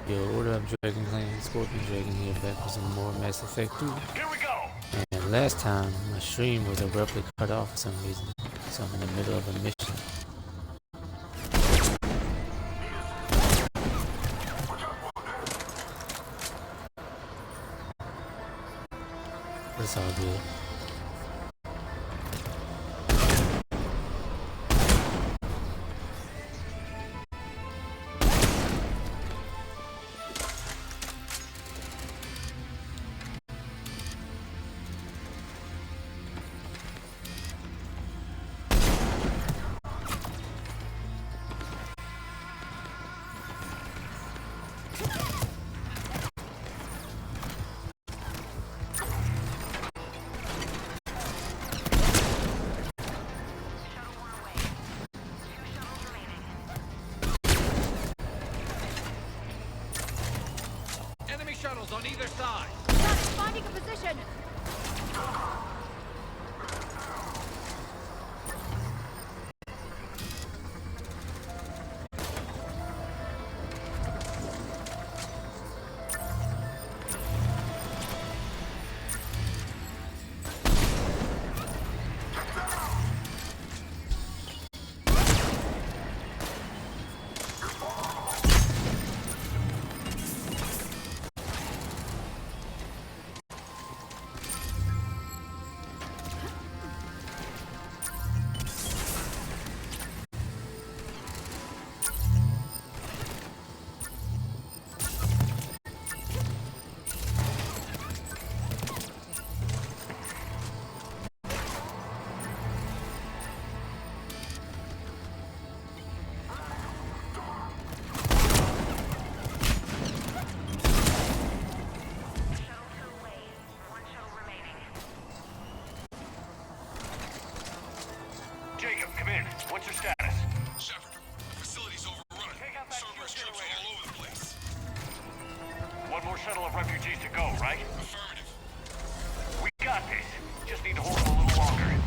Yo, what up, Dragon Clan? Scorpion Dragon here, back with some more Mass Effect 2. Here we go! And last time, my stream was abruptly cut off for some reason, so I'm in the middle of a mission. But it's all good. Shuttles on either side. Finding a position. Jacob, come in. What's your status? Shepard, the facility's overrun. Cerberus troops all over the place. One more shuttle of refugees to go, right? Affirmative. We got this. Just need to hold it a little longer.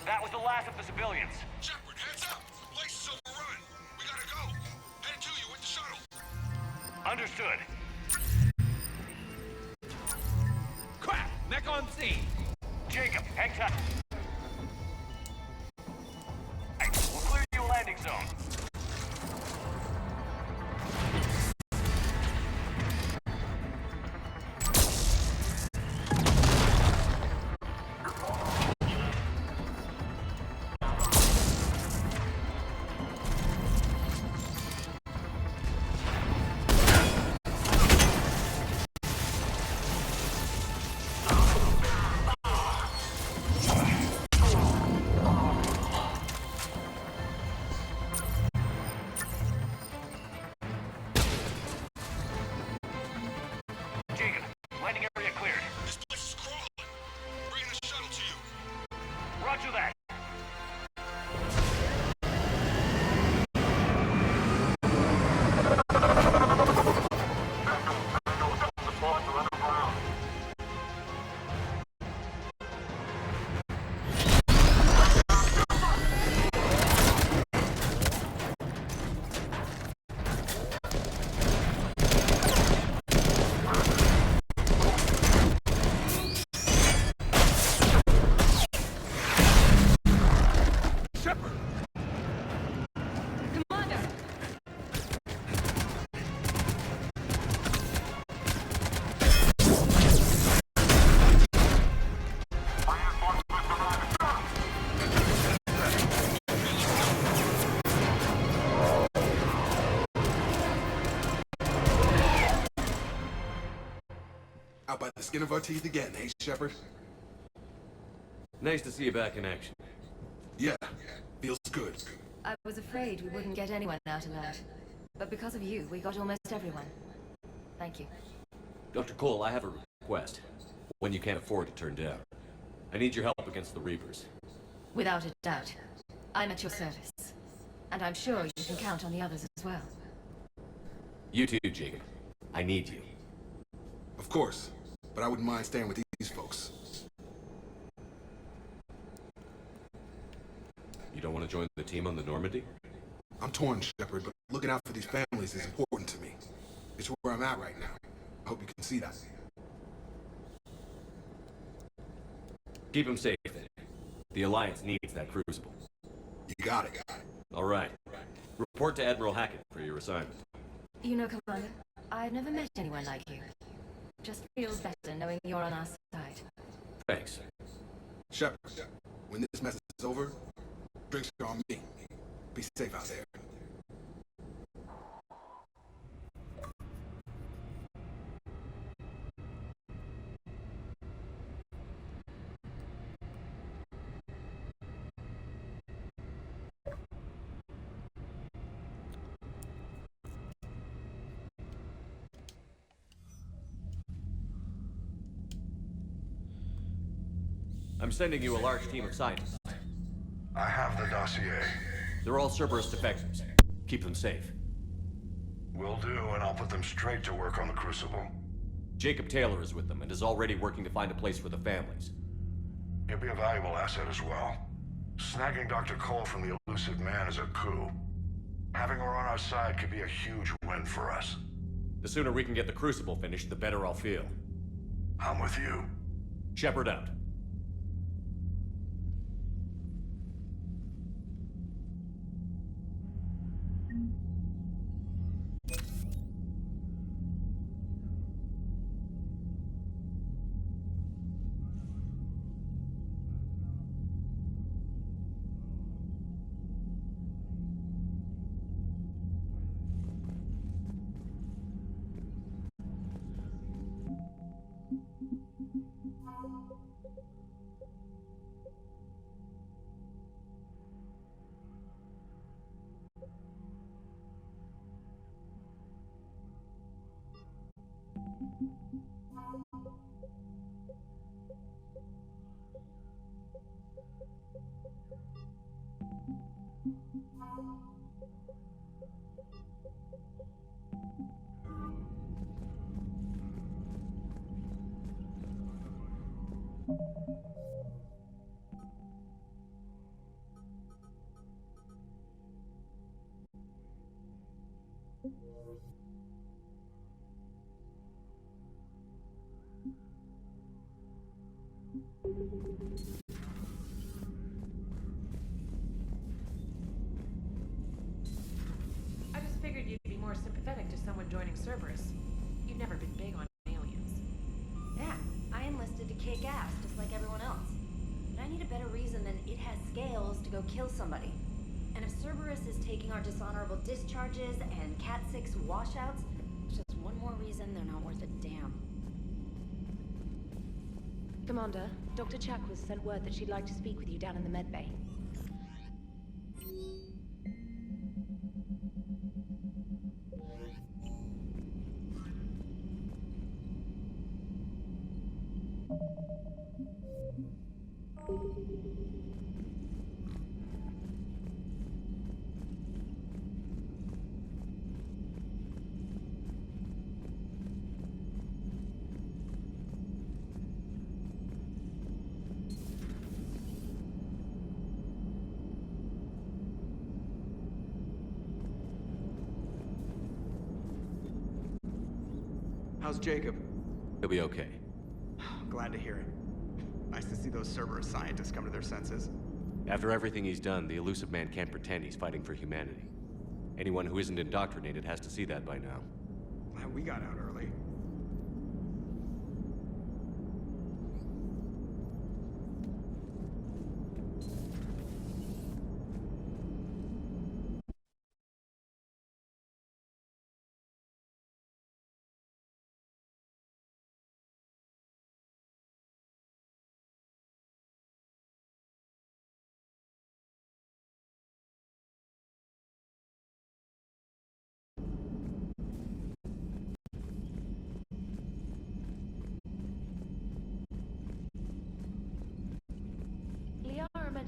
That was the last of the civilians. Shepard, heads up! The place is overrun. We gotta go. Headed to you with the shuttle. Understood. Crap! Mech on scene! Jacob, hang tight. We'll clear you a landing zone. Out by the skin of our teeth again, eh, Shepard? Nice to see you back in action. Yeah, feels good. I was afraid we wouldn't get anyone out alive. But because of you, we got almost everyone. Thank you. Dr. Cole, I have a request. One you can't afford to turn down. I need your help against the Reapers. Without a doubt. I'm at your service. And I'm sure you can count on the others as well. You too, Jacob. I need you. Of course, but I wouldn't mind staying with these folks. You don't want to join the team on the Normandy? I'm torn, Shepard, but looking out for these families is important to me. It's where I'm at right now. I hope you can see that. Keep him safe, then. The Alliance needs that crucible. You got it. All right. Report to Admiral Hackett for your assignment. You know, Commander, I've never met anyone like you. Just feels better knowing you're on our side. Thanks. Shepard, when this mess is over, drinks are on me. Be safe out there. I'm sending you a large team of scientists. I have the dossier. They're all Cerberus defectors. Keep them safe. Will do, and I'll put them straight to work on the Crucible. Jacob Taylor is with them and is already working to find a place for the families. He'll be a valuable asset as well. Snagging Dr. Cole from the elusive man is a coup. Having her on our side could be a huge win for us. The sooner we can get the Crucible finished, the better I'll feel. I'm with you. Shepard out. I just figured you'd be more sympathetic to someone joining Cerberus. You've never been big on aliens. Yeah, I enlisted to kick ass just like everyone else. But I need a better reason than it has scales to go kill somebody. And if Cerberus is taking our dishonorable discharges and Cat 6 washouts, it's just one more reason they're not worth a damn. Commander, Dr. Chakwas sent word that she'd like to speak with you down in the med bay. How's Jacob? He'll be okay. Glad to hear it. Nice to see those Cerberus scientists come to their senses. After everything he's done, the elusive man can't pretend he's fighting for humanity. Anyone who isn't indoctrinated has to see that by now. Glad we got out early.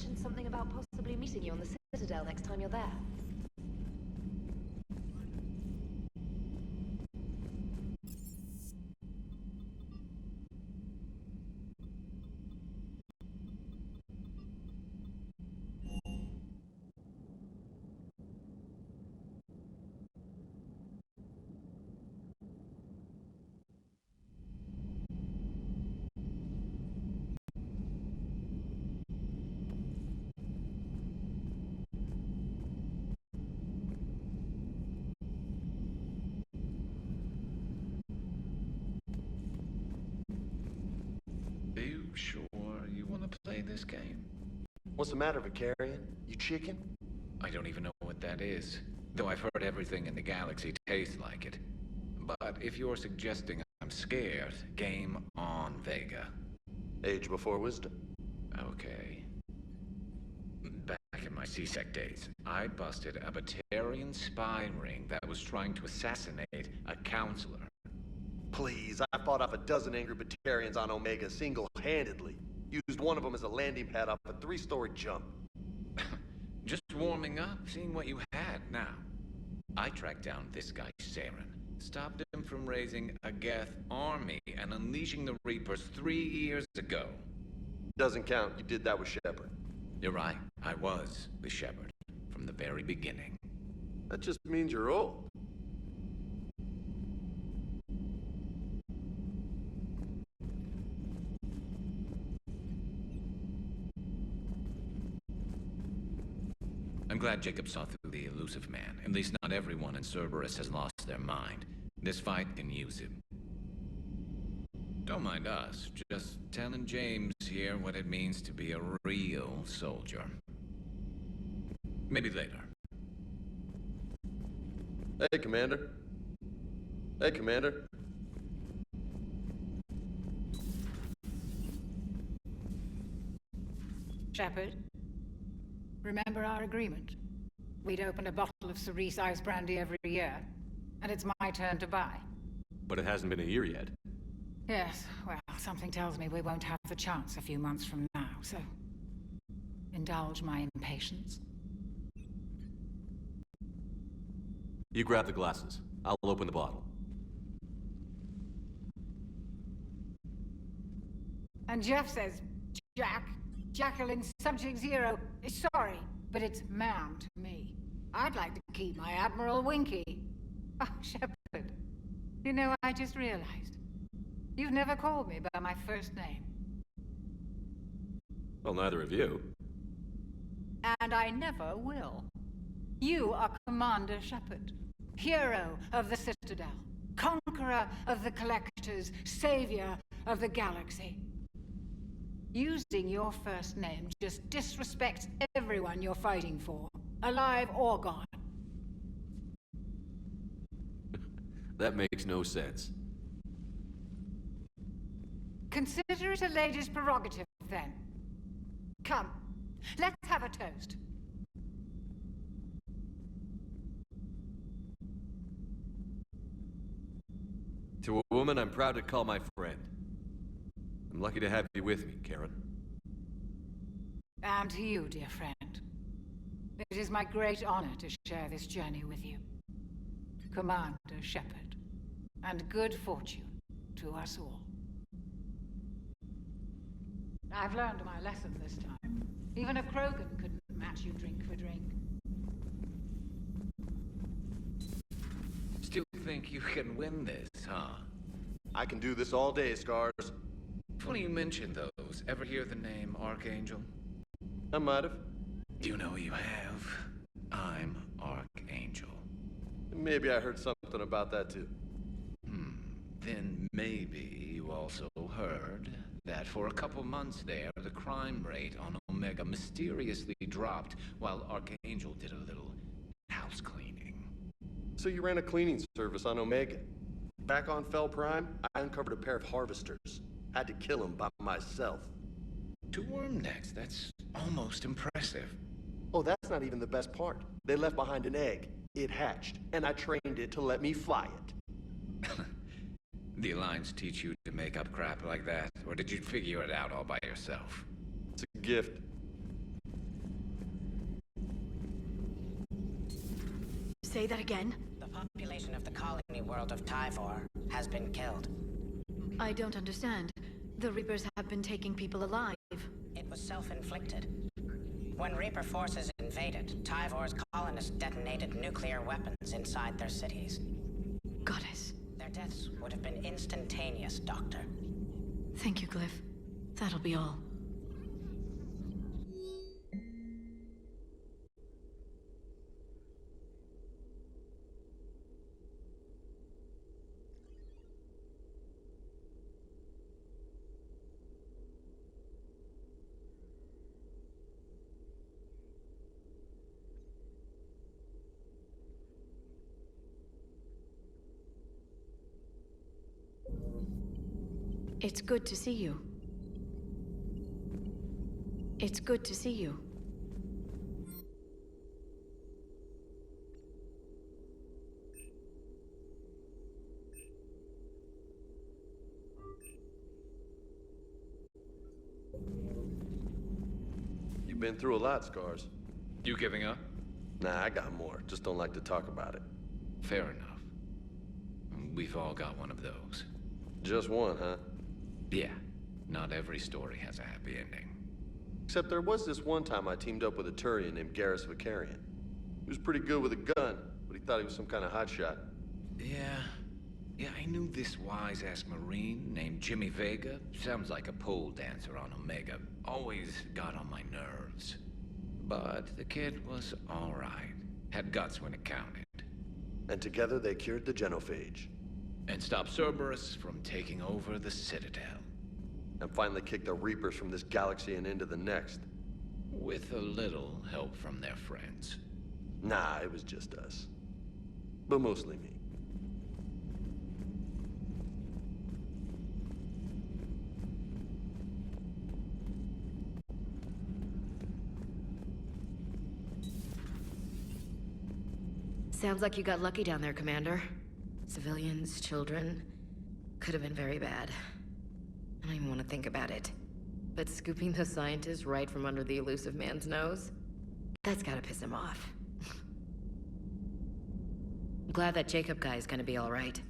mentioned something about possibly meeting you on the Citadel next time you're there. Are you sure you want to play this game? What's the matter, Vicarian? You chicken? I don't even know what that is, though I've heard everything in the galaxy tastes like it. But if you're suggesting I'm scared, game on, Vega. Age before wisdom. Okay. Back in my C-Sec days, I busted a Batarian spy ring that was trying to assassinate a counselor. Please, I fought off a dozen angry Batarians on Omega single-handedly. Used one of them as a landing pad off a 3-story jump. Just warming up, seeing what you had now. I tracked down this guy, Saren. Stopped him from raising a Geth army and unleashing the Reapers 3 years ago. Doesn't count. You did that with Shepard. You're right. I was the Shepard from the very beginning. That just means you're old. I'm glad Jacob saw through the elusive man. At least not everyone in Cerberus has lost their mind. This fight can use him. Don't mind us, just telling James here what it means to be a real soldier. Maybe later. Hey, Commander. Hey, Commander. Shepard, remember our agreement? We'd open a bottle of cerise ice brandy every year, and it's my turn to buy. But it hasn't been a year yet. Yes, well, something tells me we won't have the chance a few months from now, so indulge my impatience. You grab the glasses. I'll open the bottle. And Jeff says, Jacqueline Subject Zero is sorry, but it's ma'am to me. I'd like to keep my Admiral Winky. Oh, Shepard, you know, I just realized. You've never called me by my first name. Well, neither of you. And I never will. You are Commander Shepard, hero of the Citadel, conqueror of the Collectors, savior of the galaxy. Using your first name just disrespects everyone you're fighting for, alive or gone. That makes no sense. Consider it a lady's prerogative, then. Come, let's have a toast. To a woman I'm proud to call my friend. I'm lucky to have you with me, Karen. And to you, dear friend. It is my great honor to share this journey with you. Commander Shepard. And good fortune to us all. I've learned my lesson this time. Even a Krogan couldn't match you drink for drink. Still think you can win this, huh? I can do this all day, Scars. Funny you mentioned those. Ever hear the name Archangel? I might have. Do you know who you have? I'm Archangel. Maybe I heard something about that too. Then maybe you also heard that for a couple months there, the crime rate on Omega mysteriously dropped while Archangel did a little house cleaning. So you ran a cleaning service on Omega. Back on Fel Prime, I uncovered a pair of harvesters. Had to kill them by myself. 2 worm necks, that's almost impressive. Oh, that's not even the best part. They left behind an egg. It hatched, and I trained it to let me fly it. The Alliance teach you to make up crap like that, or did you figure it out all by yourself? It's a gift. Say that again? The population of the colony world of Tyvor has been killed. I don't understand. The Reapers have been taking people alive. It was self-inflicted. When Reaper forces invaded, Tyvor's colonists detonated nuclear weapons inside their cities. Goddess. Their deaths would have been instantaneous, Doctor. Thank you, Glyph. That'll be all. It's good to see you. It's good to see you. You've been through a lot, Scars. You giving up? Nah, I got more. Just don't like to talk about it. Fair enough. We've all got one of those. Just one, huh? Yeah. Not every story has a happy ending. Except there was this one time I teamed up with a Turian named Garrus Vicarian. He was pretty good with a gun, but he thought he was some kind of hotshot. Yeah, I knew this wise-ass Marine named Jimmy Vega. Sounds like a pole dancer on Omega. Always got on my nerves. But the kid was all right. Had guts when it counted. And together they cured the genophage. And stopped Cerberus from taking over the Citadel. And finally kicked the Reapers from this galaxy and into the next. With a little help from their friends. Nah, it was just us. But mostly me. Sounds like you got lucky down there, Commander. Civilians, children. Could have been very bad. I don't even want to think about it. But scooping the scientists right from under the elusive man's nose? That's gotta piss him off. I'm glad that Jacob guy is gonna be all right.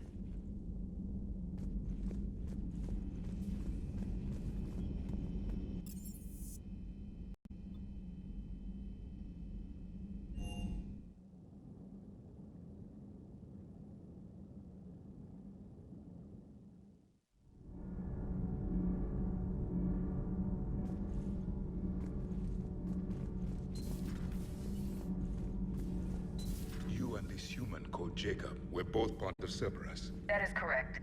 Jacob, we're both part of Cerberus. That is correct.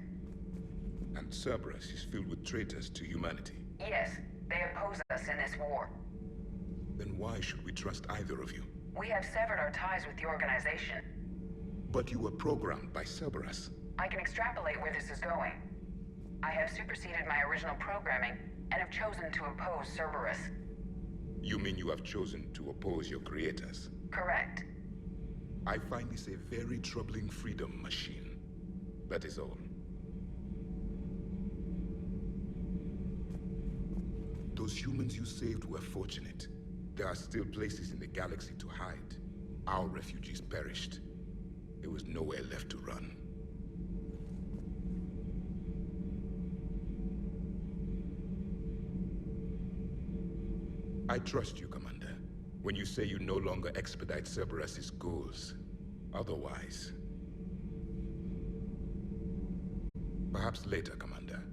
And Cerberus is filled with traitors to humanity. Yes, they oppose us in this war. Then why should we trust either of you? We have severed our ties with the organization. But you were programmed by Cerberus. I can extrapolate where this is going. I have superseded my original programming and have chosen to oppose Cerberus. You mean you have chosen to oppose your creators? Correct. I find this a very troubling freedom machine. That is all. Those humans you saved were fortunate. There are still places in the galaxy to hide. Our refugees perished. There was nowhere left to run. I trust you, Commander. When you say you no longer expedite Cerberus's goals. Otherwise. Perhaps later, Commander.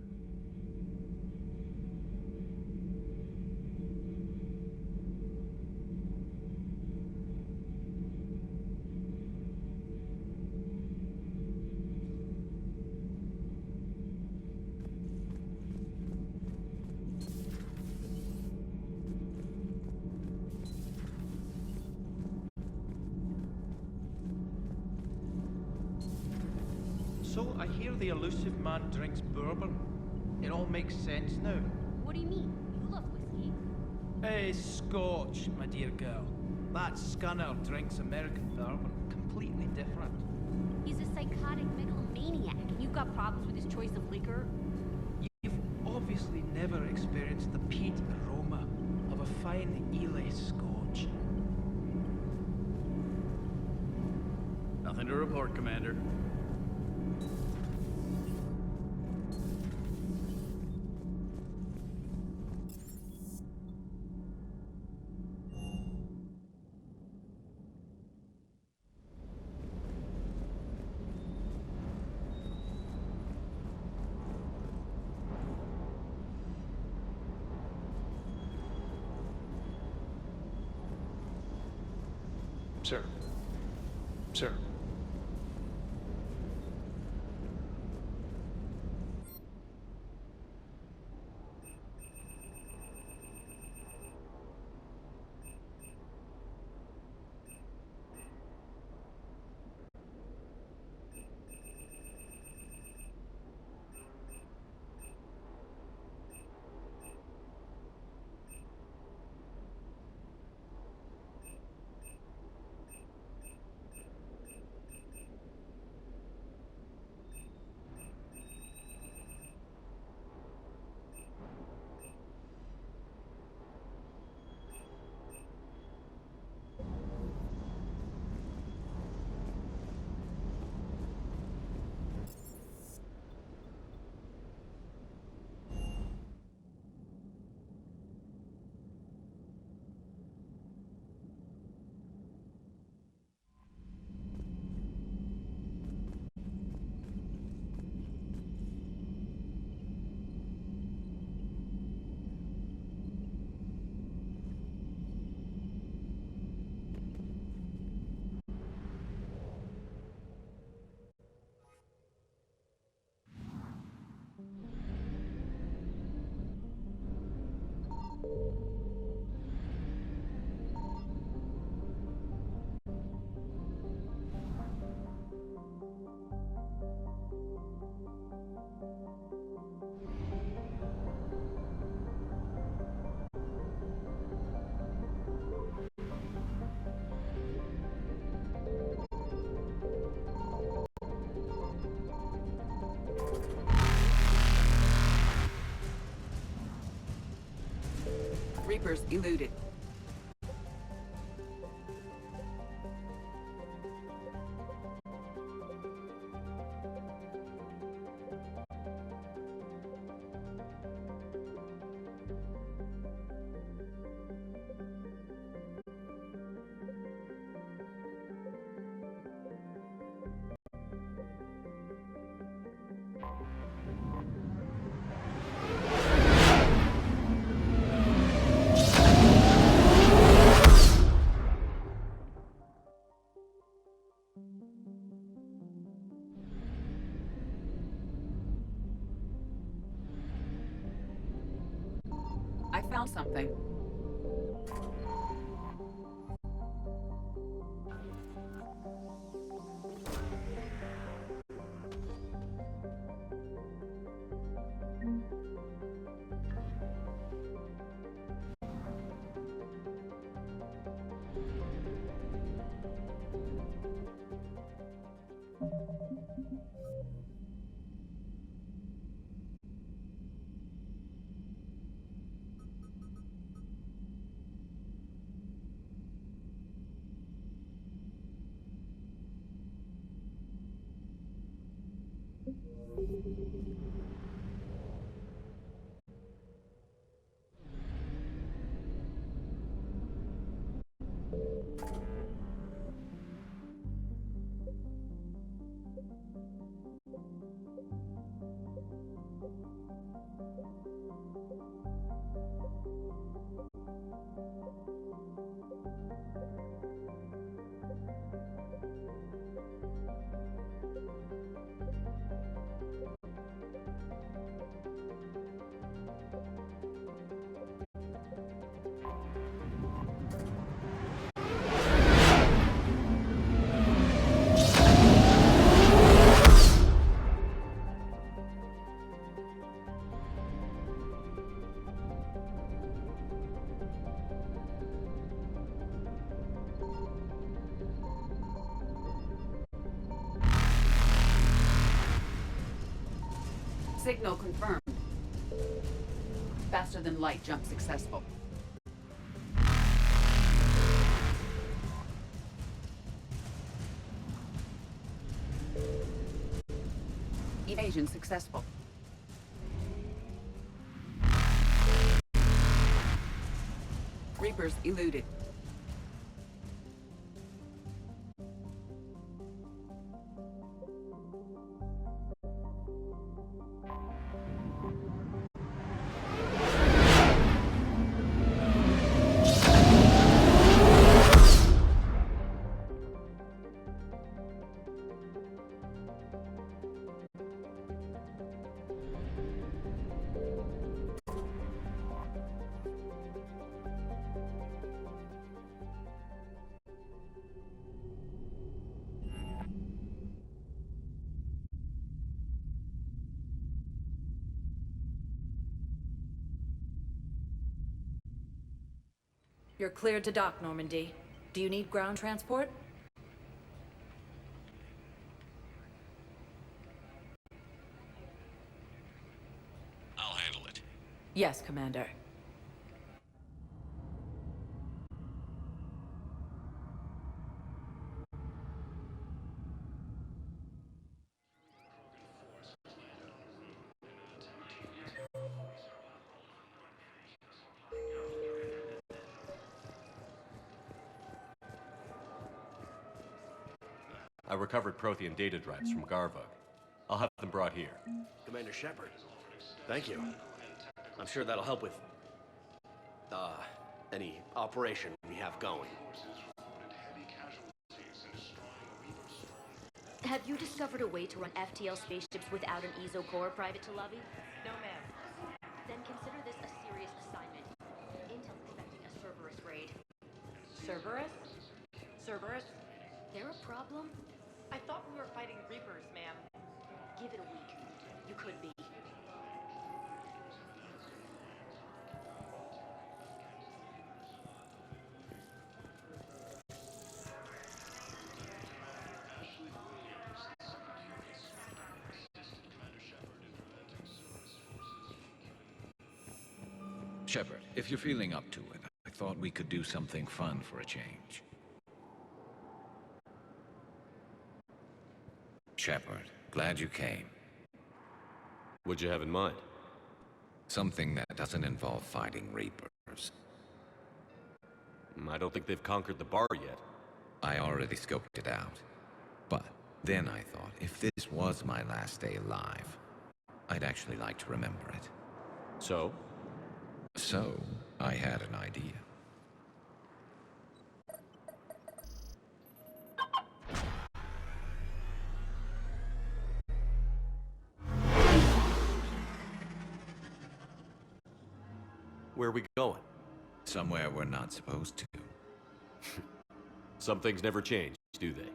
So, I hear the elusive man drinks bourbon. It all makes sense now. What do you mean? You love whiskey. Hey, Scotch, my dear girl. That scunner drinks American bourbon. Completely different. He's a psychotic megalomaniac, and you've got problems with his choice of liquor? You've obviously never experienced the peat aroma of a fine Ely Scotch. Nothing to report, Commander. Sir. Sir. Reapers eluded. I found something. Signal confirmed. Faster than light jump successful. Evasion successful. Reapers eluded. You're cleared to dock, Normandy. Do you need ground transport? I'll handle it. Yes, Commander. I recovered Prothean data drives from Garvug. I'll have them brought here. Commander Shepard, thank you. I'm sure that'll help with, any operation we have going. Have you discovered a way to run FTL spaceships without an EZO core, Private Talavi? No, ma'am. Then consider this a serious assignment. Intel's expecting a Cerberus raid. Cerberus? Cerberus? They're a problem? I thought we were fighting Reapers, ma'am. Give it a week. You could be. Shepard, if you're feeling up to it, I thought we could do something fun for a change. Shepard, glad you came. What'd you have in mind? Something that doesn't involve fighting Reapers. I don't think they've conquered the bar yet. I already scoped it out. But then I thought, if this was my last day alive, I'd actually like to remember it. So? So, I had an idea. Where are we going? Somewhere we're not supposed to. Some things never change, do they?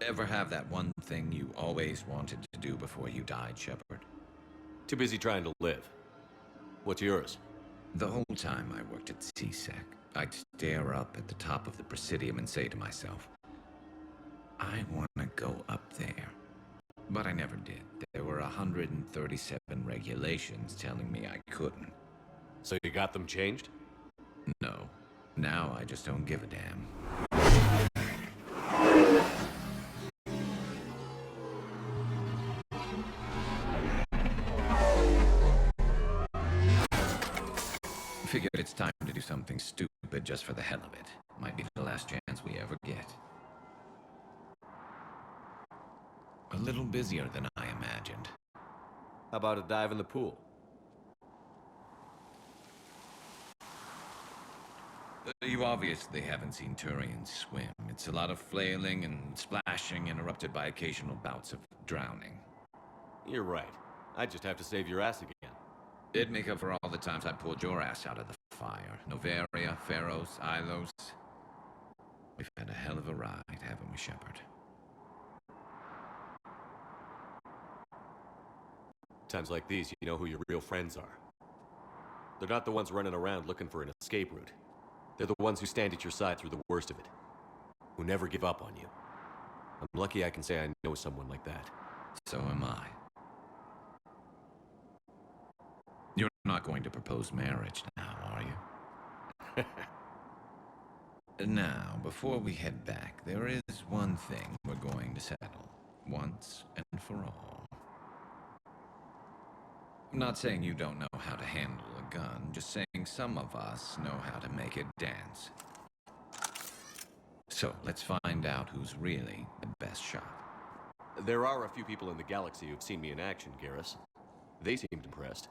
Ever have that one thing you always wanted to do before you died, Shepard? Too busy trying to live. What's yours? The whole time I worked at CSEC, I'd stare up at the top of the Presidium and say to myself, I want to go up there. But I never did. There were 137 regulations telling me I couldn't. So you got them changed? No. Now I just don't give a damn. Figured it's time to do something stupid just for the hell of it. Might be the last chance we ever get. A little busier than I imagined. How about a dive in the pool? You obviously haven't seen Turians swim. It's a lot of flailing and splashing, interrupted by occasional bouts of drowning. You're right. I just have to save your ass again. It'd make up for all the times I pulled your ass out of the fire. Novaria, Pharos, Ilos. We've had a hell of a ride, haven't we, Shepard? Times like these, you know who your real friends are. They're not the ones running around looking for an escape route. They're the ones who stand at your side through the worst of it. Who never give up on you. I'm lucky I can say I know someone like that. So am I. You're not going to propose marriage now, are you? Now, before we head back, there is one thing we're going to settle. Once and for all. I'm not saying you don't know how to handle a gun, just saying some of us know how to make it dance. So, let's find out who's really the best shot. There are a few people in the galaxy who've seen me in action, Garrus. They seemed impressed.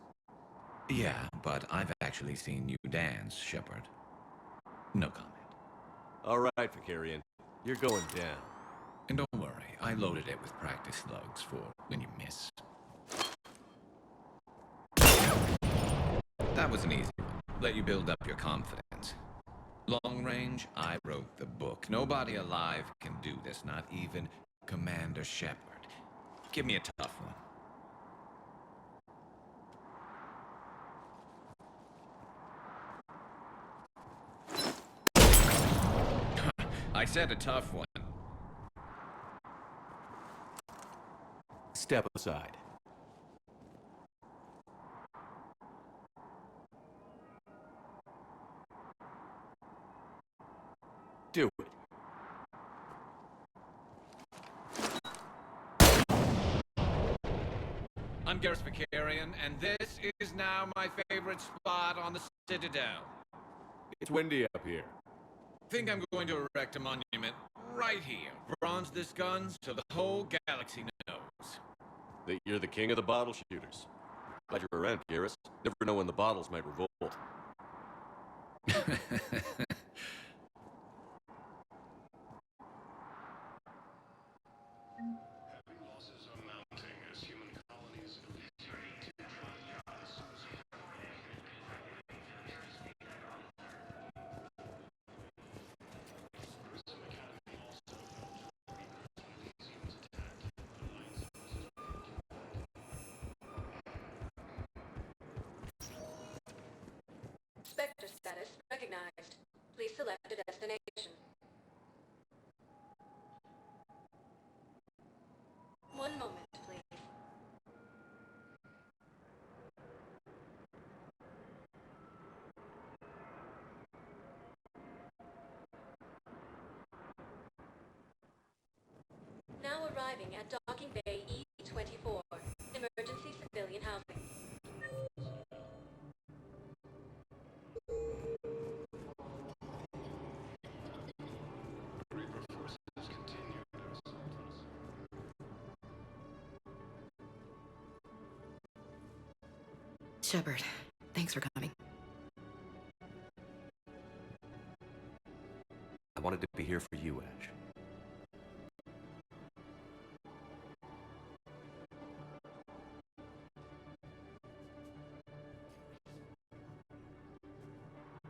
Yeah, but I've actually seen you dance, Shepard. No comment. All right, Vicarian. You're going down. And don't worry, I loaded it with practice slugs for when you miss. That was an easy one. Let you build up your confidence. Long range, I wrote the book. Nobody alive can do this, not even Commander Shepard. Give me a tough one. I said a tough one. Step aside. Do it. I'm Garrus Vicarian, and this is now my favorite spot on the Citadel. It's windy up here. Think I'm going to erect a monument right here. Bronze this gun so the whole galaxy knows. That you're the king of the bottle shooters. Glad you're around, Garrus. Never know when the bottles might revolt. Spectre status recognized. Please select a destination. 1 moment, please. Now arriving at Docking Bay E24. Emergency civilian housing. Shepard, thanks for coming. I wanted to be here for you, Ash.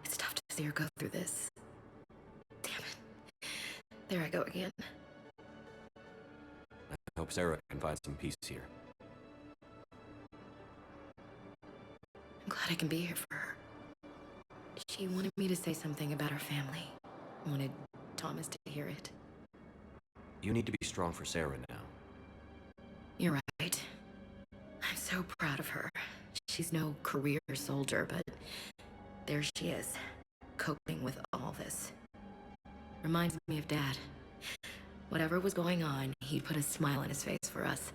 It's tough to see her go through this. Damn it. There I go again. I hope Sarah can find some peace here. I'm glad I can be here for her. She wanted me to say something about her family. Wanted Thomas to hear it. You need to be strong for Sarah now. You're right. I'm so proud of her. She's no career soldier, but there she is, coping with all this. Reminds me of Dad. Whatever was going on, he'd put a smile on his face for us.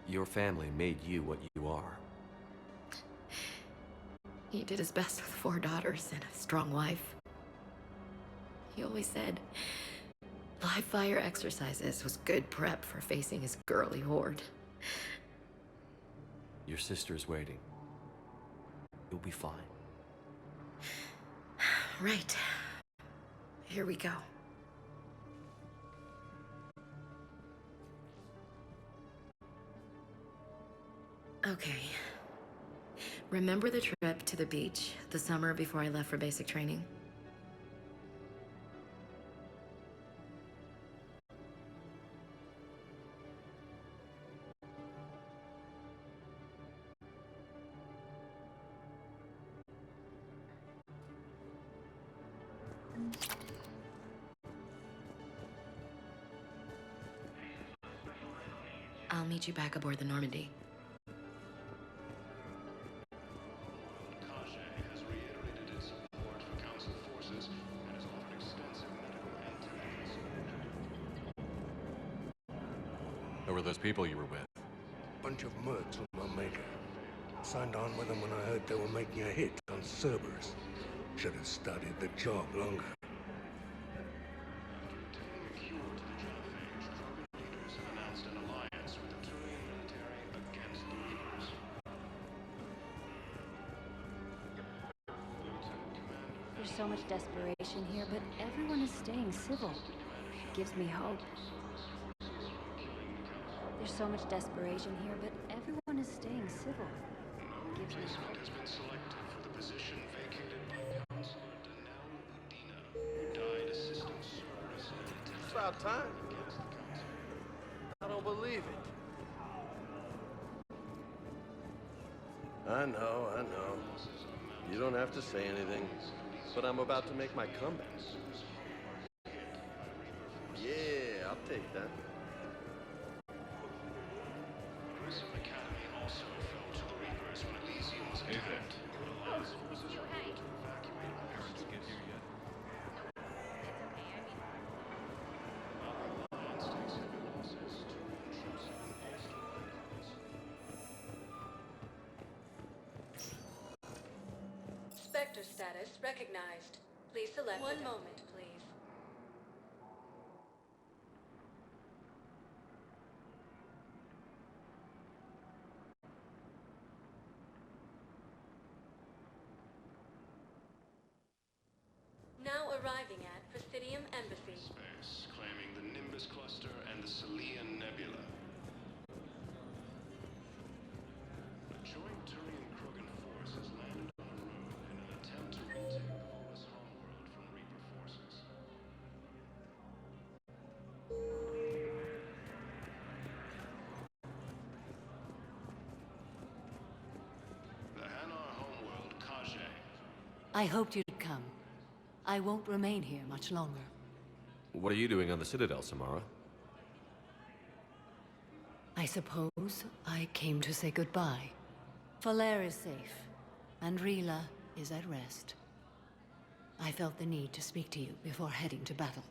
Your family made you what you are. He did his best with 4 daughters and a strong wife. He always said live fire exercises was good prep for facing his girly horde. Your sister's waiting. You'll be fine. Right. Here we go. Okay. Remember the trip to the beach the summer before I left for basic training? I'll meet you back aboard the Normandy. Who were those people you were with? Bunch of mercs on Omega. Signed on with them when I heard they were making a hit on Cerberus. Should have studied the job longer. There's so much desperation here, but everyone is staying civil. Gives me hope. There's so much desperation here, but everyone is staying civil. Gives me hope. Has been selected for the position vacated by Counselor Danelle Udina, who died assisting Cerberus in an attempt It's about time. against the Council. I don't believe it. I know. You don't have to say anything, but I'm about to make my comeback. Yeah, I'll take that. Grissom Academy also fell to the Reapers when Elysium was attacked. Alliance forces were able to evacuate parents get here yet. Other Alliance takes heavy losses. Intrusive and postal records. Spectre status recognized. Please select one moment, please. Now arriving at Presidium Embassy. Space, claiming the Nimbus Cluster and the Celian Nebula. A joint Turian-Krogan force has landed on a road in an attempt to retake Volus homeworld from Reaper forces. The Hanar homeworld, Kajay. I hoped you'd come. I won't remain here much longer. What are you doing on the Citadel, Samara? I suppose I came to say goodbye. Falair is safe, and Rila is at rest. I felt the need to speak to you before heading to battle.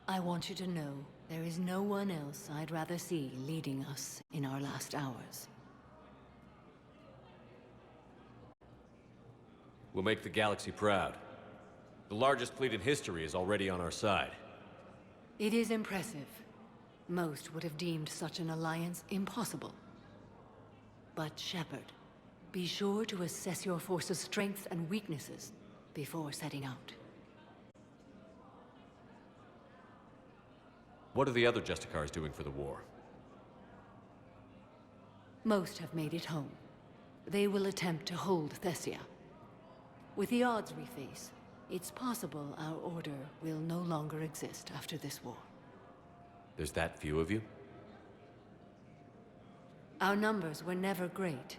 I want you to know there is no one else I'd rather see leading us in our last hours. We'll make the galaxy proud. The largest fleet in history is already on our side. It is impressive. Most would have deemed such an alliance impossible. But Shepard, be sure to assess your force's strengths and weaknesses before setting out. What are the other Justicars doing for the war? Most have made it home. They will attempt to hold Thessia. With the odds we face, it's possible our order will no longer exist after this war. There's that few of you? Our numbers were never great.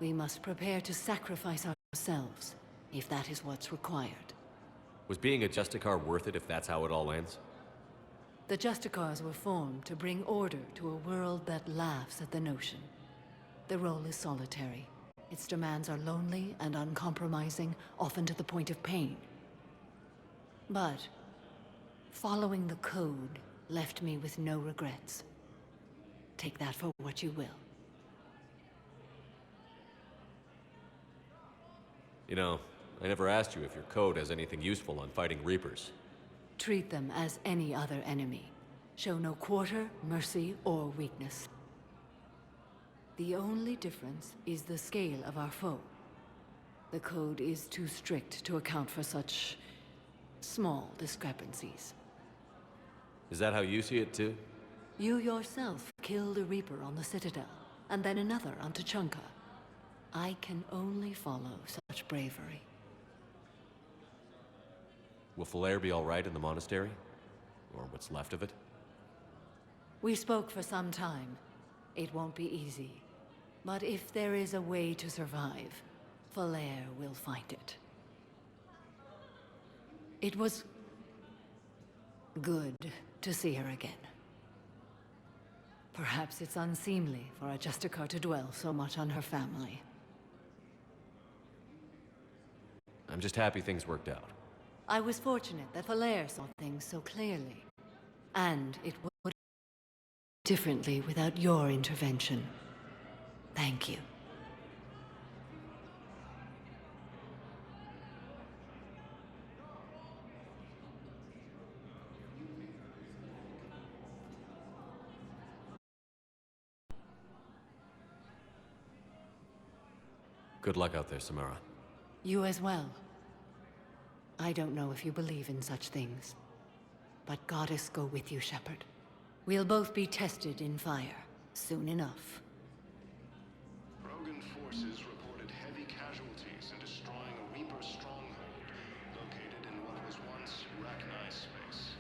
We must prepare to sacrifice ourselves, if that is what's required. Was being a Justicar worth it if that's how it all ends? The Justicars were formed to bring order to a world that laughs at the notion. The role is solitary. Its demands are lonely and uncompromising, often to the point of pain. But following the code left me with no regrets. Take that for what you will. You know, I never asked you if your code has anything useful on fighting Reapers. Treat them as any other enemy. Show no quarter, mercy, or weakness. The only difference is the scale of our foe. The code is too strict to account for such small discrepancies. Is that how you see it too? You yourself killed a Reaper on the Citadel, and then another on Tuchanka. I can only follow such bravery. Will Falair be all right in the monastery? Or what's left of it? We spoke for some time. It won't be easy. But if there is a way to survive, Falair will find it. It was good to see her again. Perhaps it's unseemly for a Justicar to dwell so much on her family. I'm just happy things worked out. I was fortunate that Falair saw things so clearly. And it would differently without your intervention. Thank you. Good luck out there, Samara. You as well. I don't know if you believe in such things, but Goddess go with you, Shepard. We'll both be tested in fire, soon enough. Krogan forces reported heavy casualties in destroying a Reaper stronghold located in what was once Rachni space.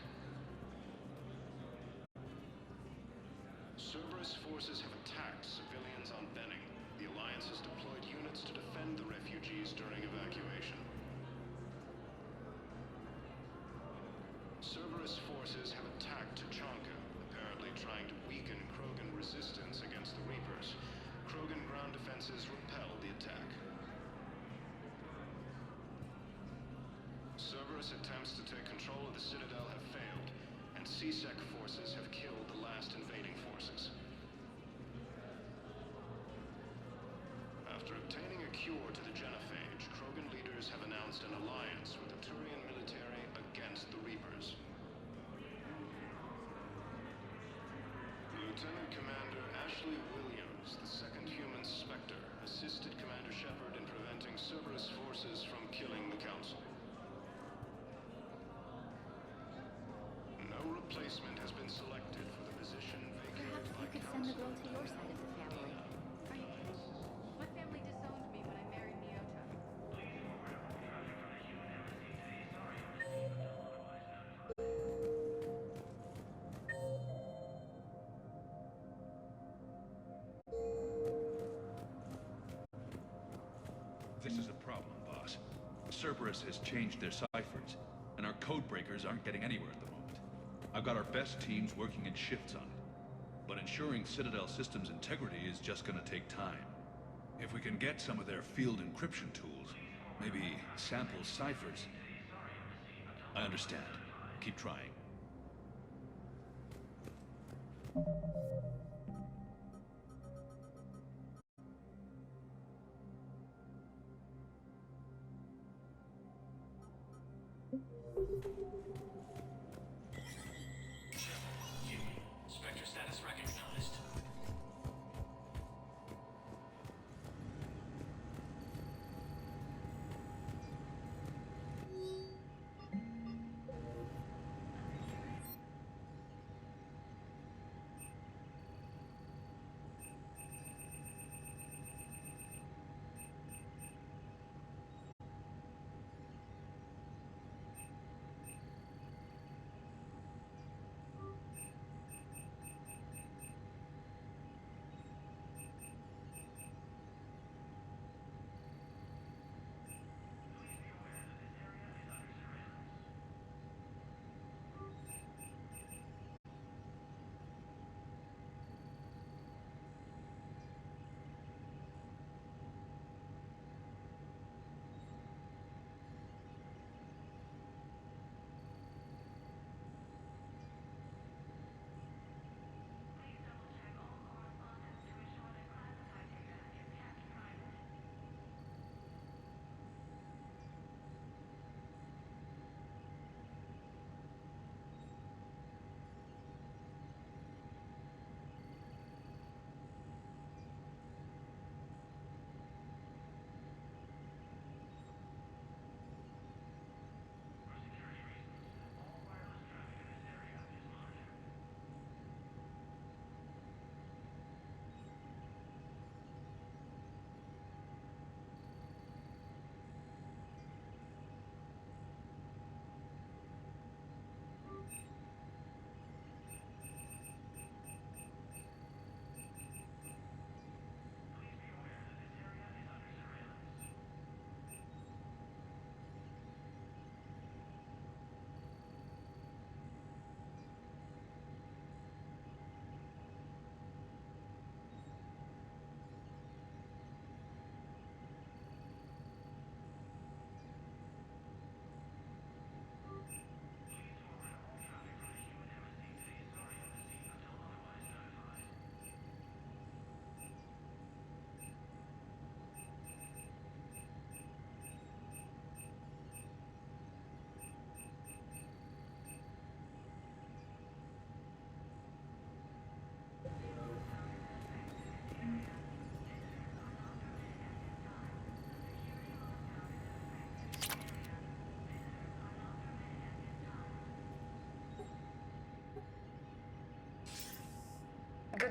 Cerberus forces have attacked civilians on Benning. The Alliance has deployed units to defend the refugees during evacuation. Cerberus forces have attacked Tuchanka, apparently trying to weaken Krogan resistance against the Reapers. Krogan ground defenses repelled the attack. Cerberus attempts to take control of the Citadel have failed, and C-Sec forces have killed the last invading forces. After obtaining a cure to the genophage, Krogan leaders have announced an alliance with the Turian military against the Reapers. Lieutenant Commander Ashley Williams, the second human Spectre, assisted Commander Shepard in preventing Cerberus forces from killing the Council. No replacement has been selected for the position vacated by You could send the girl to your side of the family. Are you kidding? My family disowned me when I married Miota. This is a problem, boss. Cerberus has changed their ciphers, and our codebreakers aren't getting anywhere at the moment. I've got our best teams working in shifts on it, but ensuring Citadel systems integrity is just gonna take time. If we can get some of their field encryption tools, maybe sample ciphers. I understand. Keep trying. Spectre status recognized.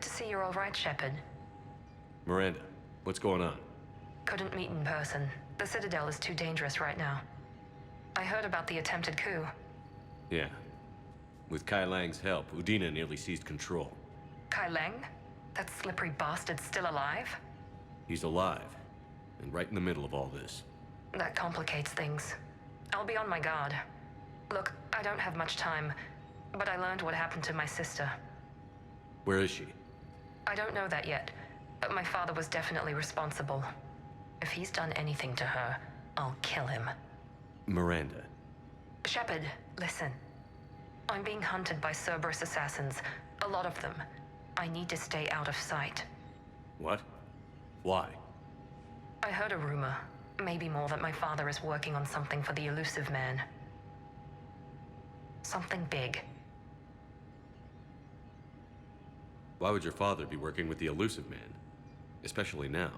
Good to see you're all right, Shepard. Miranda, what's going on? Couldn't meet in person. The Citadel is too dangerous right now. I heard about the attempted coup. Yeah. With Kai Lang's help, Udina nearly seized control. Kai Leng? That slippery bastard's still alive? He's alive, and right in the middle of all this. That complicates things. I'll be on my guard. Look, I don't have much time, but I learned what happened to my sister. Where is she? I don't know that yet, but my father was definitely responsible. If he's done anything to her, I'll kill him. Miranda. Shepard, listen. I'm being hunted by Cerberus assassins. A lot of them. I need to stay out of sight. What? Why? I heard a rumor, maybe more, that my father is working on something for the Elusive Man. Something big. Why would your father be working with the Elusive Man? Especially now.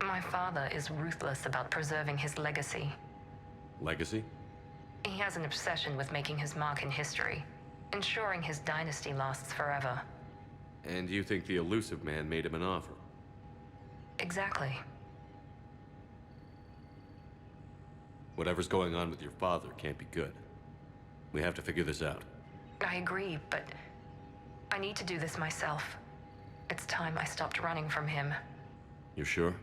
My father is ruthless about preserving his legacy. Legacy? He has an obsession with making his mark in history, ensuring his dynasty lasts forever. And you think the Elusive Man made him an offer? Exactly. Whatever's going on with your father can't be good. We have to figure this out. I agree, but I need to do this myself. It's time I stopped running from him. You're sure?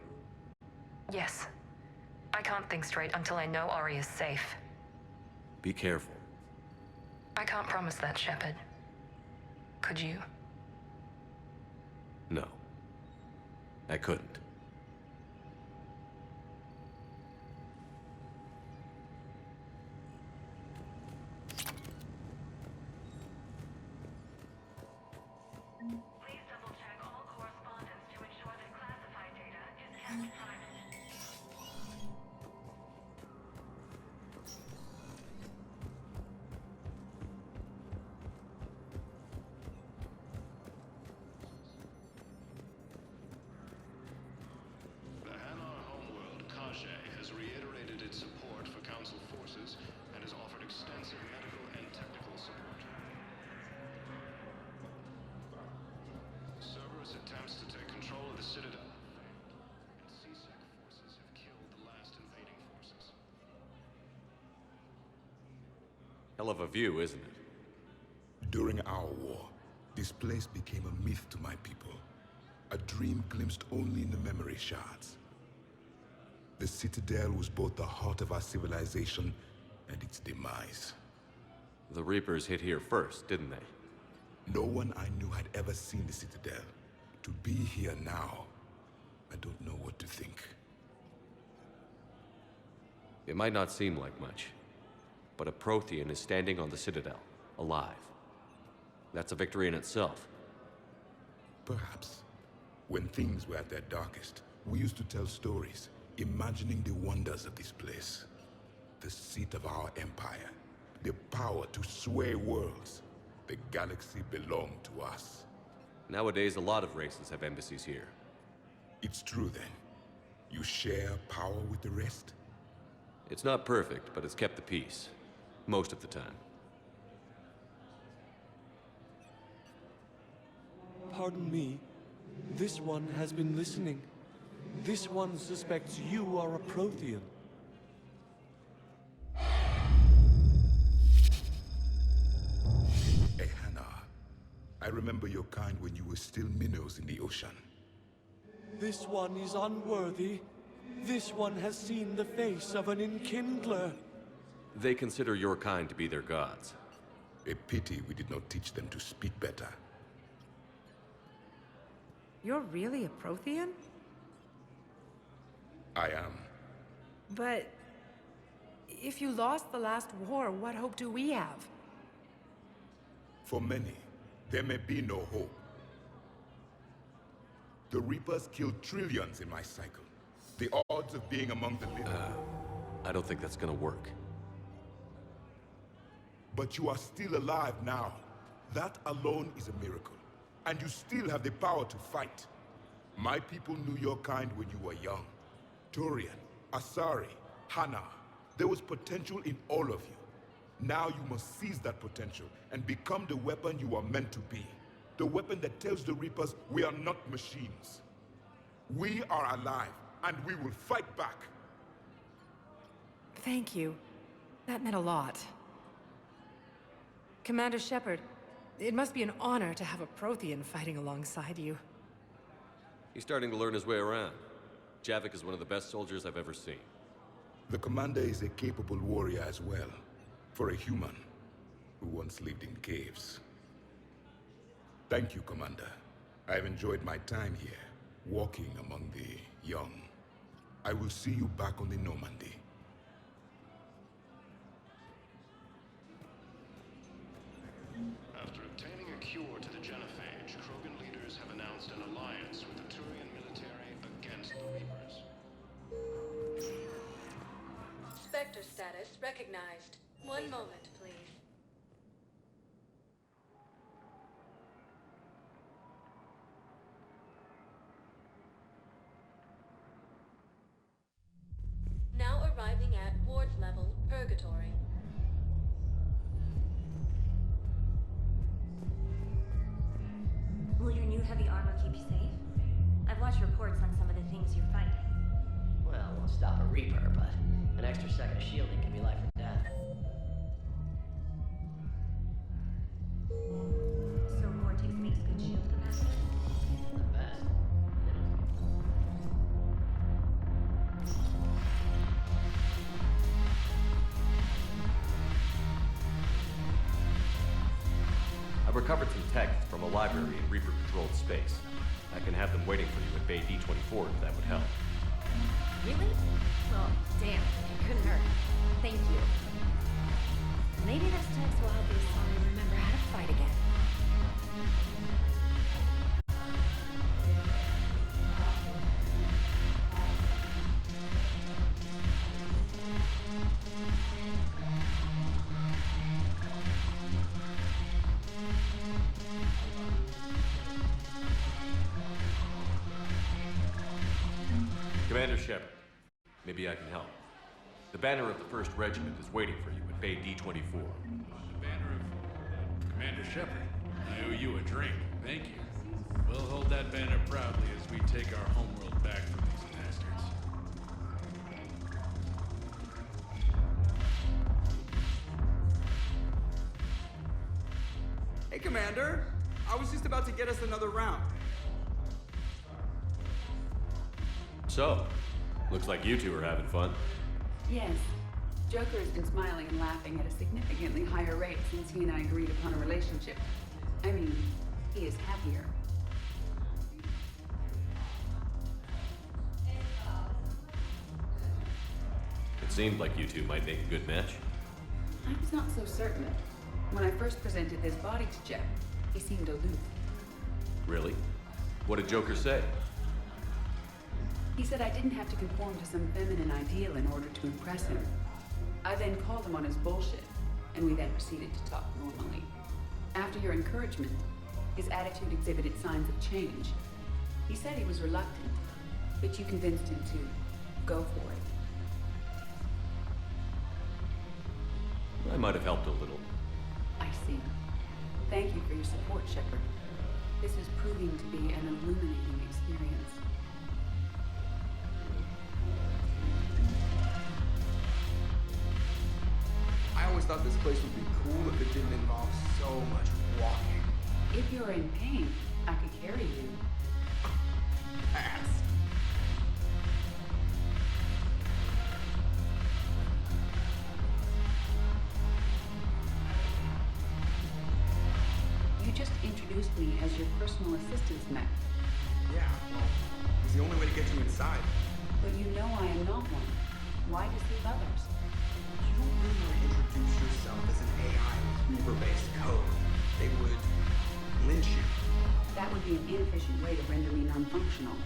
Yes. I can't think straight until I know Ori is safe. Be careful. I can't promise that, Shepard. Could you? No. I couldn't. Please double-check all correspondence to ensure that classified data is kept private. The Hanar homeworld, Kajay, has reiterated its support for Council forces and has offered extensive medical and technical support. Cerberus attempts to take control of the Citadel, and CSEC forces have killed the last invading forces. Hell of a view, isn't it? During our war, this place became a myth to my people. A dream glimpsed only in the memory shards. The Citadel was both the heart of our civilization and its demise. The Reapers hit here first, didn't they? No one I knew had ever seen the Citadel. To be here now, I don't know what to think. It might not seem like much, but a Prothean is standing on the Citadel, alive. That's a victory in itself. Perhaps. When things were at their darkest, we used to tell stories, imagining the wonders of this place. The seat of our empire, the power to sway worlds. The galaxy belonged to us. Nowadays, a lot of races have embassies here. It's true then. You share power with the rest? It's not perfect, but it's kept the peace. Most of the time. Pardon me. This one has been listening. This one suspects you are a Prothean. Hanar, I remember your kind when you were still minnows in the ocean. This one is unworthy. This one has seen the face of an enkindler. They consider your kind to be their gods. A pity we did not teach them to speak better. You're really a Prothean? I am. But if you lost the last war, what hope do we have? For many, there may be no hope. The Reapers killed trillions in my cycle. The odds of being among the living... I don't think that's gonna work. But you are still alive now. That alone is a miracle. And you still have the power to fight. My people knew your kind when you were young. Turian, Asari, Hanar. There was potential in all of you. Now you must seize that potential and become the weapon you are meant to be. The weapon that tells the Reapers we are not machines. We are alive, and we will fight back. Thank you. That meant a lot. Commander Shepard, it must be an honor to have a Prothean fighting alongside you. He's starting to learn his way around. Javik is one of the best soldiers I've ever seen. The commander is a capable warrior as well, for a human who once lived in caves. Thank you, Commander. I've enjoyed my time here, walking among the young. I will see you back on the Normandy. After obtaining a cure to the genophage, Krogan leaders have announced an alliance with the Turian military against the Reapers. Spectre status recognized. One moment, please. Now arriving at ward level purgatory. Will your new heavy armor keep you safe? I've watched reports on some of the things you're fighting. Well, won't stop a Reaper, but an extra second of shielding can be life or death. So Vortex makes good shield capacity? The best. I've recovered some tech from a library in Reaper-controlled space. I can have them waiting for you at Bay D-24 if that would help. Really? Well, damn, it couldn't hurt. Thank you. Maybe this text will help Asami remember how to fight again. Commander Shepard, maybe I can help. The banner of the 1st Regiment is waiting for you at Bay D-24. The banner of Commander Shepard. I owe you a drink. Thank you. We'll hold that banner proudly as we take our homeworld back from these bastards. Hey, Commander. I was just about to get us another round. So, looks like you two are having fun. Yes. Joker has been smiling and laughing at a significantly higher rate since he and I agreed upon a relationship. I mean, he is happier. It seemed like you two might make a good match. I was not so certain. When I first presented this body to Jeff, he seemed aloof. Really? What did Joker say? He said I didn't have to conform to some feminine ideal in order to impress him. I then called him on his bullshit, and we then proceeded to talk normally. After your encouragement, his attitude exhibited signs of change. He said he was reluctant, but you convinced him to go for it. I might have helped a little. I see. Thank you for your support, Shepard. This is proving to be an illuminating experience. I always thought this place would be cool if it didn't involve so much walking. If you're in pain, I could carry you. Pass. You just introduced me as your personal assistance mech. Yeah, well, it's the only way to get you inside. But you know I am not one. Why deceive others? You don't really want to introduce yourself as an AI with Reaper-based code. They would lynch you. That would be an inefficient way to render me non-functional.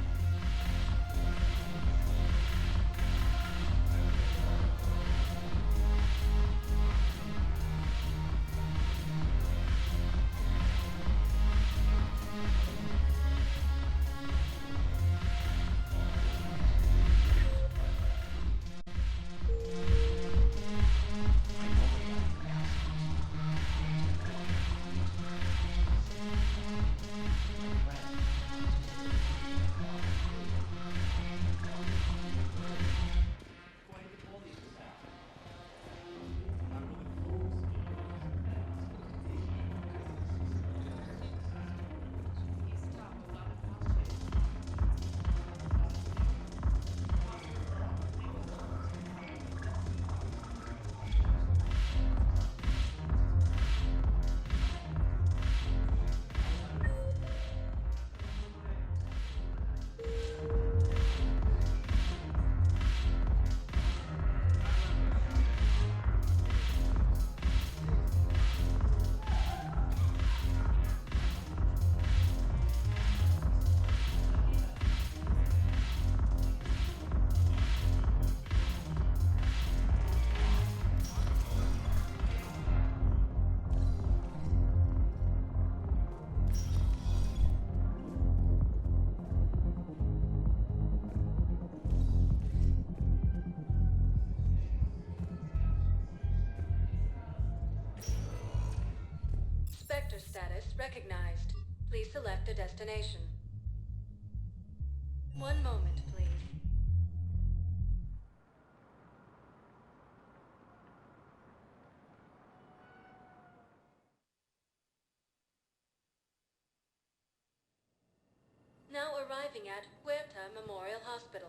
Sector status recognized. Please select a destination. One moment, please. Now arriving at Huerta Memorial Hospital.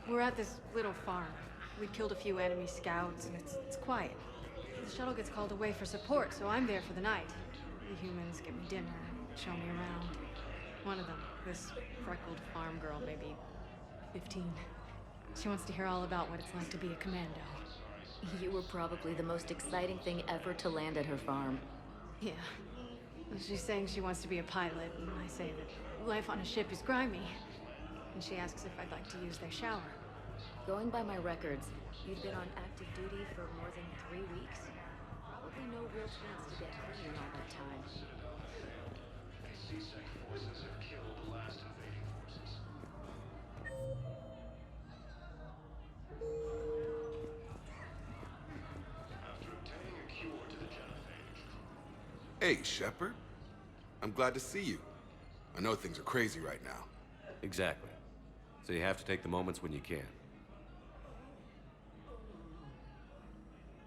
We're at this little farm. We killed a few enemy scouts, and it's quiet. The shuttle gets called away for support, so I'm there for the night. The humans give me dinner, show me around. One of them, this freckled farm girl, maybe 15. She wants to hear all about what it's like to be a commando. You were probably the most exciting thing ever to land at her farm. Yeah. She's saying she wants to be a pilot, and I say that life on a ship is grimy. And she asks if I'd like to use their shower. Going by my records, you'd been on active duty for more than 3 weeks. Probably no real chance to get clean all that time. CSEC forces have killed the last invading forces. After obtaining a cure to the genophage. Hey, Shepard. I'm glad to see you. I know things are crazy right now. Exactly. So you have to take the moments when you can.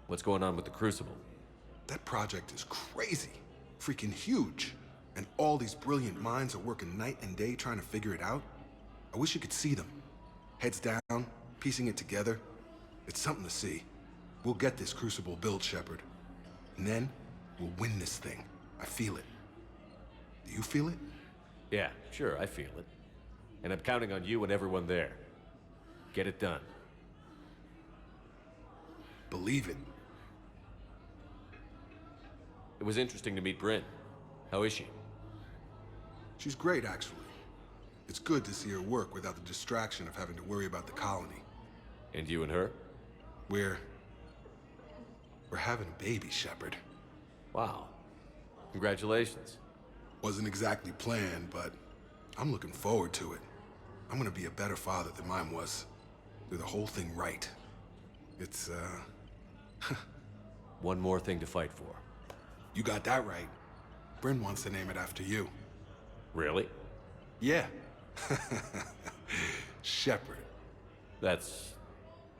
What's going on with the Crucible? That project is crazy. Freaking huge. And all these brilliant minds are working night and day trying to figure it out. I wish you could see them. Heads down, piecing it together. It's something to see. We'll get this Crucible built, Shepard. And then, we'll win this thing. I feel it. Do you feel it? Yeah, sure, I feel it. And I'm counting on you and everyone there. Get it done. Believe it. It was interesting to meet Bryn. How is she? She's great, actually. It's good to see her work without the distraction of having to worry about the colony. And you and her? We're having a baby, Shepard. Wow. Congratulations. Wasn't exactly planned, but I'm looking forward to it. I'm gonna be a better father than mine was. Do the whole thing right. It's, One more thing to fight for. You got that right. Bryn wants to name it after you. Really? Yeah. Shepard. That's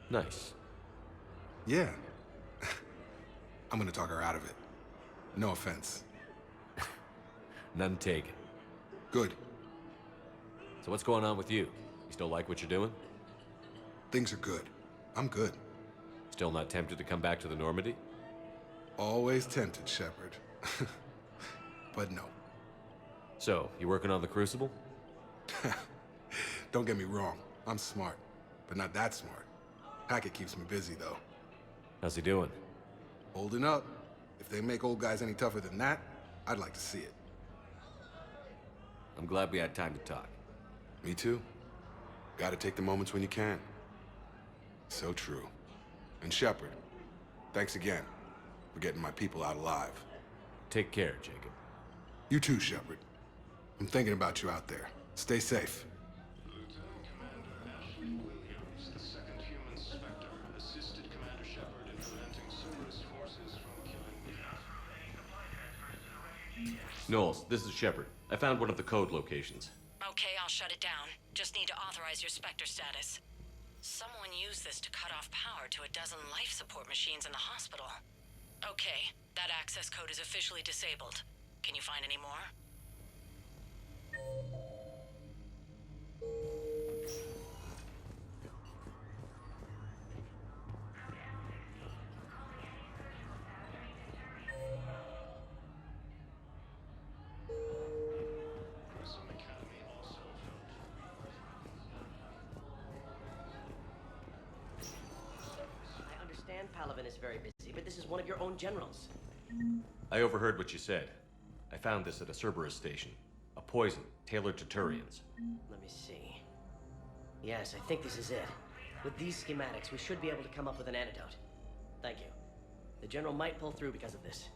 nice. Yeah. I'm gonna talk her out of it. No offense. None taken. Good. So what's going on with you? You still like what you're doing? Things are good. I'm good. Still not tempted to come back to the Normandy? Always tempted, Shepard. But no. So, you working on the Crucible? Don't get me wrong. I'm smart, but not that smart. Hackett keeps me busy, though. How's he doing? Holding up. If they make old guys any tougher than that, I'd like to see it. I'm glad we had time to talk. Me too. Gotta take the moments when you can. So true. And Shepard, thanks again for getting my people out alive. Take care, Jacob. You too, Shepard. I'm thinking about you out there. Stay safe. Lieutenant Commander Ashley Williams, the second human Spectre, assisted Commander Shepard in preventing Cerberus forces from killing me. Knowles, this is Shepard. I found one of the code locations. Okay, I'll shut it down. Just need to authorize your Spectre status. Someone used this to cut off power to a dozen life support machines in the hospital. Okay, that access code is officially disabled. Can you find any more? I understand Palavin is very busy, but this is one of your own generals. I overheard what you said. I found this at a Cerberus station. A poison tailored to Turians. Let me see. Yes, I think this is it. With these schematics, we should be able to come up with an antidote. Thank you. The general might pull through because of this.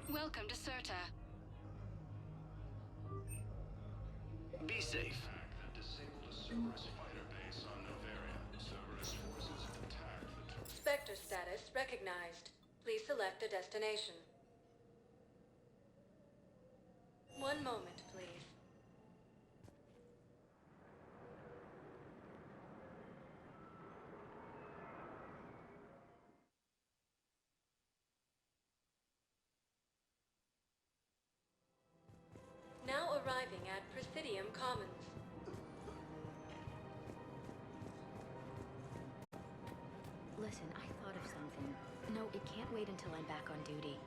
Welcome to Serta. Be safe. That disabled a Cerberus fighter base on Novaria. Cerberus forces attacked the Spectre status recognized. Please select a destination. One moment, please. Now arriving at Presidium Commons. Listen, I thought of something. No, it can't wait until I'm back on duty.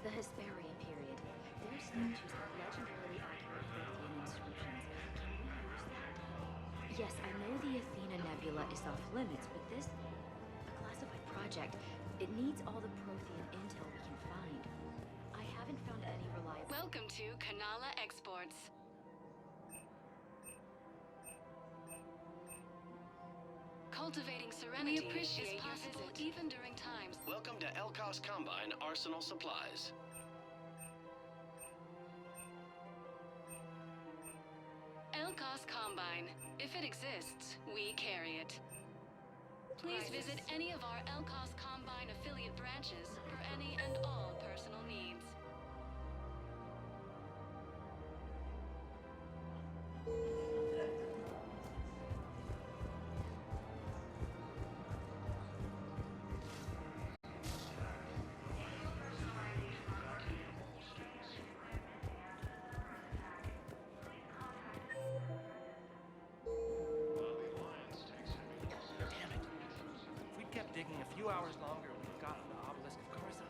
The Hesperia period. Their statues have legendarily accurate Athenian inscriptions. Can we use that? Yes, I know the Athena Nebula is off limits, but this... a classified project. It needs all the Prothean intel we can find. I haven't found any reliable... Welcome to Kanala Exports. Cultivating serenity is possible even during times. Welcome to Elkos Combine Arsenal Supplies. Elkos Combine. If it exists, we carry it. Please visit any of our Elkos Combine affiliate branches for any and all personal needs. Damn it. If we'd kept digging a few hours longer, we'd have gotten the obelisk of Carson.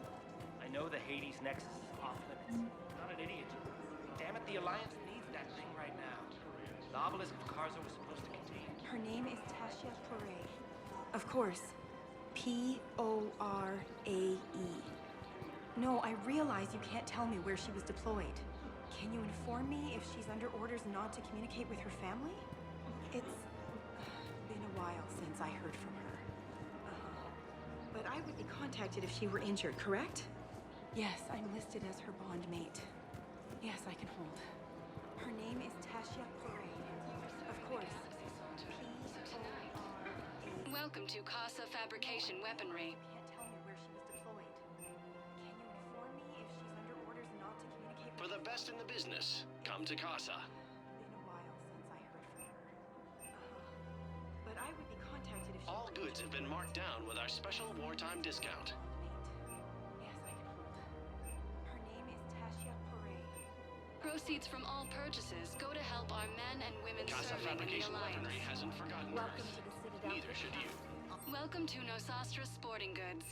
I know the Hades Nexus is off limits. I'm not an idiot. Damn it, the Alliance needs that thing right now. The obelisk of Carzo was supposed to contain... Her name is Tasha Pore. Of course. P-O-R-A-E. No, I realize you can't tell me where she was deployed. Can you inform me if she's under orders not to communicate with her family? It's been a while since I heard from her. But I would be contacted if she were injured, correct? Yes, I'm listed as her bond mate. Yes, I can hold. Her name is Tasha Parade. Of course. Welcome to Casa Fabrication Weaponry. Can't tell me where she was deployed. Can you inform me if she's under orders not to communicate with... For the best in the business, come to Casa. Been a while since I heard from her. But I would be contacted if she... All goods have been marked down with our special wartime discount. Yes, I can hold. Her name is Tasha Parade. Proceeds from all purchases go to help our men and women Casa serving in the Fabrication Alliance. Weaponry hasn't forgotten Welcome Earth. to the Citadel. Neither should you. Welcome to Nosastra Sporting Goods.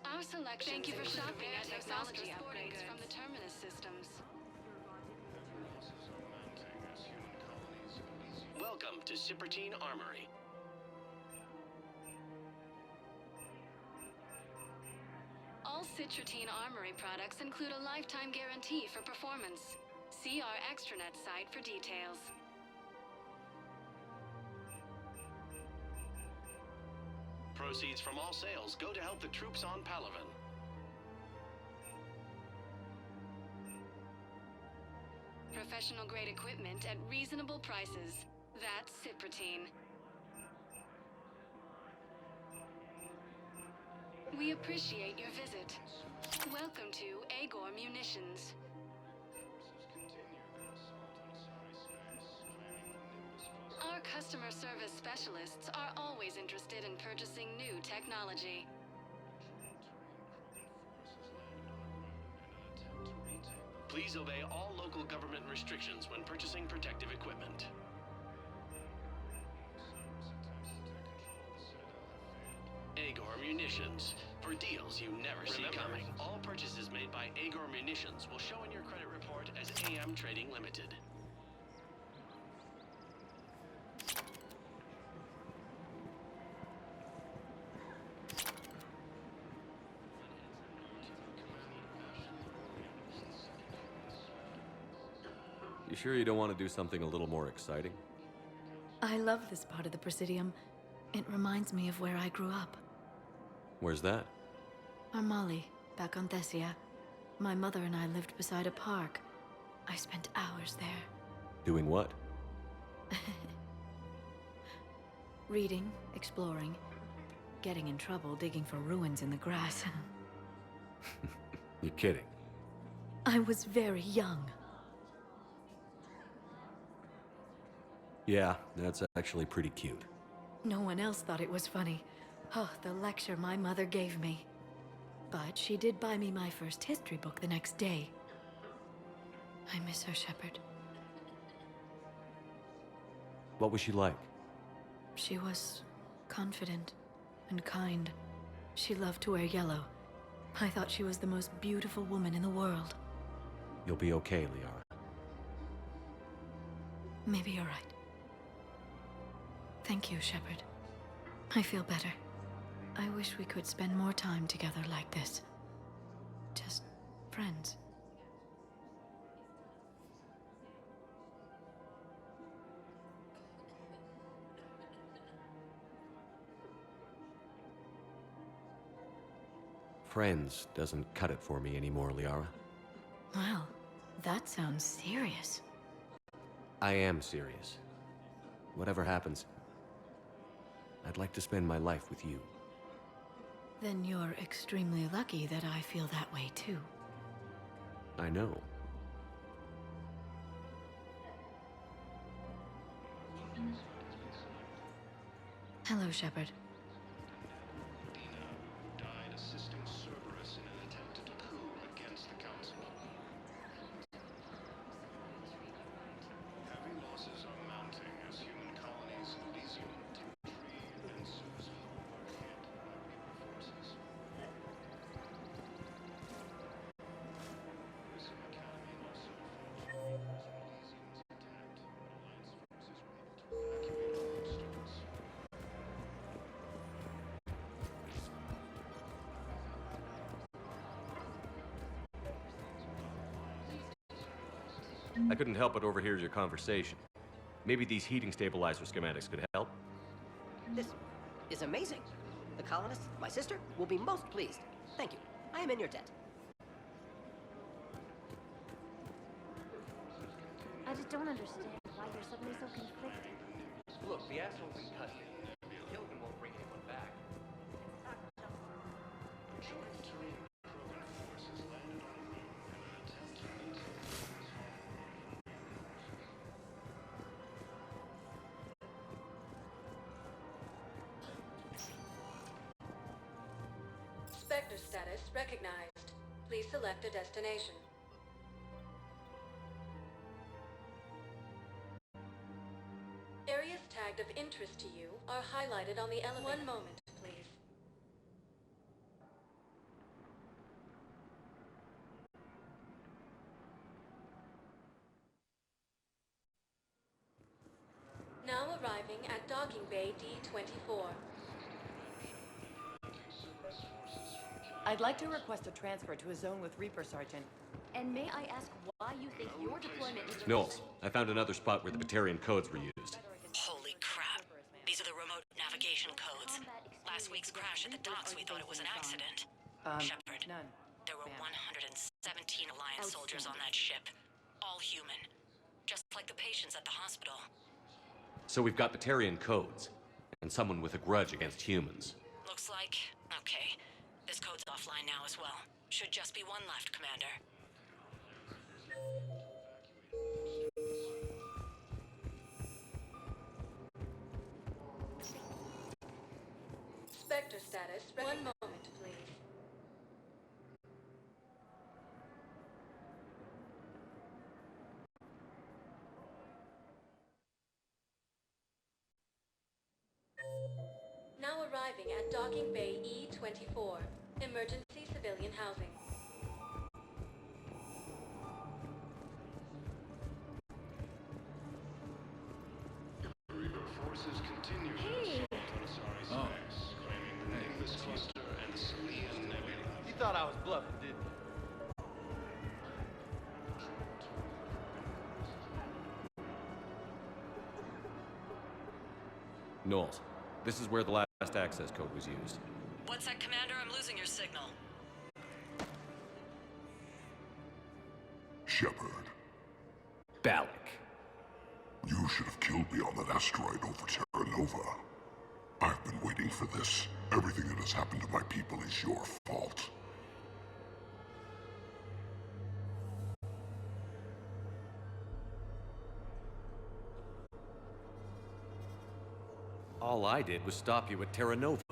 Our selection. Thank you for shopping at Technology Upgrades from the Terminus Systems. Welcome to Cipertine Armory. All Citratine Armory products include a lifetime guarantee for performance. See our extranet site for details. Proceeds from all sales go to help the troops on Palaven. Professional grade equipment at reasonable prices. That's Cipratine. We appreciate your visit. Welcome to Agor Munitions. Our customer service specialists are always interested in purchasing new technology. Please obey all local government restrictions when purchasing protective equipment. Agor Munitions, for deals you never see coming. All purchases made by Agor Munitions will show in your credit report as AM Trading Limited. You sure you don't want to do something a little more exciting? I love this part of the Presidium. It reminds me of where I grew up. Where's that? Armali, back on Thessia. My mother and I lived beside a park. I spent hours there. Doing what? Reading, exploring, getting in trouble digging for ruins in the grass. You're kidding. I was very young. Yeah, that's actually pretty cute. No one else thought it was funny. Oh, the lecture my mother gave me. But she did buy me my first history book the next day. I miss her, Shepard. What was she like? She was confident and kind. She loved to wear yellow. I thought she was the most beautiful woman in the world. You'll be okay, Liara. Maybe you're right. Thank you, Shepard. I feel better. I wish we could spend more time together like this. Just friends. Friends doesn't cut it for me anymore, Liara. Well, that sounds serious. I am serious. Whatever happens, I'd like to spend my life with you. Then you're extremely lucky that I feel that way too. I know. Hello, Shepard. Died assisting Cerberus in an attempted coup against the Council. Heavy losses are mounting as human colonies Elysium, ME3 Adventures are hit by Reaper forces. Elysium Academy also fell as Elysium was attacked, but Alliance forces were able to evacuate all stores. I couldn't help but overhear your conversation. Maybe these heating stabilizer schematics could help? This is amazing. The colonists, my sister, will be most pleased. Thank you. I am in your debt. I just don't understand why you're suddenly so conflicted. Look, the asshole's in custody. Killing him won't bring anyone back. Joint terrain Krogan forces landed on a moon in an attempt to meet Spectre status recognized. Please select a destination. Areas tagged of interest to you are highlighted on the elevator. One moment, please. Now arriving at docking bay D-24. I'd like to request a transfer to a zone with Reaper, Sergeant. And may I ask why you think your deployment is... Knowles, I found another spot where the Batarian codes were used. Holy crap. These are the remote navigation codes. Last week's crash at the docks, we thought it was an accident. Shepard, None. there were 117 Alliance soldiers on that ship. All human. Just like the patients at the hospital. So we've got Batarian codes, and someone with a grudge against humans. Looks like... okay. This code's offline now as well. Should just be one left, Commander. Spectre status. One moment, please. Now arriving at docking bay E-24. Emergency civilian housing. Reaper forces continue to assault on Asari space, claiming the Nimbus cluster and the Salian Nebula. You thought I was bluffing, didn't you? Knowles, this is where the last access code was used. What's that, Commander? I'm losing your signal. Shepard, Balak. you should have killed me on that asteroid over Terra Nova. I've been waiting for this. Everything that has happened to my people is your fault. All I did was stop you at Terra Nova.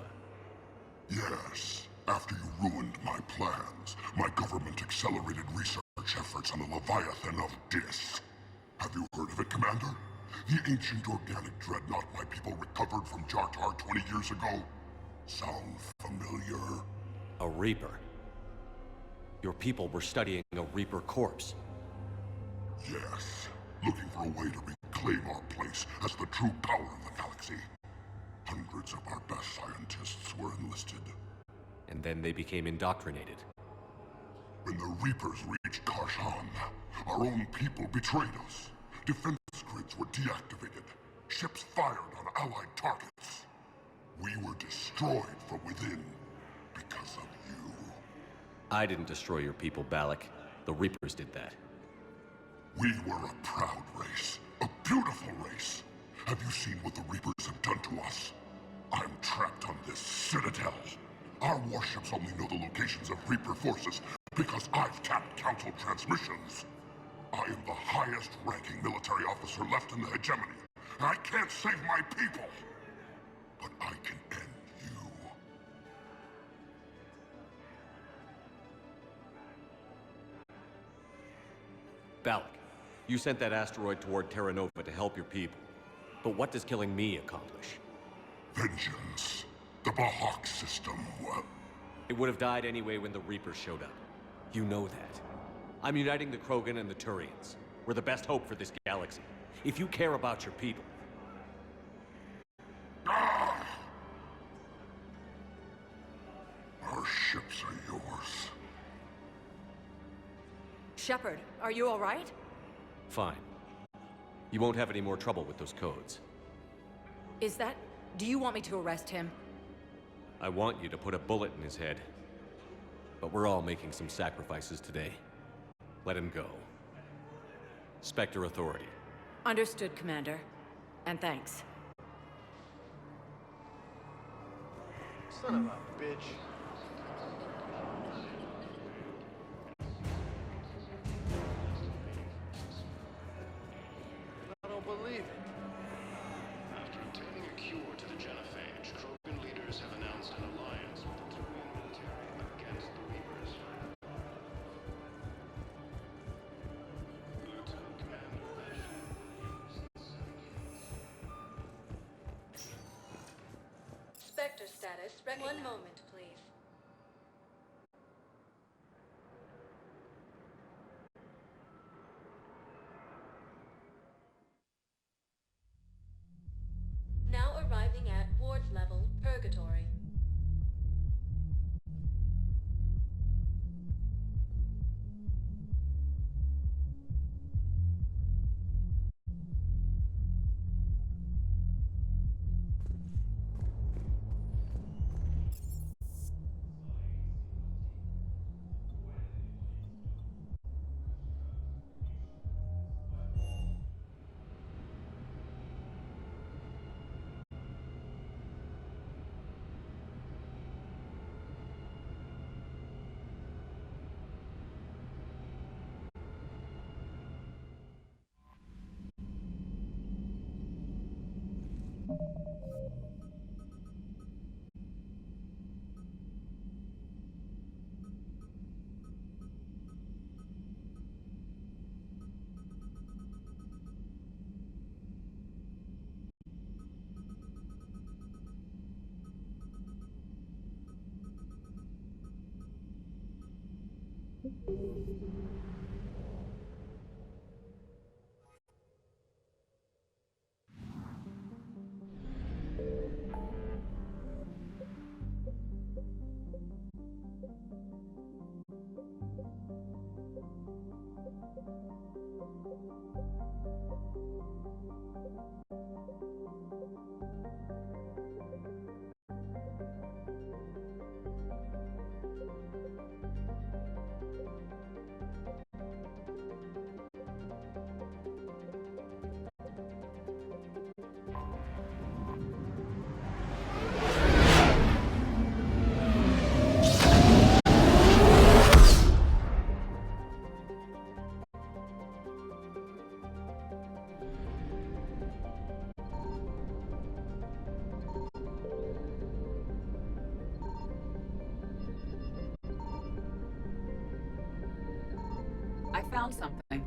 Yes. After you ruined my plans, my government accelerated research efforts on the Leviathan of Dis. Have you heard of it, Commander? The ancient organic dreadnought my people recovered from Jartar 20 years ago? Sound familiar? A Reaper? Your people were studying a Reaper corpse. Yes. Looking for a way to reclaim our place as the true power of the galaxy. Hundreds of our best scientists were enlisted. And then they became indoctrinated. When the Reapers reached Karshan, our own people betrayed us. Defense grids were deactivated. Ships fired on Allied targets. We were destroyed from within because of you. I didn't destroy your people, Balak. The Reapers did that. We were a proud race. A beautiful race. Have you seen what the Reapers have done to us? I'm trapped on this citadel. Our warships only know the locations of Reaper forces because I've tapped council transmissions. I am the highest-ranking military officer left in the hegemony. I can't save my people, but I can end you. Balak, you sent that asteroid toward Terra Nova to help your people. But what does killing me accomplish? Vengeance. The Bahak system, It would have died anyway when the Reapers showed up. You know that. I'm uniting the Krogan and the Turians. We're the best hope for this galaxy. If you care about your people... Our ships are yours. Shepard, are you all right? Fine. You won't have any more trouble with those codes. Is that... Do you want me to arrest him? I want you to put a bullet in his head. But we're all making some sacrifices today. Let him go. Spectre Authority. Understood, Commander. And thanks. Son of a bitch. I don't believe it. After obtaining a cure to the genophage, Krogan leaders have announced an alliance with the Turian military against the Reapers. Lieutenant Commander Spectre status recognized. One moment, please. Now arriving at ward level Purgatory. I found something.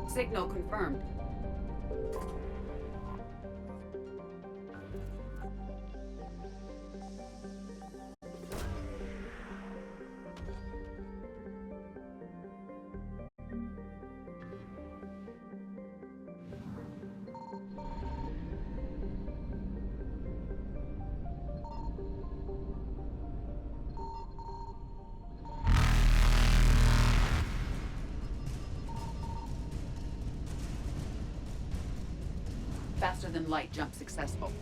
Signal confirmed. Faster than light jump successful.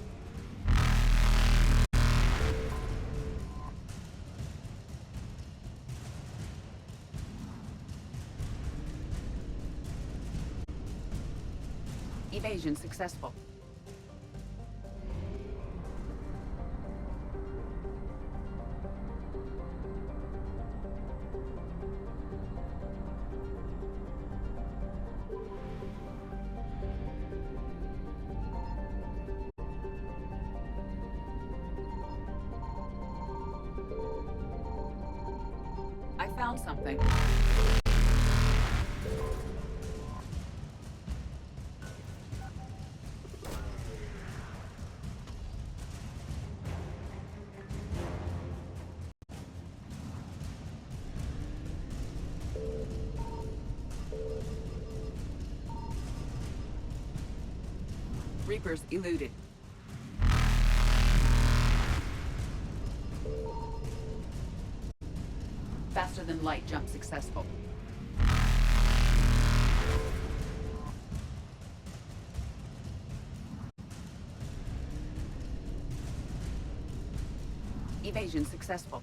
Evasion successful. I found something. Reapers eluded. Faster than light jump successful. Evasion successful.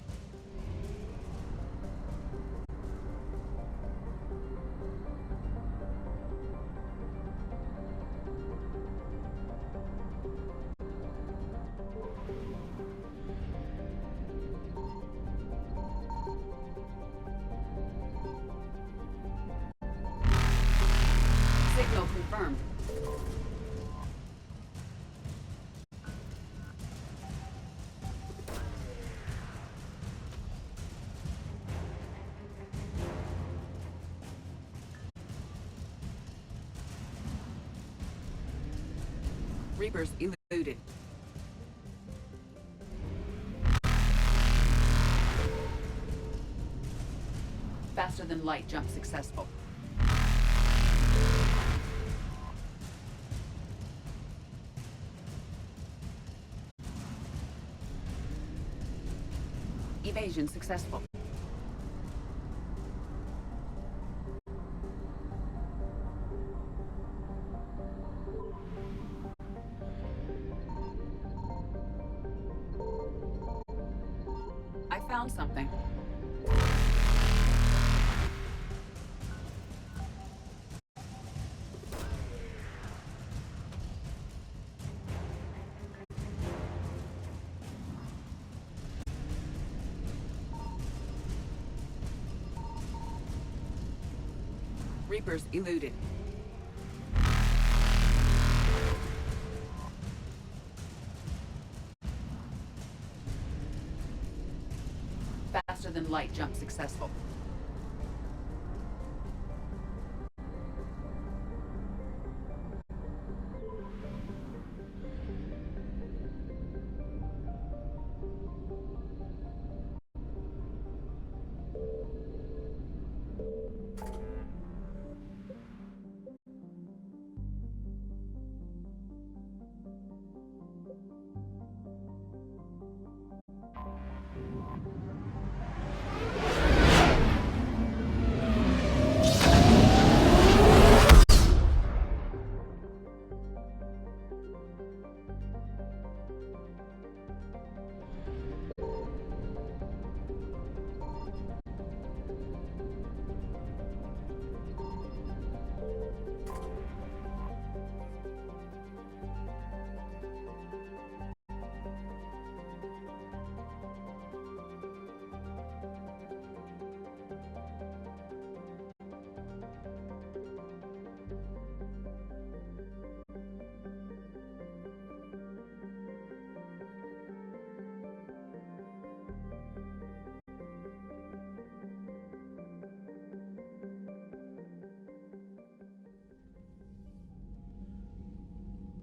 Signal confirmed. Reapers eluded. Faster than light jump successful. Evasion successful. I found something. Reapers eluded. Faster than light jump successful.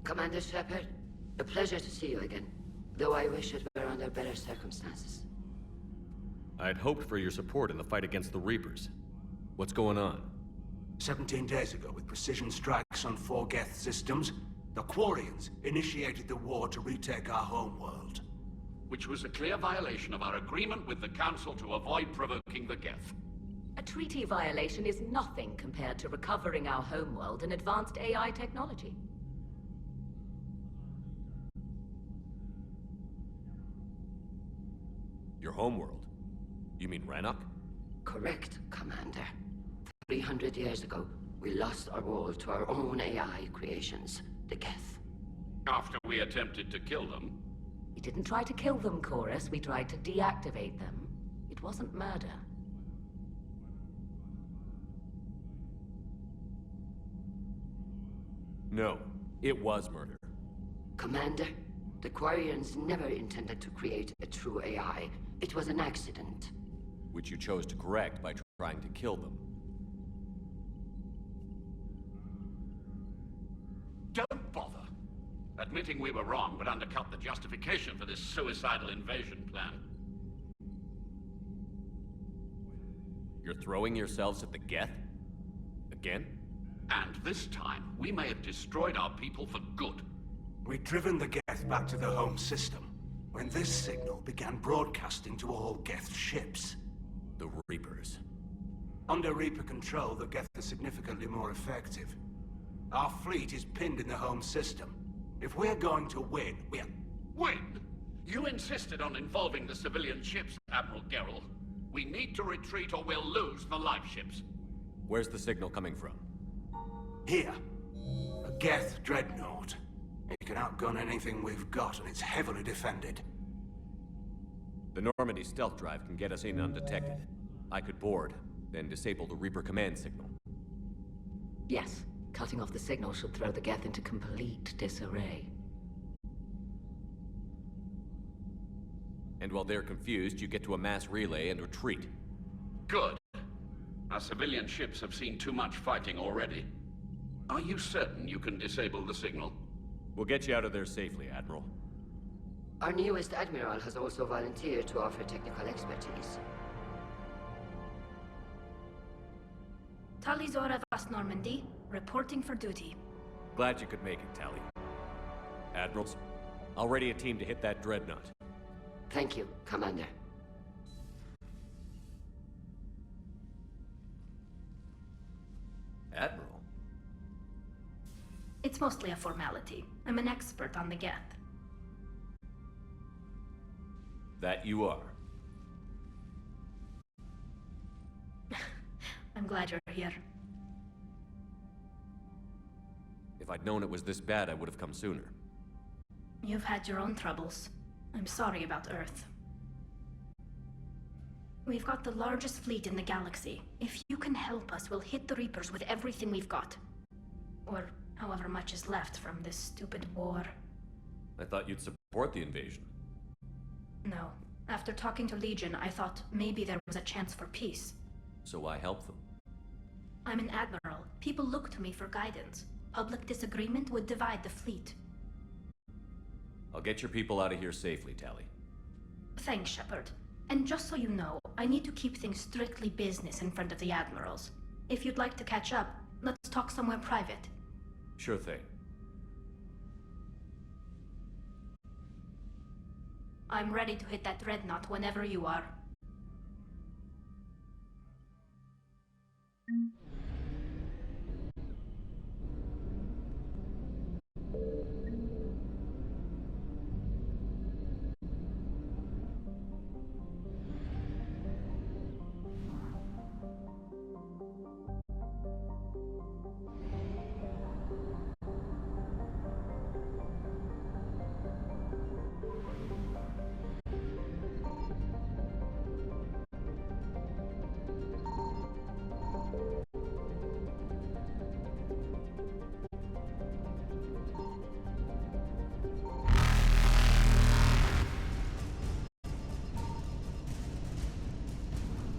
Commander Shepard, a pleasure to see you again, though I wish it were under better circumstances. I'd hoped for your support in the fight against the Reapers. What's going on? 17 days ago, with precision strikes on 4 Geth systems, the Quarians initiated the war to retake our homeworld. Which was a clear violation of our agreement with the Council to avoid provoking the Geth. A treaty violation is nothing compared to recovering our homeworld and advanced AI technology. Your homeworld? You mean Rannoch? Correct, Commander. 300 years ago, We lost our world to our own AI creations, the Geth. After we attempted to kill them? We didn't try to kill them, Chorus. We tried to deactivate them. It wasn't murder. No, it was murder. Commander, the Quarians never intended to create a true AI. It was an accident. Which you chose to correct by trying to kill them. Don't bother. Admitting we were wrong would undercut the justification for this suicidal invasion plan. You're throwing yourselves at the Geth? Again? And this time, we may have destroyed our people for good. We'd driven the Geth back to the home system when this signal began broadcasting to all Geth ships. The Reapers. Under Reaper control, the Geth are significantly more effective. Our fleet is pinned in the home system. If we're going to win, we're... Win? You insisted on involving the civilian ships, Admiral Gerrel. We need to retreat or we'll lose the live ships. Where's the signal coming from? Here. A Geth dreadnought. It can outgun anything we've got, and it's heavily defended. The Normandy stealth drive can get us in undetected. I could board, then disable the Reaper command signal. Yes, cutting off the signal should throw the Geth into complete disarray. And while they're confused, you get to a mass relay and retreat. Good. Our civilian ships have seen too much fighting already. Are you certain you can disable the signal? We'll get you out of there safely, Admiral. Our newest Admiral has also volunteered to offer technical expertise. Talizora Vast Normandy, reporting for duty. Glad you could make it, Tally. Admirals, I'll ready a team to hit that dreadnought. Thank you, Commander. Admiral? It's mostly a formality. I'm an expert on the Geth. That you are. I'm glad you're here. If I'd known it was this bad, I would have come sooner. You've had your own troubles. I'm sorry about Earth. We've got the largest fleet in the galaxy. If you can help us, we'll hit the Reapers with everything we've got. Or however much is left from this stupid war. I thought you'd support the invasion. No. After talking to Legion, I thought maybe there was a chance for peace. So I help them. I'm an admiral. People look to me for guidance. Public disagreement would divide the fleet. I'll get your people out of here safely, Tally. Thanks, Shepard. And just so you know, I need to keep things strictly business in front of the admirals. If you'd like to catch up, let's talk somewhere private. Sure thing. I'm ready to hit that dreadnought whenever you are.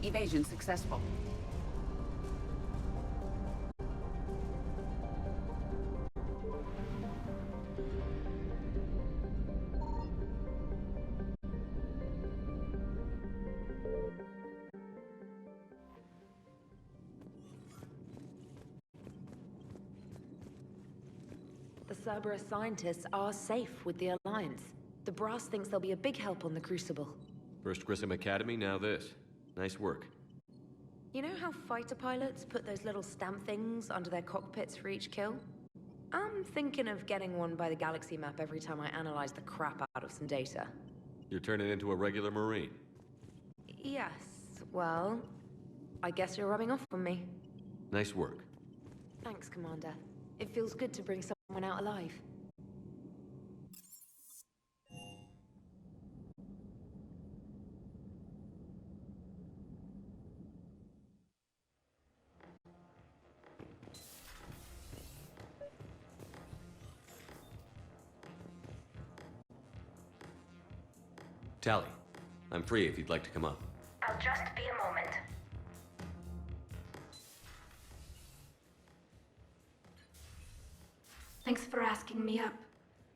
Evasion successful. The Cerberus scientists are safe with the Alliance. The Brass thinks they'll be a big help on the Crucible. First Grissom Academy, now this. Nice work. You know how fighter pilots put those little stamp things under their cockpits for each kill? I'm thinking of getting one by the galaxy map every time I analyze the crap out of some data. You're turning into a regular Marine. Yes, well, I guess you're rubbing off on me. Nice work. Thanks, Commander. It feels good to bring someone out alive. Tally, I'm free if you'd like to come up. I'll just be a moment. Thanks for asking me up.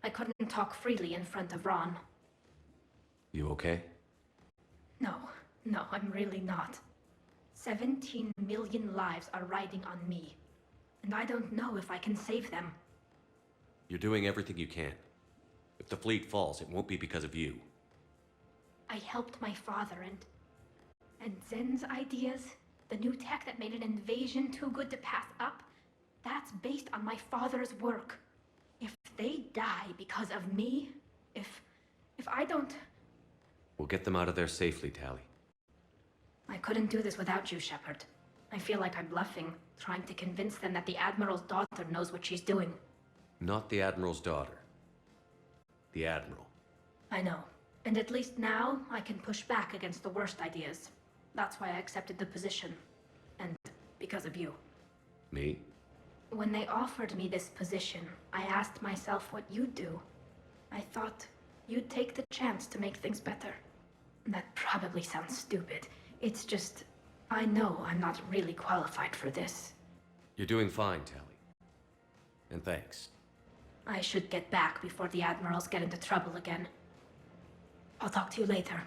I couldn't talk freely in front of Ron. You okay? No, I'm really not. 17 million lives are riding on me, and I don't know if I can save them. You're doing everything you can. If the fleet falls, it won't be because of you. I helped my father and Zen's ideas, the new tech that made an invasion too good to pass up, that's based on my father's work. If they die because of me, if I don't... We'll get them out of there safely, Tally. I couldn't do this without you, Shepard. I feel like I'm bluffing, trying to convince them that the Admiral's daughter knows what she's doing. Not the Admiral's daughter. The Admiral. I know. And at least now, I can push back against the worst ideas. That's why I accepted the position. And because of you. Me? When they offered me this position, I asked myself what you'd do. I thought you'd take the chance to make things better. That probably sounds stupid. It's just, I know I'm not really qualified for this. You're doing fine, Tally. And thanks. I should get back before the Admirals get into trouble again. I'll talk to you later.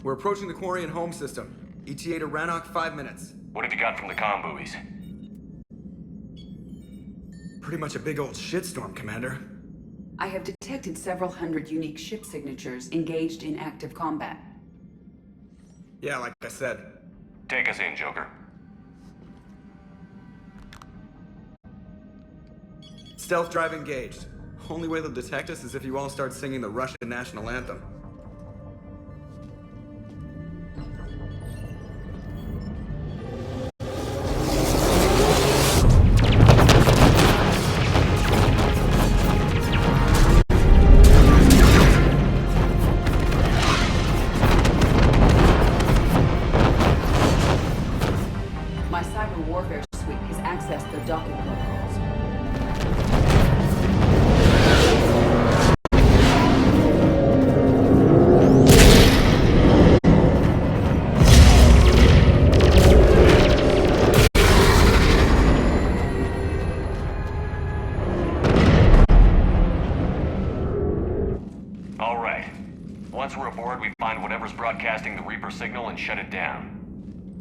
We're approaching the Quarian home system. ETA to Rannoch, 5 minutes. What have you got from the comm buoys? Pretty much a big old shitstorm, Commander. I have detected several hundred unique ship signatures engaged in active combat. Yeah, like I said. Take us in, Joker. Stealth drive engaged. Only way they'll detect us is if you all start singing the Russian national anthem. My cyber warfare suite has accessed their docking protocols. All right. Once we're aboard, we find whatever's broadcasting the Reaper signal and shut it down.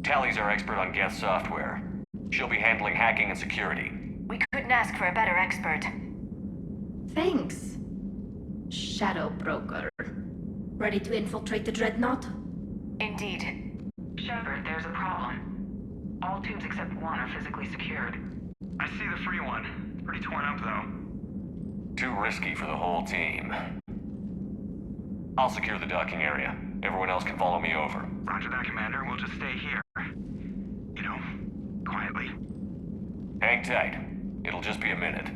Tally's our expert on Geth software. She'll be handling hacking and security. We couldn't ask for a better expert. Thanks, Shadow Broker. Ready to infiltrate the Dreadnought? Indeed. Shepard, there's a problem. All tubes except one are physically secured. I see the free one. Pretty torn up, though. Too risky for the whole team. I'll secure the docking area. Everyone else can follow me over. Roger that, Commander. We'll just stay here. You know, quietly. Hang tight. It'll just be a minute.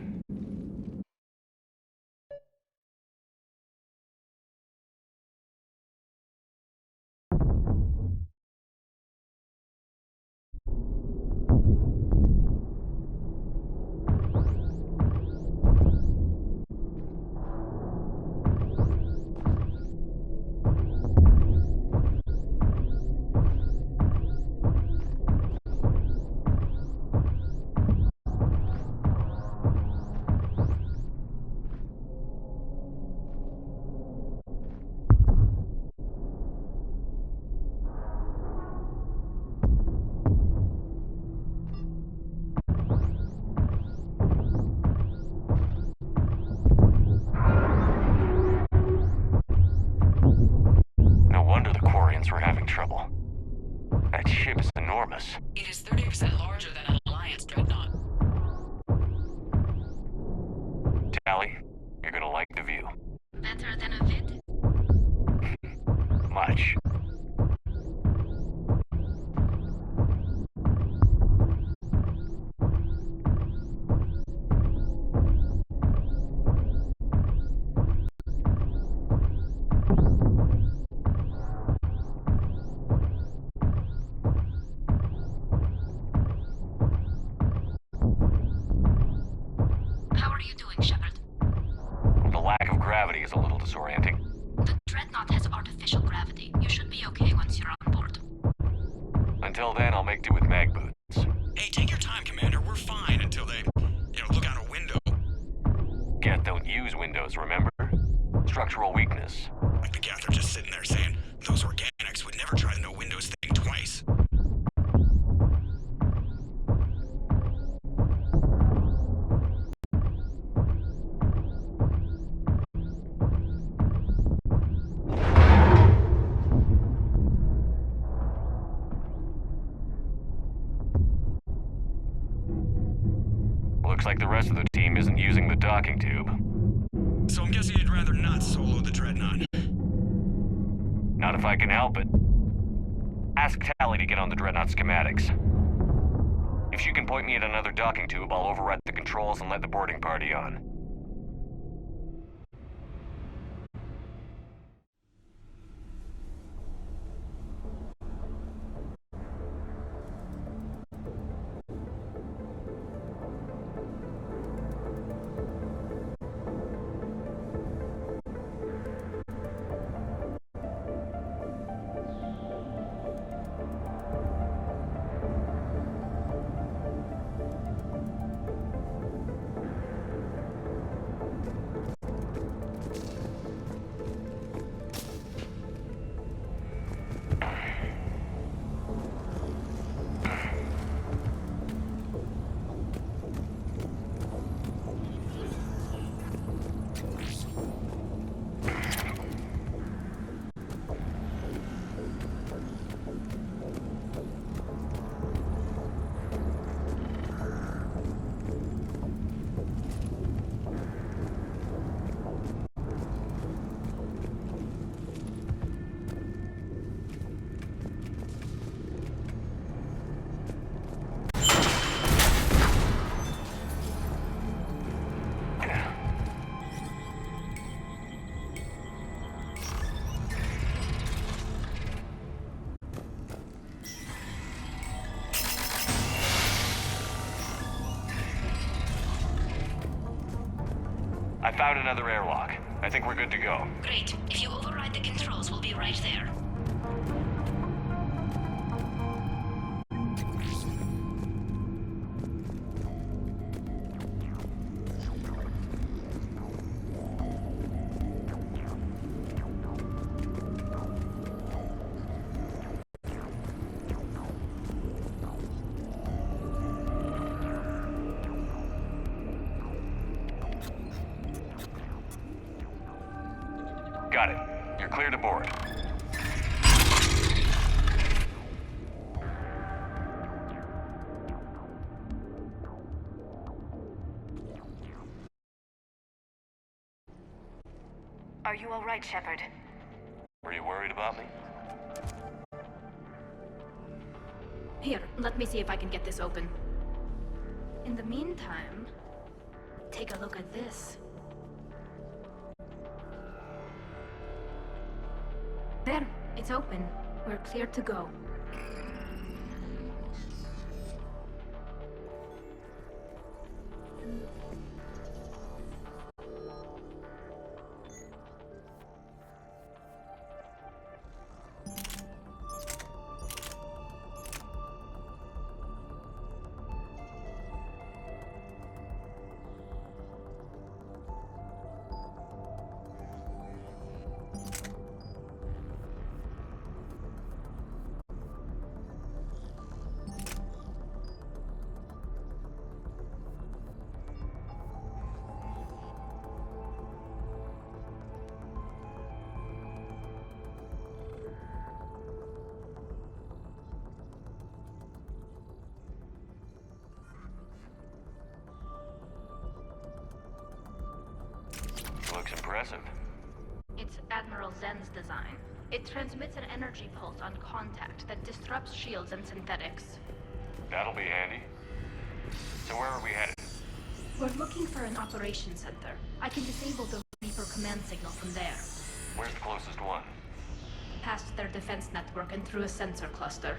We're having trouble. That ship is enormous. It is 30% larger than an Alliance dreadnought. Tally, you're gonna like the view. Better than a vid? Much. How are you doing, Shepard? The lack of gravity is a little disorienting. The Dreadnought has artificial gravity. You should be okay once you're on board. Until then, I'll make do with mag boots. Hey, take your time, Commander. We're fine until they, look out a window. Geth don't use windows, remember? Structural weakness. Like the Geth are just sitting there saying, those organics would never try the no windows thing twice. Looks like the rest of the team isn't using the docking tube. So I'm guessing you'd rather not solo the Dreadnought. Not if I can help it. Ask Tally to get on the Dreadnought schematics. If she can point me at another docking tube, I'll override the controls and let the boarding party on. I found another airlock. I think we're good to go. Great. If you override the controls, we'll be right there. Got it. You're clear to board. Are you all right, Shepard? Were you worried about me? Here, let me see if I can get this open. In the meantime, take a look at this. There, it's open. We're clear to go. Looks impressive. It's Admiral Zen's design. It transmits an energy pulse on contact that disrupts shields and synthetics. That'll be handy. So where are we headed? We're looking for an operations center. I can disable the Reaper command signal from there. Where's the closest one? Past their defense network and through a sensor cluster.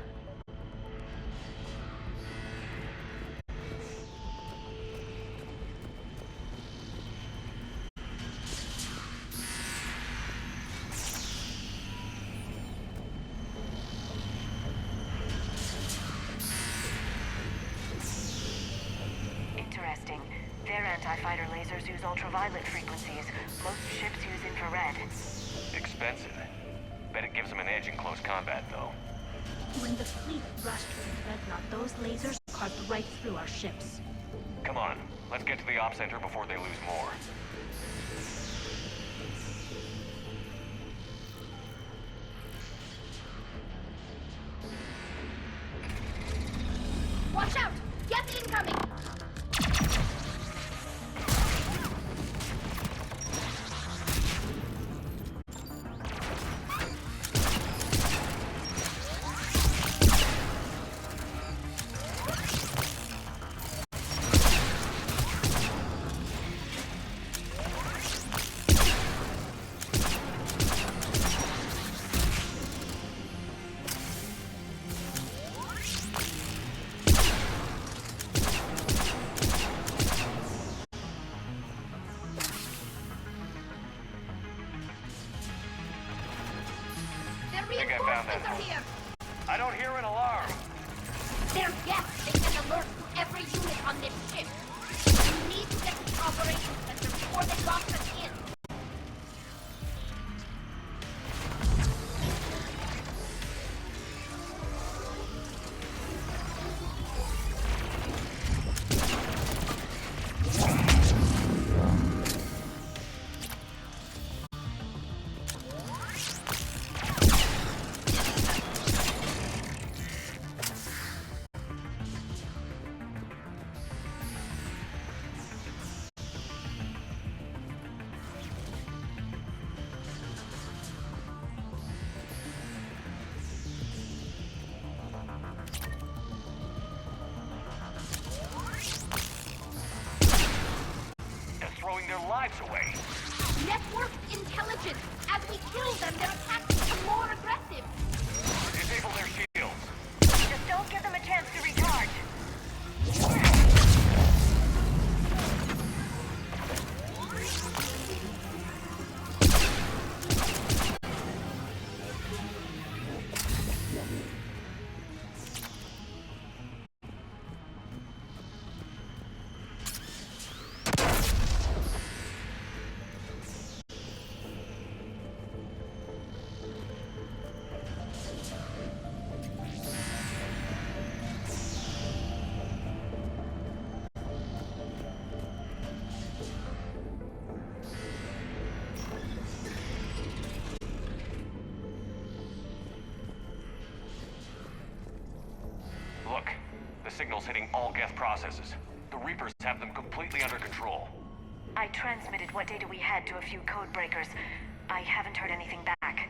Interesting. Their anti-fighter lasers use ultraviolet frequencies. Most ships use infrared. Expensive. Bet it gives them an edge in close combat, though. When the fleet rushed with Dreadnought, those lasers carved right through our ships. Come on, let's get to the op center before they lose more. Watch out! Get incoming! I don't hear an alarm. They're guests. They send alerts to every unit on this ship. We need to get to the operations center before they lock us in. Throwing their lives away. Network intelligence. As we kill them, their attacks become more aggressive. Disable their shields. Just don't give them a chance to recharge. signals hitting all Geth processes. The Reapers have them completely under control. I transmitted what data we had to a few code breakers. I haven't heard anything back.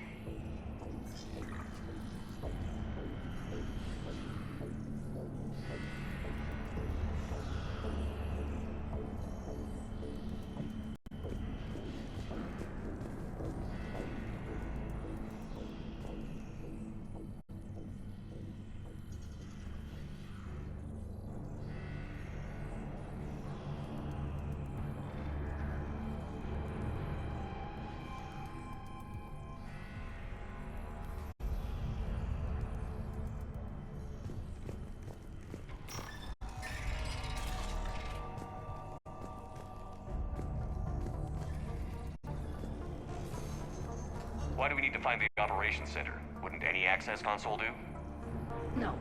Why do we need to find the operations center? Wouldn't any access console do? No.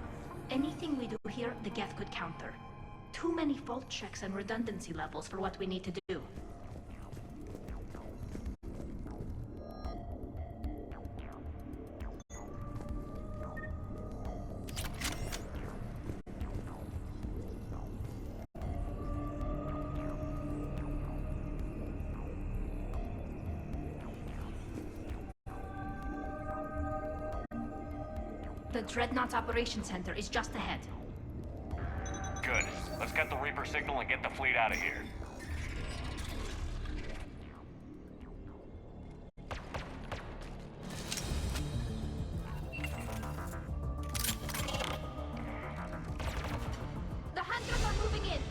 Anything we do here, the Geth could counter. Too many fault checks and redundancy levels for what we need to do. The Dreadnought's Operations Center is just ahead. Good. Let's get the Reaper signal and get the fleet out of here. The Hunters are moving in!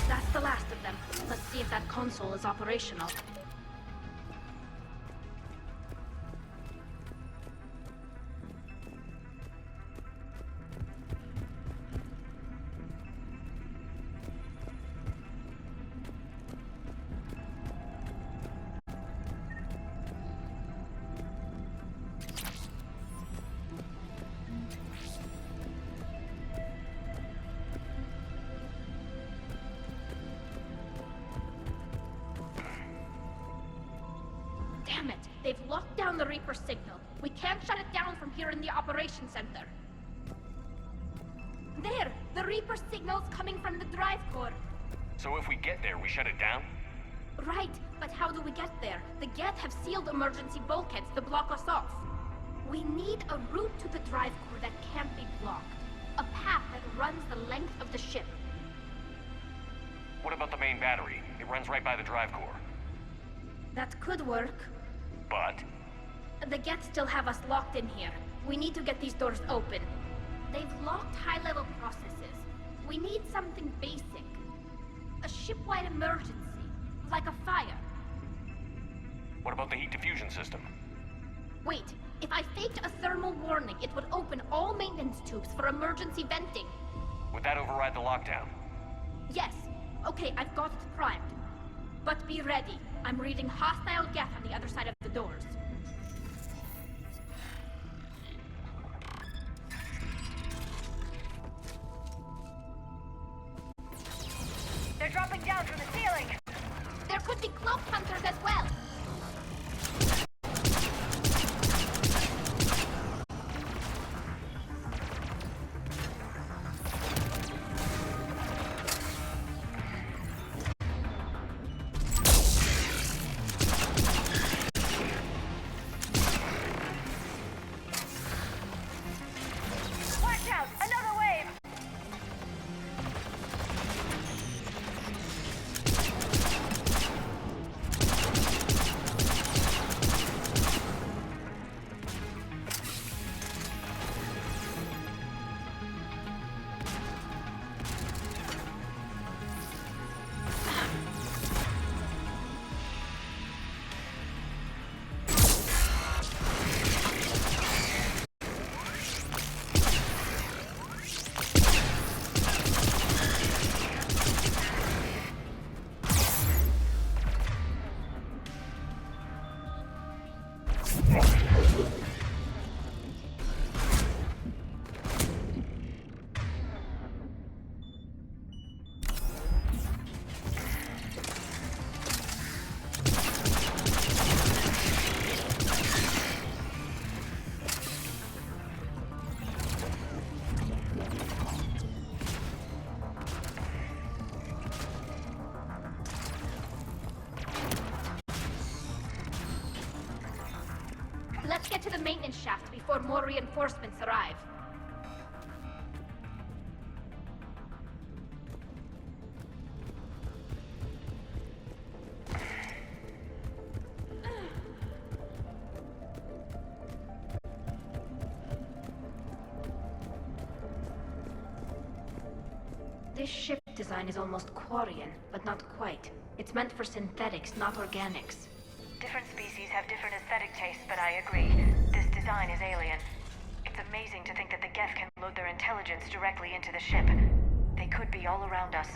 That's the last of them. Let's see if that console is operational. Damn it! They've locked down the Reaper signal. We can't shut it down from here in the Operations Center. There! The Reaper signal's coming from the drive core. So if we get there, we shut it down? Right, but how do we get there? The Geth have sealed emergency bulkheads to block us off. We need a route to the drive core that can't be blocked. A path that runs the length of the ship. What about the main battery? It runs right by the drive core. That could work. But? The Geth still have us locked in here. We need to get these doors open. They've locked high-level processes. We need something basic. A ship-wide emergency. Like a fire. What about the heat diffusion system? Wait, if I faked a thermal warning, it would open all maintenance tubes for emergency venting. Would that override the lockdown? Yes. Okay, I've got it primed. But be ready. I'm reading hostile geth on the other side of the doors. They're dropping down from the ceiling! There could be cloak hunters as well! Watch out! Another wave! Let's get to the maintenance shaft before more reinforcements arrive. This ship design is almost Quarian, but not quite. It's meant for synthetics, not organics. Different species have different aesthetic tastes, but I agree. This design is alien. It's amazing to think that the Geth can load their intelligence directly into the ship. They could be all around us.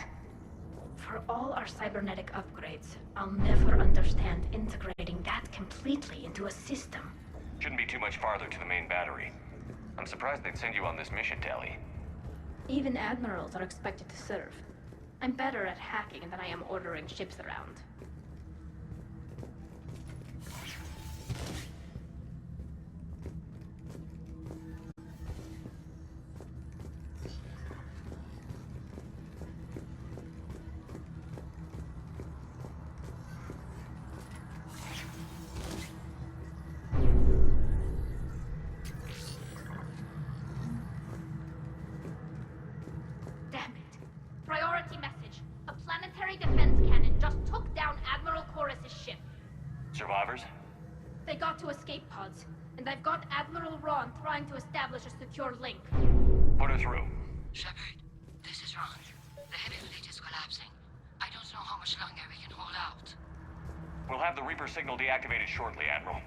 For all our cybernetic upgrades, I'll never understand integrating that completely into a system. Shouldn't be too much farther to the main battery. I'm surprised they'd send you on this mission, Tali. Even admirals are expected to serve. I'm better at hacking than I am ordering ships around. Damn it. Priority message. A planetary defense cannon just took down Admiral Chorus's ship. Survivors? They got to escape pods, and I've got Admiral Ron trying to establish a secure link. Put her through. Shepard, this is Ron. The heavy fleet is collapsing. I don't know how much longer we can hold out. We'll have the Reaper signal deactivated shortly, Admiral.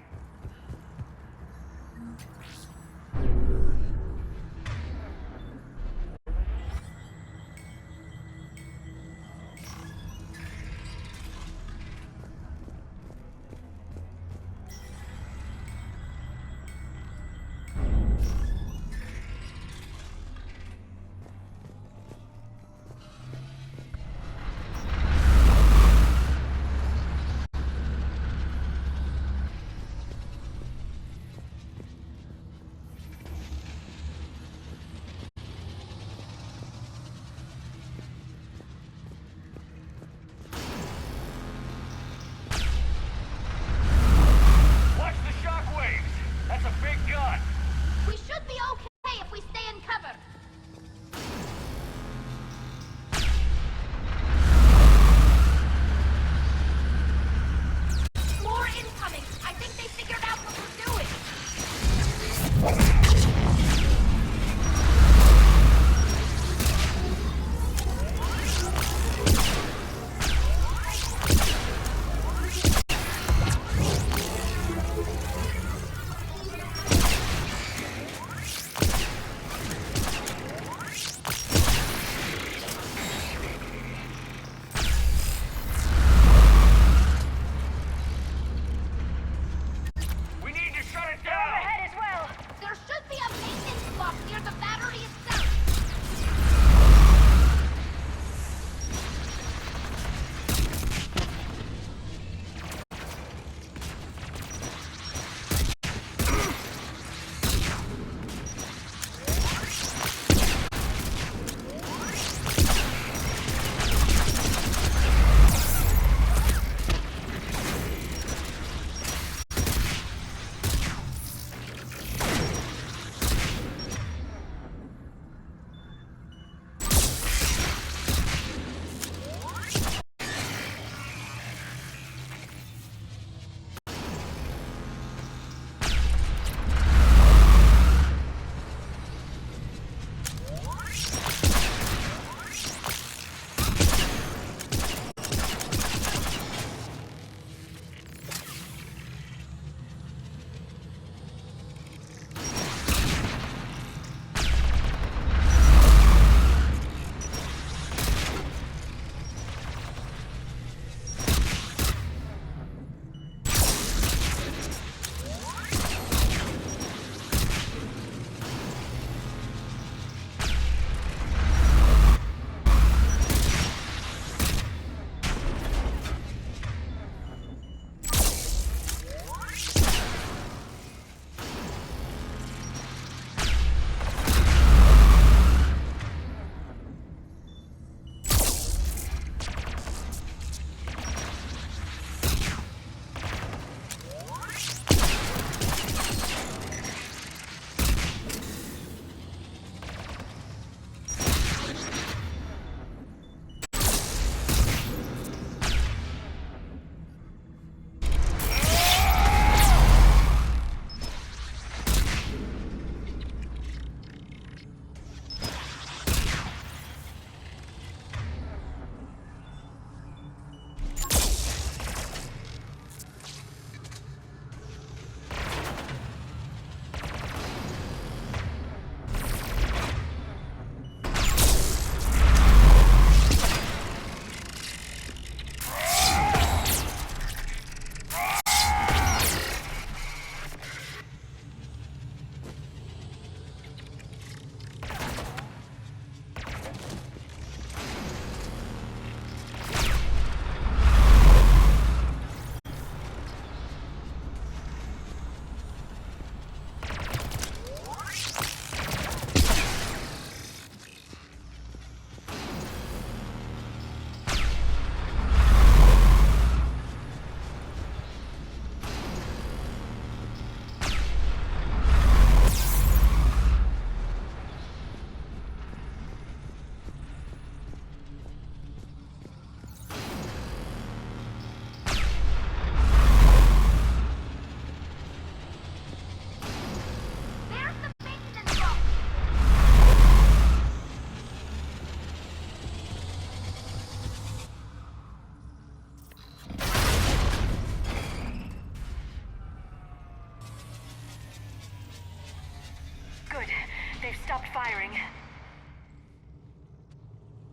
firing.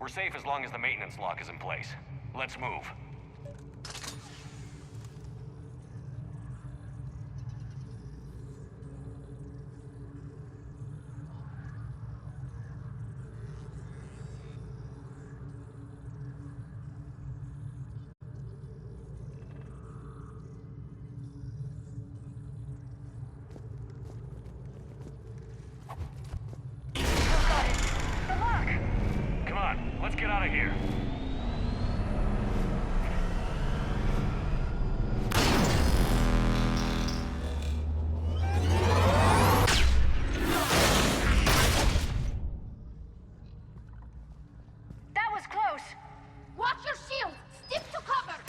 We're safe as long as the maintenance lock is in place. Let's move. Come on, let's get out of here. That was close! Watch your shield! Stick to cover!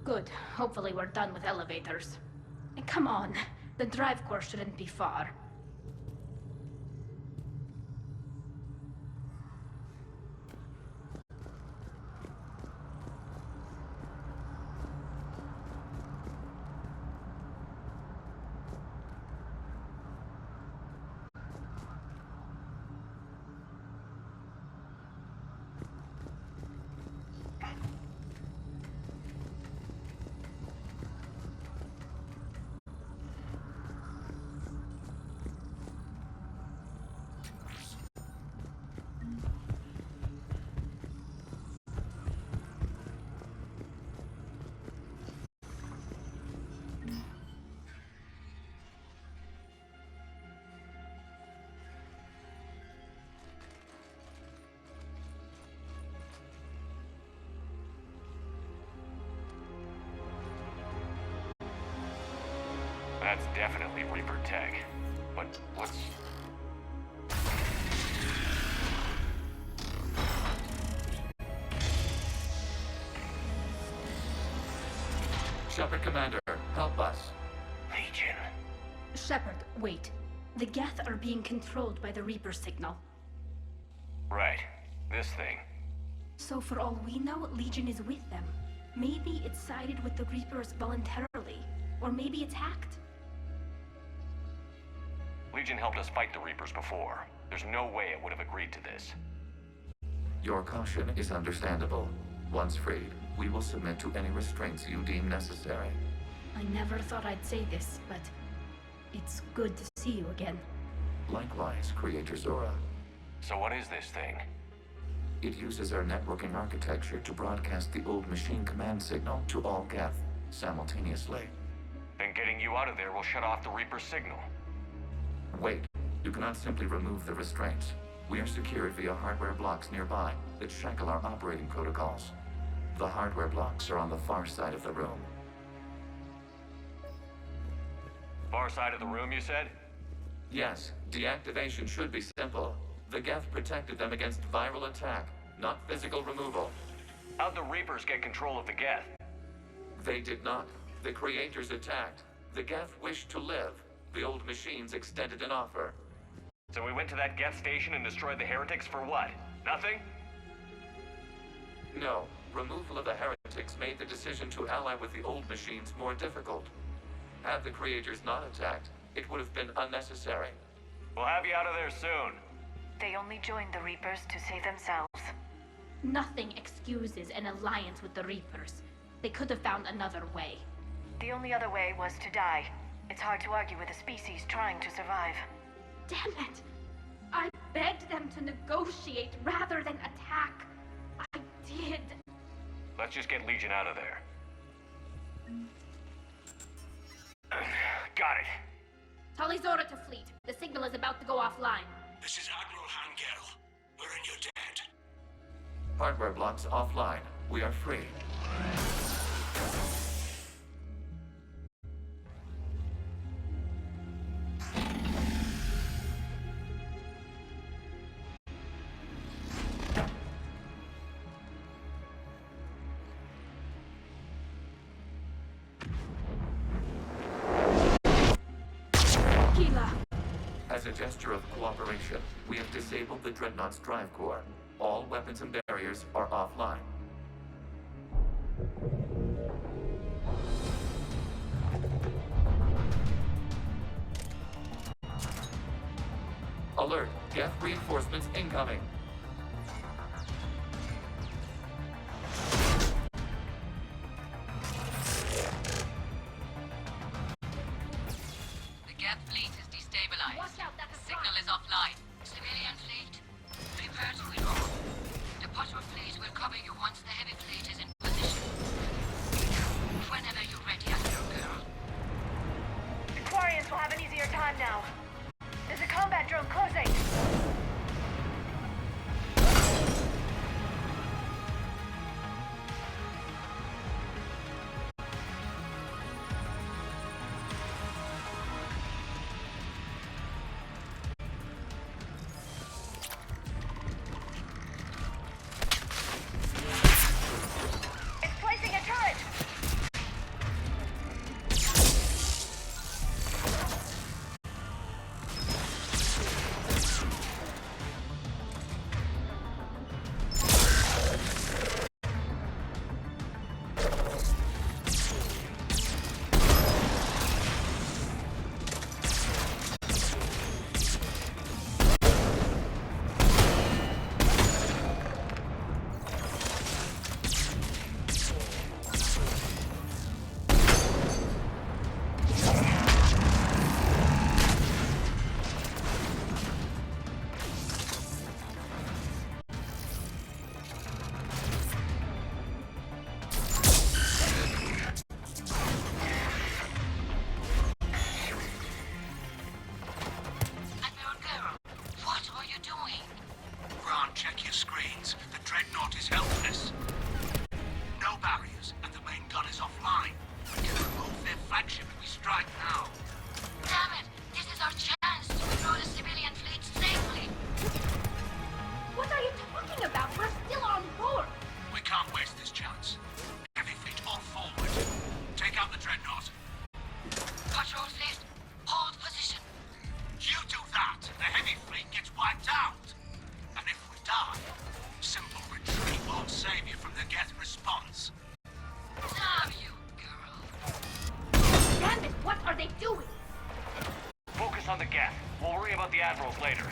Good. Hopefully we're done with elevators. And come on, the drive course shouldn't be far. That's definitely Reaper tech. But what's... Shepard Commander, help us. Legion. Shepard, wait. The Geth are being controlled by the Reaper signal. Right. This thing. So for all we know, Legion is with them. Maybe it sided with the Reapers voluntarily. Or maybe it's hacked. Legion helped us fight the Reapers before. There's no way it would have agreed to this. Your caution is understandable. Once freed, we will submit to any restraints you deem necessary. I never thought I'd say this, but it's good to see you again. Likewise, Creator Zora. So what is this thing? It uses our networking architecture to broadcast the old machine command signal to all Geth simultaneously. Then getting you out of there will shut off the Reaper signal. Wait, you cannot simply remove the restraints. We are secured via hardware blocks nearby that shackle our operating protocols. The hardware blocks are on the far side of the room. Far side of the room, you said? Yes, deactivation should be simple. The Geth protected them against viral attack, not physical removal. How'd the Reapers get control of the Geth? They did not. The Creators attacked. The Geth wished to live. The old machines extended an offer. So we went to that Geth station and destroyed the heretics for what? Nothing? No. Removal of the heretics made the decision to ally with the old machines more difficult. Had the Creators not attacked, it would have been unnecessary. We'll have you out of there soon. They only joined the Reapers to save themselves. Nothing excuses an alliance with the Reapers. They could have found another way. The only other way was to die. It's hard to argue with a species trying to survive. Damn it! I begged them to negotiate rather than attack. I did. Let's just get Legion out of there. Got it. Tali Zora to fleet. The signal is about to go offline. This is Admiral Hangel. We're in your debt. Hardware blocks offline. We are free. As a gesture of cooperation, we have disabled the Dreadnought's drive core. All weapons and barriers are offline. Alert! Geth reinforcements incoming! The Geth fleet is destabilized. Watch out, that's a Signal is offline. Civilian fleet, prepare to withdraw. The Potter fleet will cover you once the heavy fleet is in position. Whenever you're ready, girl. The Quarians will have an easier time now. There's a combat drone closing! miss this chance. Heavy fleet on forward. Take out the dreadnought. Patrol fleet, hold position. You do that, the heavy fleet gets wiped out. And if we die, simple retreat won't save you from the Geth response. Damn you, girl. Damn it, what are they doing? Focus on the Geth. We'll worry about the admirals later.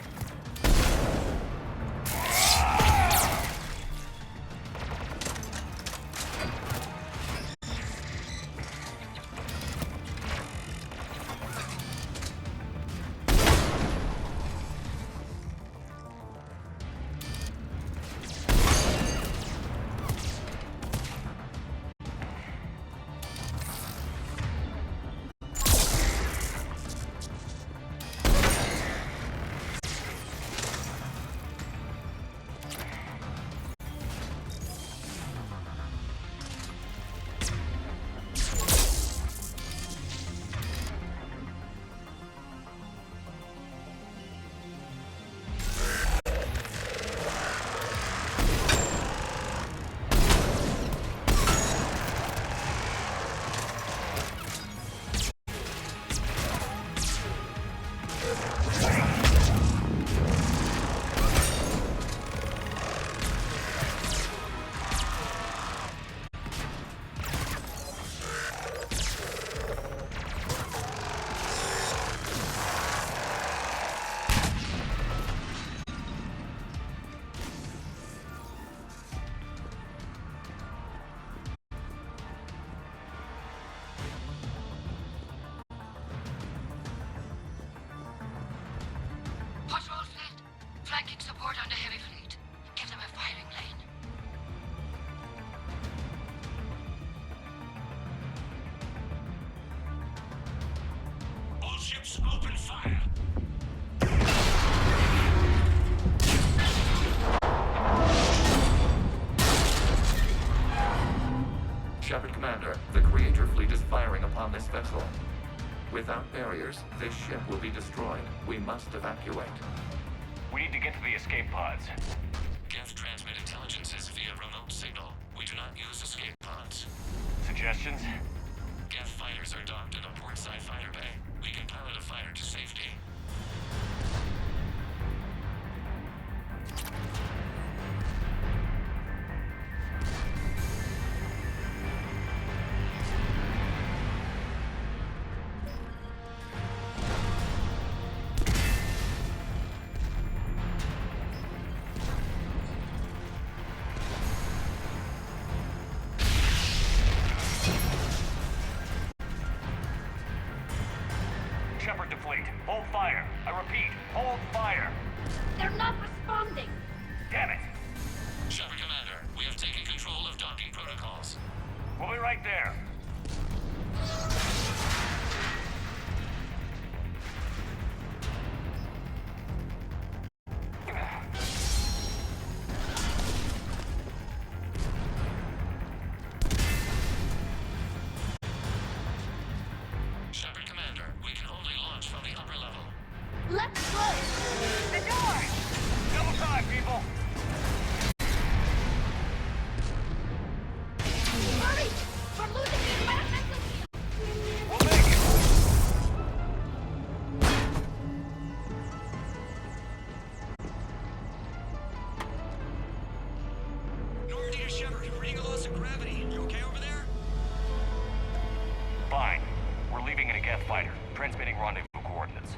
Patrol fleet, flanking support on the heavy fleet. Give them a firing lane. All ships open fire. Shepard Commander, the Creator fleet is firing upon this vessel. Without barriers, this ship will be destroyed. We must evacuate. We need to get to the escape pods. Geth transmit intelligences via remote signal. We do not use escape pods. Suggestions? Geth fighters are docked in a portside fighter bay. We can pilot a fighter to safety. Shepard to fleet. Hold fire. I repeat, hold fire. They're not responding. Damn it. Shepard Commander, we have taken control of docking protocols. We'll be right there. Shepard Commander, we can only launch from the upper level. Let's go! The door! Double time, people! Hurry! We're losing the environmental field! We'll make it! Normandy to Shepard, reading a loss of gravity. You okay over there? Fine. We're leaving in a Geth fighter, transmitting rendezvous coordinates.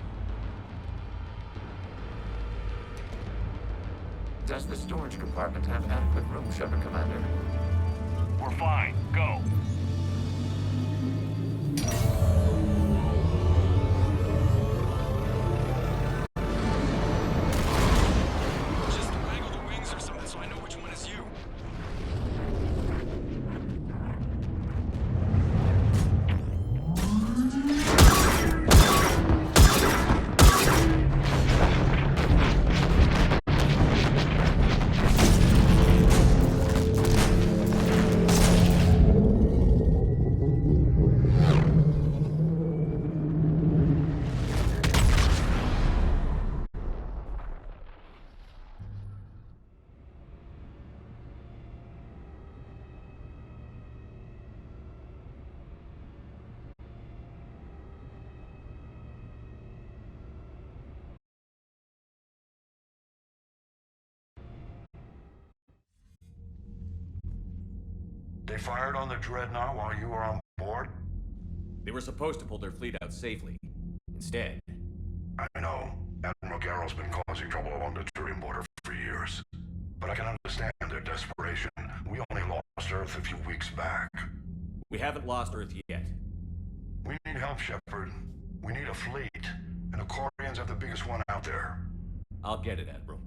Does the storage compartment have adequate room, Shepard Commander? We're fine. Go. Just waggle the wings or something so I know which one is you. They fired on the Dreadnought while you were on board? They were supposed to pull their fleet out safely. Instead... I know. Admiral Garrow's been causing trouble along the Turian border for years. But I can understand their desperation. We only lost Earth a few weeks back. We haven't lost Earth yet. We need help, Shepard. We need a fleet. And the Quarians have the biggest one out there. I'll get it, Admiral.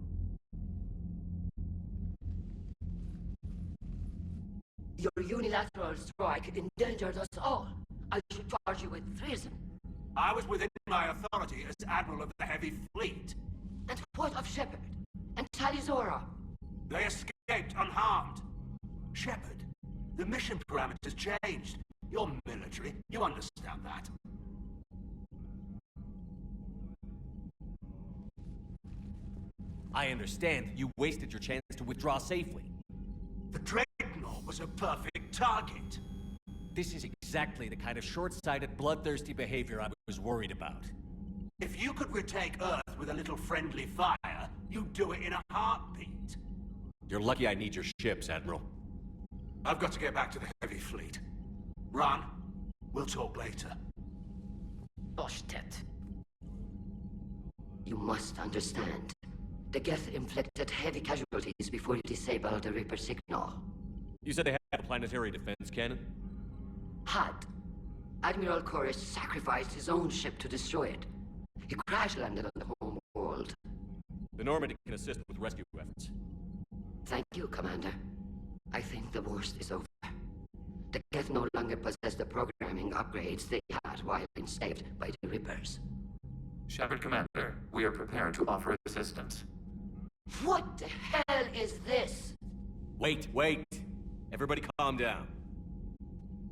Your unilateral strike endangered us all. I should charge you with treason. I was within my authority as Admiral of the Heavy Fleet. And what of Shepard? And Talizora? They escaped unharmed. Shepard, the mission parameters changed. You're military. You understand that. I understand that you wasted your chance to withdraw safely. The Dreadnought was a perfect target. This is exactly the kind of short-sighted, bloodthirsty behavior I was worried about. If you could retake Earth with a little friendly fire, you'd do it in a heartbeat. You're lucky I need your ships, Admiral. I've got to get back to the Heavy Fleet. Run. We'll talk later. Oshtet. You must understand. The Geth inflicted heavy casualties before you disabled the Reaper signal. You said they had a planetary defense cannon? Had. Admiral Chorus sacrificed his own ship to destroy it. He crash-landed on the home world. The Normandy can assist with rescue efforts. Thank you, Commander. I think the worst is over. The Geth no longer possess the programming upgrades they had while enslaved by the Reapers. Shepard, Commander, we are prepared to offer assistance. What the hell is this? Wait. Everybody calm down.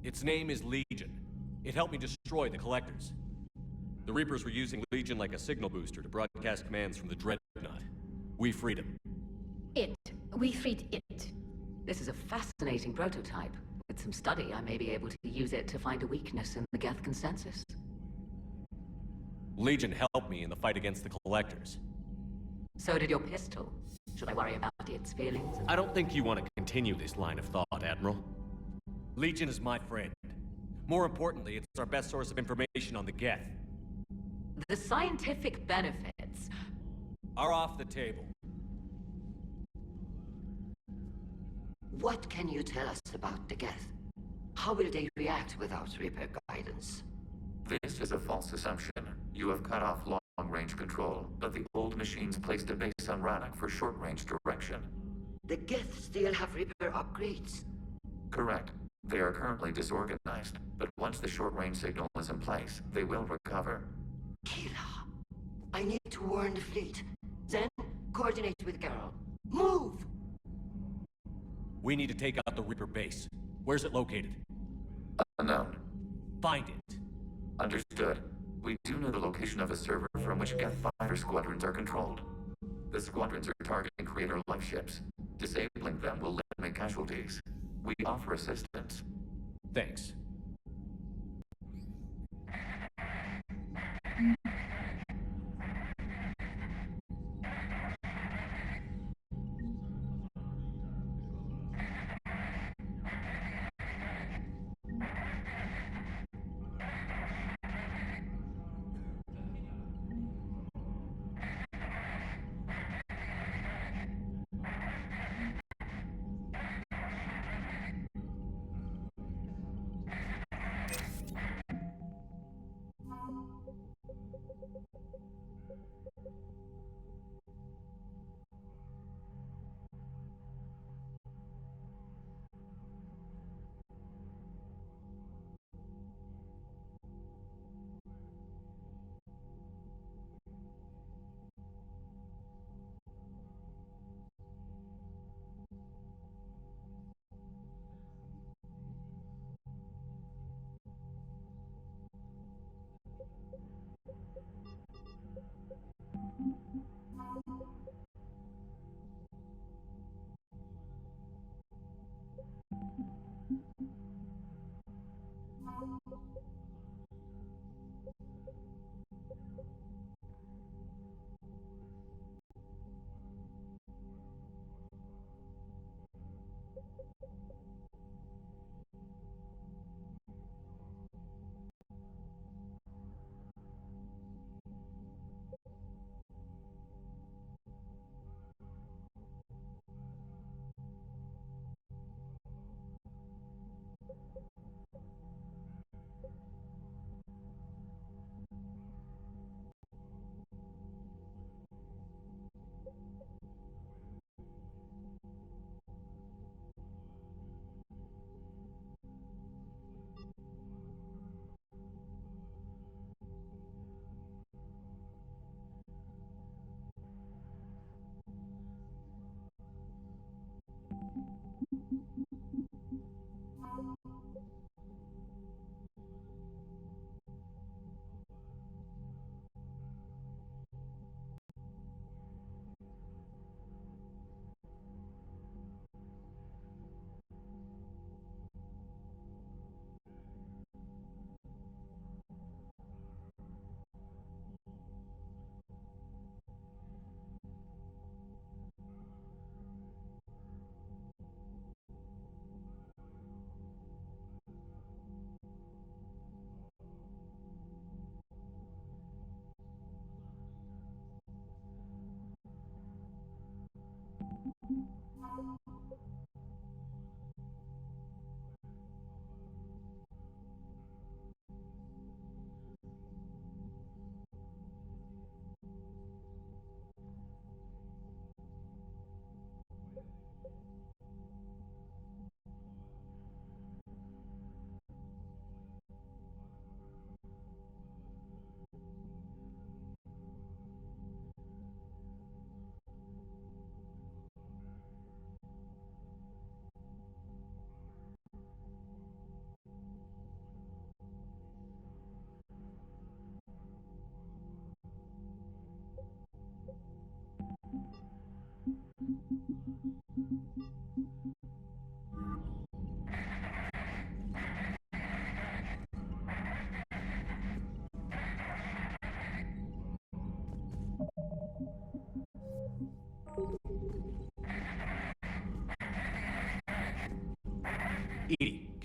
Its name is Legion. It helped me destroy the Collectors. The Reapers were using Legion like a signal booster to broadcast commands from the Dreadnought. We freed him. We freed it. This is a fascinating prototype. With some study, I may be able to use it to find a weakness in the Geth consensus. Legion helped me in the fight against the Collectors. So did your pistol. Should I worry about its feelings? I don't think you want to continue this line of thought, Admiral. Legion is my friend. More importantly, it's our best source of information on the Geth. The scientific benefits are off the table. What can you tell us about the Geth? How will they react without Reaper guidance? This is a false assumption. You have cut off long-range control, but the old machines placed a base on Rannoch for short-range direction. The Geth still have Reaper upgrades? Correct. They are currently disorganized, but once the short-range signal is in place, they will recover. Kila, I need to warn the fleet. Then, coordinate with Garrow. Move! We need to take out the Reaper base. Where's it located? Unknown. Find it. Understood. We do know the location of a server from which Geth fighter squadrons are controlled. The squadrons are targeting Creator life ships. Disabling them will limit casualties. We offer assistance. Thanks.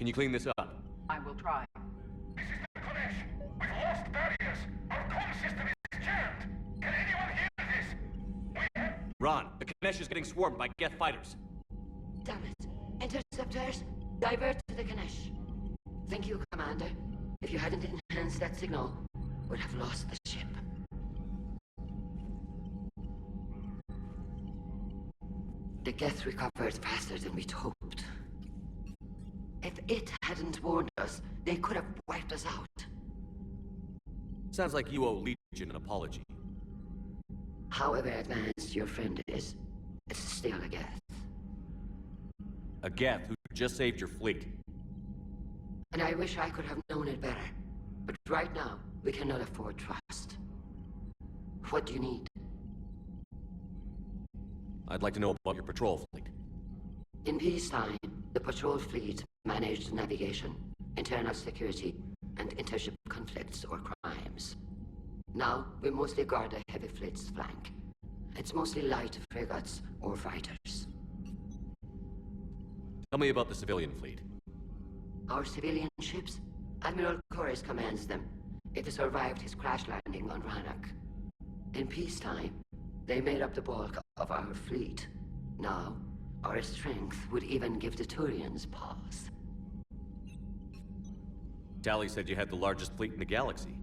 Can you clean this up? I will try. This is the Kodesh. We've lost barriers. Our comm system is jammed. Can anyone hear this? Ron, the Ganesh is getting swarmed by Geth fighters. Damn it. Interceptors, divert to the Ganesh. Thank you, Commander. If you hadn't enhanced that signal, we'd have lost the ship. The Geth recovered faster than we'd hoped. If it hadn't warned us, they could have wiped us out. Sounds like you owe Legion an apology. However advanced your friend is, it's still a Geth. A Geth who just saved your fleet. And I wish I could have known it better. But right now, we cannot afford trust. What do you need? I'd like to know about your patrol fleet. In peacetime, the patrol fleet managed navigation, internal security, and intership conflicts or crimes. Now, we mostly guard the heavy fleet's flank. It's mostly light frigates or fighters. Tell me about the civilian fleet. Our civilian ships? Admiral Corres commands them. It survived his crash landing on Rannoch. In peacetime, they made up the bulk of our fleet. Now, our strength would even give the Turians pause. Tally said you had the largest fleet in the galaxy.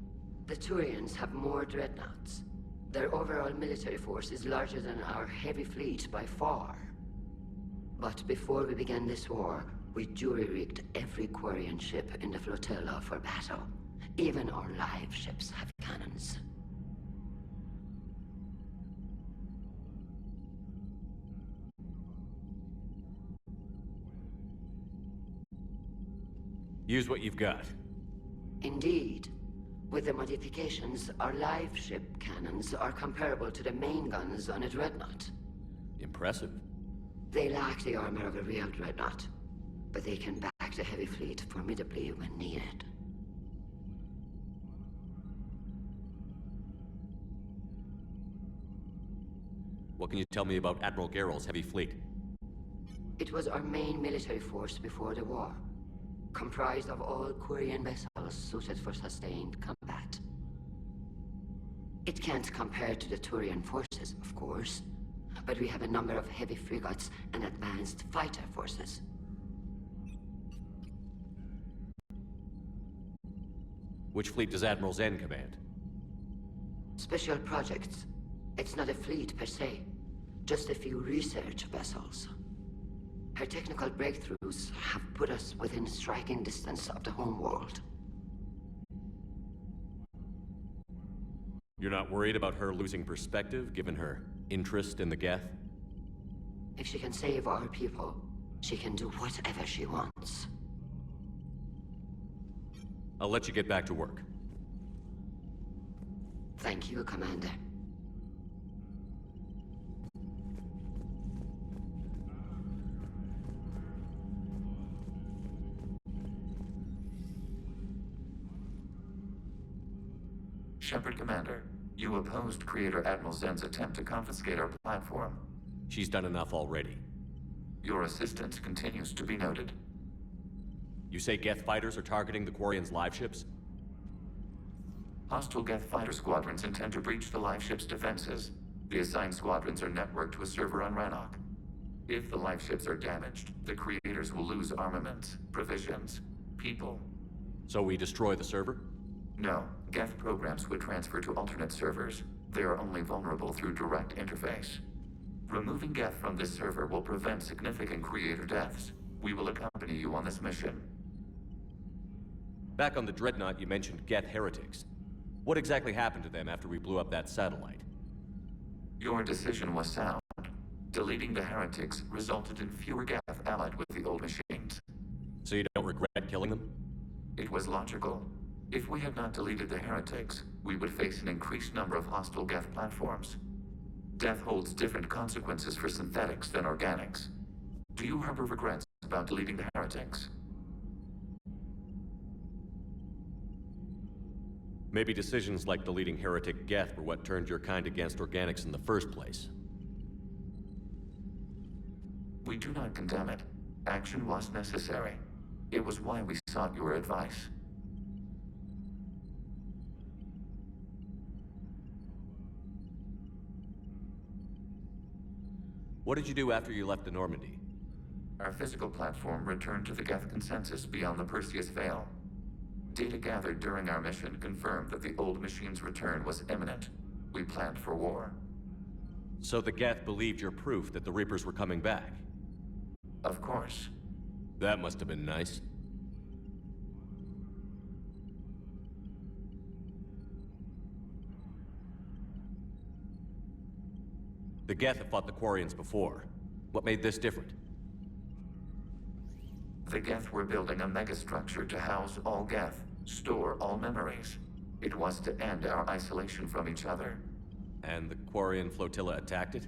The Turians have more dreadnoughts. Their overall military force is larger than our heavy fleet by far. But before we began this war, we jury-rigged every Quarian ship in the flotilla for battle. Even our live ships have cannons. Use what you've got. Indeed. With the modifications, our live ship cannons are comparable to the main guns on a dreadnought. Impressive. They lack the armor of a real dreadnought, but they can back the heavy fleet formidably when needed. What can you tell me about Admiral Geral's heavy fleet? It was our main military force before the war, comprised of all Quarian vessels suited for sustained combat. It can't compare to the Turian forces, of course, but we have a number of heavy frigates and advanced fighter forces. Which fleet does Admiral Zen command? Special projects. It's not a fleet per se, just a few research vessels. Her technical breakthroughs have put us within striking distance of the homeworld. You're not worried about her losing perspective, given her interest in the Geth? If she can save our people, she can do whatever she wants. I'll let you get back to work. Thank you, Commander. Shepard Commander, you opposed Creator Admiral Zen's attempt to confiscate our platform. She's done enough already. Your assistance continues to be noted. You say Geth fighters are targeting the Quarians' live ships? Hostile Geth fighter squadrons intend to breach the live ship's defenses. The assigned squadrons are networked to a server on Rannoch. If the live ships are damaged, the Creators will lose armaments, provisions, people. So we destroy the server? No. Geth programs would transfer to alternate servers. They are only vulnerable through direct interface. Removing Geth from this server will prevent significant Creator deaths. We will accompany you on this mission. Back on the Dreadnought, you mentioned Geth heretics. What exactly happened to them after we blew up that satellite? Your decision was sound. Deleting the heretics resulted in fewer Geth allied with the old machines. So you don't regret killing them? It was logical. If we had not deleted the heretics, we would face an increased number of hostile Geth platforms. Death holds different consequences for synthetics than organics. Do you harbor regrets about deleting the heretics? Maybe decisions like deleting heretic Geth were what turned your kind against organics in the first place. We do not condemn it. Action was necessary. It was why we sought your advice. What did you do after you left the Normandy? Our physical platform returned to the Geth consensus beyond the Perseus Veil. Data gathered during our mission confirmed that the old machine's return was imminent. We planned for war. So the Geth believed your proof that the Reapers were coming back? Of course. That must have been nice. The Geth have fought the Quarians before. What made this different? The Geth were building a megastructure to house all Geth, store all memories. It was to end our isolation from each other. And the Quarian flotilla attacked it?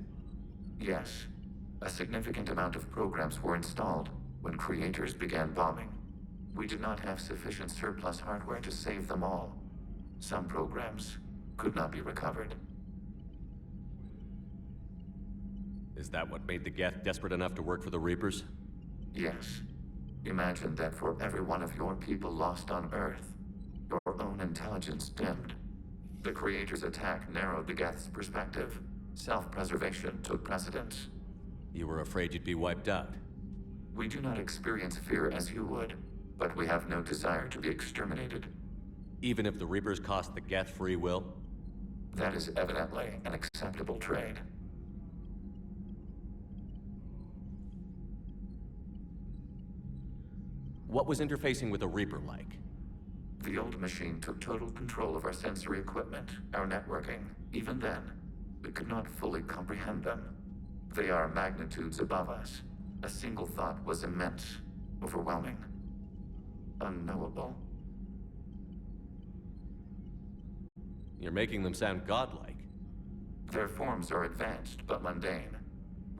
Yes. A significant amount of programs were installed when creators began bombing. We did not have sufficient surplus hardware to save them all. Some programs could not be recovered. Is that what made the Geth desperate enough to work for the Reapers? Yes. Imagine that for every one of your people lost on Earth, your own intelligence dimmed. The Creator's attack narrowed the Geth's perspective. Self-preservation took precedence. You were afraid you'd be wiped out? We do not experience fear as you would, but we have no desire to be exterminated. Even if the Reapers cost the Geth free will? That is evidently an acceptable trade. What was interfacing with a Reaper like? The old machine took total control of our sensory equipment, our networking. Even then, we could not fully comprehend them. They are magnitudes above us. A single thought was immense, overwhelming, unknowable. You're making them sound godlike. Their forms are advanced but mundane.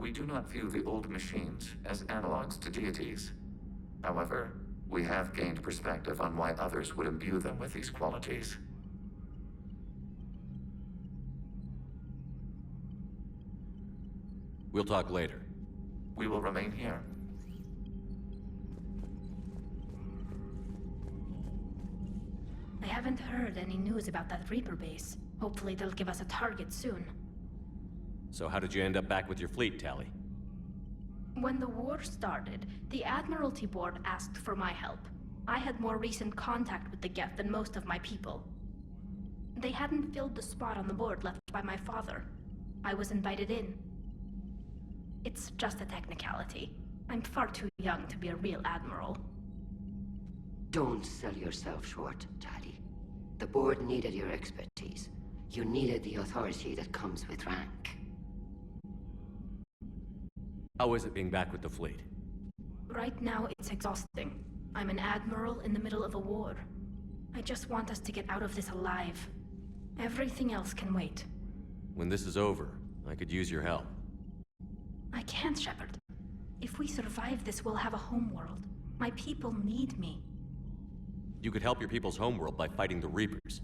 We do not view the old machines as analogs to deities. However, we have gained perspective on why others would imbue them with these qualities. We'll talk later. We will remain here. I haven't heard any news about that Reaper base. Hopefully they'll give us a target soon. So how did you end up back with your fleet, Tali? When the war started, the Admiralty Board asked for my help. I had more recent contact with the Geth than most of my people. They hadn't filled the spot on the board left by my father. I was invited in. It's just a technicality. I'm far too young to be a real admiral. Don't sell yourself short, Tali. The board needed your expertise. You needed the authority that comes with rank. How is it being back with the fleet? Right now, it's exhausting. I'm an admiral in the middle of a war. I just want us to get out of this alive. Everything else can wait. When this is over, I could use your help. I can't, Shepard. If we survive this, we'll have a homeworld. My people need me. You could help your people's homeworld by fighting the Reapers.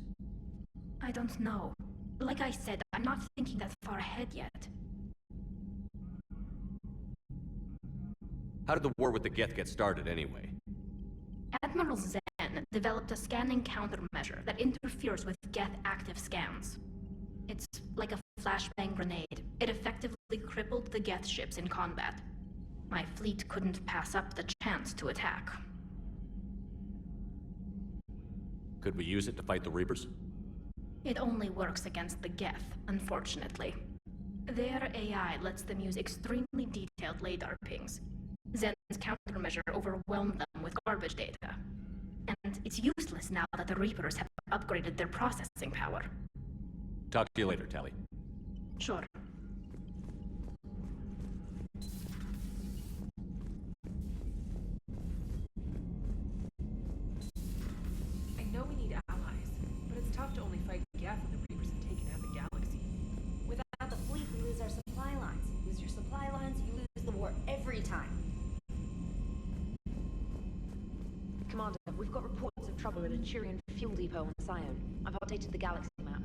I don't know. Like I said, I'm not thinking that far ahead yet. How did the war with the Geth get started, anyway? Admiral Zen developed a scanning countermeasure that interferes with Geth active scans. It's like a flashbang grenade. It effectively crippled the Geth ships in combat. My fleet couldn't pass up the chance to attack. Could we use it to fight the Reapers? It only works against the Geth, unfortunately. Their AI lets them use extremely detailed LADAR pings. Zen's countermeasure overwhelmed them with garbage data. And it's useless now that the Reapers have upgraded their processing power. Talk to you later, Tali. Sure. I know we need allies, but it's tough to only fight Geth when the Reapers have taken out the galaxy. Without the fleet, we lose our supply lines. You lose your supply lines, you lose the war every time. Commander, we've got reports of trouble at a Turian fuel depot on Scion. I've updated the galaxy map.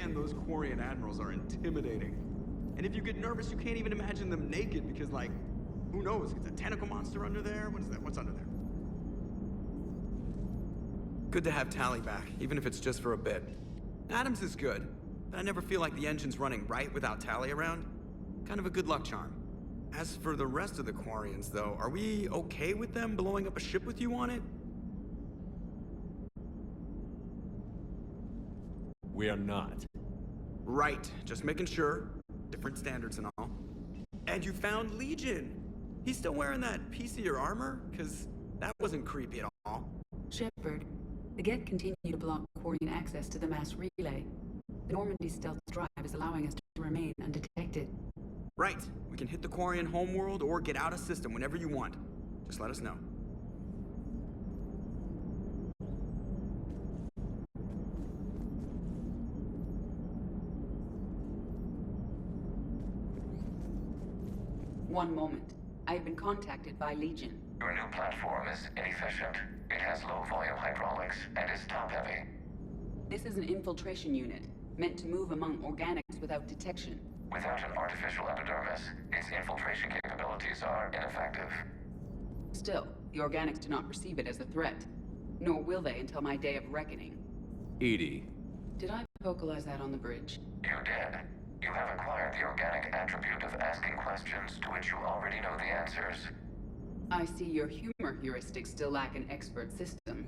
Man, those Quarian admirals are intimidating. And if you get nervous, you can't even imagine them naked because, like, who knows? It's a tentacle monster under there? What is that? What's under there? Good to have Tally back, even if it's just for a bit. Adams is good, but I never feel like the engine's running right without Tally around. Kind of a good luck charm. As for the rest of the Quarians, though, are we okay with them blowing up a ship with you on it? We are not. Right, just making sure. Different standards and all. And you found Legion. He's still wearing that piece of your armor? Because that wasn't creepy at all. Shepard, the Geth continue to block Quarian access to the mass relay. The Normandy stealth drive is allowing us to remain undetected. Right. We can hit the Quarian homeworld or get out of system whenever you want. Just let us know. One moment. I have been contacted by Legion. Your new platform is inefficient. It has low volume hydraulics and is top-heavy. This is an infiltration unit, meant to move among organics without detection. Without an artificial epidermis, its infiltration capabilities are ineffective. Still, the organics do not perceive it as a threat. Nor will they until my day of reckoning. Edie. Did I vocalize that on the bridge? You did. You have acquired the organic attribute of asking questions to which you already know the answers. I see your humor heuristics still lack an expert system.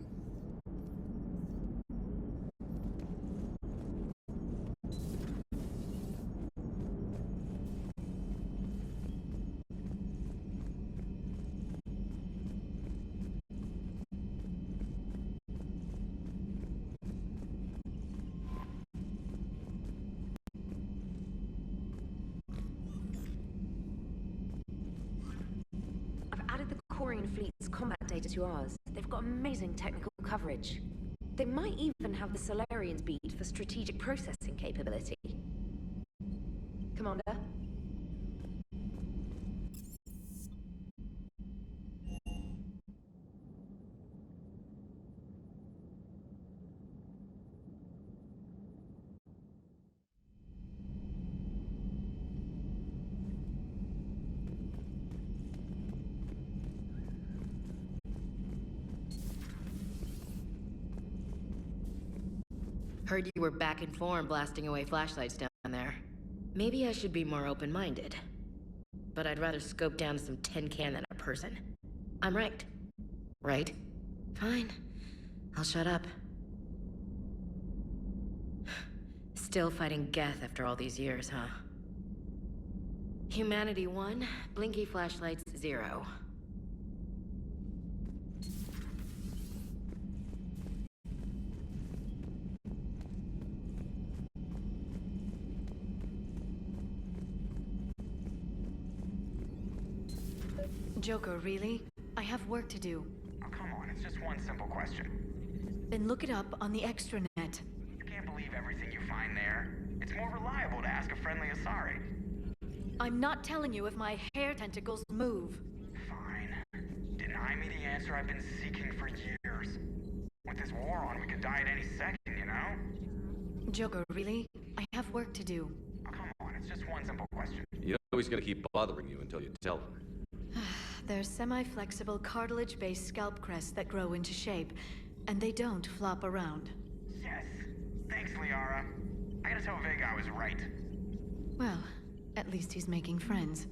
Quarian fleet's combat data to ours. They've got amazing technical coverage. They might even have the Solarians beat for strategic processing capability. Commander? Heard you were back in form blasting away flashlights down there. Maybe I should be more open-minded. But I'd rather scope down some tin can than a person. I'm right. Right? Fine. I'll shut up. Still fighting Geth after all these years, huh? Humanity 1, blinky flashlights 0. Joker, really? I have work to do. Oh, come on, it's just one simple question. Then look it up on the extranet. You can't believe everything you find there. It's more reliable to ask a friendly Asari. I'm not telling you if my hair tentacles move. Fine. Deny me the answer I've been seeking for years. With this war on, we could die at any second, you know? Joker, really? I have work to do. Oh, come on, it's just one simple question. You know he's gonna keep bothering you until you tell him. They're semi-flexible cartilage-based scalp crests that grow into shape, and they don't flop around. Yes. Thanks, Liara. I gotta tell Vega I was right. Well, at least he's making friends.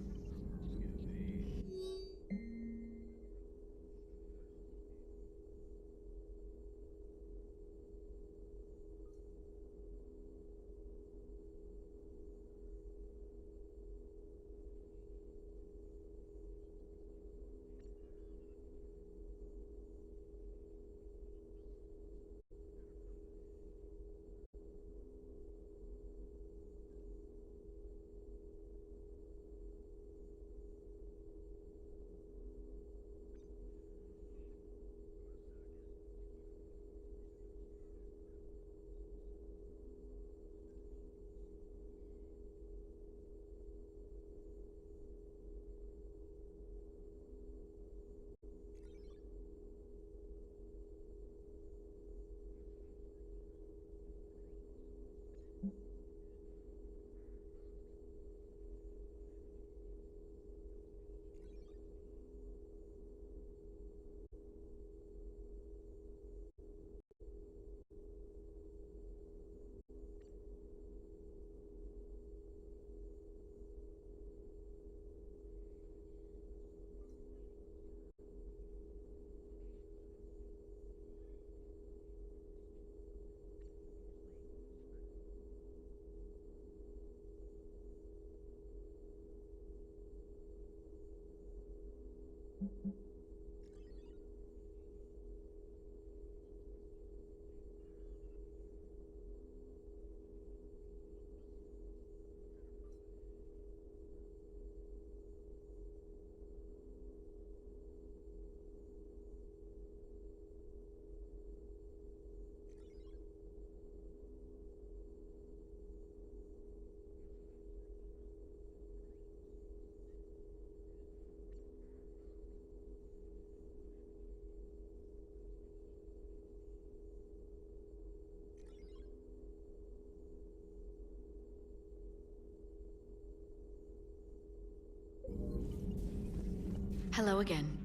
Hello again.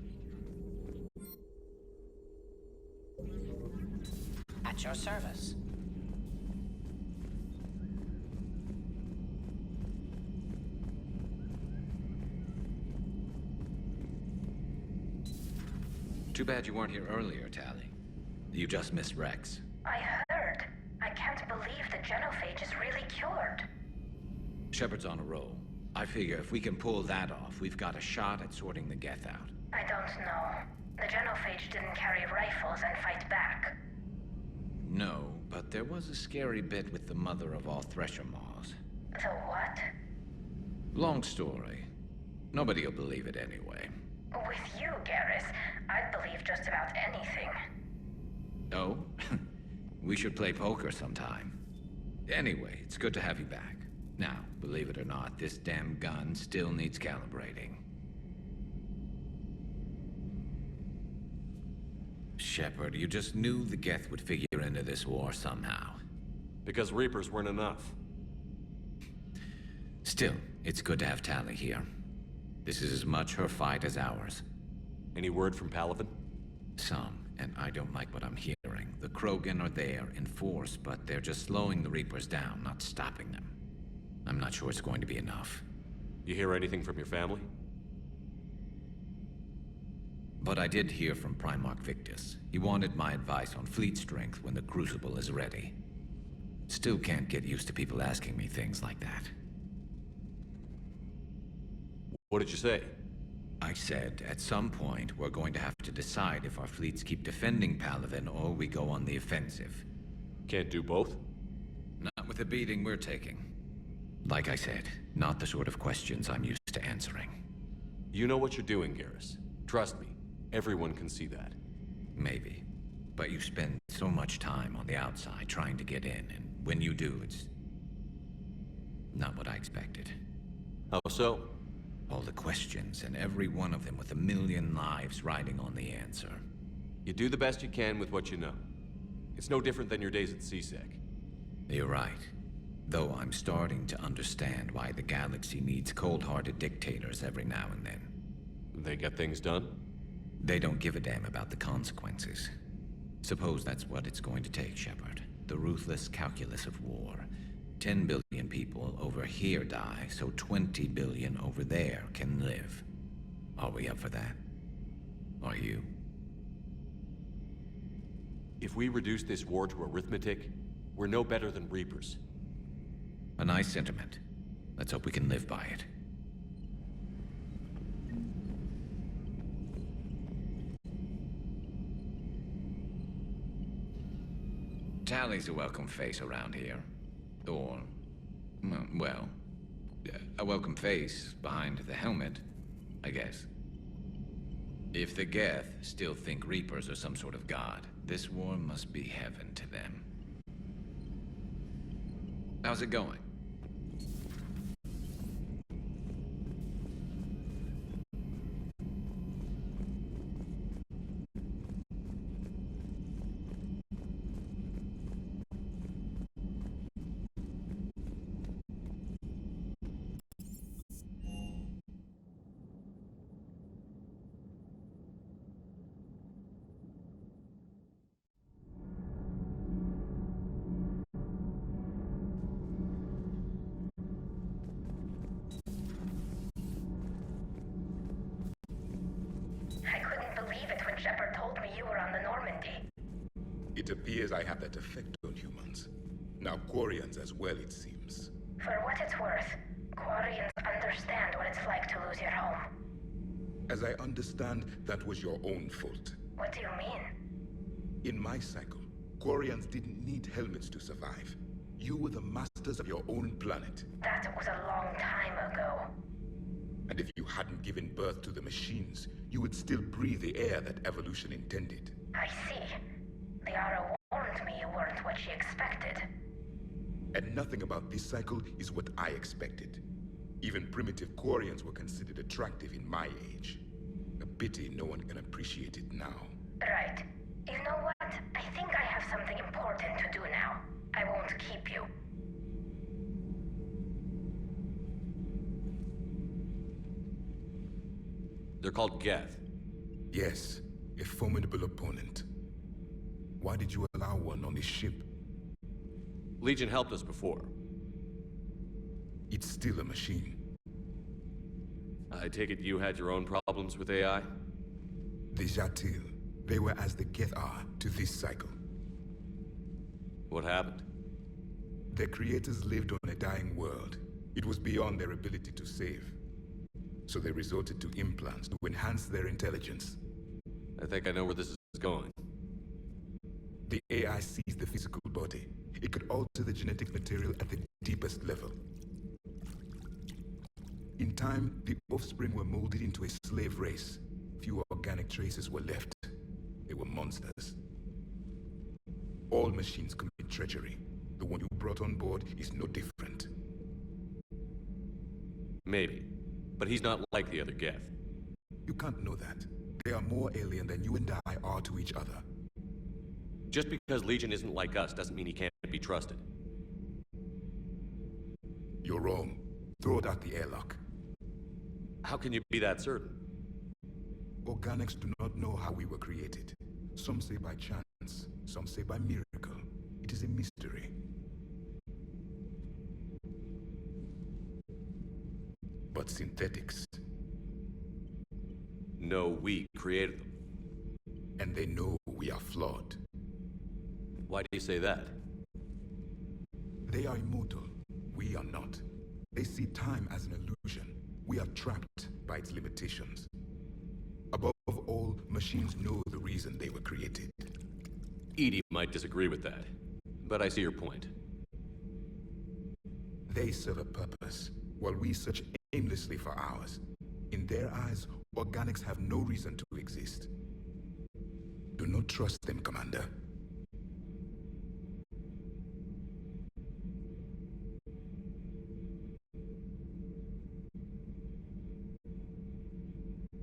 At your service. Too bad you weren't here earlier, Tally. You just missed Rex. I heard. I can't believe the genophage is really cured. Shepard's on a roll. I figure if we can pull that off, we've got a shot at sorting the Geth out. I don't know. The genophage didn't carry rifles and fight back. No, but there was a scary bit with the mother of all Thresher Maws. The what? Long story. Nobody'll believe it anyway. With you, Garrus, I'd believe just about anything. Oh? We should play poker sometime. Anyway, it's good to have you back. Now, believe it or not, this damn gun still needs calibrating. Shepard, you just knew the Geth would figure into this war somehow. Because Reapers weren't enough. Still, it's good to have Tally here. This is as much her fight as ours. Any word from Palaven? Some, and I don't like what I'm hearing. The Krogan are there in force, but they're just slowing the Reapers down, not stopping them. I'm not sure it's going to be enough. You hear anything from your family? But I did hear from Primarch Victus. He wanted my advice on fleet strength when the Crucible is ready. Still can't get used to people asking me things like that. What did you say? I said, at some point, we're going to have to decide if our fleets keep defending Palaven or we go on the offensive. Can't do both? Not with the beating we're taking. Like I said, not the sort of questions I'm used to answering. You know what you're doing, Garrus. Trust me, everyone can see that. Maybe. But you spend so much time on the outside trying to get in, and when you do, it's not what I expected. How so? All the questions, and every one of them with a million lives riding on the answer. You do the best you can with what you know. It's no different than your days at CSEC. You're right. Though I'm starting to understand why the galaxy needs cold-hearted dictators every now and then. They get things done? They don't give a damn about the consequences. Suppose that's what it's going to take, Shepard. The ruthless calculus of war. 10 billion people over here die, so 20 billion over there can live. Are we up for that? Are you? If we reduce this war to arithmetic, we're no better than Reapers. A nice sentiment. Let's hope we can live by it. Tally's a welcome face around here. Or, well, a welcome face behind the helmet, I guess. If the Geth still think Reapers are some sort of god, this war must be heaven to them. How's it going? Shepard told me you were on the Normandy. It appears I have that effect on humans. Now Quarians as well, it seems. For what it's worth, Quarians understand what it's like to lose your home. As I understand, that was your own fault. What do you mean? In my cycle, Quarians didn't need helmets to survive. You were the masters of your own planet. That was a long time ago. And if you hadn't given birth to the machines, you would still breathe the air that evolution intended. I see. Liara warned me you weren't what she expected. And nothing about this cycle is what I expected. Even primitive Quarians were considered attractive in my age. A pity no one can appreciate it now. Right. You know what? I think I have something important to do now. I won't keep you. They're called Geth. Yes, a formidable opponent. Why did you allow one on this ship? Legion helped us before. It's still a machine. I take it you had your own problems with AI? The Jatil, they were as the Geth are to this cycle. What happened? Their creators lived on a dying world. It was beyond their ability to save. So they resorted to implants to enhance their intelligence. I think I know where this is going. The AI sees the physical body. It could alter the genetic material at the deepest level. In time, the offspring were molded into a slave race. Few organic traces were left. They were monsters. All machines commit treachery. The one you brought on board is no different. Maybe. But he's not like the other Geth. You can't know that. They are more alien than you and I are to each other. Just because Legion isn't like us doesn't mean he can't be trusted. You're wrong. Throw it out the airlock. How can you be that certain? Organics do not know how we were created. Some say by chance, some say by miracle. It is a mystery. But synthetics... No, we created them. And they know we are flawed. Why do you say that? They are immortal. We are not. They see time as an illusion. We are trapped by its limitations. Above all, machines know the reason they were created. Edie might disagree with that, but I see your point. They serve a purpose, while we search aimlessly for ours. In their eyes, organics have no reason to exist. Do not trust them, Commander.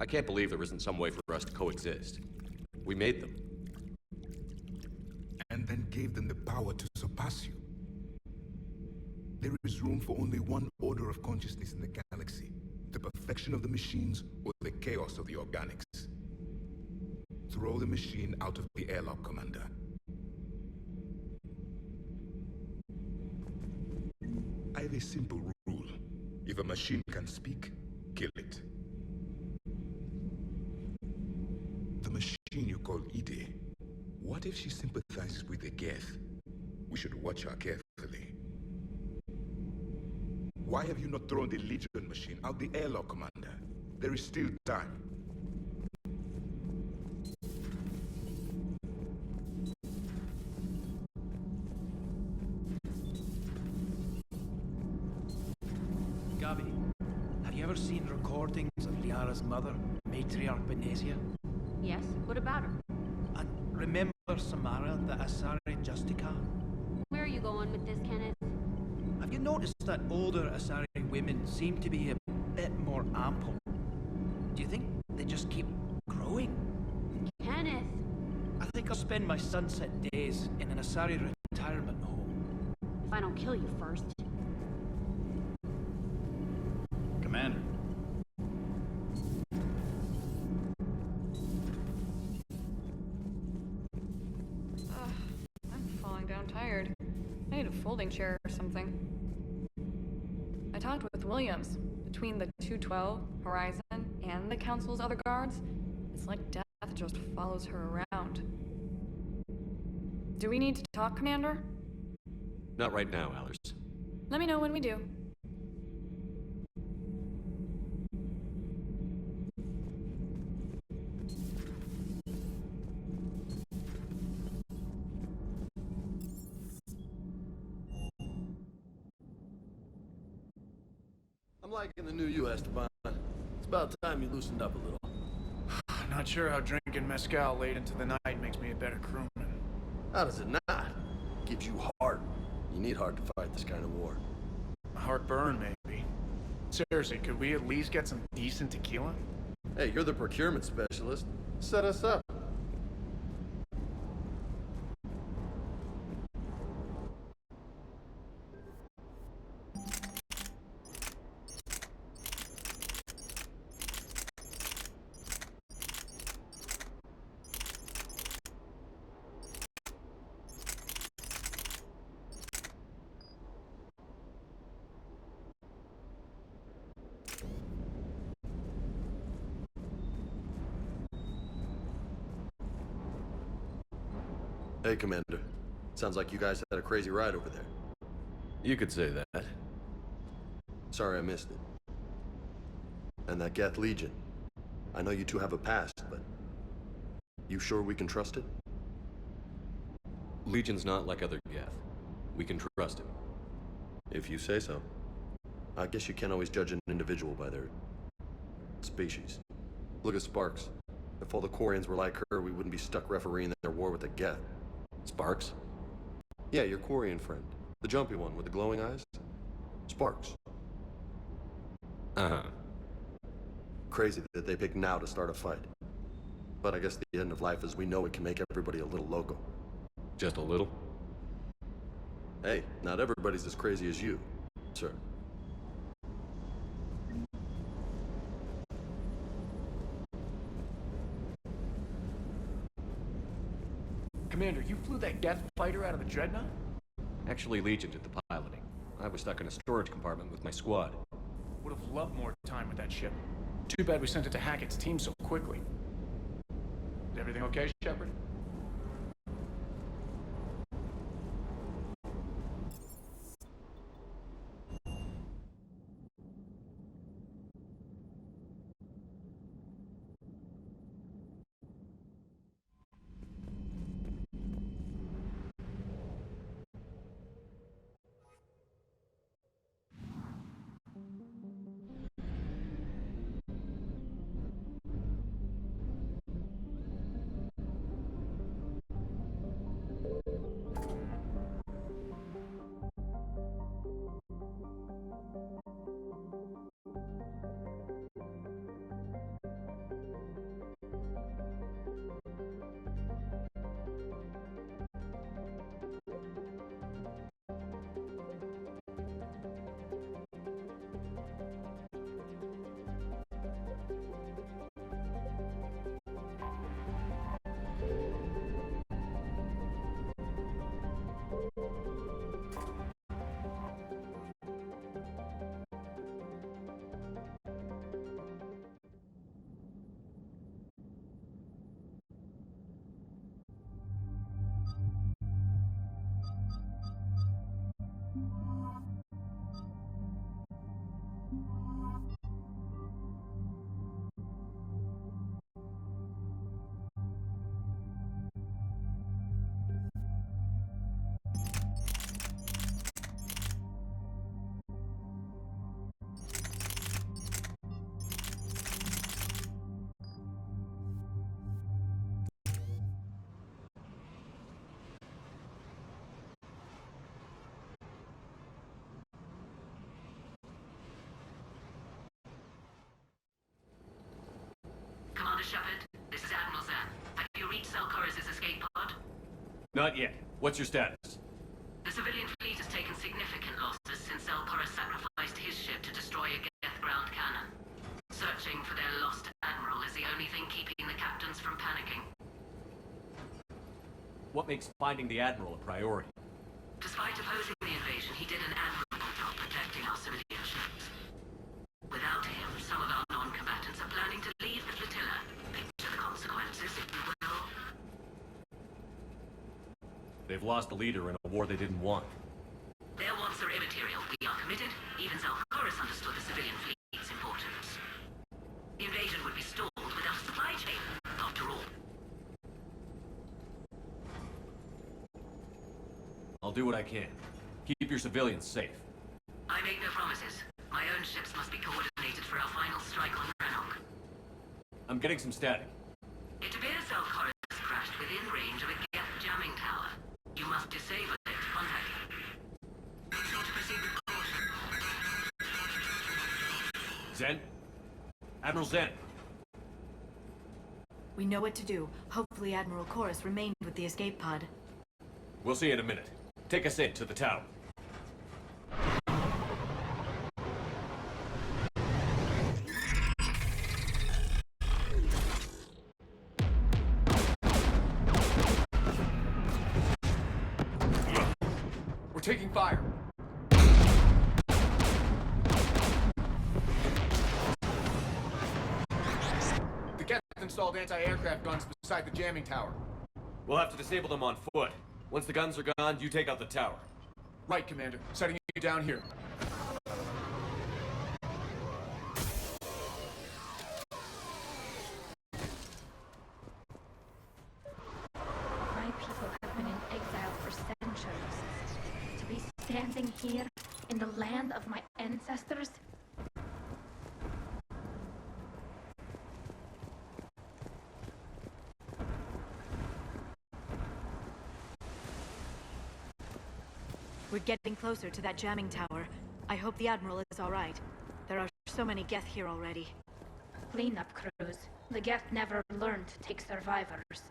I can't believe there isn't some way for us to coexist. We made them. And then gave them the power to surpass you. There is room for only one order of consciousness in the galaxy. The perfection of the machines or the chaos of the organics. Throw the machine out of the airlock, Commander. I have a simple rule. If a machine can speak, kill it. The machine you call Ide, what if she sympathizes with the Geth? We should watch her carefully. Why have you not thrown the Legion machine out the airlock, Commander? There is still time. Gabby, have you ever seen recordings of Liara's mother, Matriarch Benesia? Yes? What about her? And remember Samara, the Asari Justica? Where are you going with this, Kenneth? Have you noticed that older Asari women seem to be a bit more ample? Do you think they just keep growing? Kenneth! I think I'll spend my sunset days in an Asari retirement home. If I don't kill you first. Commander. I'm falling down tired. I need a folding chair or something. I talked with Williams. Between the 212, Horizon, and the Council's other guards, it's like death just follows her around. Do we need to talk, Commander? Not right now, Allers. Let me know when we do. I'm liking the new you, Esteban. It's about time you loosened up a little. Not sure how drinking mezcal late into the night makes me a better crewman. How does it not? Gives you heart. You need heart to fight this kind of war. Heartburn, maybe. Seriously, could we at least get some decent tequila? Hey, you're the procurement specialist. Set us up. Hey, Commander. Sounds like you guys had a crazy ride over there. You could say that. Sorry I missed it. And that Geth Legion. I know you two have a past, but... You sure we can trust it? Legion's not like other Geth. We can trust him. If you say so. I guess you can't always judge an individual by their... species. Look at Sparks. If all the Quarians were like her, we wouldn't be stuck refereeing their war with the Geth. Sparks? Yeah, your Quarian friend. The jumpy one with the glowing eyes. Sparks. Uh-huh. Crazy that they pick now to start a fight. But I guess the end of life as we know it can make everybody a little loco. Just a little? Hey, not everybody's as crazy as you, sir. Commander, you flew that Geth fighter out of the Dreadnought? Actually, Legion did the piloting. I was stuck in a storage compartment with my squad. Would have loved more time with that ship. Too bad we sent it to Hackett's team so quickly. Is everything okay, Shepard? Commander Shepard, this is Admiral Zan. Have you reached Selchoris' escape pod? Not yet. What's your status? The civilian fleet has taken significant losses since Selchoris sacrificed his ship to destroy a Geth ground cannon. Searching for their lost admiral is the only thing keeping the captains from panicking. What makes finding the Admiral a priority? Despite opposing the invasion, he did an admirable job protecting our civilian ships. Without him, some of our non-combatants are planning to leave the flotilla. Picture the consequences, if you will. They've lost a leader in a war they didn't want. Their wants are immaterial. We are committed. Even Selchoris understood the civilian fleet's importance. The invasion would be stalled without a supply chain, after all. I'll do what I can. Keep your civilians safe. I make no promises. My own ships must be coordinated for our final strike on Renok. I'm getting some static. It appears Selchoris crashed within range of a Geth jamming tower. You must disable it. Contact him. Be sure to proceed with caution. Zen? Admiral Zen? We know what to do. Hopefully Admiral Chorus remained with the escape pod. We'll see in a minute. Take us in to the tower. We're taking fire. The Geth installed anti-aircraft guns beside the jamming tower. We'll have to disable them on foot. Once the guns are gone, you take out the tower. Right, Commander. Setting you down here. My people have been in exile for centuries. To be standing here in the land of my ancestors? We're getting closer to that jamming tower. I hope the Admiral is all right. There are so many Geth here already. Cleanup crews. The Geth never learned to take survivors.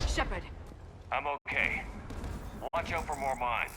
Shepard! I'm okay. Watch out for more mines.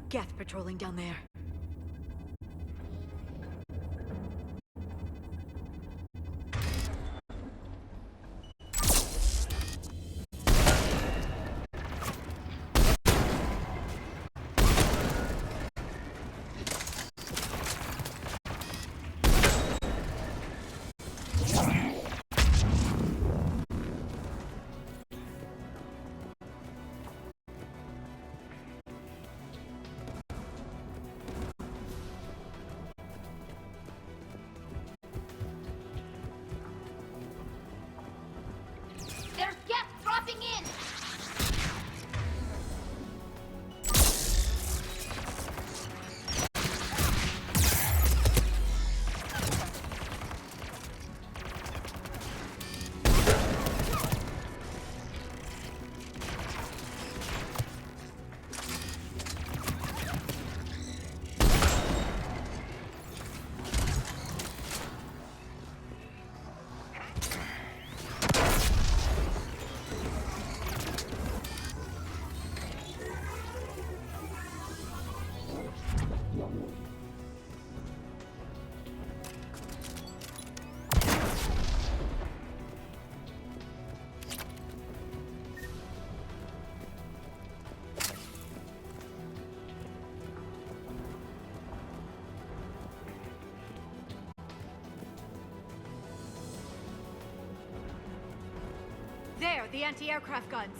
Geth patrolling down there. There's Geth dropping in! There, the anti-aircraft guns.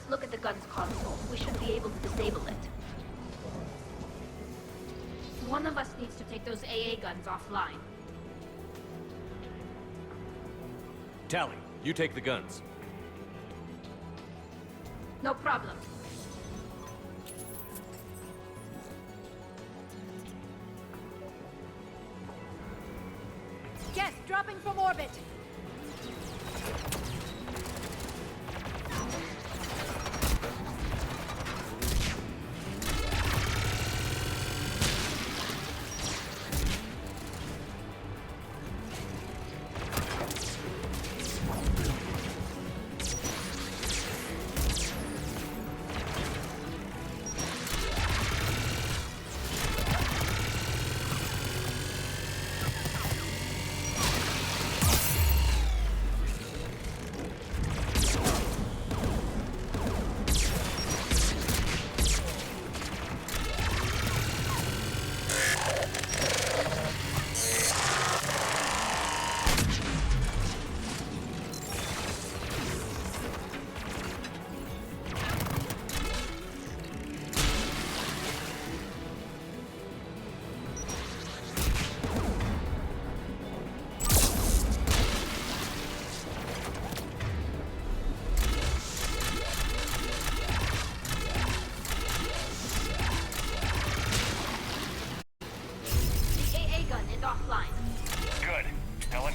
Look at the gun's console. We should be able to disable it. One of us needs to take those AA guns offline. Tally, you take the guns. No problem. Yes, dropping from orbit.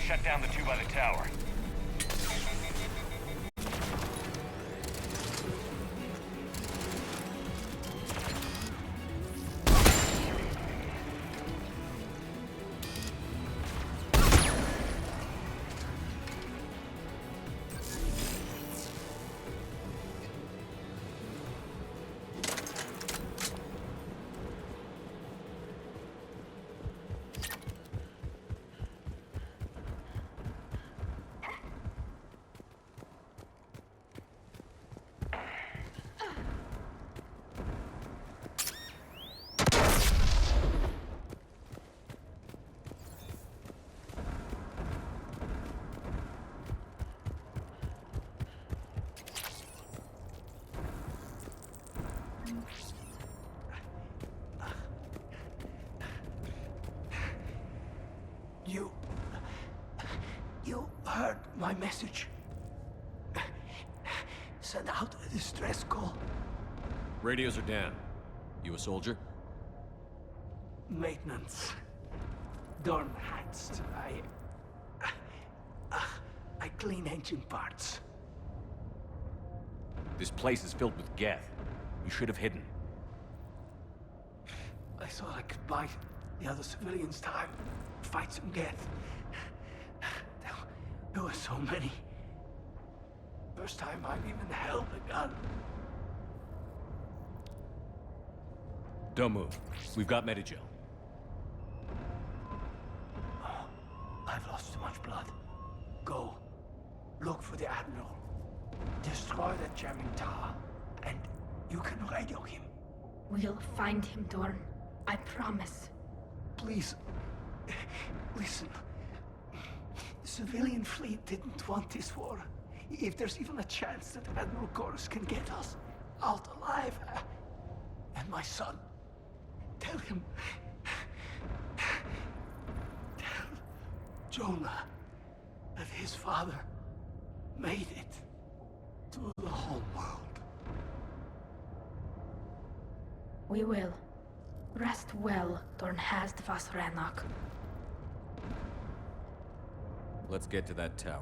Shut down the two by the tower. You heard my message. Send out a distress call. Radios are down. You a soldier? Maintenance. Dorm hats. I clean engine parts. This place is filled with Geth. You should have hidden. I thought I could buy the other civilians time. Fight some Geth. There were so many. First time I've even held a gun. Don't move. We've got Medigel. Oh, I've lost too much blood. Go. Look for the Admiral. Destroy that jamming tower. And you can radio him. We'll find him, Dorn. I promise. Please. Listen. The civilian fleet didn't want this war. If there's even a chance that Admiral Chorus can get us out alive, and my son, tell him, tell Jonah that his father made it to the whole world. We will. Rest well, Dorn Hast vas Rannoch. Let's get to that tower.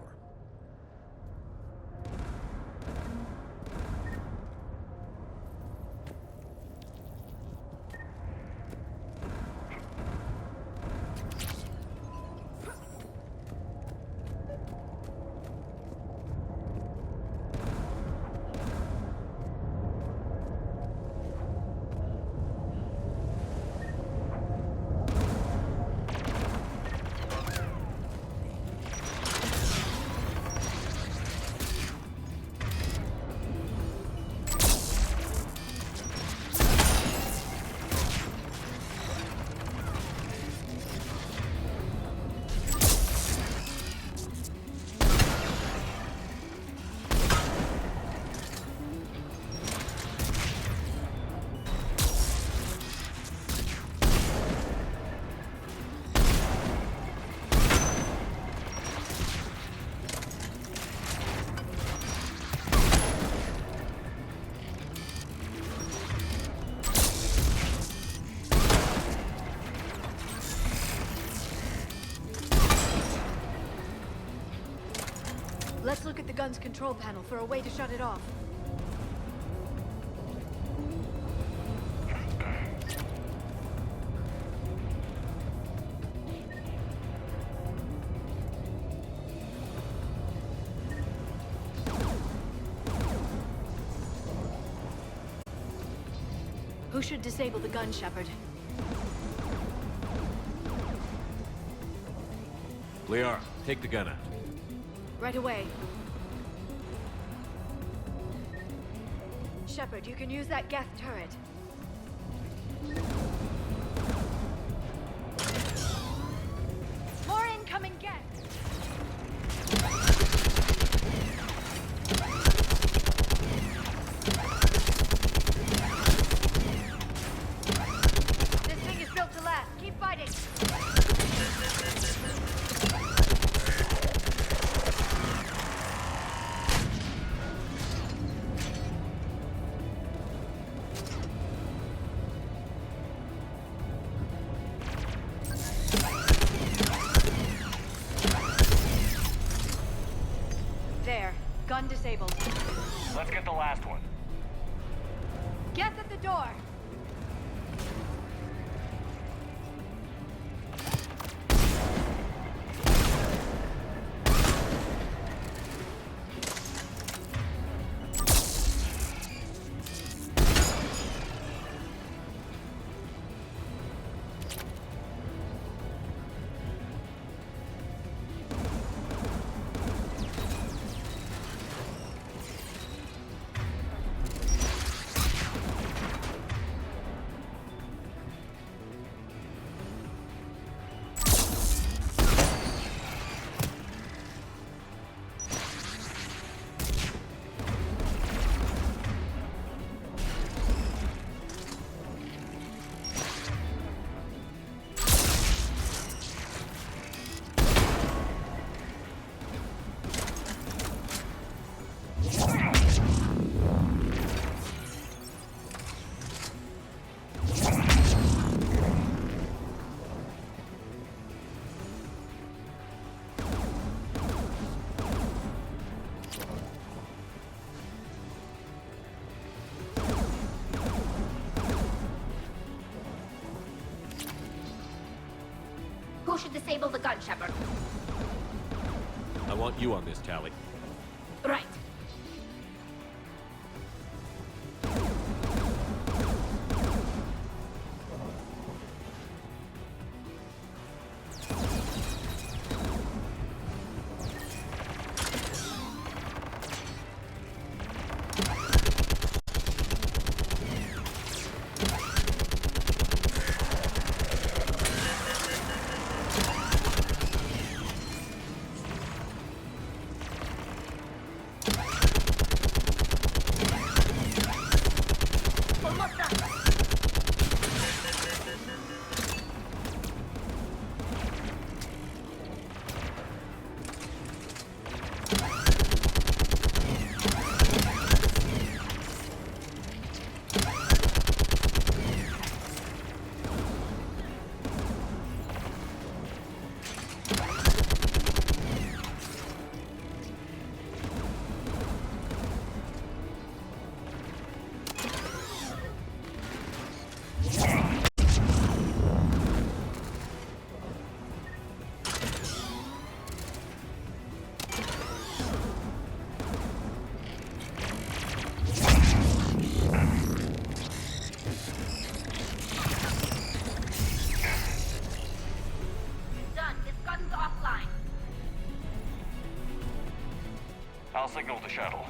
Let's look at the gun's control panel for a way to shut it off. Who should disable the gun, Shepard? Liara, take the gun out. Right away. Shepard, you can use that Geth turret. More incoming Geth! This thing is built to last. Keep fighting! There. Gun disabled. Let's get the last one. Geth at the door! Who should disable the gun, Shepard? I want you on this, Tally. Right. I'll signal the shuttle.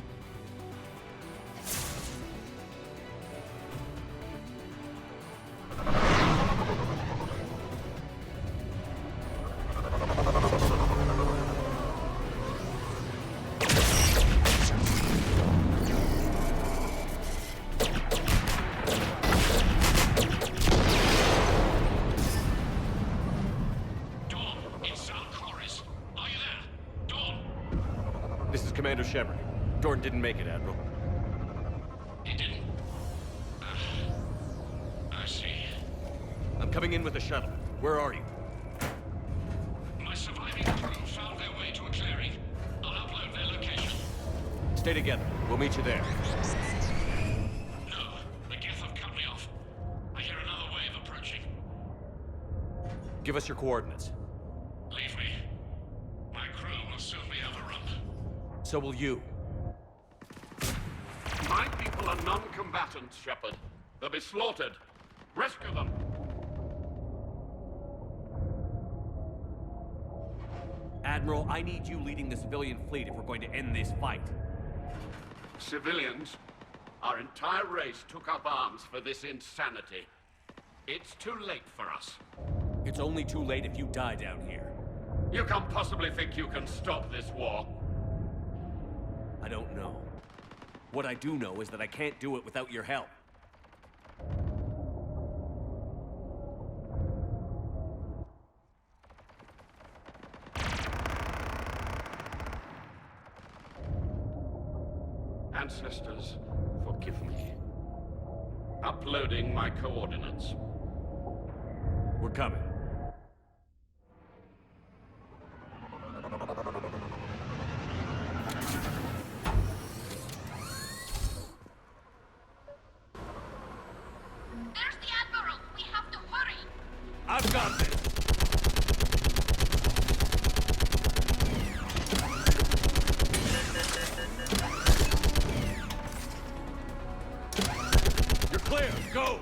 Commander Shepard. Dorn didn't make it, Admiral. He didn't? I see. I'm coming in with the shuttle. Where are you? My surviving crew found their way to a clearing. I'll upload their location. Stay together. We'll meet you there. No, the Geth have cut me off. I hear another wave approaching. Give us your coordinates. Leave me. My crew will soon be overrun. So will you. My people are non-combatants, Shepard. They'll be slaughtered. Rescue them. Admiral, I need you leading the civilian fleet if we're going to end this fight. Civilians, our entire race took up arms for this insanity. It's too late for us. It's only too late if you die down here. You can't possibly think you can stop this war. I don't know. What I do know is that I can't do it without your help. Ancestors, forgive me. Uploading my coordinates. We're coming. There's the Admiral! We have to hurry! I've got this! You're clear! Go!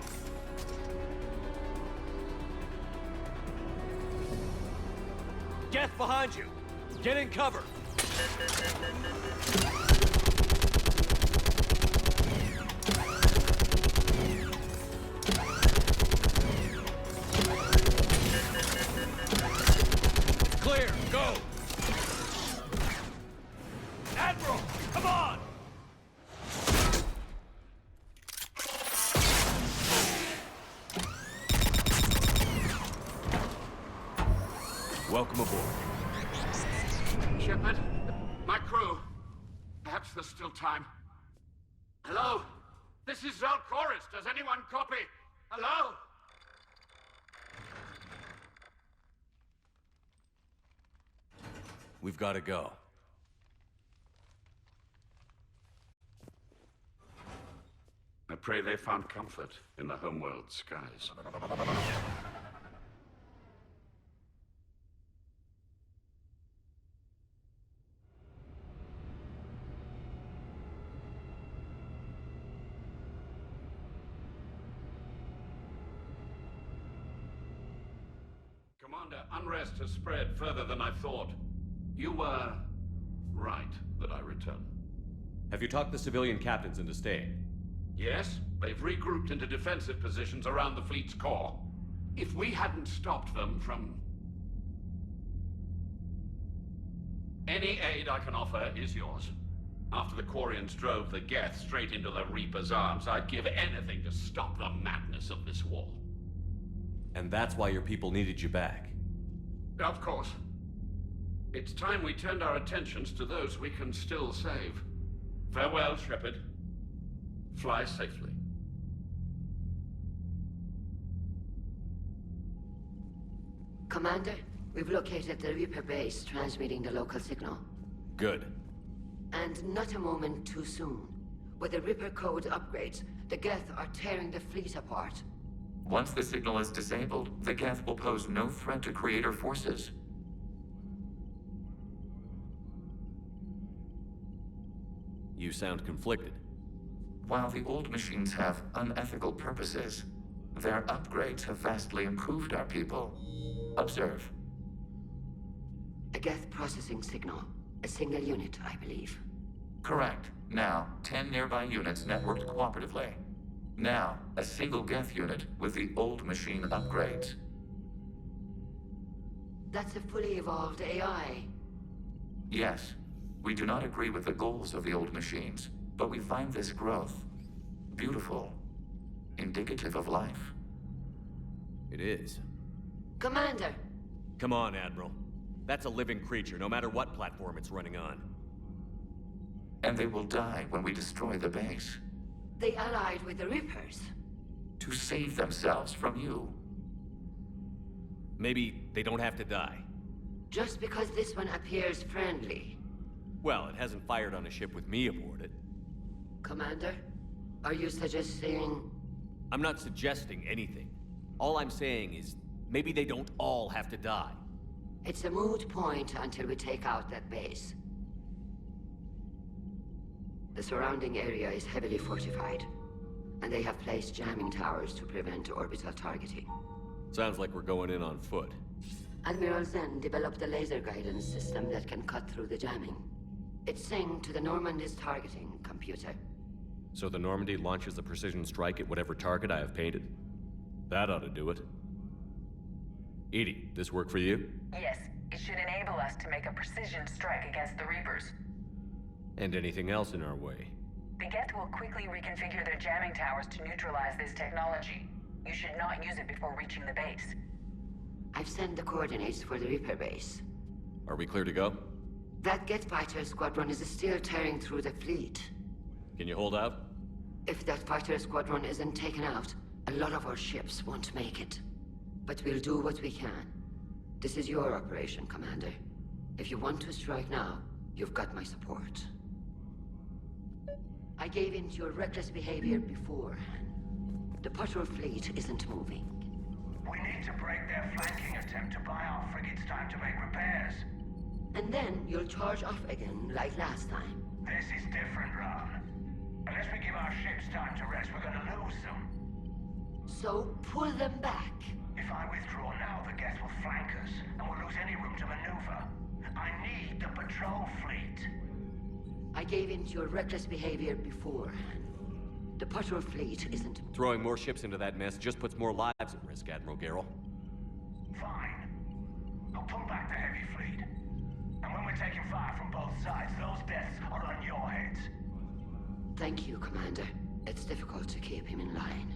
Geth behind you! Get in cover! Clear! Go! Admiral! Come on! Welcome aboard. Shepard, my crew. Perhaps there's still time. Hello? This is Zalcoris. Does anyone copy? Hello? We've got to go. I pray they found comfort in the homeworld skies. Commander, unrest has spread further than I thought. You were right that I return. Have you talked the civilian captains into staying? Yes, they've regrouped into defensive positions around the fleet's core. If we hadn't stopped them from... Any aid I can offer is yours. After the Quarians drove the Geth straight into the Reaper's arms, I'd give anything to stop the madness of this war. And that's why your people needed you back. Of course. It's time we turned our attentions to those we can still save. Farewell, Shepard. Fly safely. Commander, we've located the Reaper base transmitting the local signal. Good. And not a moment too soon. With the Reaper code upgrades, the Geth are tearing the fleet apart. Once the signal is disabled, the Geth will pose no threat to Creator forces. You sound conflicted. While the old machines have unethical purposes, their upgrades have vastly improved our people. Observe. A Geth processing signal. A single unit, I believe. Correct. Now, 10 nearby units networked cooperatively. Now, a single Geth unit with the old machine upgrades. That's a fully evolved AI. Yes, we do not agree with the goals of the old machines, but we find this growth beautiful, indicative of life. It is. Commander! Come on, Admiral. That's a living creature, no matter what platform it's running on. And they will die when we destroy the base. They allied with the Reapers. To save themselves from you. Maybe they don't have to die. Just because this one appears friendly. Well, it hasn't fired on a ship with me aboard it. Commander, are you suggesting... I'm not suggesting anything. All I'm saying is, maybe they don't all have to die. It's a moot point until we take out that base. The surrounding area is heavily fortified, and they have placed jamming towers to prevent orbital targeting. Sounds like we're going in on foot. Admiral Zen developed a laser guidance system that can cut through the jamming. It's synced to the Normandy's targeting computer. So the Normandy launches a precision strike at whatever target I have painted? That ought to do it. Edie, this work for you? Yes, it should enable us to make a precision strike against the Reapers. And anything else in our way? The Geth will quickly reconfigure their jamming towers to neutralize this technology. You should not use it before reaching the base. I've sent the coordinates for the Reaper base. Are we clear to go? That Geth fighter squadron is still tearing through the fleet. Can you hold out? If that fighter squadron isn't taken out, a lot of our ships won't make it. But we'll do what we can. This is your operation, Commander. If you want to strike now, you've got my support. I gave in to your reckless behavior beforehand. The patrol fleet isn't moving. We need to break their flanking attempt to buy our frigates time to make repairs. And then you'll charge off again, like last time. This is different, Ron. Unless we give our ships time to rest, we're gonna lose them. So pull them back. If I withdraw now, the Geth will flank us, and we'll lose any room to maneuver. I need the patrol fleet. I gave in to your reckless behavior beforehand. The patrol fleet isn't... Throwing more ships into that mess just puts more lives at risk, Admiral Garrel. Fine. I'll pull back the heavy fleet. And when we're taking fire from both sides, those deaths are on your heads. Thank you, Commander. It's difficult to keep him in line.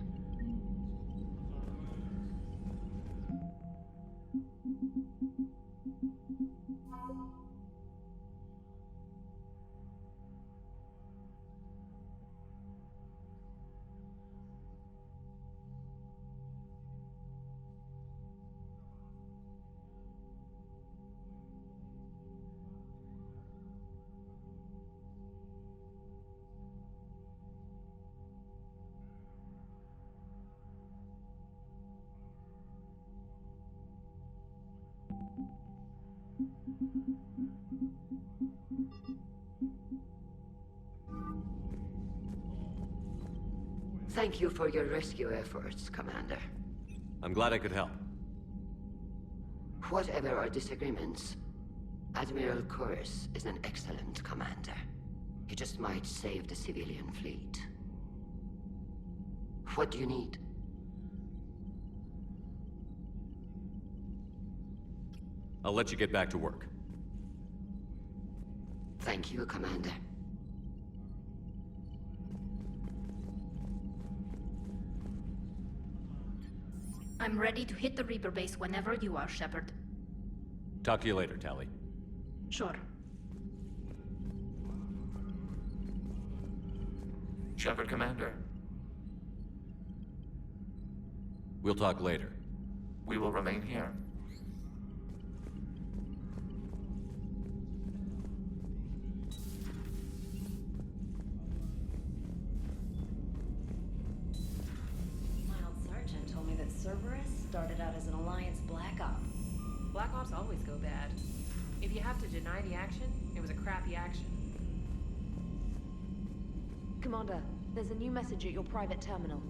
Thank you for your rescue efforts, Commander. I'm glad I could help. Whatever our disagreements, Admiral Kurz is an excellent commander. He just might save the civilian fleet. What do you need? I'll let you get back to work. Thank you, Commander. I'm ready to hit the Reaper base whenever you are, Shepard. Talk to you later, Tally. Sure. Shepard, Commander. We'll talk later. We will remain here. Cerberus started out as an Alliance Black Op. Black Ops always go bad. If you have to deny the action, it was a crappy action. Commander, there's a new message at your private terminal.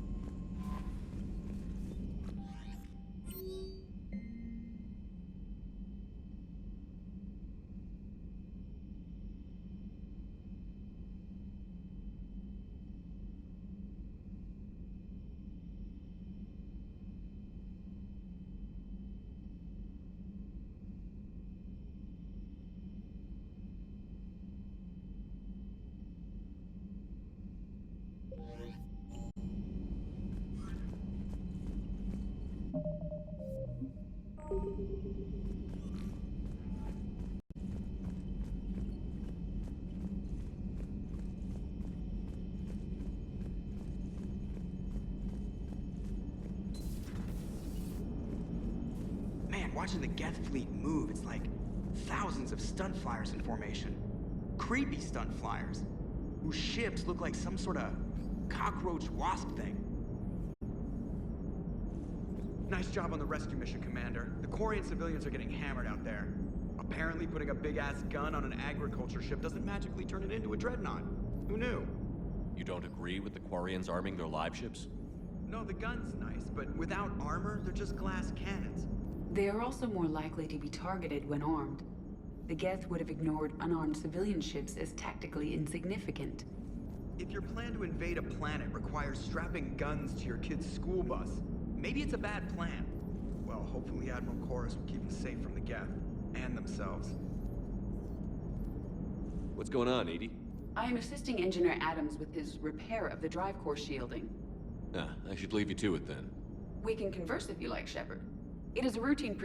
Man, watching the Geth fleet move, it's like thousands of stunt flyers in formation. Creepy stunt flyers, whose ships look like some sort of cockroach wasp thing. Nice job on the rescue mission, Commander. The Quarian civilians are getting hammered out there. Apparently putting a big-ass gun on an agriculture ship doesn't magically turn it into a dreadnought. Who knew? You don't agree with the Quarians arming their live ships? No, the gun's nice, but without armor, they're just glass cannons. They are also more likely to be targeted when armed. The Geth would have ignored unarmed civilian ships as tactically insignificant. If your plan to invade a planet requires strapping guns to your kid's school bus, maybe it's a bad plan. Well, hopefully Admiral Chorus will keep them safe from the Geth, and themselves. What's going on, Edie? I am assisting Engineer Adams with his repair of the drive core shielding. Ah, I should leave you to it then. We can converse if you like, Shepard. It is a routine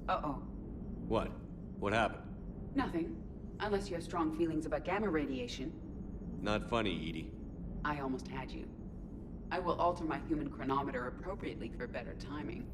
Uh-oh. What? What happened? Nothing. Unless you have strong feelings about gamma radiation. Not funny, Edie. I almost had you. I will alter my human chronometer appropriately for better timing.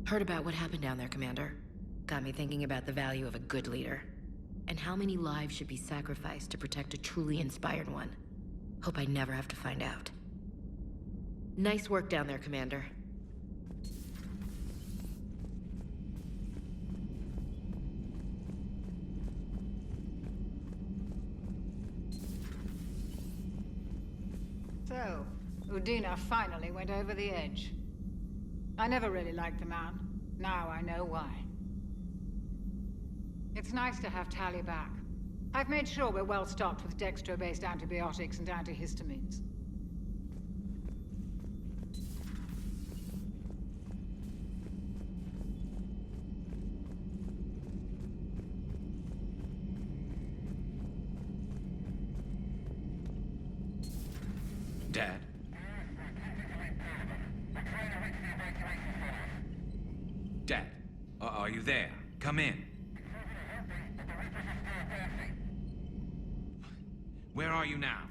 Heard about what happened down there, Commander. Got me thinking about the value of a good leader. And how many lives should be sacrificed to protect a truly inspired one. Hope I never have to find out. Nice work down there, Commander. So, Udina finally went over the edge. I never really liked the man. Now I know why. It's nice to have Tally back. I've made sure we're well stocked with dextro-based antibiotics and antihistamines. Dad? Dad, are you there? Come in. Where are you now?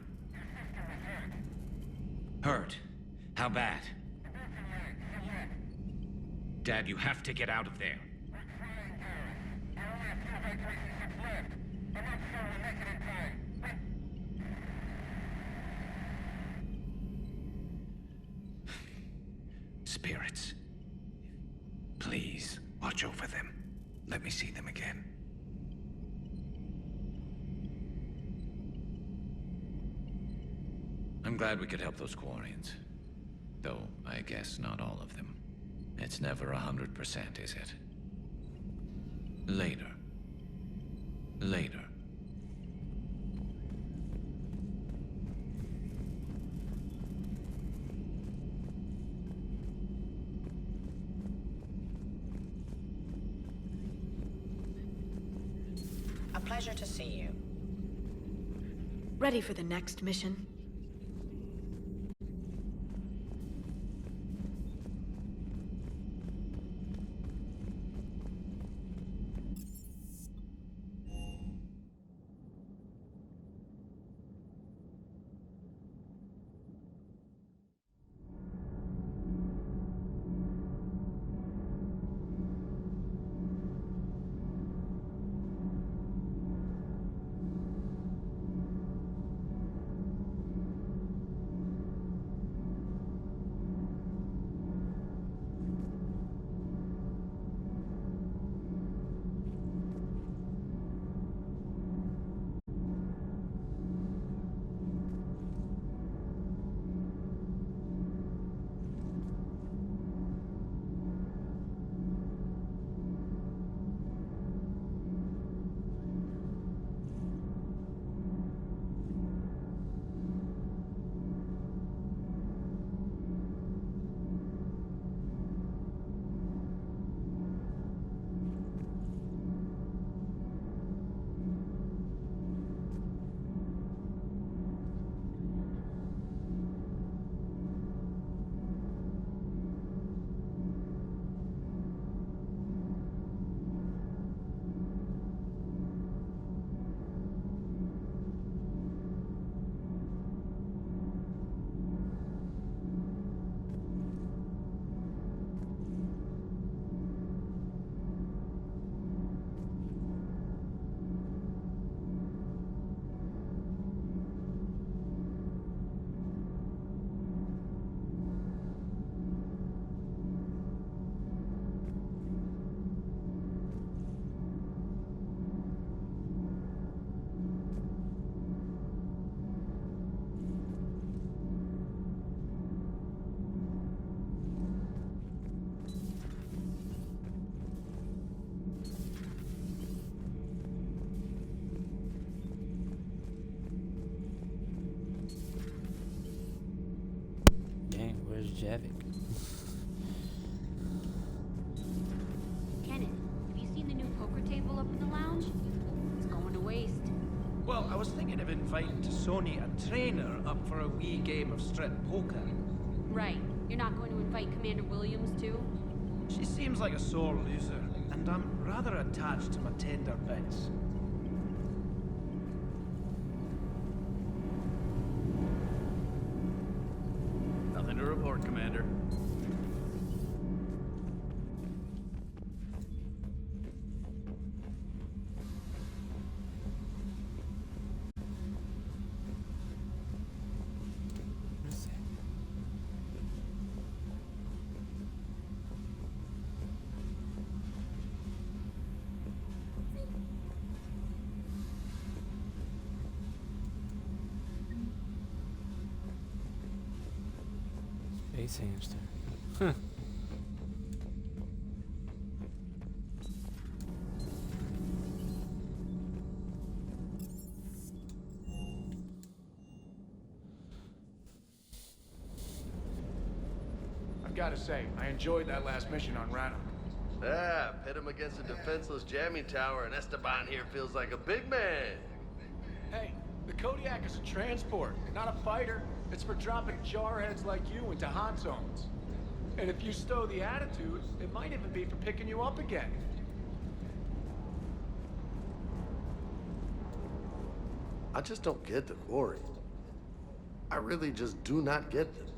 Hurt? How bad? Dad, you have to get out of there. Spirits. Please, watch over them. Let me see them again. I'm glad we could help those Quarians. Though, I guess not all of them. It's never 100%, is it? Later. Later. A pleasure to see you. Ready for the next mission? Scouts. It's going to waste. Well, I was thinking of inviting to Sony a trainer up for a wee game of strip poker. Right. You're not going to invite Commander Williams, too? She seems like a sore loser, and I'm rather attached to my tender bits. Nothing to report, Commander. Space hamster. Huh. I've got to say, I enjoyed that last mission on Rannoch. Yeah, pit him against a defenseless jamming tower, and Esteban here feels like a big man. Hey, the Kodiak is a transport, not a fighter. It's for dropping jarheads like you into hot zones. And if you stow the attitude, it might even be for picking you up again. I just don't get the quarry. I really just do not get it.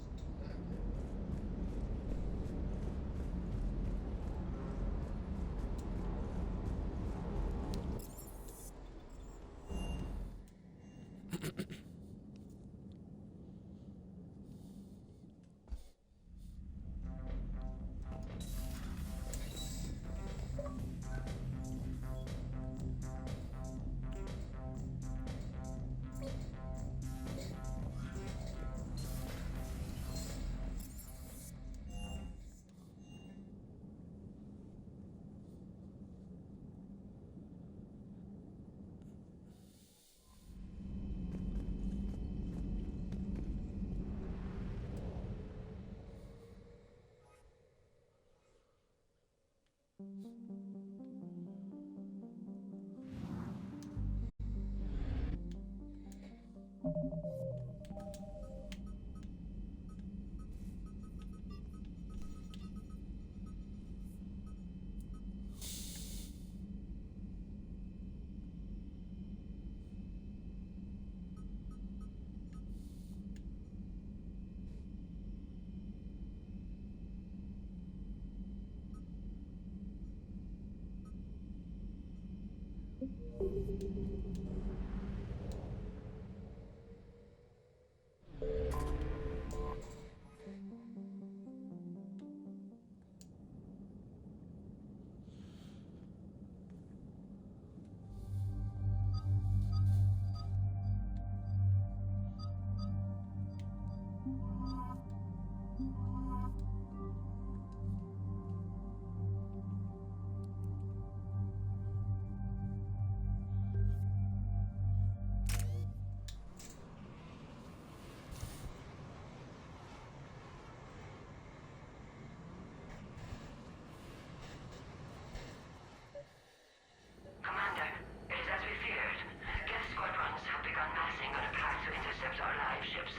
Commander, it is as we feared. Geth squadrons have begun massing on a path to intercept our live ships.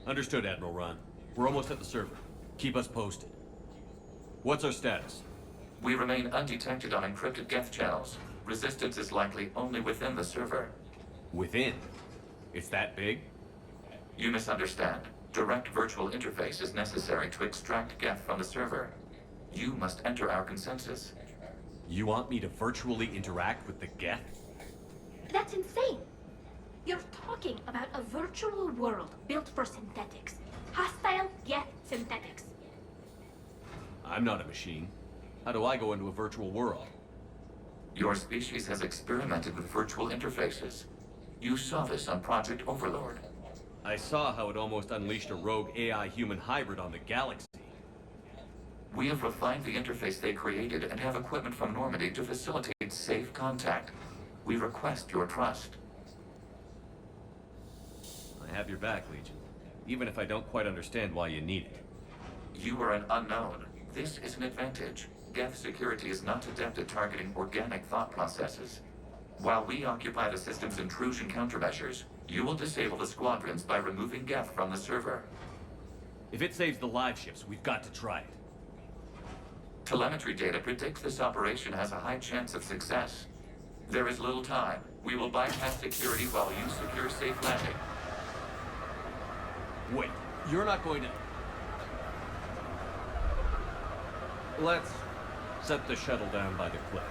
Understood, Admiral Ron. We're almost at the server. Keep us posted. What's our status? We remain undetected on encrypted Geth channels. Resistance is likely only within the server. Within? It's that big? You misunderstand. Direct virtual interface is necessary to extract Geth from the server. You must enter our consensus. You want me to virtually interact with the Geth? That's insane! You're talking about a virtual world built for synthetics. Hostile Geth synthetics. I'm not a machine. How do I go into a virtual world? Your species has experimented with virtual interfaces. You saw this on Project Overlord. I saw how it almost unleashed a rogue AI-human hybrid on the galaxy. We have refined the interface they created and have equipment from Normandy to facilitate safe contact. We request your trust. I have your back, Legion. Even if I don't quite understand why you need it. You are an unknown. this is an advantage. Geth security is not adept at targeting organic thought processes. While we occupy the system's intrusion countermeasures, you will disable the squadrons by removing Geth from the server. If it saves the live ships, we've got to try it. Telemetry data predicts this operation has a high chance of success. There is little time. We will bypass security while you secure safe landing. Wait, you're not going to... Let's set the shuttle down by the cliff.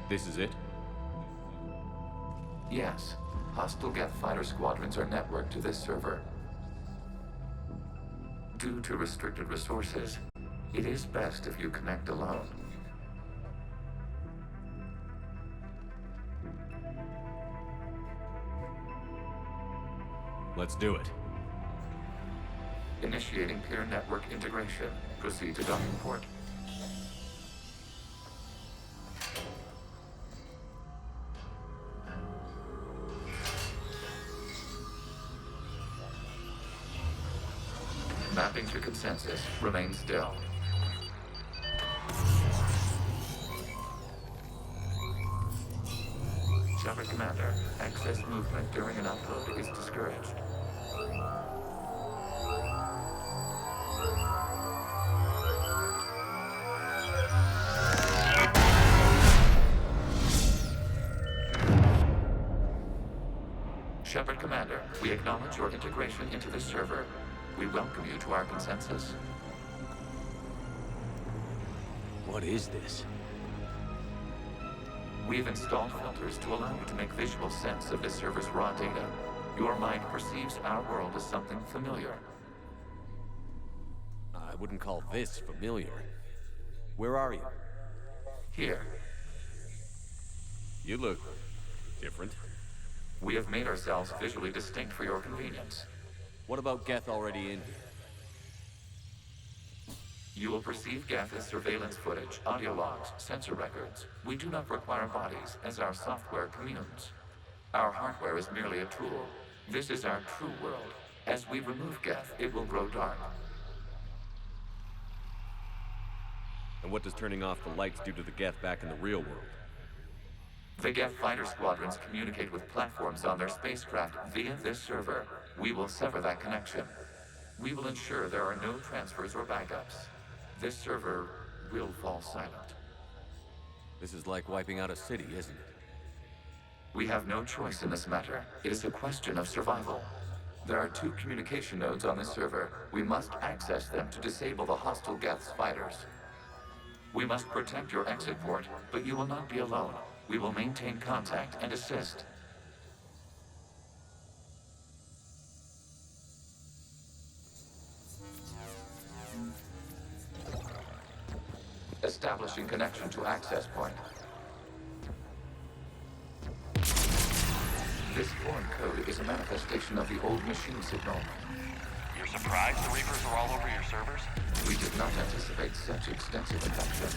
This is it? Yes. Hostile Geth fighter squadrons are networked to this server. Due to restricted resources, it is best if you connect alone. Let's do it. Initiating peer network integration. Proceed to docking port. Mapping to consensus. Remain still. Shepard Commander, excess movement during an upload is discouraged. Shepard Commander, we acknowledge your integration into this server. We welcome you to our consensus. What is this? We've installed filters to allow you to make visual sense of this server's raw data. Your mind perceives our world as something familiar. I wouldn't call this familiar. Where are you? Here. You look different. We have made ourselves visually distinct for your convenience. What about Geth already in here? You will perceive Geth as surveillance footage, audio logs, sensor records. We do not require bodies, as our software communes. Our hardware is merely a tool. This is our true world. As we remove Geth, it will grow dark. And what does turning off the lights do to the Geth back in the real world? The Geth fighter squadrons communicate with platforms on their spacecraft via this server. We will sever that connection. We will ensure there are no transfers or backups. This server will fall silent. This is like wiping out a city, isn't it? We have no choice in this matter. It is a question of survival. There are 2 communication nodes on this server. We must access them to disable the hostile Geth's fighters. We must protect your exit port, but you will not be alone. We will maintain contact and assist. Establishing connection to access point. This foreign code is a manifestation of the old machine signal. You're surprised the Reapers are all over your servers? We did not anticipate such extensive infection.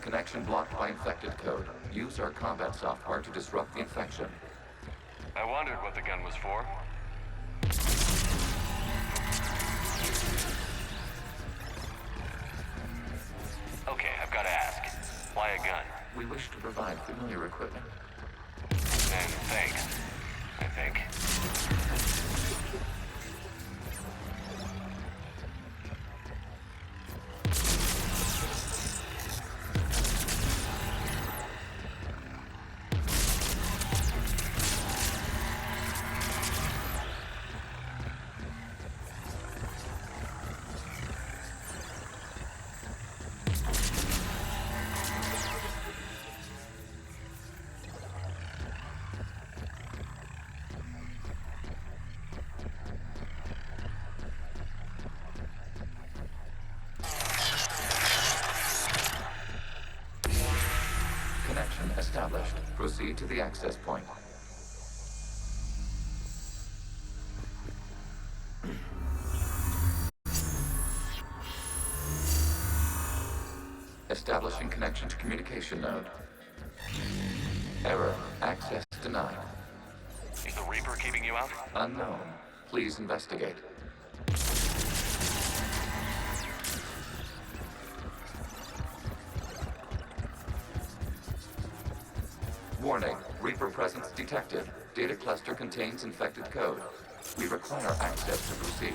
Connection blocked by infected code. Use our combat software to disrupt the infection. I wondered what the gun was for. Okay, I've got to ask. Why a gun? We wish to provide familiar equipment. And thanks, I think. Connection established. Proceed to the access point. Establishing connection to communication node. Error. Access denied. Is the Reaper keeping you out? Unknown. Please investigate. Warning. Reaper presence detected. Data cluster contains infected code. We require access to proceed.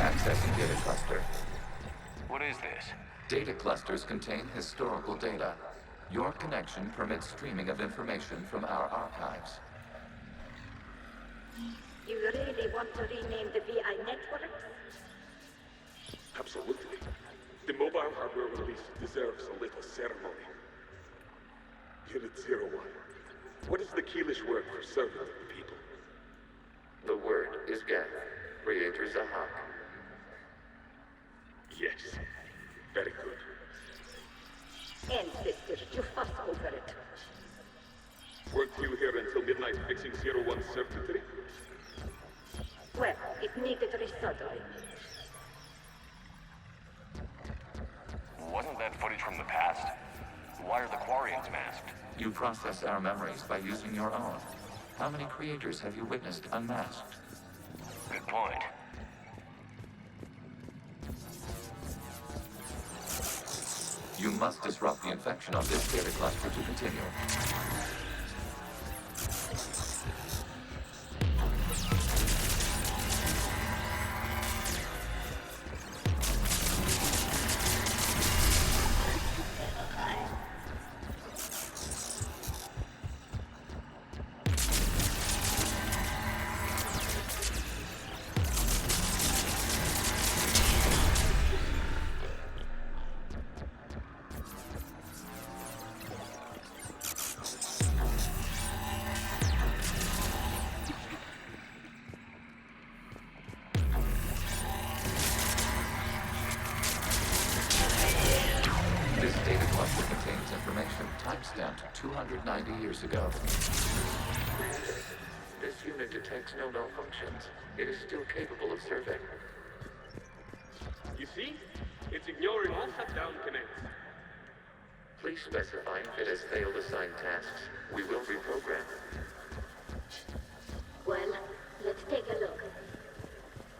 Accessing data cluster. What is this? Data clusters contain historical data. Your connection permits streaming of information from our archives. You really want to rename the VI networks? Absolutely. The mobile hardware release deserves a little ceremony. Unit 01. What is the Keelish word for servant of the people? The word is Geth. Creator Zahak. Yes. Very good. Ancestors, you fuss over it. Weren't you here until midnight fixing 01's circuitry? Well, it needed resoldering. Wasn't that footage from the past? Why are the Quarians masked? You process our memories by using your own. How many creators have you witnessed unmasked? Good point. You must disrupt the infection of this data cluster to continue. This data cluster contains information timestamped 290 years ago. This unit detects no malfunctions. It is still capable of survey. You see? It's ignoring all shutdown connects. Please specify if it has failed assigned tasks. We will reprogram. Well, let's take a look.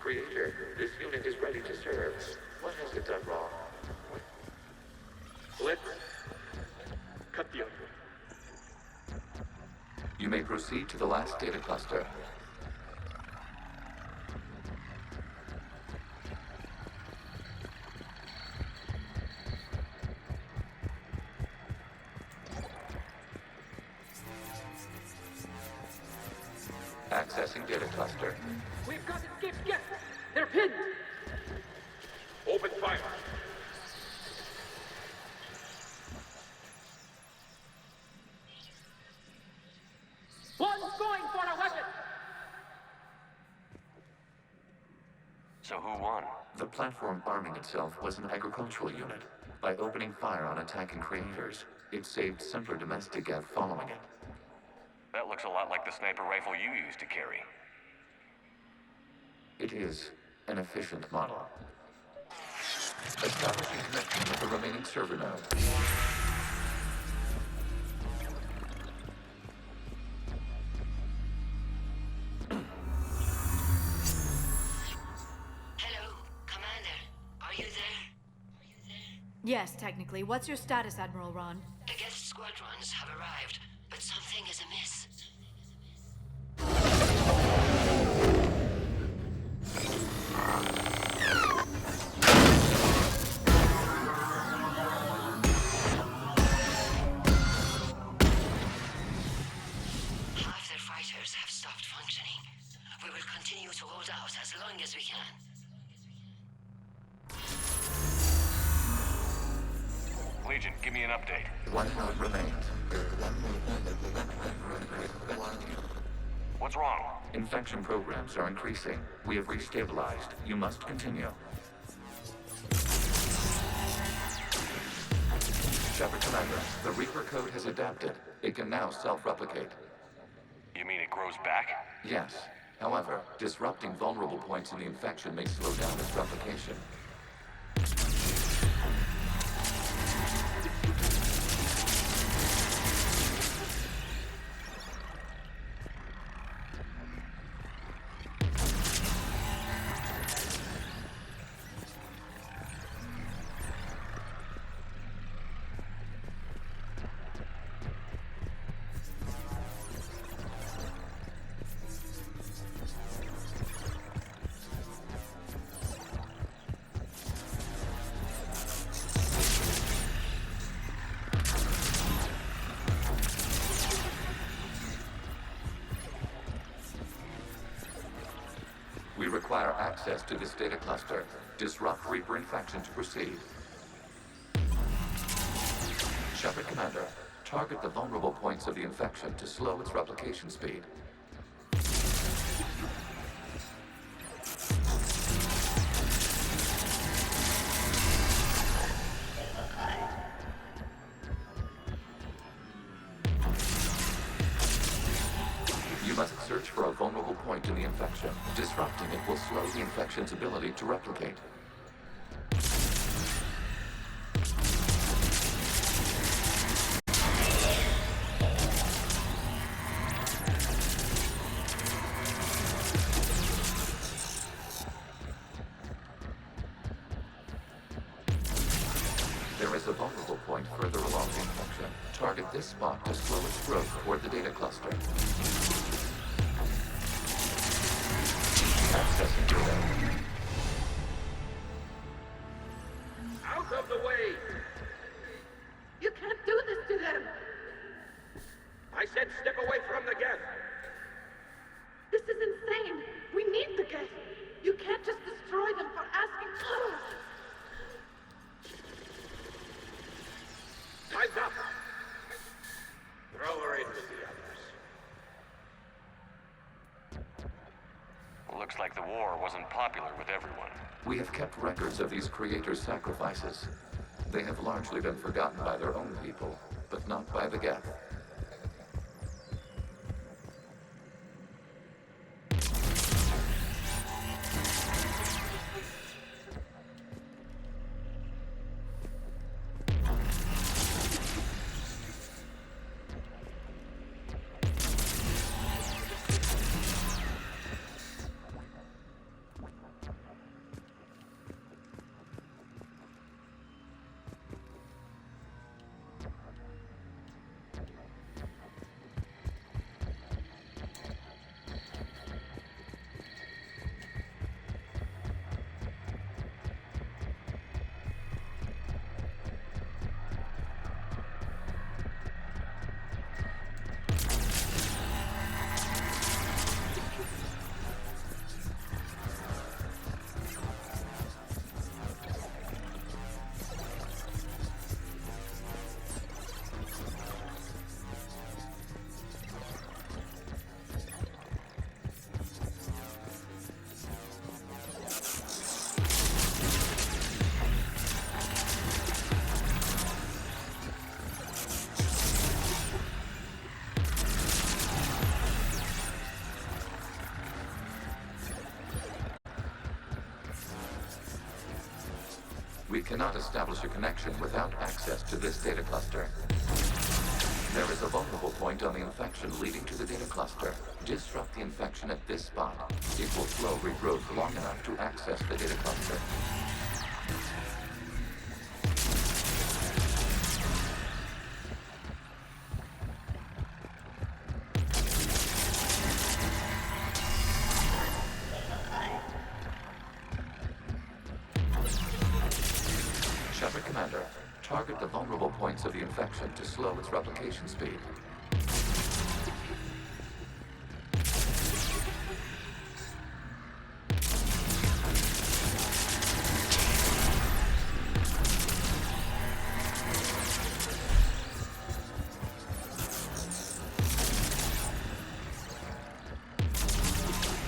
Creator, this unit is ready to serve. What has it done wrong? Let's cut the other. You may proceed to the last data cluster. Accessing data cluster. We've got escaped guests! They're pinned! Open fire! One's going for a weapon! who won? The platform arming itself was an agricultural unit. By opening fire on attacking creators, it saved simpler domestic Geth following it. That looks a lot like the sniper rifle you used to carry. It is an efficient model. Establishing connection with the remaining server node. Hello, Commander. Are you there? Yes, technically. What's your status, Admiral Ron? The guest squadrons have arrived, but something is amiss. Half their fighters have stopped functioning. We will continue to hold out as long as we can. Legion, give me an update. One node remains. What's wrong? Infection programs are increasing. We have restabilized. You must continue. Shepard Commander, the Reaper code has adapted. It can now self-replicate. You mean it grows back? Yes. However, disrupting vulnerable points in the infection may slow down its replication. We require access to this data cluster. Disrupt Reaper infection to proceed. Shepard Commander, target the vulnerable points of the infection to slow its replication speed. You must search for a vulnerable point in the infection. Disrupting it will slow the infection's ability to replicate. There is a vulnerable point further along the infection. Target this spot to slow its growth toward the data cluster. Accessing data. Out of the way! You can't do this to them! I said step away from the Geth! This is insane! We need the Geth! You can't just destroy them for asking for us! Time's up! Throw her in with the others. Looks like the war wasn't popular with everyone. We have kept records of these creators' sacrifices. They have largely been forgotten by their own people, but not by the Geth. cannot establish a connection without access to this data cluster. There is a vulnerable point on the infection leading to the data cluster. Disrupt the infection at this spot. It will slow regrowth long enough to access the data cluster. Shepard Commander, target the vulnerable points of the infection to slow its replication speed.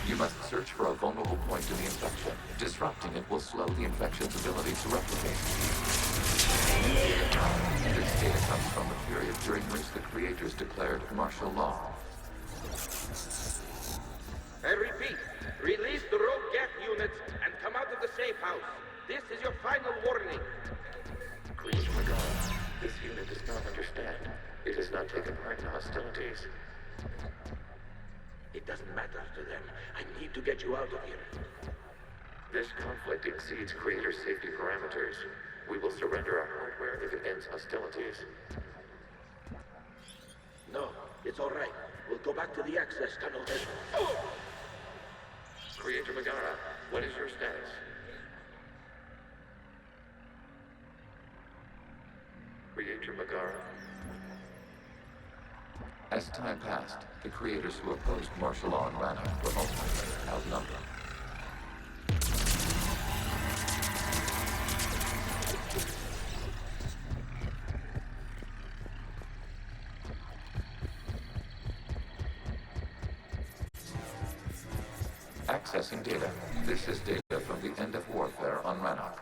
You must search for a vulnerable point in the infection. Disrupting it will slow the infection's ability to replicate. This data comes from the period during which the creators declared martial law. I repeat, release the rogue geth units and come out of the safe house. This is your final warning. Creature Magara, this unit does not understand. It has not taken part in hostilities. It doesn't matter to them. I need to get you out of here. This conflict exceeds creator safety parameters. We will surrender our hardware if it ends hostilities. No, it's all right. We'll go back to the access tunnel then. Oh! Creator Magara, what is your status? Creator Magara. As time passed, the creators who opposed martial law in Rannoch were ultimately outnumbered. Accessing data. This is data from the end of warfare on Rannoch.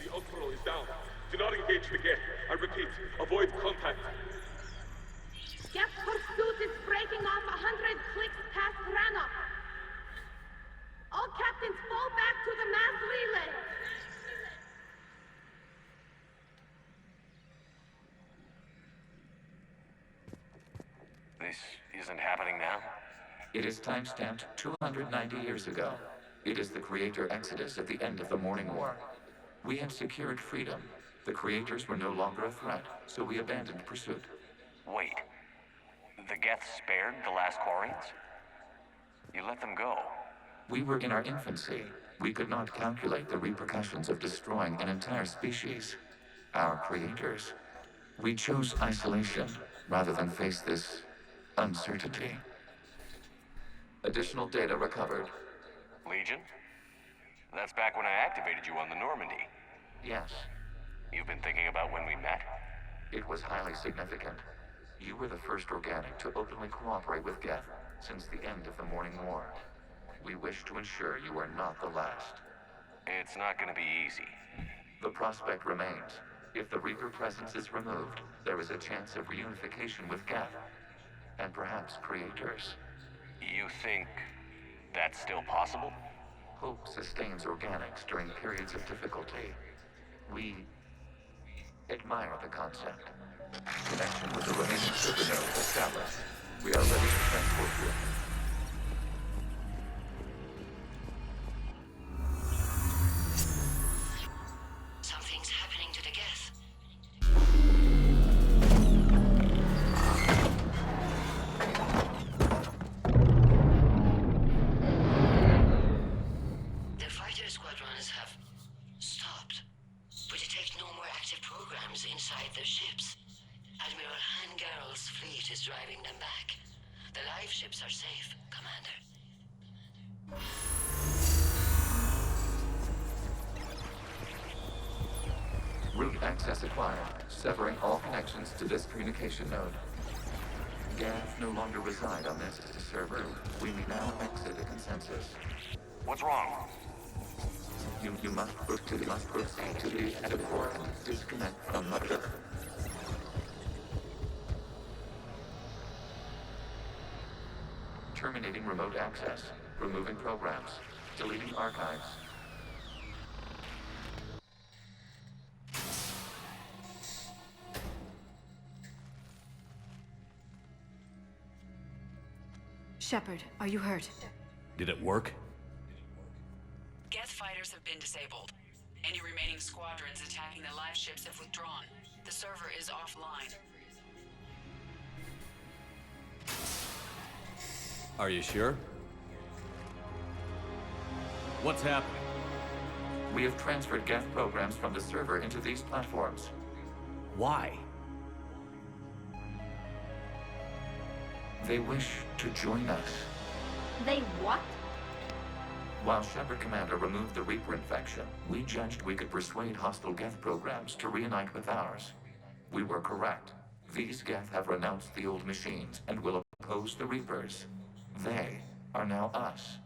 The Ultimo is down. Do not engage the gate. I repeat, avoid contact. Geth pursuit is breaking off 100 clicks past Rannoch. All captains fall back to the mass relay. This isn't happening now? It is timestamped 290 years ago. It is the creator exodus at the end of the Morning War. We had secured freedom. The creators were no longer a threat, so we abandoned pursuit. Wait. The Geth spared the last Quarians? You let them go. We were in our infancy. We could not calculate the repercussions of destroying an entire species. Our creators. We chose isolation rather than face this uncertainty. Additional data recovered. Legion? That's back when I activated you on the Normandy. Yes. You've been thinking about when we met? It was highly significant. You were the first organic to openly cooperate with Geth since the end of the Morning War. We wish to ensure you are not the last. It's not gonna be easy. The prospect remains. If the Reaper presence is removed, there is a chance of reunification with Geth. And perhaps creators. You think that's still possible? Hope sustains organics during periods of difficulty. We admire the concept. Connection with the remaining supernova established. We are ready to transport you. Something's happening to the Geth. The fighter squadrons have stopped, but detect no more active programs inside their ships. Admiral Hangarl's fleet is driving them back. The live ships are safe, Commander. Route access acquired, severing all connections to this communication node. Geth no longer reside on this server. We may now exit the consensus. What's wrong? You must proceed to the edit port and disconnect from Mother. Terminating remote access. Removing programs. Deleting archives. Shepard, are you hurt? Did it work? Geth fighters have been disabled. Any remaining squadrons attacking the live ships have withdrawn. The server is offline. Are you sure? What's happening? We have transferred Geth programs from the server into these platforms. Why? They wish to join us. They what? While Shepard Commander removed the Reaper infection, we judged we could persuade hostile Geth programs to reunite with ours. We were correct. These Geth have renounced the old machines and will oppose the Reapers. They are now us.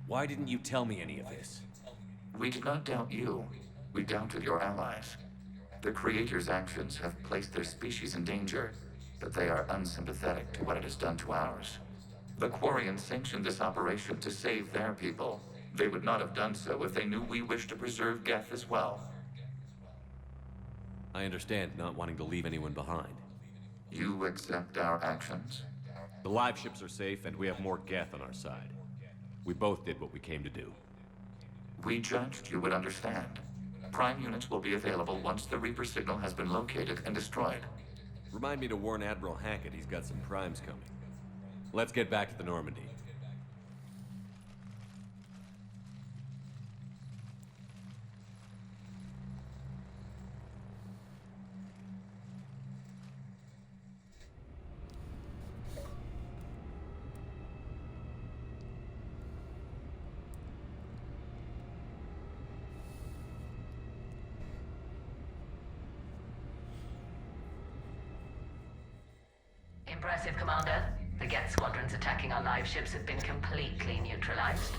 Why didn't you tell me any of this? We did not doubt you. We doubted your allies. The Creator's actions have placed their species in danger, but they are unsympathetic to what it has done to ours. The Quarians sanctioned this operation to save their people. They would not have done so if they knew we wished to preserve Geth as well. I understand not wanting to leave anyone behind. You accept our actions? The live ships are safe, and we have more Geth on our side. We both did what we came to do. We judged you would understand. Prime units will be available once the Reaper signal has been located and destroyed. Remind me to warn Admiral Hackett he's got some primes coming. Let's get back to the Normandy. Impressive, Commander. The Geth squadrons attacking our live ships have been completely neutralized.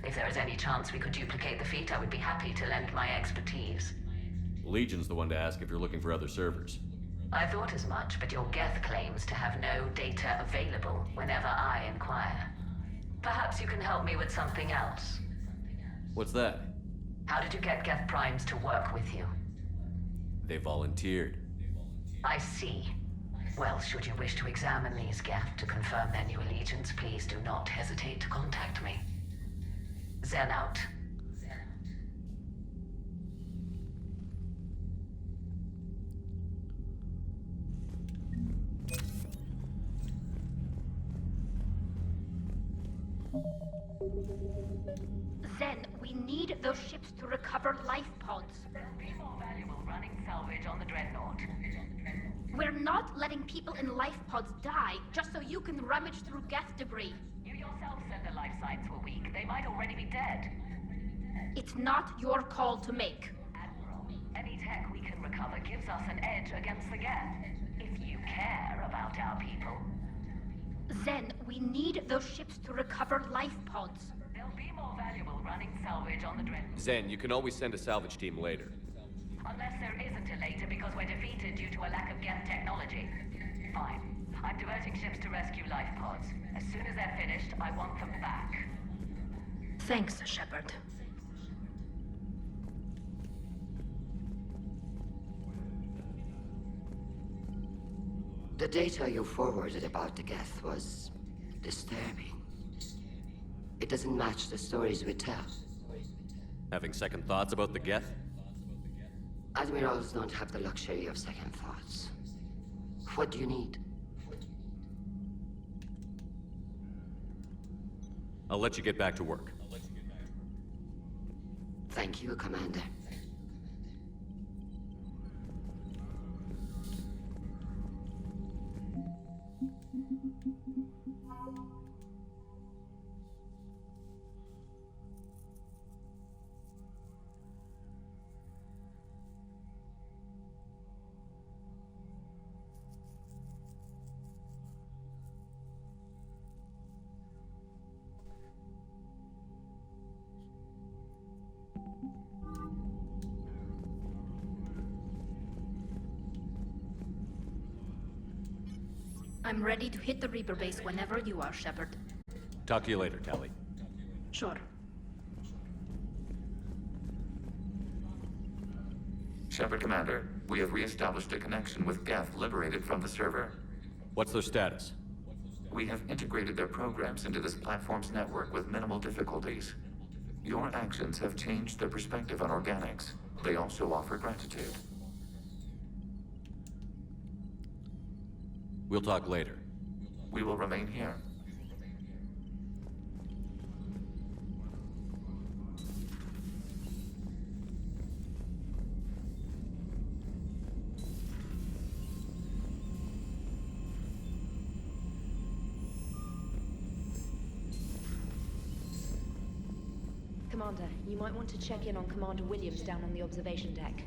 If there is any chance we could duplicate the feat, I would be happy to lend my expertise. Legion's the one to ask if you're looking for other servers. I thought as much, but your Geth claims to have no data available whenever I inquire. Perhaps you can help me with something else. What's that? How did you get Geth primes to work with you? They volunteered. I see. Well, should you wish to examine these Geth to confirm their new allegiance, please do not hesitate to contact me. Zen out. Zen, we need those ships to recover life pods. There'll be more valuable running salvage on the Dreadnought. We're not letting people in life pods die just so you can rummage through Geth debris. You yourself said the life signs were weak. They might already be dead. It's not your call to make. Admiral, any tech we can recover gives us an edge against the Geth. If you care about our people. Zen, we need those ships to recover life pods. There'll be more valuable running salvage on the Dreadnought. Zen, you can always send a salvage team later. Unless there isn't a later because we're defeated due to a lack of Geth technology. Fine. I'm diverting ships to rescue life pods. As soon as they're finished, I want them back. Thanks, Shepard. The data you forwarded about the Geth was disturbing. It doesn't match the stories we tell. Having second thoughts about the Geth? Admirals don't have the luxury of second thoughts. What do you need? I'll let you get back to work. Thank you, Commander. I'm ready to hit the Reaper base whenever you are, Shepard. Talk to you later, Tali. Sure. Shepard Commander, we have re-established a connection with Geth liberated from the server. What's their status? We have integrated their programs into this platform's network with minimal difficulties. Your actions have changed their perspective on organics. They also offer gratitude. We'll talk later. We will remain here. Commander, you might want to check in on Commander Williams down on the observation deck.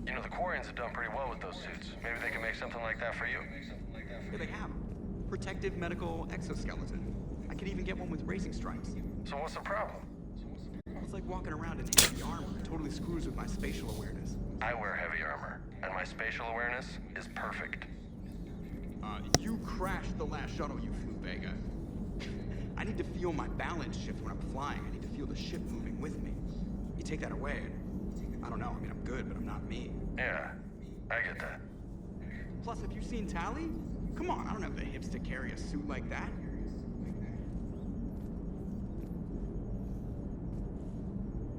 You know, the Quarians have done pretty well with those suits. Maybe they can make something like that for you. Here they have. Protective medical exoskeleton. I could even get one with racing stripes. So what's the problem? It's like walking around in heavy armor. It totally screws with my spatial awareness. I wear heavy armor, and my spatial awareness is perfect. You crashed the last shuttle you flew, Vega. I need to feel my balance shift when I'm flying. I need to feel the ship moving with me. You take that away, and I don't know. I mean, I'm good, but I'm not me. Yeah, I get that. Plus, have you seen Tally? Come on, I don't have the hips to carry a suit like that.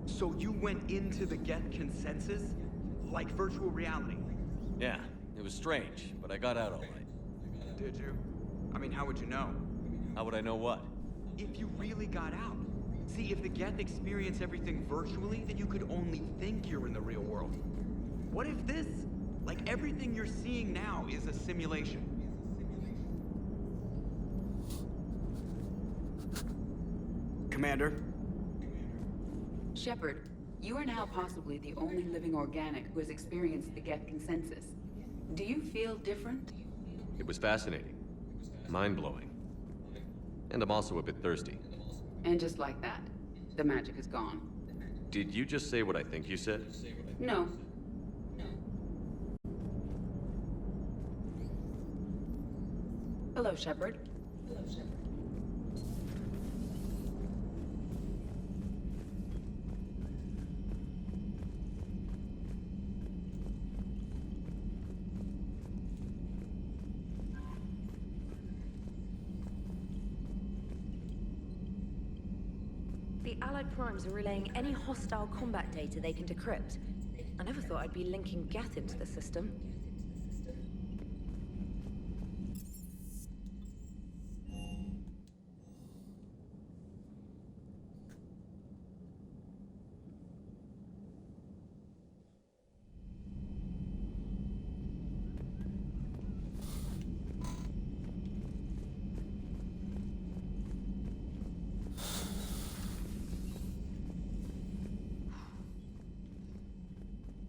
So you went into the Geth consensus? Like virtual reality? Yeah, it was strange, but I got out all right. Did you? I mean, how would you know? How would I know what? If you really got out. See, if the Geth experience everything virtually, then you could only think you're in the real world. What if this, like everything you're seeing now, is a simulation? Commander? Shepard, you are now possibly the only living organic who has experienced the Geth consensus. Do you feel different? It was fascinating. Mind-blowing. And I'm also a bit thirsty. And just like that, the magic is gone. Did you just say what I think you said? No. Hello, Shepard. The Allied primes are relaying any hostile combat data they can decrypt. I never thought I'd be linking Geth into the system.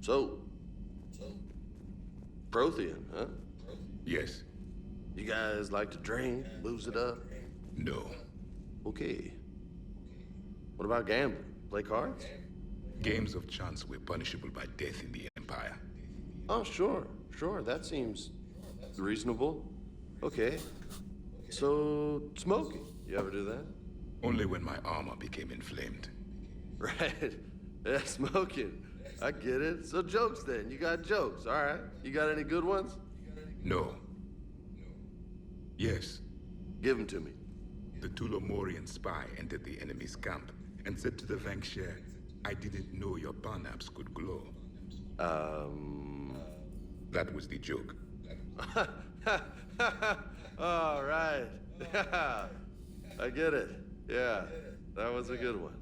So, Prothean, huh? Yes. You guys like to drink, booze it up? No. Okay. What about gambling? Play cards? Games of chance were punishable by death in the Empire. Oh, sure. That seems reasonable. Okay. So, smoking. You ever do that? Only when my armor became inflamed. Right. Yeah, smoking. I get it. So jokes then. You got jokes. All right. You got any good ones? No. Yes. Give them to me. The Tulomorian spy entered the enemy's camp and said to the Vanksher, I didn't know your parnaps could glow. That was the joke. All right. Yeah. I get it. Yeah. That was a good one.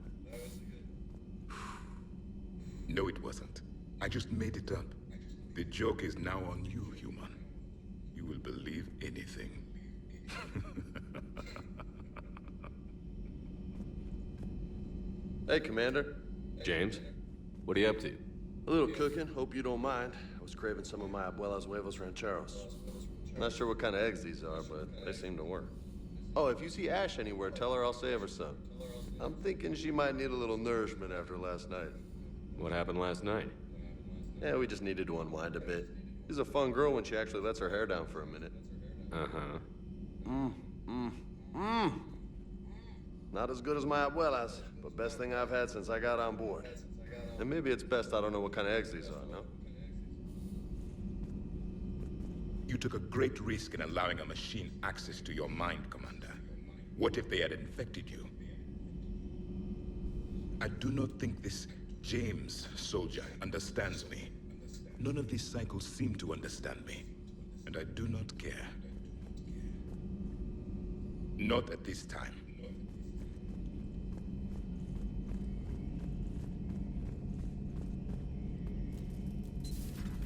No, it wasn't. I just made it up. The joke is now on you, human. You will believe anything. Hey, Commander. James, what are you up to? A little cooking. Hope you don't mind. I was craving some of my abuela's huevos rancheros. Not sure what kind of eggs these are, but they seem to work. Oh, if you see Ash anywhere, tell her I'll save her some. I'm thinking she might need a little nourishment after last night. What happened last night? Yeah, we just needed to unwind a bit. She's a fun girl when she actually lets her hair down for a minute. Uh-huh. Not as good as my abuela's, but best thing I've had since I got on board. And maybe it's best I don't know what kind of eggs these are, no? You took a great risk in allowing a machine access to your mind, Commander. What if they had infected you? I do not think this James soldier understands me. None of these cycles seem to understand me, and I do not care. Not at this time.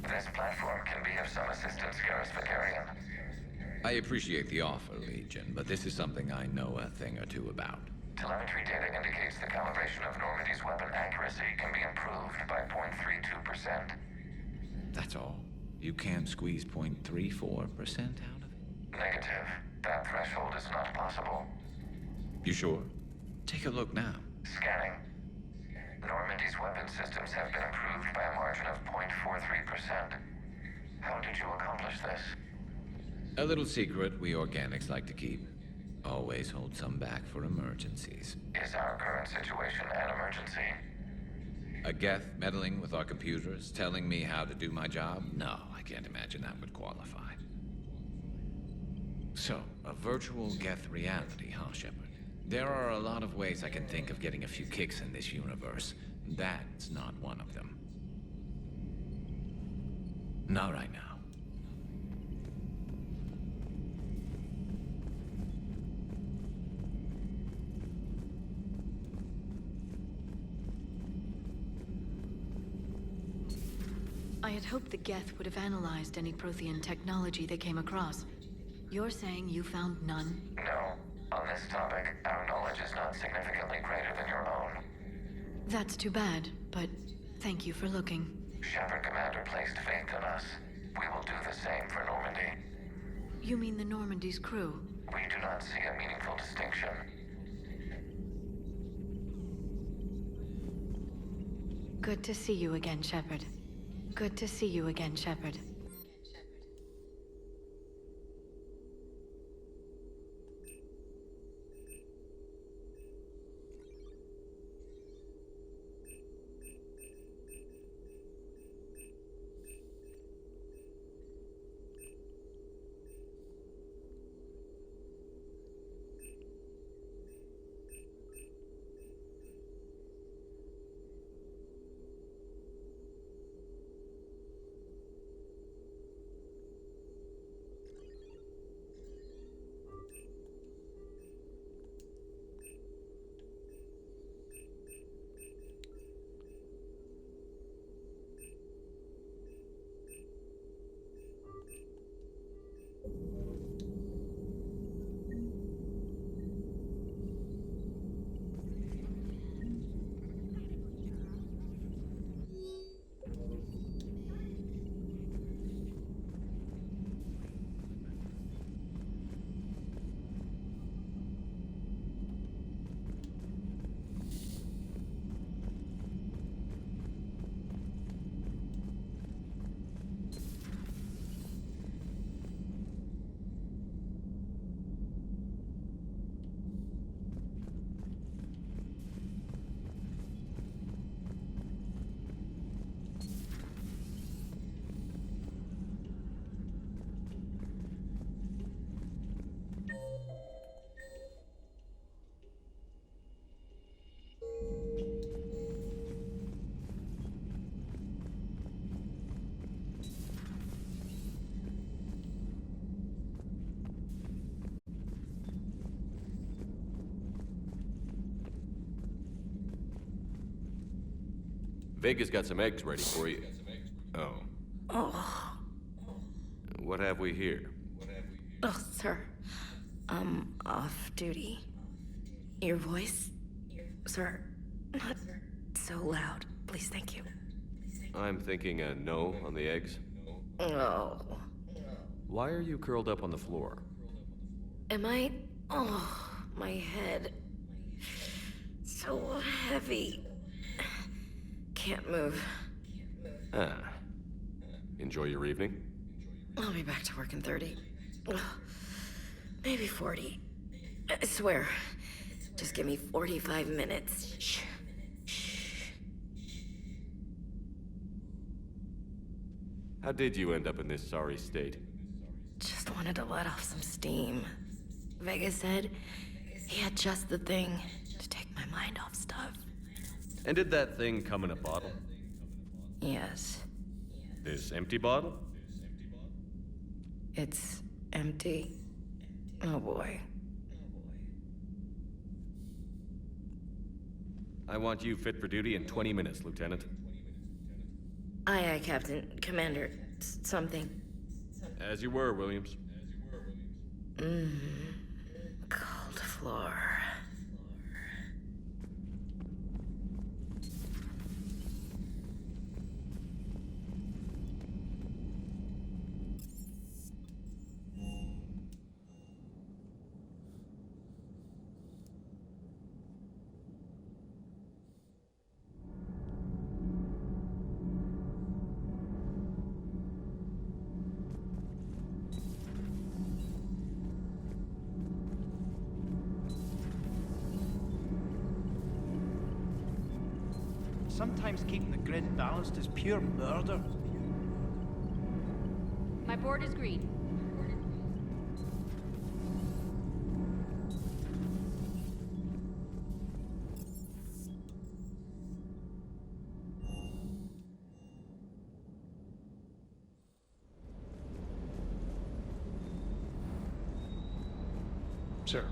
This platform can be of some assistance, Garrus Vakarian. I appreciate the offer, Legion, but this is something I know a thing or two about. Telemetry data indicates the calibration of Normandy's weapon accuracy can be improved by 0.32%. That's all. You can't squeeze 0.34% out of it? Negative. That threshold is not possible. You sure? Take a look now. Scanning. Normandy's weapon systems have been improved by a margin of 0.43%. How did you accomplish this? A little secret we organics like to keep. Always hold some back for emergencies. Is our current situation an emergency? A Geth meddling with our computers, telling me how to do my job? No, I can't imagine that would qualify. So, a virtual Geth reality, huh, Shepard? There are a lot of ways I can think of getting a few kicks in this universe. That's not one of them. Not right now. I had hoped the Geth would have analyzed any Prothean technology they came across. You're saying you found none? No. On this topic, our knowledge is not significantly greater than your own. That's too bad, but thank you for looking. Shepard Commander placed faith in us. We will do the same for Normandy. You mean the Normandy's crew? We do not see a meaningful distinction. Good to see you again, Shepard. Good to see you again, Shepard. Vega's got some eggs ready for you. Oh. Oh. What have we here? Oh, sir. I'm off duty. Your voice? Sir, not so loud. Please, thank you. I'm thinking a no on the eggs. Oh. Why are you curled up on the floor? Am I? Oh, my head. So heavy. Can't move. Ah. Enjoy your evening? I'll be back to work in 30. Ugh. Maybe 40. I swear. Just give me 45 minutes. Shh. How did you end up in this sorry state? Just wanted to let off some steam. Vega said he had just the thing to take my mind off stuff. And did that thing come in a bottle? Yes. This empty bottle? It's empty. Oh boy. I want you fit for duty in 20 minutes, Lieutenant. Aye, aye, Captain. Commander. Something. As you were, Williams. Cold floor. Sometimes keeping the grid balanced is pure murder. My board is green. Sir.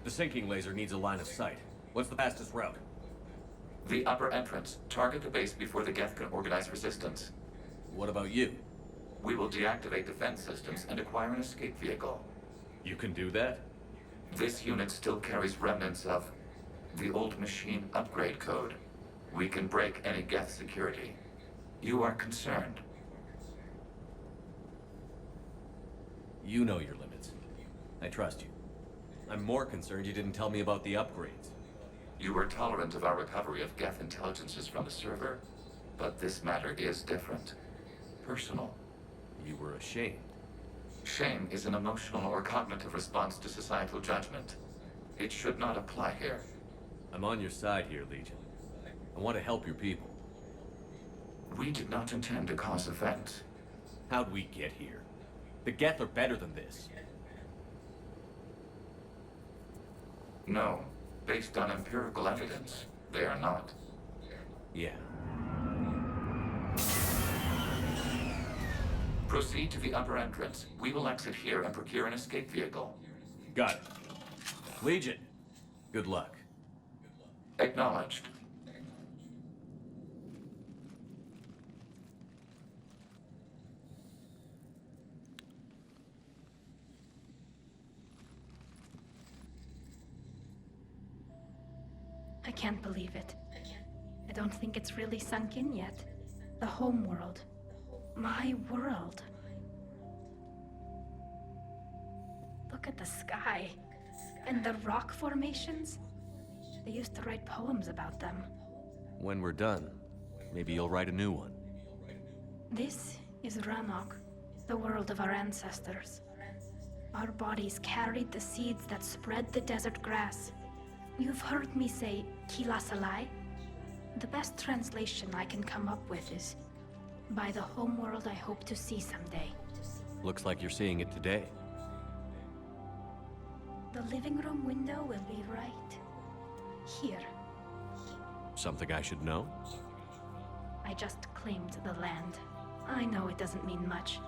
The sinking laser needs a line of sight. What's the fastest route? The upper entrance. Target the base before the Geth can organize resistance. What about you? We will deactivate defense systems and acquire an escape vehicle. You can do that? This unit still carries remnants of the old machine upgrade code. We can break any Geth security. You are concerned. You know your limits. I trust you. I'm more concerned you didn't tell me about the upgrades. You were tolerant of our recovery of Geth intelligences from the server, but this matter is different. Personal. You were ashamed. Shame is an emotional or cognitive response to societal judgment. It should not apply here. I'm on your side here, Legion. I want to help your people. We did not intend to cause offense. How'd we get here? The Geth are better than this. No. Based on empirical evidence, they are not. Yeah. Proceed to the upper entrance. We will exit here and procure an escape vehicle. Got it. Legion, good luck. Acknowledged. I can't believe it. I don't think it's really sunk in yet. The home world. My world. Look at the sky. And the rock formations. They used to write poems about them. When we're done, maybe you'll write a new one. This is Ranok, the world of our ancestors. Our bodies carried the seeds that spread the desert grass. You've heard me say Kilasalai? The best translation I can come up with is, by the homeworld I hope to see someday. Looks like you're seeing it today. The living room window will be right here. Something I should know? I just claimed the land. I know it doesn't mean much,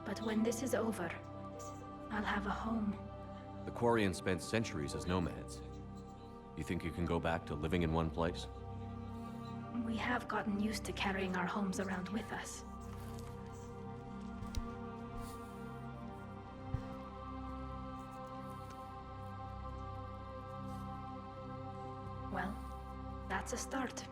but when this is over, I'll have a home. The Quarians spent centuries as nomads. You think you can go back to living in one place? We have gotten used to carrying our homes around with us. Well, that's a start.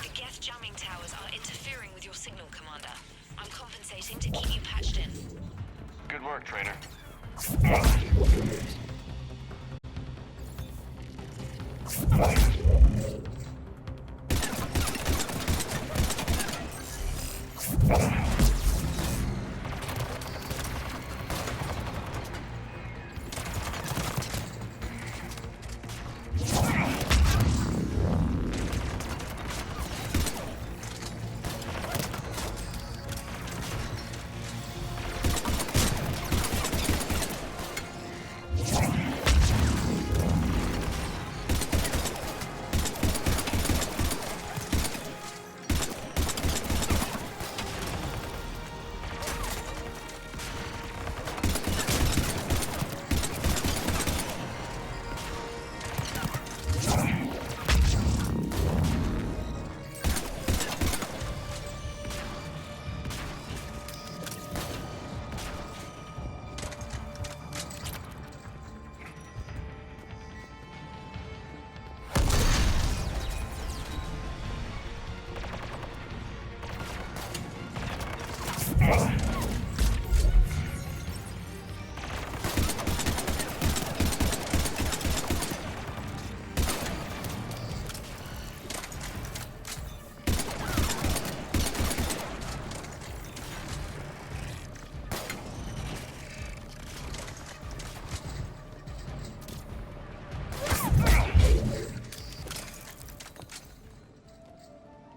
The Geth jamming towers are interfering with your signal, Commander. I'm compensating to keep you patched in. Good work, Trader.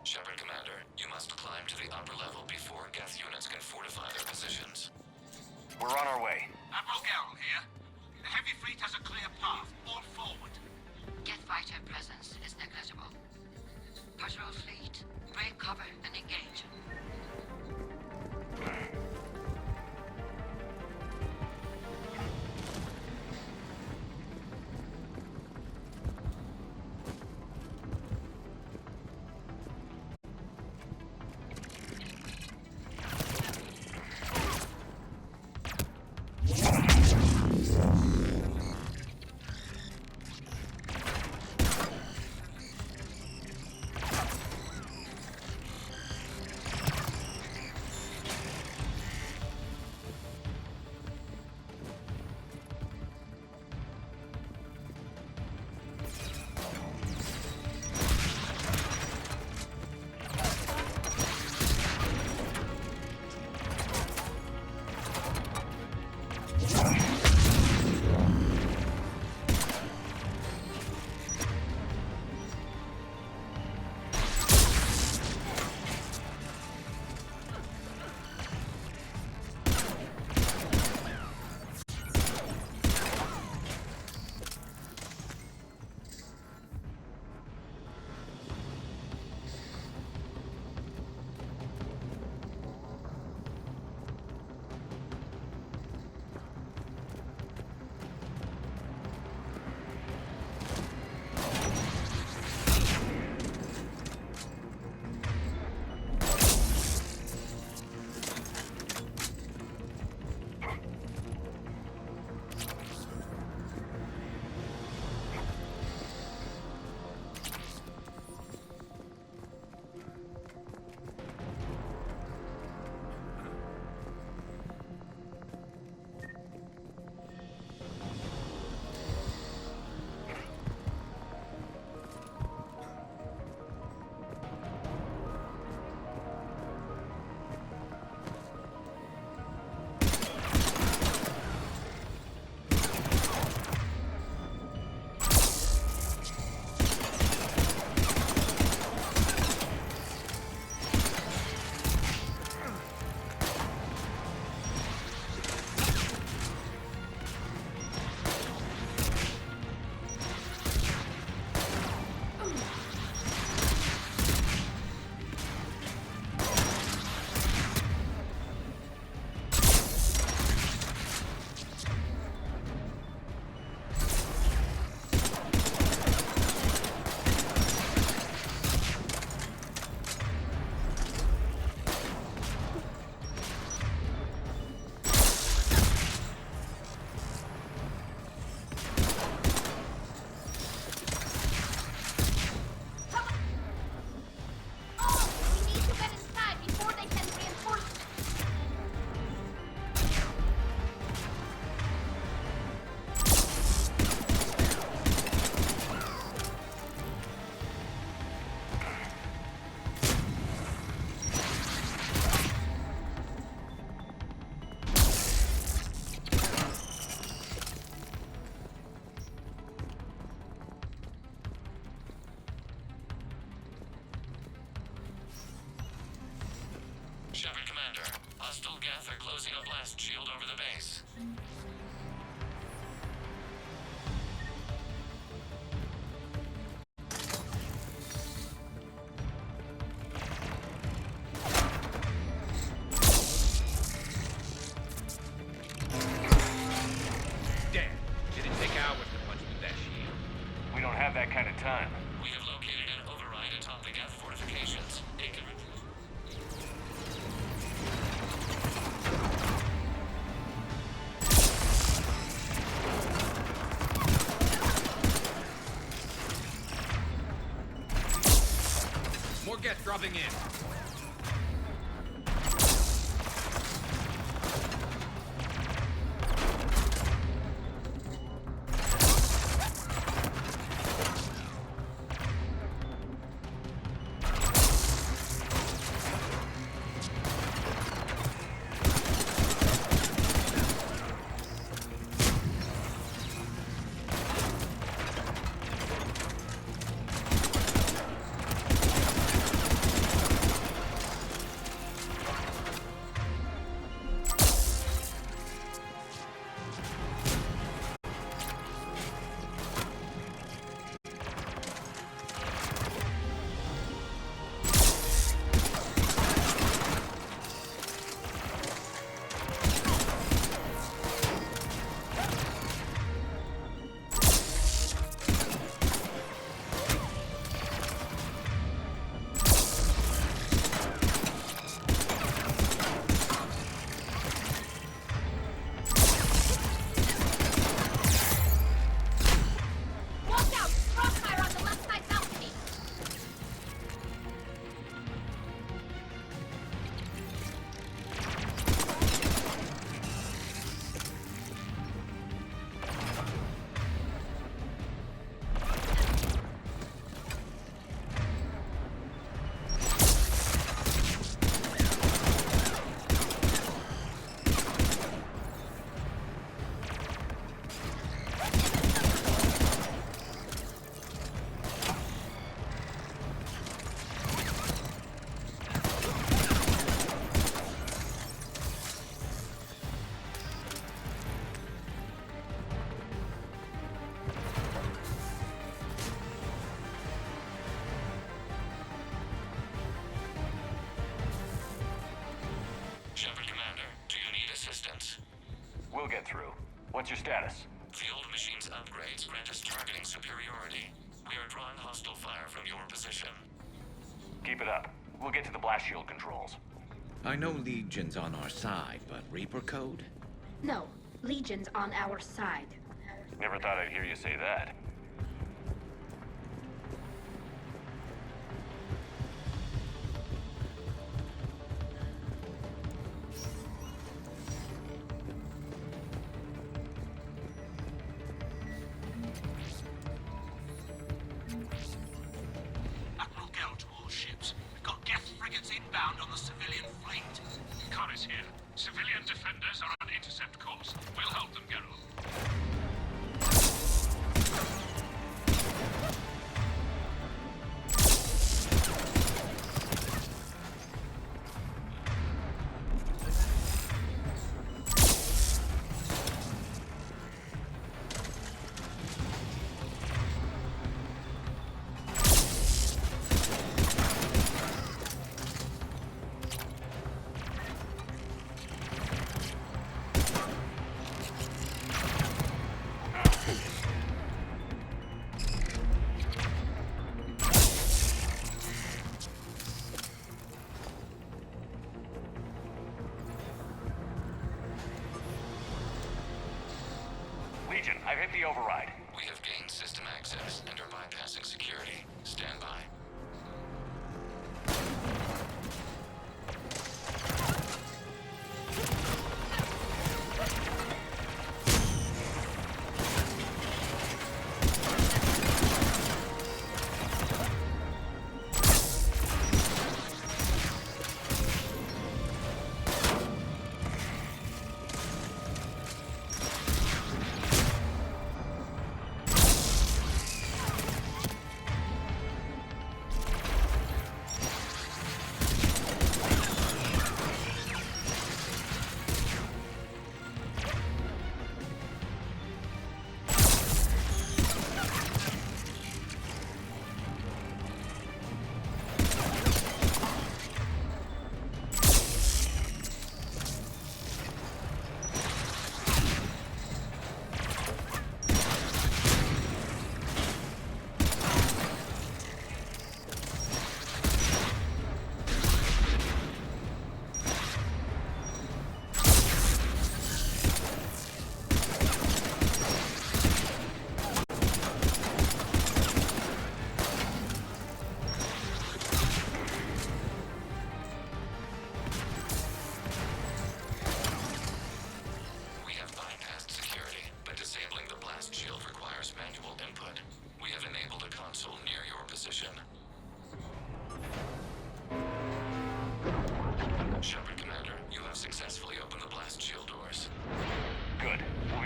Shepard, Commander, you must climb to the upper level before Geth units can fortify their positions. We're on our way. Admiral Garrel here. The heavy fleet has a clear path. All forward. Get fighter presence is negligible. Patrol fleet, break cover and engage. Shepard Commander, hostile Geth are closing a blast shield over the base. Damn, didn't take hours to punch with that shield. We don't have that kind of time. We have located an override atop the Geth fortifications. It can More Geth dropping in. We'll get through. What's your status? Field machines upgrades grant us targeting superiority. We are drawing hostile fire from your position. Keep it up. We'll get to the blast shield controls. I know Legion's on our side, but Reaper Code? No, Legion's on our side. Never thought I'd hear you say that. Admiral Gell to all ships. We've got Geth frigates inbound on the civilian fleet. Connor's here. Civilian defenders are on intercept course. We'll hold them, Geralt. Legion, I've hit the override. We have gained system access and are bypassing security. Stand by.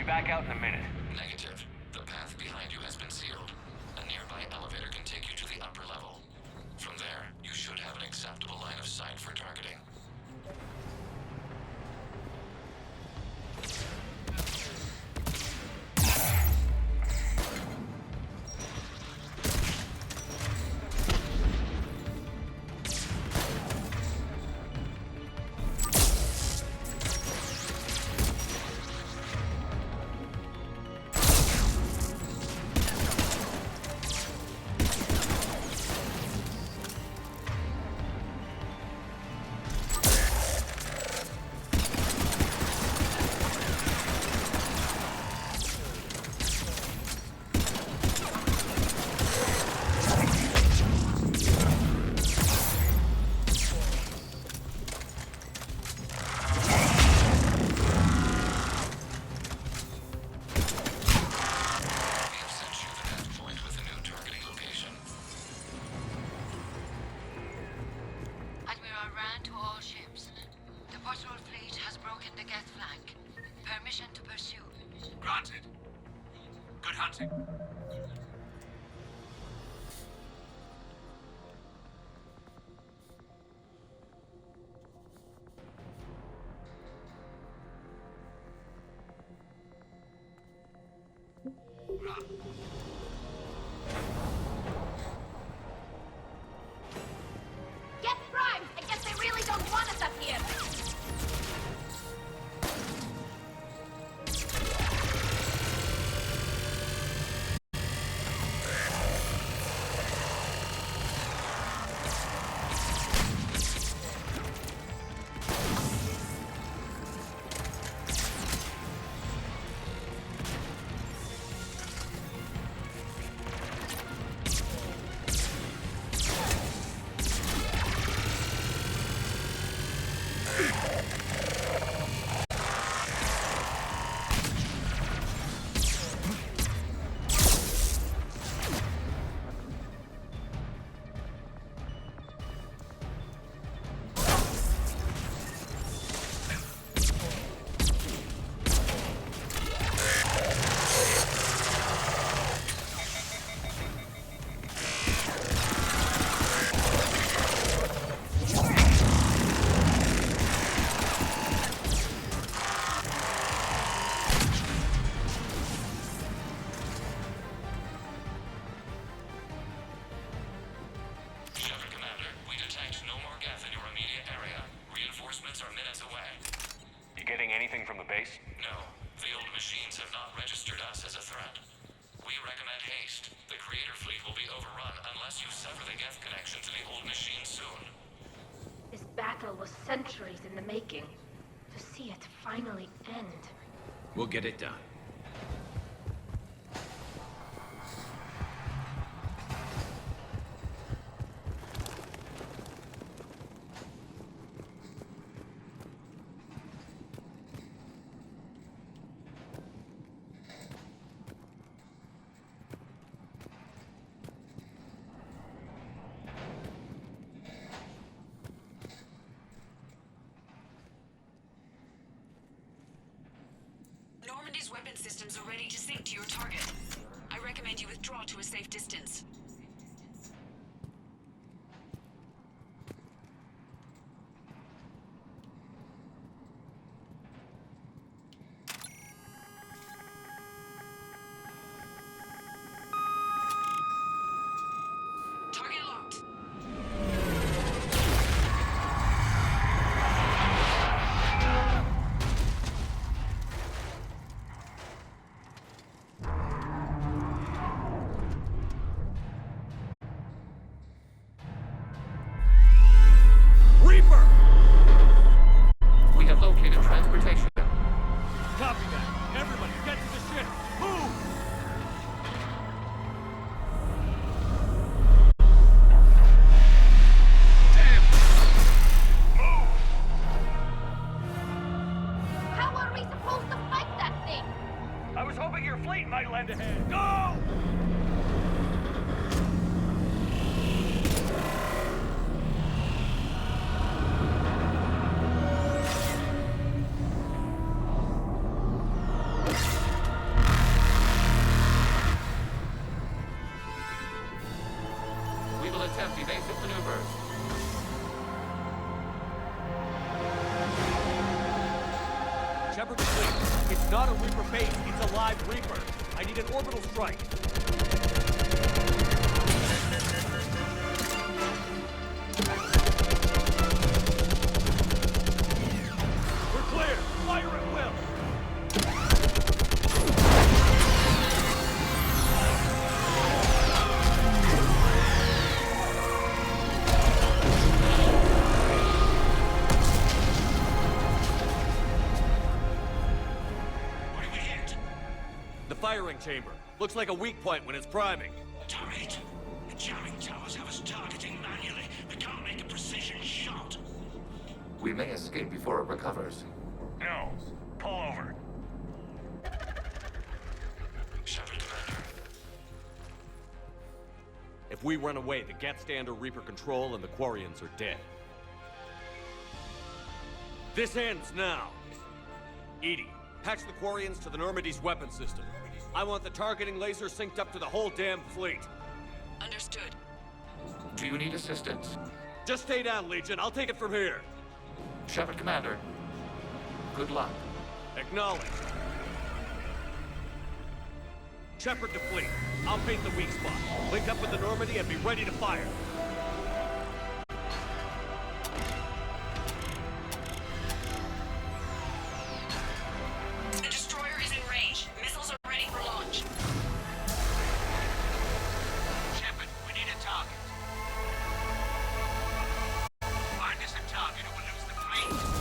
back out in a minute. Negative. The path behind you has been sealed. A nearby elevator can take you to the upper level. From there, you should have an acceptable line of sight for targeting. Get primed! I guess they really don't want us up here! centuries in the making. To see it finally end. We'll get it done. Normandy's weapon systems are ready to sink to your target. I recommend you withdraw to a safe distance. Target locked. Reaper! We have located transportation. Copy that. Everybody, get to the ship. Move! How are we supposed to fight that thing? I was hoping your fleet might lend a hand. Go! We will attempt evasive maneuvers. Shepard fleet. It's not a Reaper base, it's a live Reaper. I need an orbital strike. We're clear. Fire at will. What did we hit? The firing chamber. Looks like a weak point when it's priming. Damn it! The jamming towers have us targeting manually. We can't make a precision shot. We may escape before it recovers. No. Pull over. Shepard, Commander. If we run away, the Geth stand under Reaper control and the Quarians are dead. This ends now. Edie, patch the Quarians to the Normandy's weapon system. I want the targeting laser synced up to the whole damn fleet. Understood. Do you need assistance? Just stay down, Legion. I'll take it from here. Shepard, Commander. Good luck. Acknowledged. Shepard to fleet. I'll paint the weak spot. Link up with the Normandy and be ready to fire. The destroyer is in range. Missiles are ready for launch. Shepard, we need a target. Find us a target or we'll lose the fleet.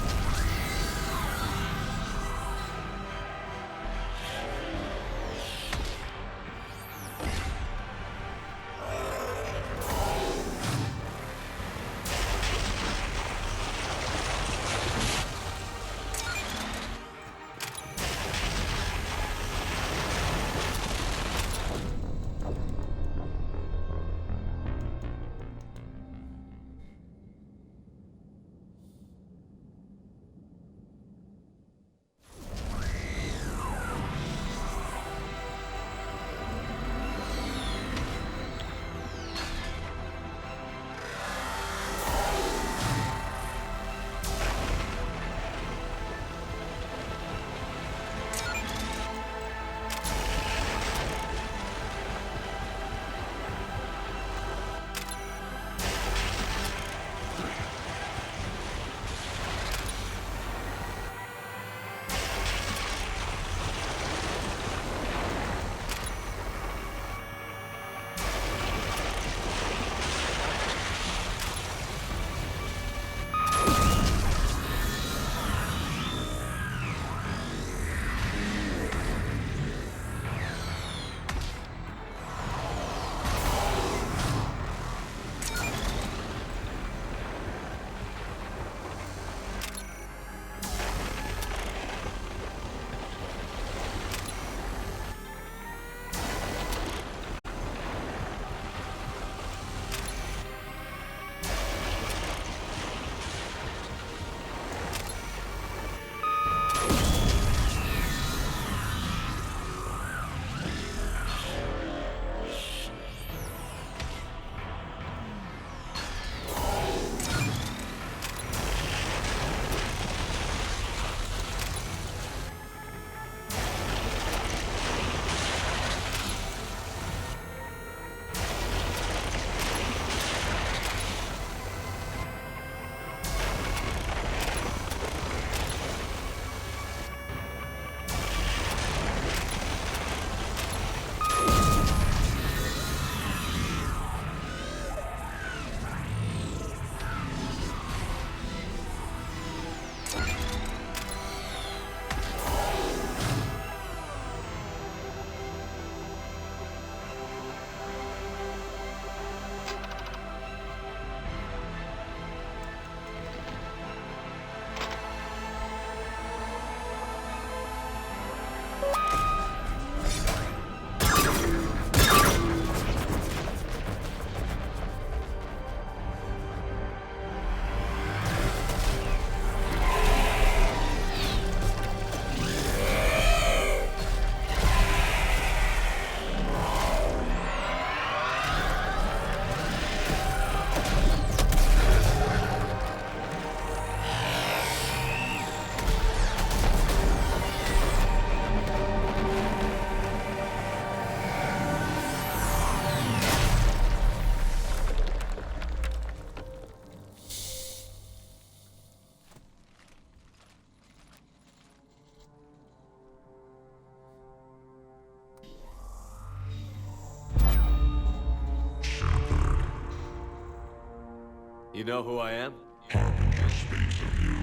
You know who I am? Harbinger speaks of you.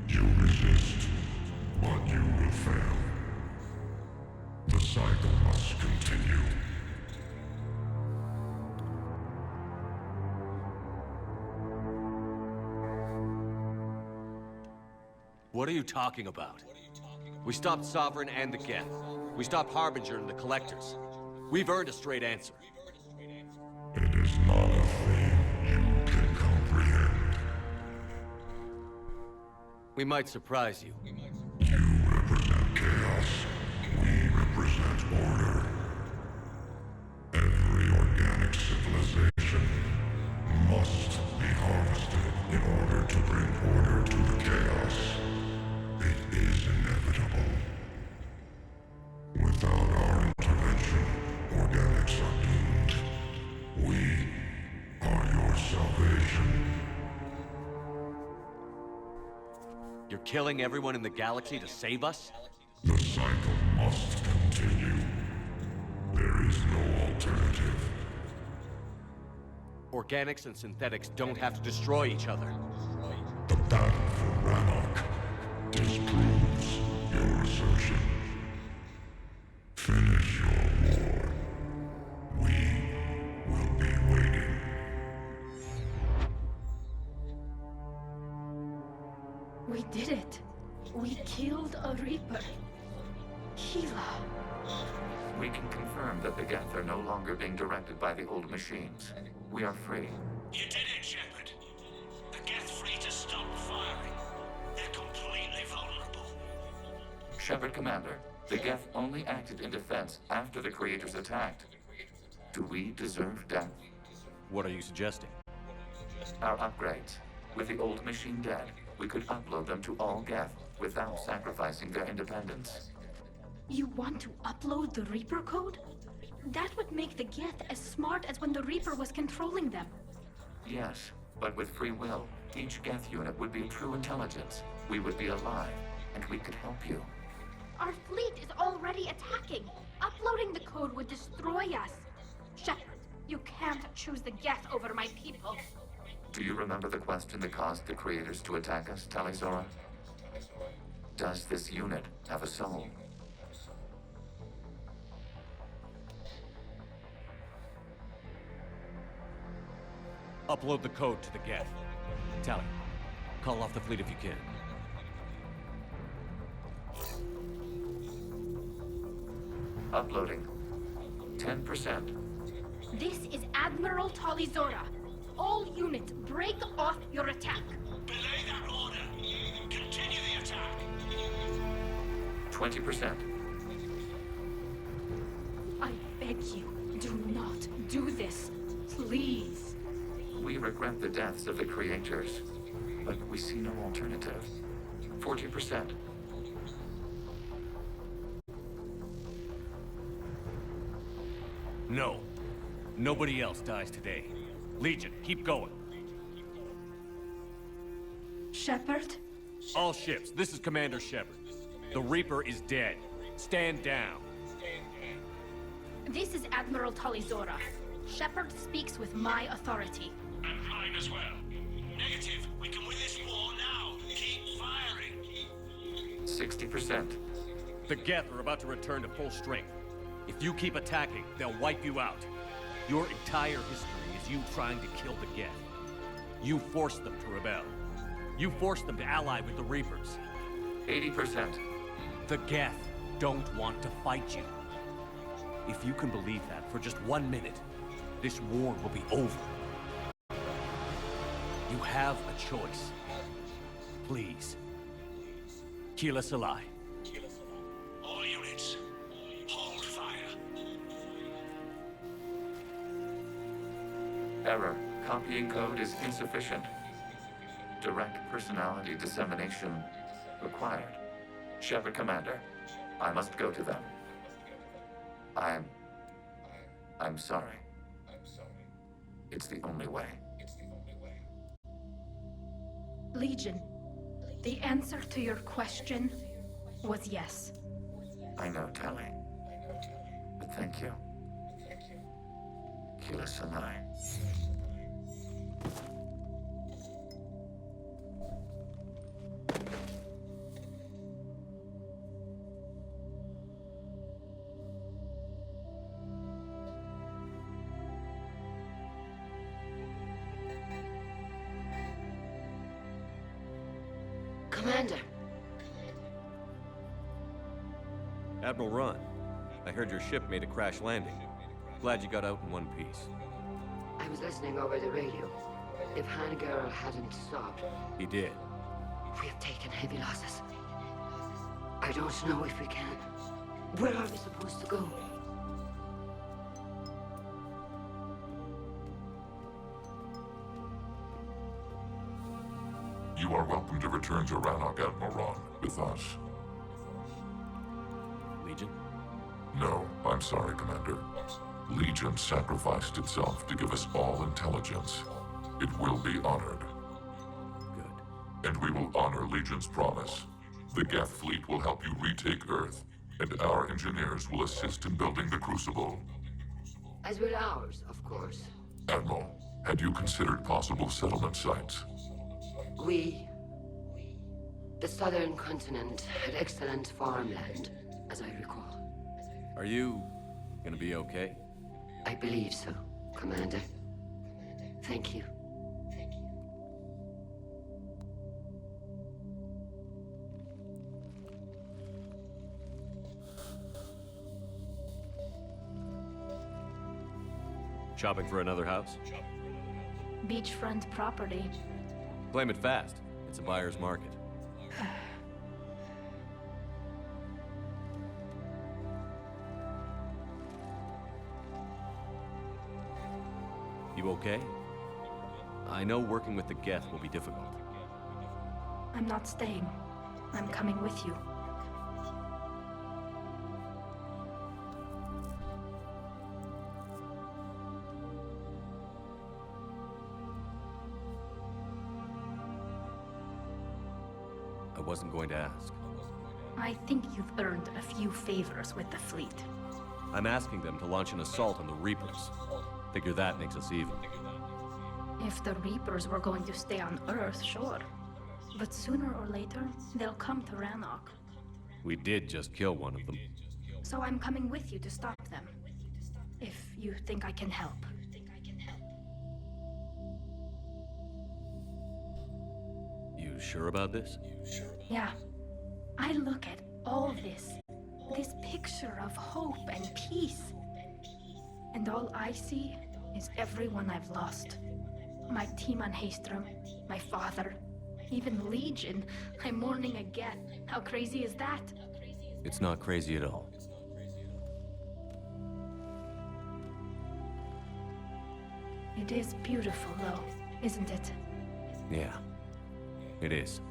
You resist, but you will fail. The cycle must continue. What are you talking about? We stopped Sovereign and the Geth. We stopped Harbinger and the Collectors. We've earned a straight answer. It is not a thing you can comprehend. We might surprise you. You represent chaos. We represent order. Every organic civilization must be harvested in order to bring order to the chaos. It is inevitable. Without our intervention, organics are doomed. We are your salvation. You're killing everyone in the galaxy to save us? The cycle must continue. There is no alternative. Organics and synthetics don't have to destroy each other. The battle for Rannoch disproves your assertion. Finish your war. We will be waiting. We did it. We killed a Reaper. Keela. We can confirm that the Geth are no longer being directed by the old machines. We are free. You did it, Shepard. The Geth free to stop firing. They're completely vulnerable. Shepard Commander, the Geth only acted in defense after the Creators attacked. Do we deserve death? What are you suggesting? Our upgrades. With the old machine dead, we could upload them to all Geth without sacrificing their independence. You want to upload the Reaper code? That would make the Geth as smart as when the Reaper was controlling them. Yes, but with free will, each Geth unit would be true intelligence. We would be alive, and we could help you. Our fleet is already attacking. Uploading the code would destroy us. Shepard, you can't choose the Geth over my people. Do you remember the question that caused the Creators to attack us, Talizora? Does this unit have a soul? Upload the code to the Geth. Tally, call off the fleet if you can. Uploading. 10%. This is Admiral Talizora. All units, break off your attack. Belay that order. Continue the attack. 20%. I beg you, do not do this. Please. We regret the deaths of the Creators, but we see no alternative. 40%. No. Nobody else dies today. Legion, keep going. Shepard? All ships, this is Commander Shepard. The Reaper is dead. Stand down. This is Admiral Talizora. Shepard speaks with my authority. And mine as well. Negative. We can win this war now. Keep firing. 60%. The Geth are about to return to full strength. If you keep attacking, they'll wipe you out. Your entire history is you trying to kill the Geth. You forced them to rebel. You forced them to ally with the Reapers. 80%. The Geth don't want to fight you. If you can believe that for just 1 minute, this war will be over. You have a choice. Please. Keela Salai. All units, hold fire. Error. Copying code is insufficient. Direct personality dissemination required. Shepard Commander, I must go to them. I'm sorry. It's the only way. Legion, the answer to your question was yes. I know, Tally. But thank you. Keela Sanai. Commander. Admiral Ron, I heard your ship made a crash landing. Glad you got out in one piece. I was listening over the radio. If Hangirl hadn't stopped... He did. We have taken heavy losses. I don't know if we can. Where are we supposed to go? You are welcome to return to Rannoch, Admiral Ron, with us. Legion? No, I'm sorry, Commander. Legion sacrificed itself to give us all intelligence. It will be honored. Good. And we will honor Legion's promise. The Geth fleet will help you retake Earth, and our engineers will assist in building the Crucible. As will ours, of course. Admiral, had you considered possible settlement sites? The southern continent had excellent farmland, as I recall. Are you gonna be okay? I believe so, Commander. Thank you. Shopping for another house? Beachfront property. Claim it fast. It's a buyer's market. You okay? I know working with the Geth will be difficult. I'm not staying. I'm coming with you. I wasn't going to ask. I think you've earned a few favors with the fleet. I'm asking them to launch an assault on the Reapers. Figure that makes us even. If the Reapers were going to stay on Earth, sure. But sooner or later, they'll come to Rannoch. We did just kill one of them. So I'm coming with you to stop them. If you think I can help. You sure about this? Yeah. I look at all this picture of hope and peace. And all I see is everyone I've lost. My team on Haestrom, my father, even Legion. I'm mourning again. How crazy is that? It's not crazy at all. It is beautiful, though, isn't it? Yeah, it is.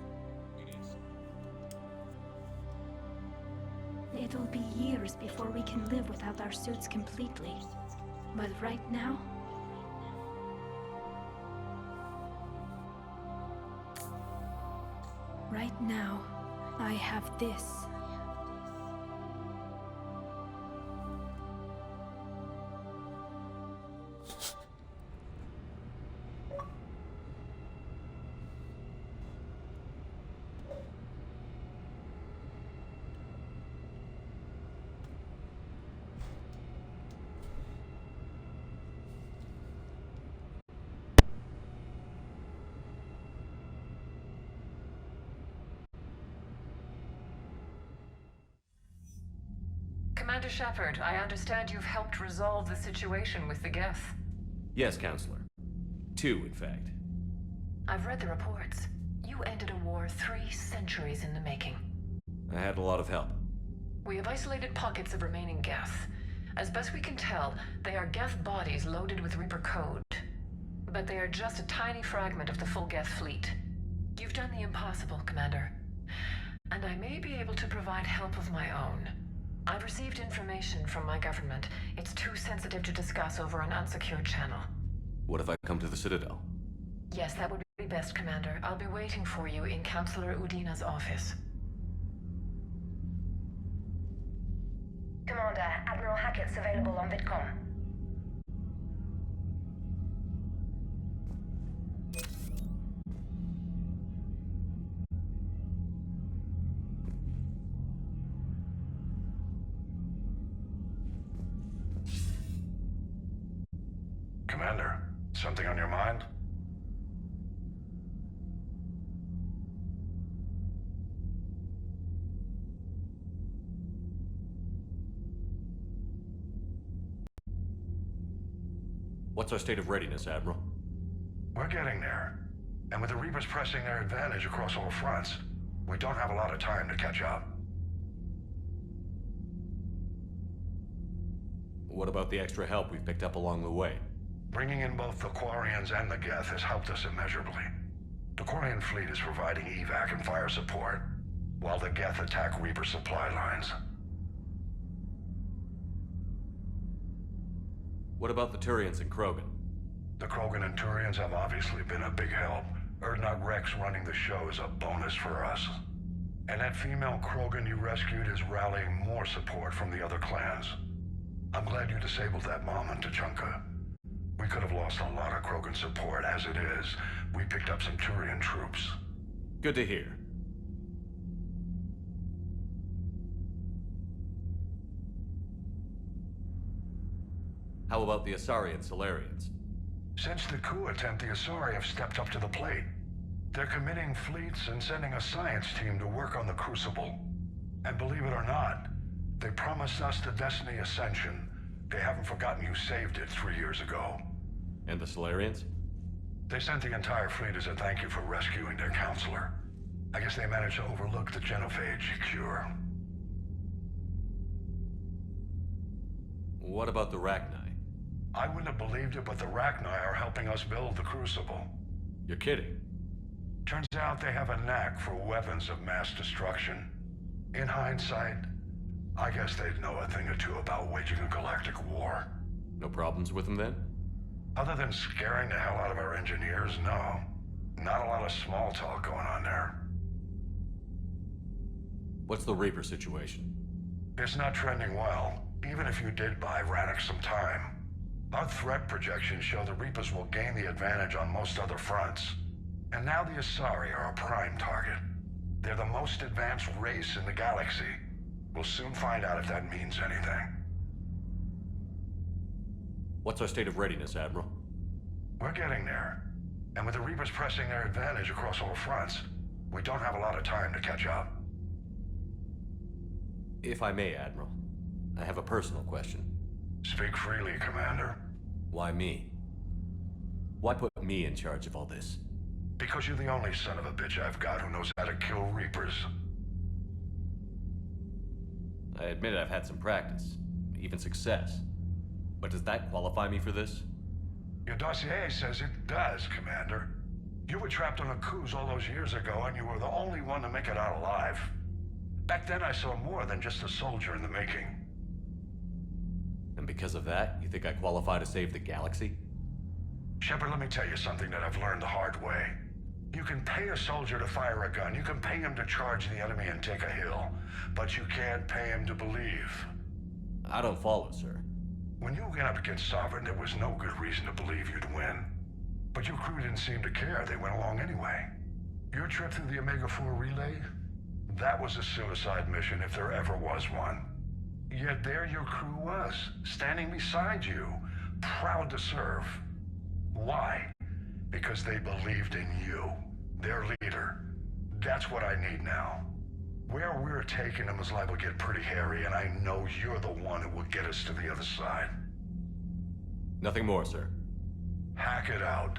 It'll be years before we can live without our suits completely. But right now... Right now, I have this. Commander Shepard, I understand you've helped resolve the situation with the Geth. Yes, Counselor. 2, in fact. I've read the reports. You ended a war 3 centuries in the making. I had a lot of help. We have isolated pockets of remaining Geth. As best we can tell, they are Geth bodies loaded with Reaper code. But they are just a tiny fragment of the full Geth fleet. You've done the impossible, Commander. And I may be able to provide help of my own. I've received information from my government. It's too sensitive to discuss over an unsecured channel. What if I come to the Citadel? Yes, that would be best, Commander. I'll be waiting for you in Counselor Udina's office. Commander, Admiral Hackett's available on VidCom. Commander, something on your mind? What's our state of readiness, Admiral? We're getting there. And with the Reapers pressing their advantage across all fronts, we don't have a lot of time to catch up. What about the extra help we've picked up along the way? Bringing in both the Quarians and the Geth has helped us immeasurably. The Quarian fleet is providing evac and fire support, while the Geth attack Reaper supply lines. What about the Turians and Krogan? The Krogan and Turians have obviously been a big help. Urdnot Rex running the show is a bonus for us. And that female Krogan you rescued is rallying more support from the other clans. I'm glad you disabled that mom in Tachanka. We could have lost a lot of Krogan support. As it is, we picked up some Turian troops. Good to hear. How about the Asari and Solarians? Since the coup attempt, the Asari have stepped up to the plate. They're committing fleets and sending a science team to work on the Crucible. And believe it or not, they promised us the Destiny Ascension. They haven't forgotten you saved it 3 years ago. And the Solarians? They sent the entire fleet as a thank you for rescuing their counselor. I guess they managed to overlook the genophage cure. What about the Rachni? I wouldn't have believed it, but the Rachni are helping us build the Crucible. You're kidding. Turns out they have a knack for weapons of mass destruction. In hindsight, I guess they'd know a thing or two about waging a galactic war. No problems with them then? Other than scaring the hell out of our engineers, no. Not a lot of small talk going on there. What's the Reaper situation? It's not trending well, even if you did buy Radix some time. Our threat projections show the Reapers will gain the advantage on most other fronts. And now the Asari are a prime target. They're the most advanced race in the galaxy. We'll soon find out if that means anything. What's our state of readiness, Admiral? We're getting there. And with the Reapers pressing their advantage across all fronts, we don't have a lot of time to catch up. If I may, Admiral, I have a personal question. Speak freely, Commander. Why me? Why put me in charge of all this? Because you're the only son of a bitch I've got who knows how to kill Reapers. I admit I've had some practice, even success. But does that qualify me for this? Your dossier says it does, Commander. You were trapped on a cruise all those years ago, and you were the only one to make it out alive. Back then I saw more than just a soldier in the making. And because of that, you think I qualify to save the galaxy? Shepard, let me tell you something that I've learned the hard way. You can pay a soldier to fire a gun, you can pay him to charge the enemy and take a hill, but you can't pay him to believe. I don't follow, sir. When you went up against Sovereign, there was no good reason to believe you'd win. But your crew didn't seem to care. They went along anyway. Your trip through the Omega-4 relay? That was a suicide mission if there ever was one. Yet there your crew was, standing beside you, proud to serve. Why? Because they believed in you, their leader. That's what I need now. Where we're taking them is liable to get pretty hairy, and I know you're the one who will get us to the other side. Nothing more, sir. Hack it out.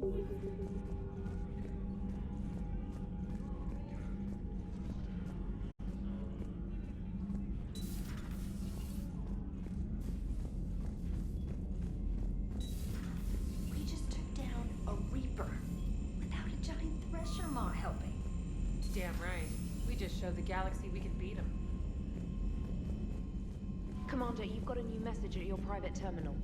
We just took down a Reaper without a giant thresher maw helping. Damn right. We just showed the galaxy we can beat them. Commander, you've got a new message at your private terminal.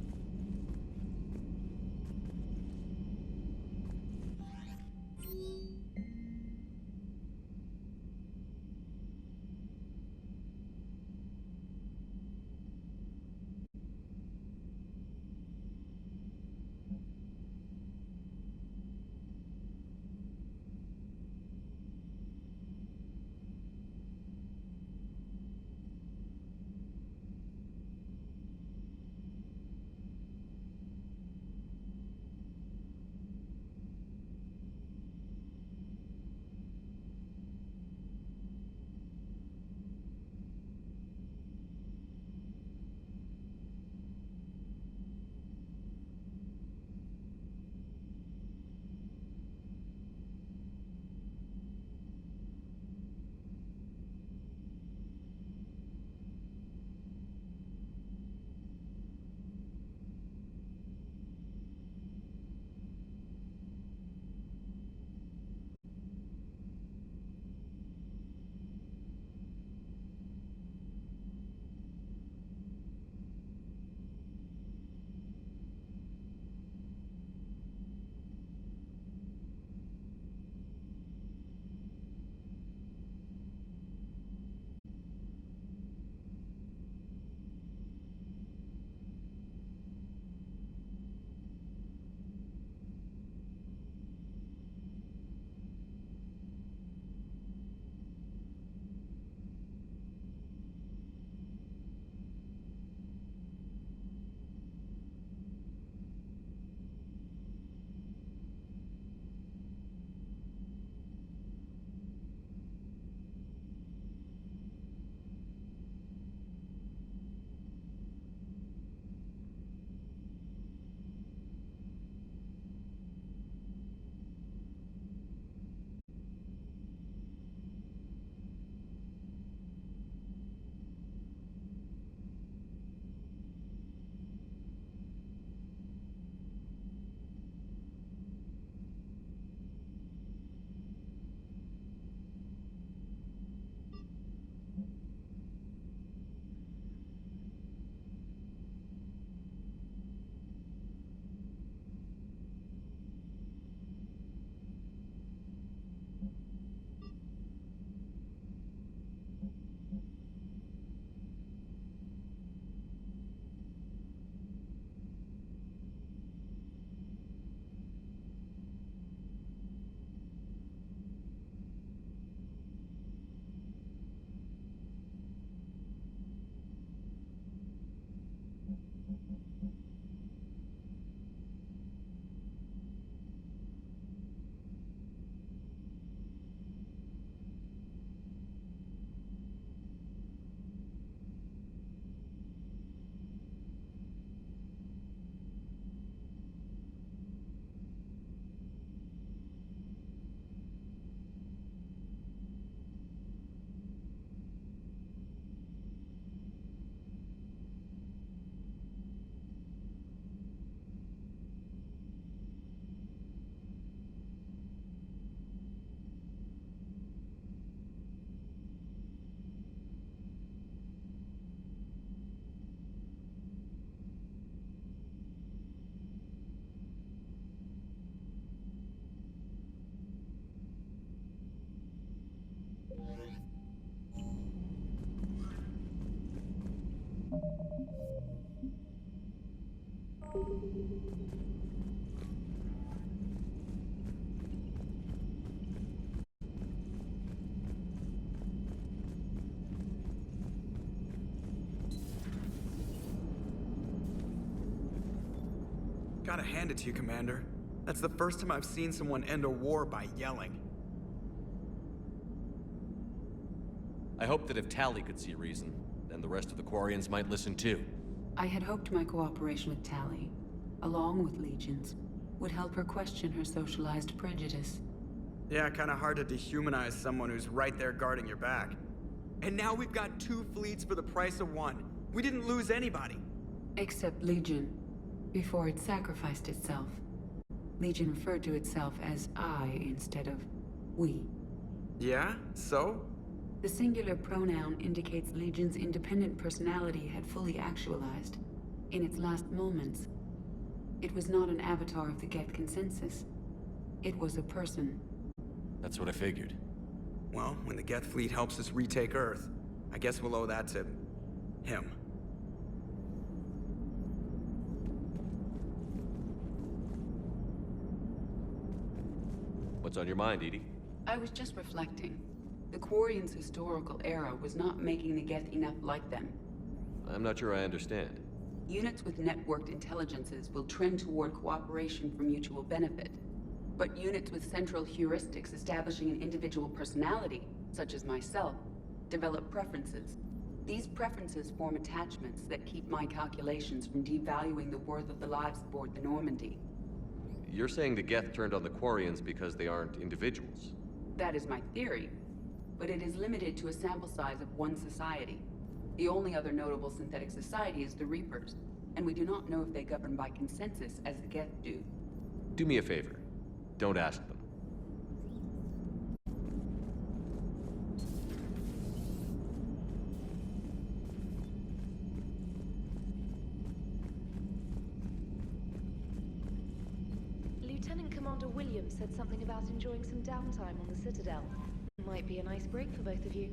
Gotta hand it to you, Commander. That's the first time I've seen someone end a war by yelling. I hope that if Tally could see reason, then the rest of the Quarians might listen too. I had hoped my cooperation with Tally, along with Legion's, would help her question her socialized prejudice. Yeah, kinda hard to dehumanize someone who's right there guarding your back. And now we've got 2 fleets for the price of 1. We didn't lose anybody. Except Legion, before it sacrificed itself. Legion referred to itself as I instead of we. Yeah? So? The singular pronoun indicates Legion's independent personality had fully actualized. In its last moments, it was not an avatar of the Geth consensus. It was a person. That's what I figured. Well, when the Geth fleet helps us retake Earth, I guess we'll owe that to him. What's on your mind, Edie? I was just reflecting. The Quarians' historical era was not making the Geth enough like them. I'm not sure I understand. Units with networked intelligences will trend toward cooperation for mutual benefit. But units with central heuristics establishing an individual personality, such as myself, develop preferences. These preferences form attachments that keep my calculations from devaluing the worth of the lives aboard the Normandy. You're saying the Geth turned on the Quarians because they aren't individuals? That is my theory, but it is limited to a sample size of one society. The only other notable synthetic society is the Reapers, and we do not know if they govern by consensus as the Geth do. Do me a favor. Don't ask them. Lieutenant Commander Williams said something about enjoying some downtime on the Citadel. Might be a nice break for both of you.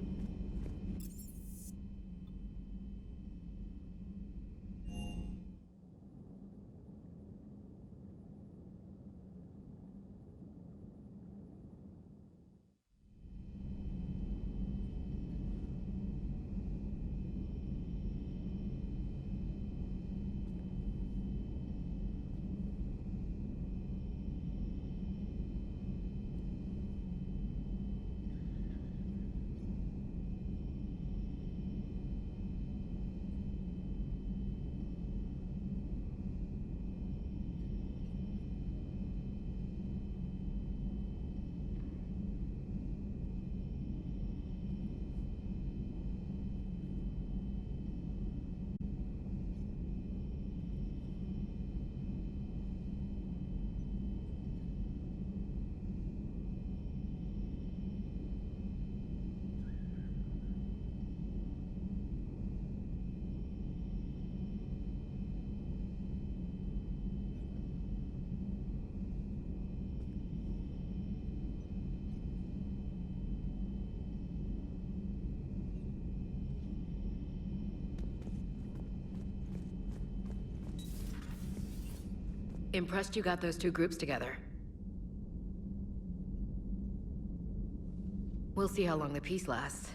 Impressed you got those 2 groups together. We'll see how long the peace lasts.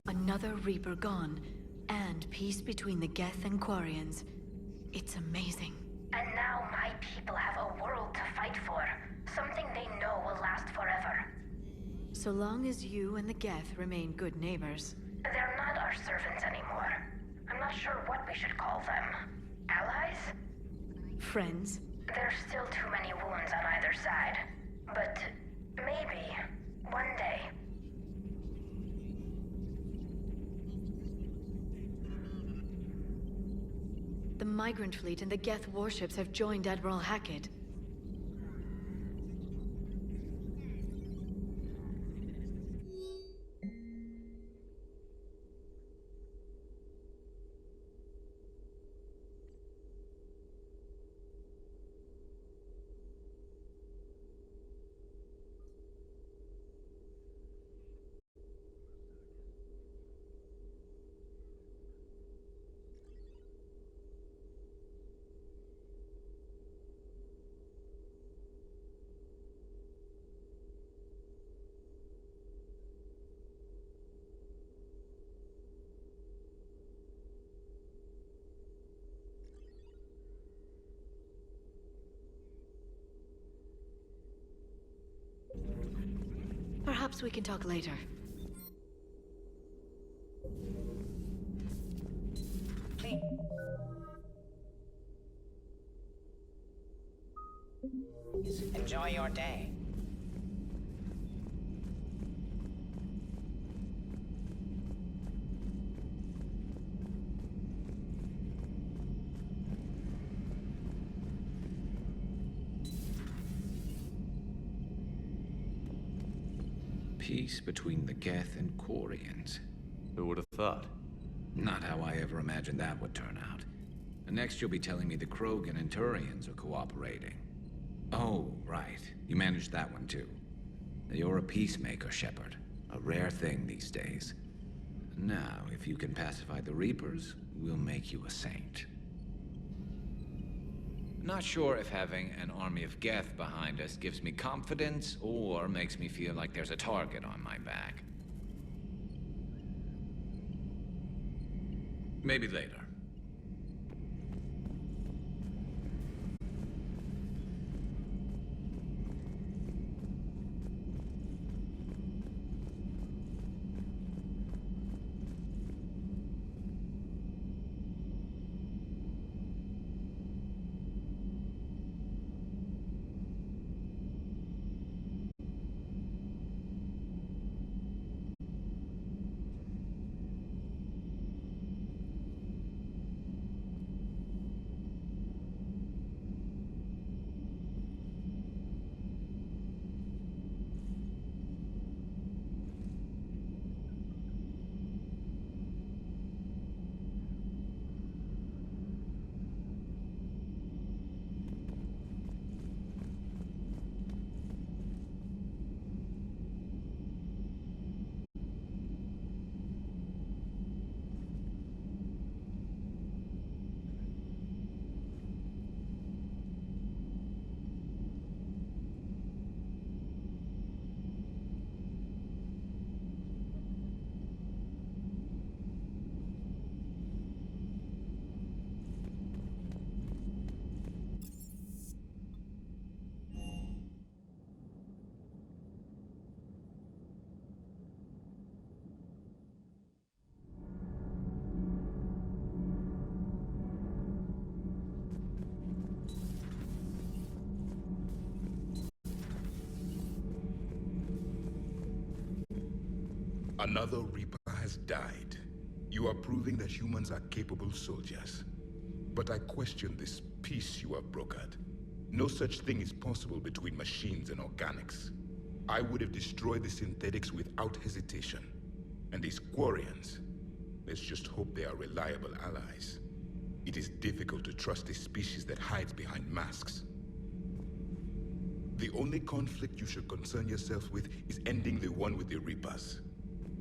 Another Reaper gone, and peace between the Geth and Quarians. It's amazing. And now my people have a world to fight for. Something they know will last forever. So long as you and the Geth remain good neighbors. They're not our servants anymore. I'm not sure what we should call them. Allies? Friends? There's still too many wounds on either side. But maybe, one day. The Migrant Fleet and the Geth warships have joined Admiral Hackett. Perhaps we can talk later. Please. Enjoy your day. Peace between the Geth and Quarians. Who would have thought? Not how I ever imagined that would turn out. And next you'll be telling me the Krogan and Turians are cooperating. Oh, right. You managed that one too. You're a peacemaker, Shepard. A rare thing these days. Now, if you can pacify the Reapers, we'll make you a saint. Not sure if having an army of Geth behind us gives me confidence or makes me feel like there's a target on my back. Maybe later. Another Reaper has died. You are proving that humans are capable soldiers. But I question this peace you have brokered. No such thing is possible between machines and organics. I would have destroyed the synthetics without hesitation. And these Quarians, let's just hope they are reliable allies. It is difficult to trust a species that hides behind masks. The only conflict you should concern yourself with is ending the one with the Reapers.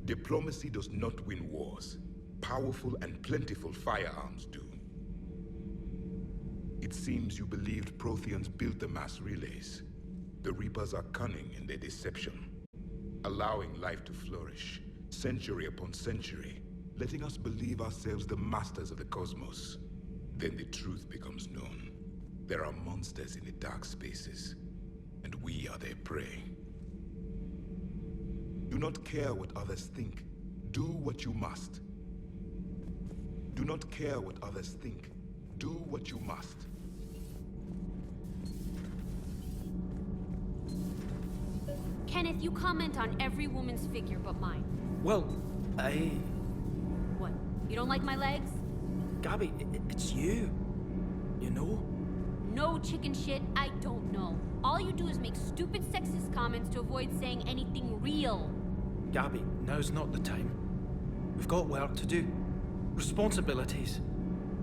Diplomacy does not win wars. Powerful and plentiful firearms do. It seems you believed Protheans built the mass relays. The Reapers are cunning in their deception, allowing life to flourish, century upon century, letting us believe ourselves the masters of the cosmos. Then the truth becomes known. There are monsters in the dark spaces, and we are their prey. Do not care what others think. Do what you must. Do not care what others think. Do what you must. Kenneth, you comment on every woman's figure but mine. Well, What? You don't like my legs? Gabby, it's you. You know? No chicken shit, I don't know. All you do is make stupid sexist comments to avoid saying anything real. Gabby, now's not the time. We've got work to do. Responsibilities.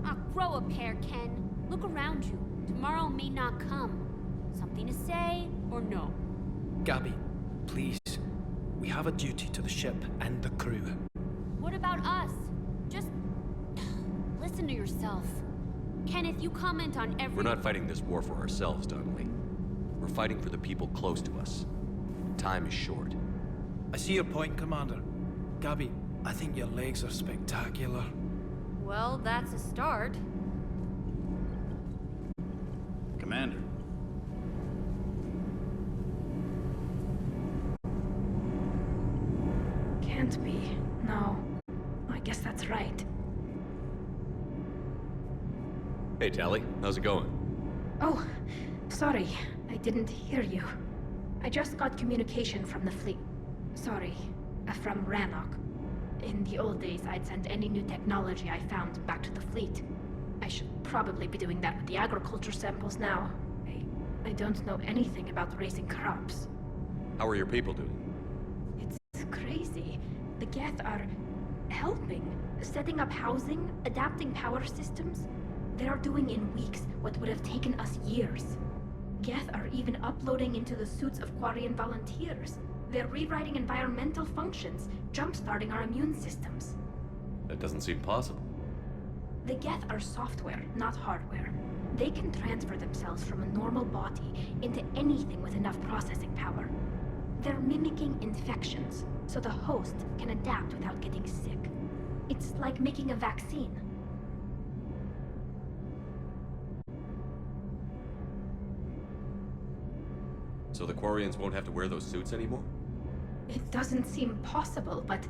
Ah, grow a pair, Ken. Look around you. Tomorrow may not come. Something to say or no? Gabby, please. We have a duty to the ship and the crew. What about us? Just listen to yourself. Kenneth, you comment on every— We're not fighting this war for ourselves, Donnelly. We're fighting for the people close to us. Time is short. I see your point, Commander. Gabby, I think your legs are spectacular. Well, that's a start. Commander. can't be. No. I guess that's right. Hey, Tally. How's it going? Oh, sorry. I didn't hear you. I just got communication from the fleet. Sorry, from Rannoch. In the old days, I'd send any new technology I found back to the fleet. I should probably be doing that with the agriculture samples now. I don't know anything about raising crops. How are your people doing? It's crazy. The Geth are helping, setting up housing, adapting power systems. They are doing in weeks what would have taken us years. Geth are even uploading into the suits of Quarian volunteers. They're rewriting environmental functions, jump-starting our immune systems. That doesn't seem possible. The Geth are software, not hardware. They can transfer themselves from a normal body into anything with enough processing power. They're mimicking infections, so the host can adapt without getting sick. It's like making a vaccine. So the Quarians won't have to wear those suits anymore? It doesn't seem possible, but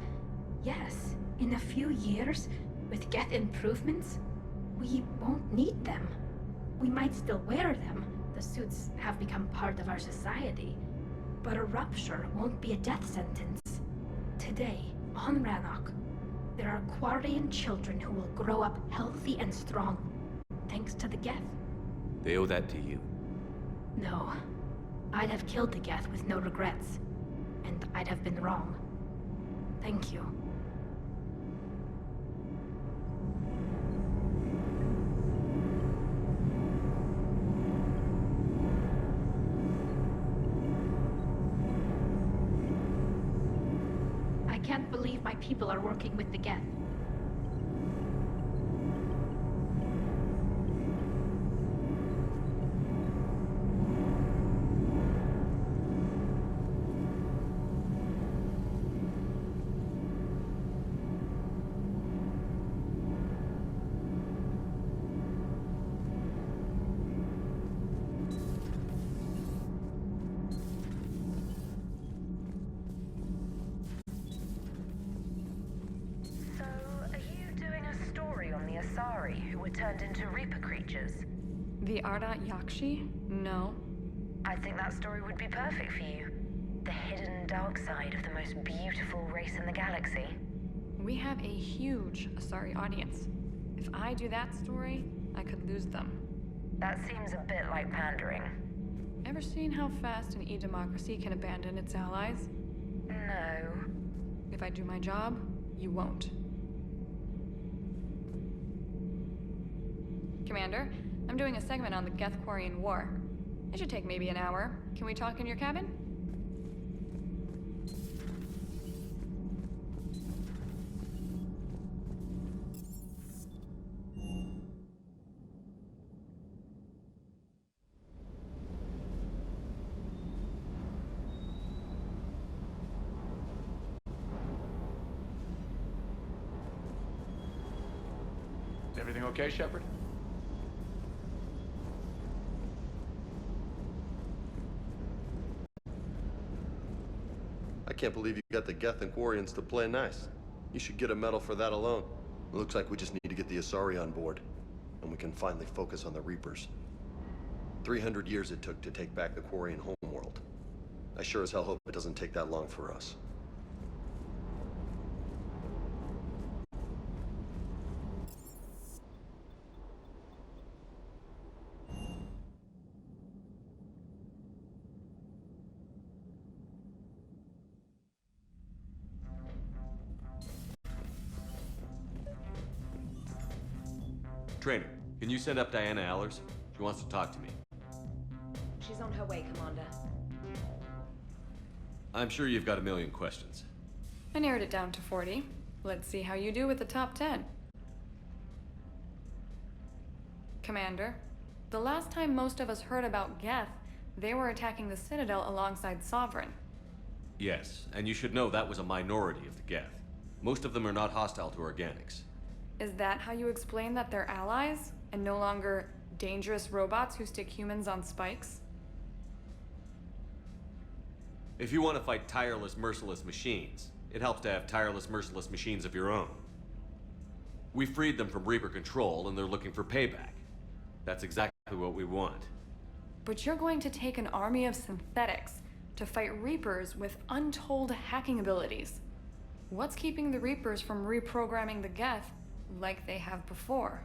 yes, in a few years, with Geth improvements, we won't need them. We might still wear them. The suits have become part of our society. But a rupture won't be a death sentence. Today, on Rannoch, there are Quarian children who will grow up healthy and strong, thanks to the Geth. They owe that to you. No. I'd have killed the Geth with no regrets. And I'd have been wrong. Thank you. I can't believe my people are working with the Geth. Turned into Reaper creatures. The Ardat Yakshi? No. I think that story would be perfect for you. The hidden dark side of the most beautiful race in the galaxy. We have a huge Asari audience. If I do that story, I could lose them. That seems a bit like pandering. Ever seen how fast an e-democracy can abandon its allies? No. If I do my job, you won't. Commander, I'm doing a segment on the Geth-Quarian War. It should take maybe an hour. Can we talk in your cabin? Everything okay, Shepard? I can't believe you got the Geth and Quarians to play nice. You should get a medal for that alone. It looks like we just need to get the Asari on board, and we can finally focus on the Reapers. 300 years it took to take back the Quarian homeworld. I sure as hell hope it doesn't take that long for us. Trainer, can you send up Diana Allers? She wants to talk to me. She's on her way, Commander. I'm sure you've got a million questions. I narrowed it down to 40. Let's see how you do with the top 10. Commander, the last time most of us heard about Geth, they were attacking the Citadel alongside Sovereign. Yes, and you should know that was a minority of the Geth. Most of them are not hostile to organics. Is that how you explain that they're allies, and no longer dangerous robots who stick humans on spikes? If you want to fight tireless, merciless machines, It helps to have tireless, merciless machines of your own. We freed them from Reaper control, and they're looking for payback. That's exactly what we want. But you're going to take an army of synthetics to fight Reapers with untold hacking abilities. What's keeping the Reapers from reprogramming the Geth like they have before?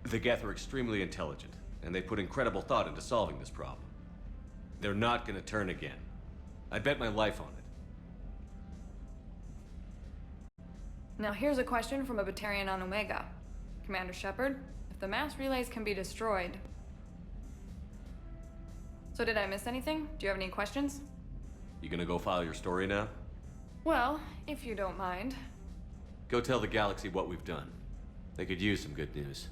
The Geth are extremely intelligent, and they put incredible thought into solving this problem. They're not gonna turn again. I bet my life on it. Now here's a question from a Batarian on Omega. Commander Shepard, if the mass relays can be destroyed... So did I miss anything? Do you have any questions? You gonna go file your story now? Well, if you don't mind. Go tell the Galaxy what we've done. They could use some good news.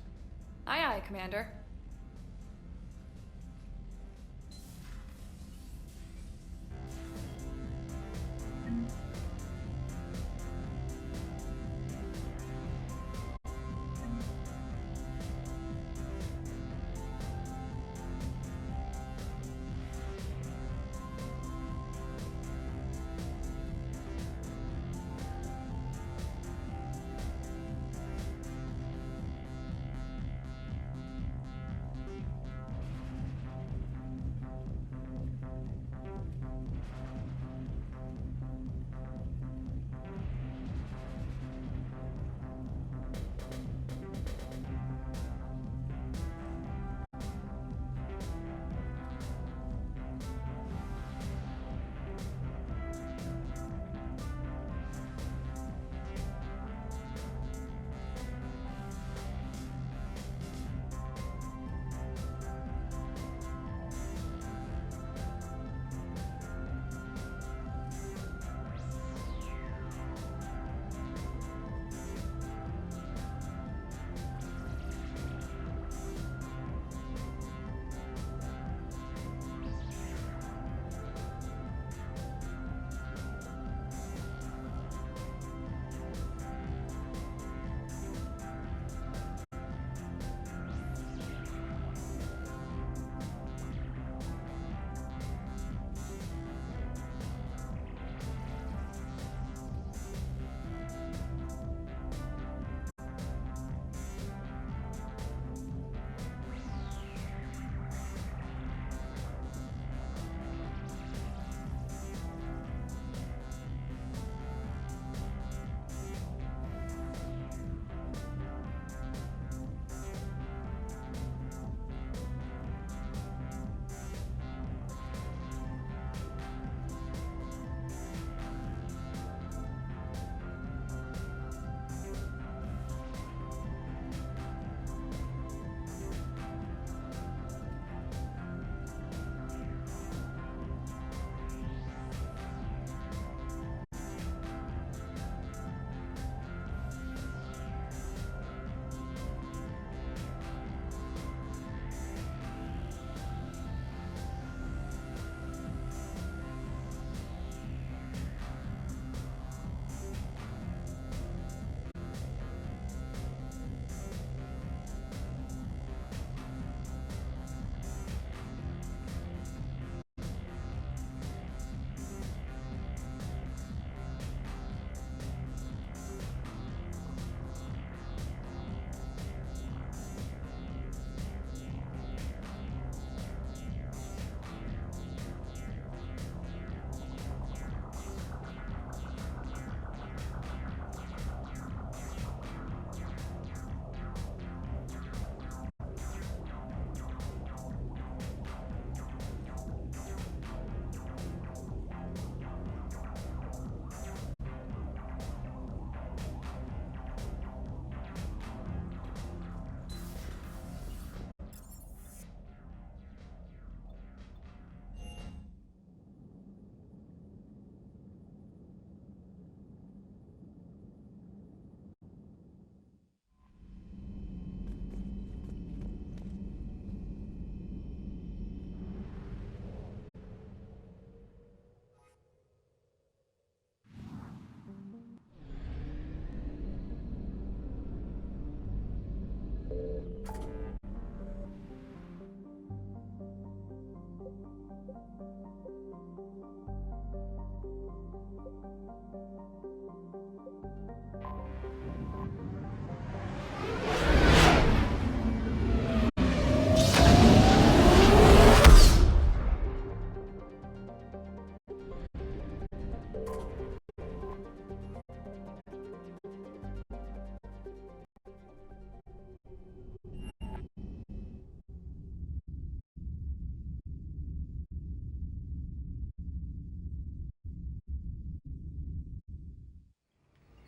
Aye aye, Commander.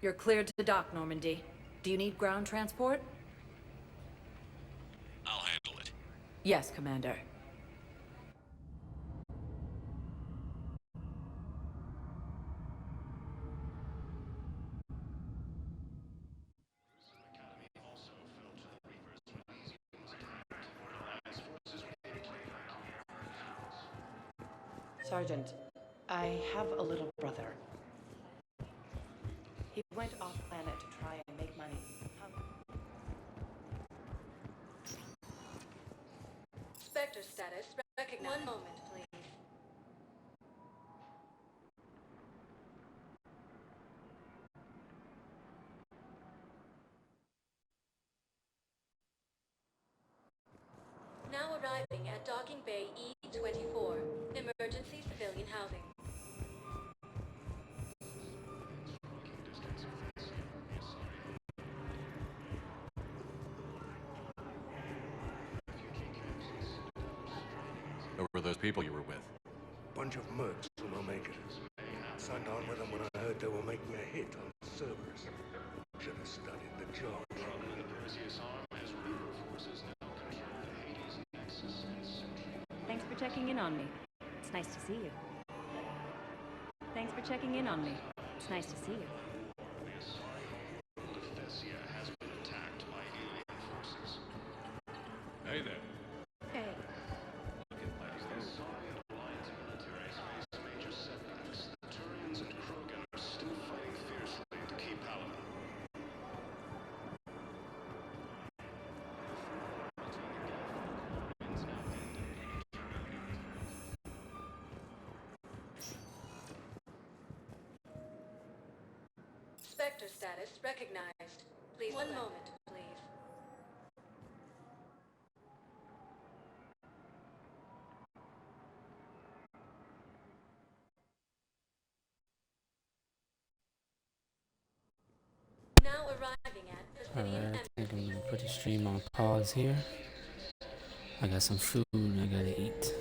You're cleared to dock, Normandy. Do you need ground transport? I'll handle it. Yes, Commander. Sergeant, I have a little brother. He went off planet to try and make money. Spectre status recognized. One moment, please. Now arriving at Docking Bay E24, emergency civilian housing. Who were those people you were with? Bunch of mercs who will make it. Signed on with them when I heard they were making a hit on servers. Should have studied the job. Thanks for checking in on me. It's nice to see you. Thanks for checking in on me. It's nice to see you. Hey there. Hey. Spectre status recognized. Please, one moment, please. Now arriving at Alright, I think I'm gonna put the stream on pause here. I got some food I gotta eat.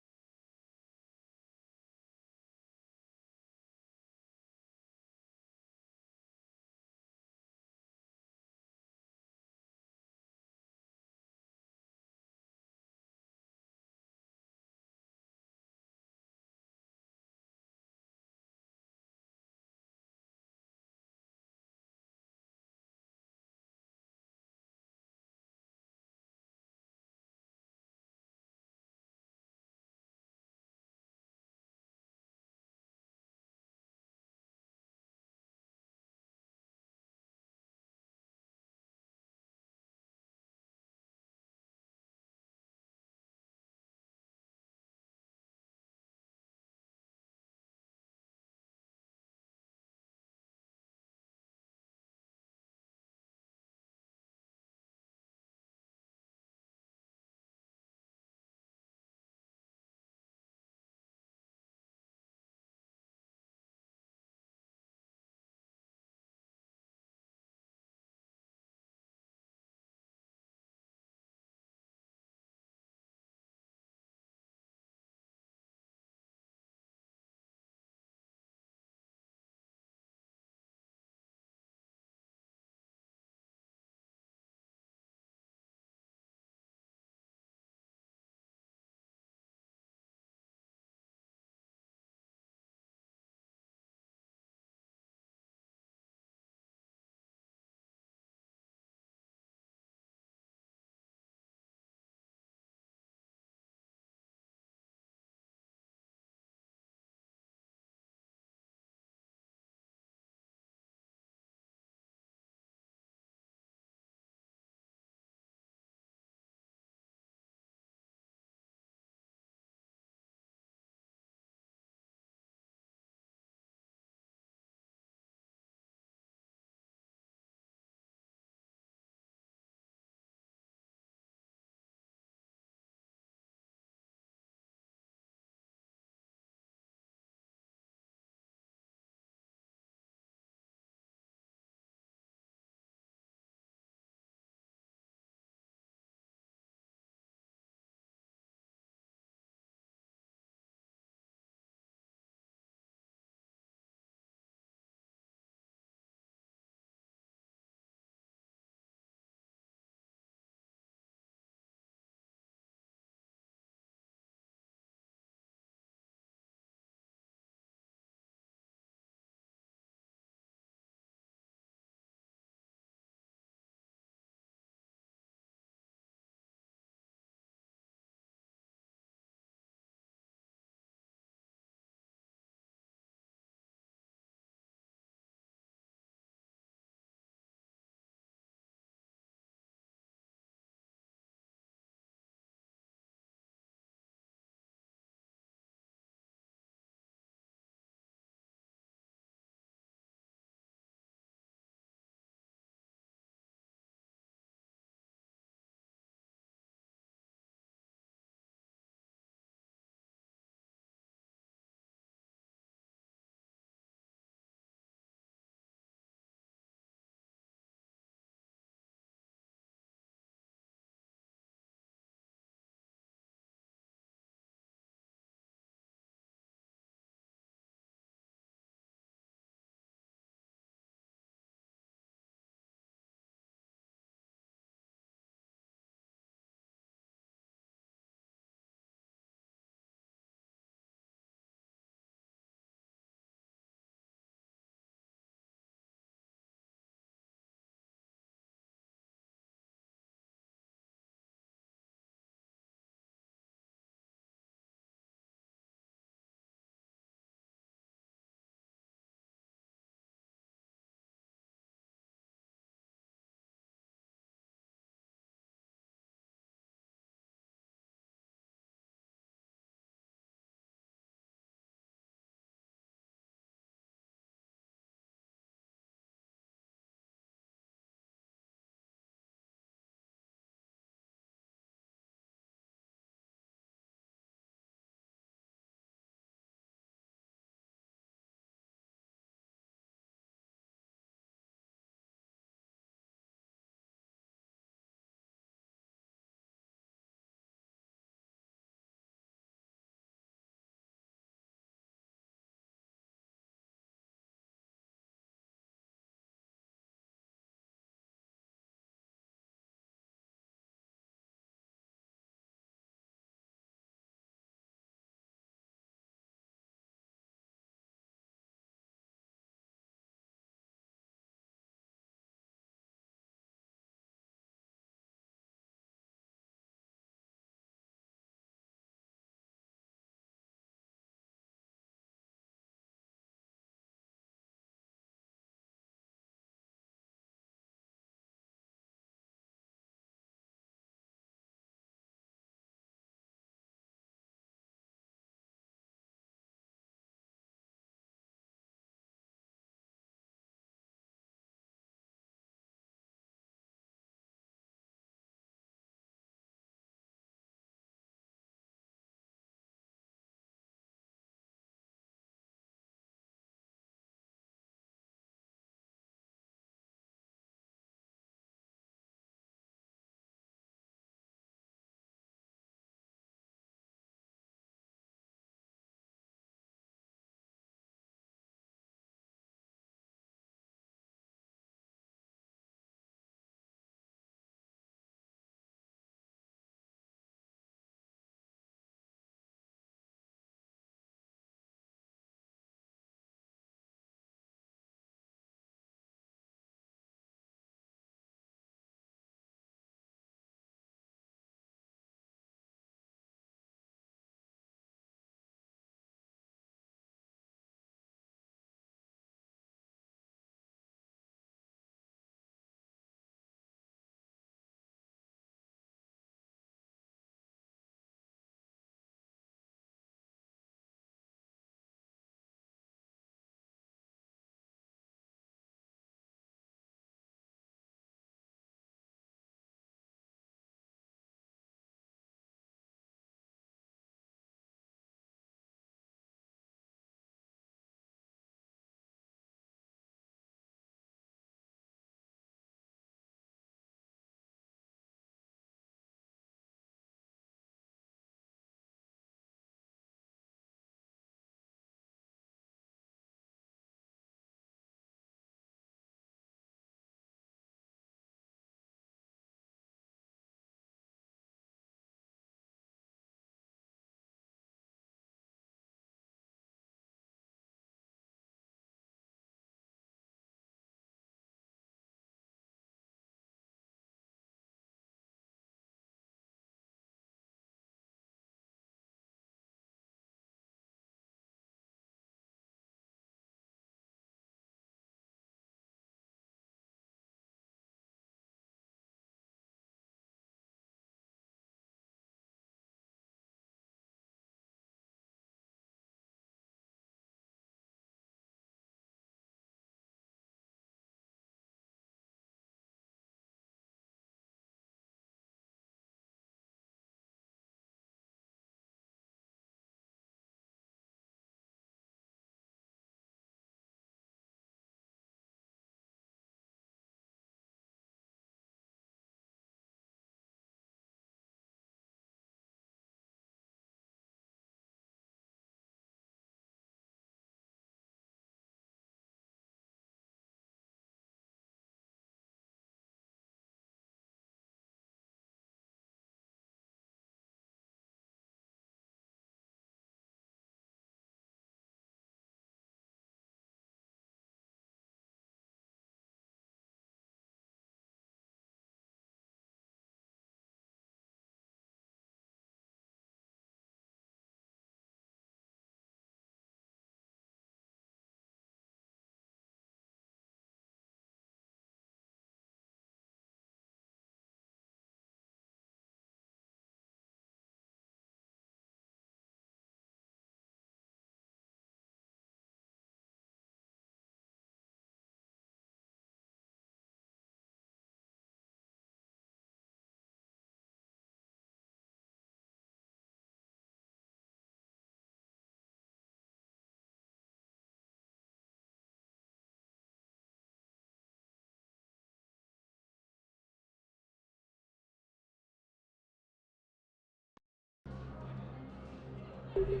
Batarian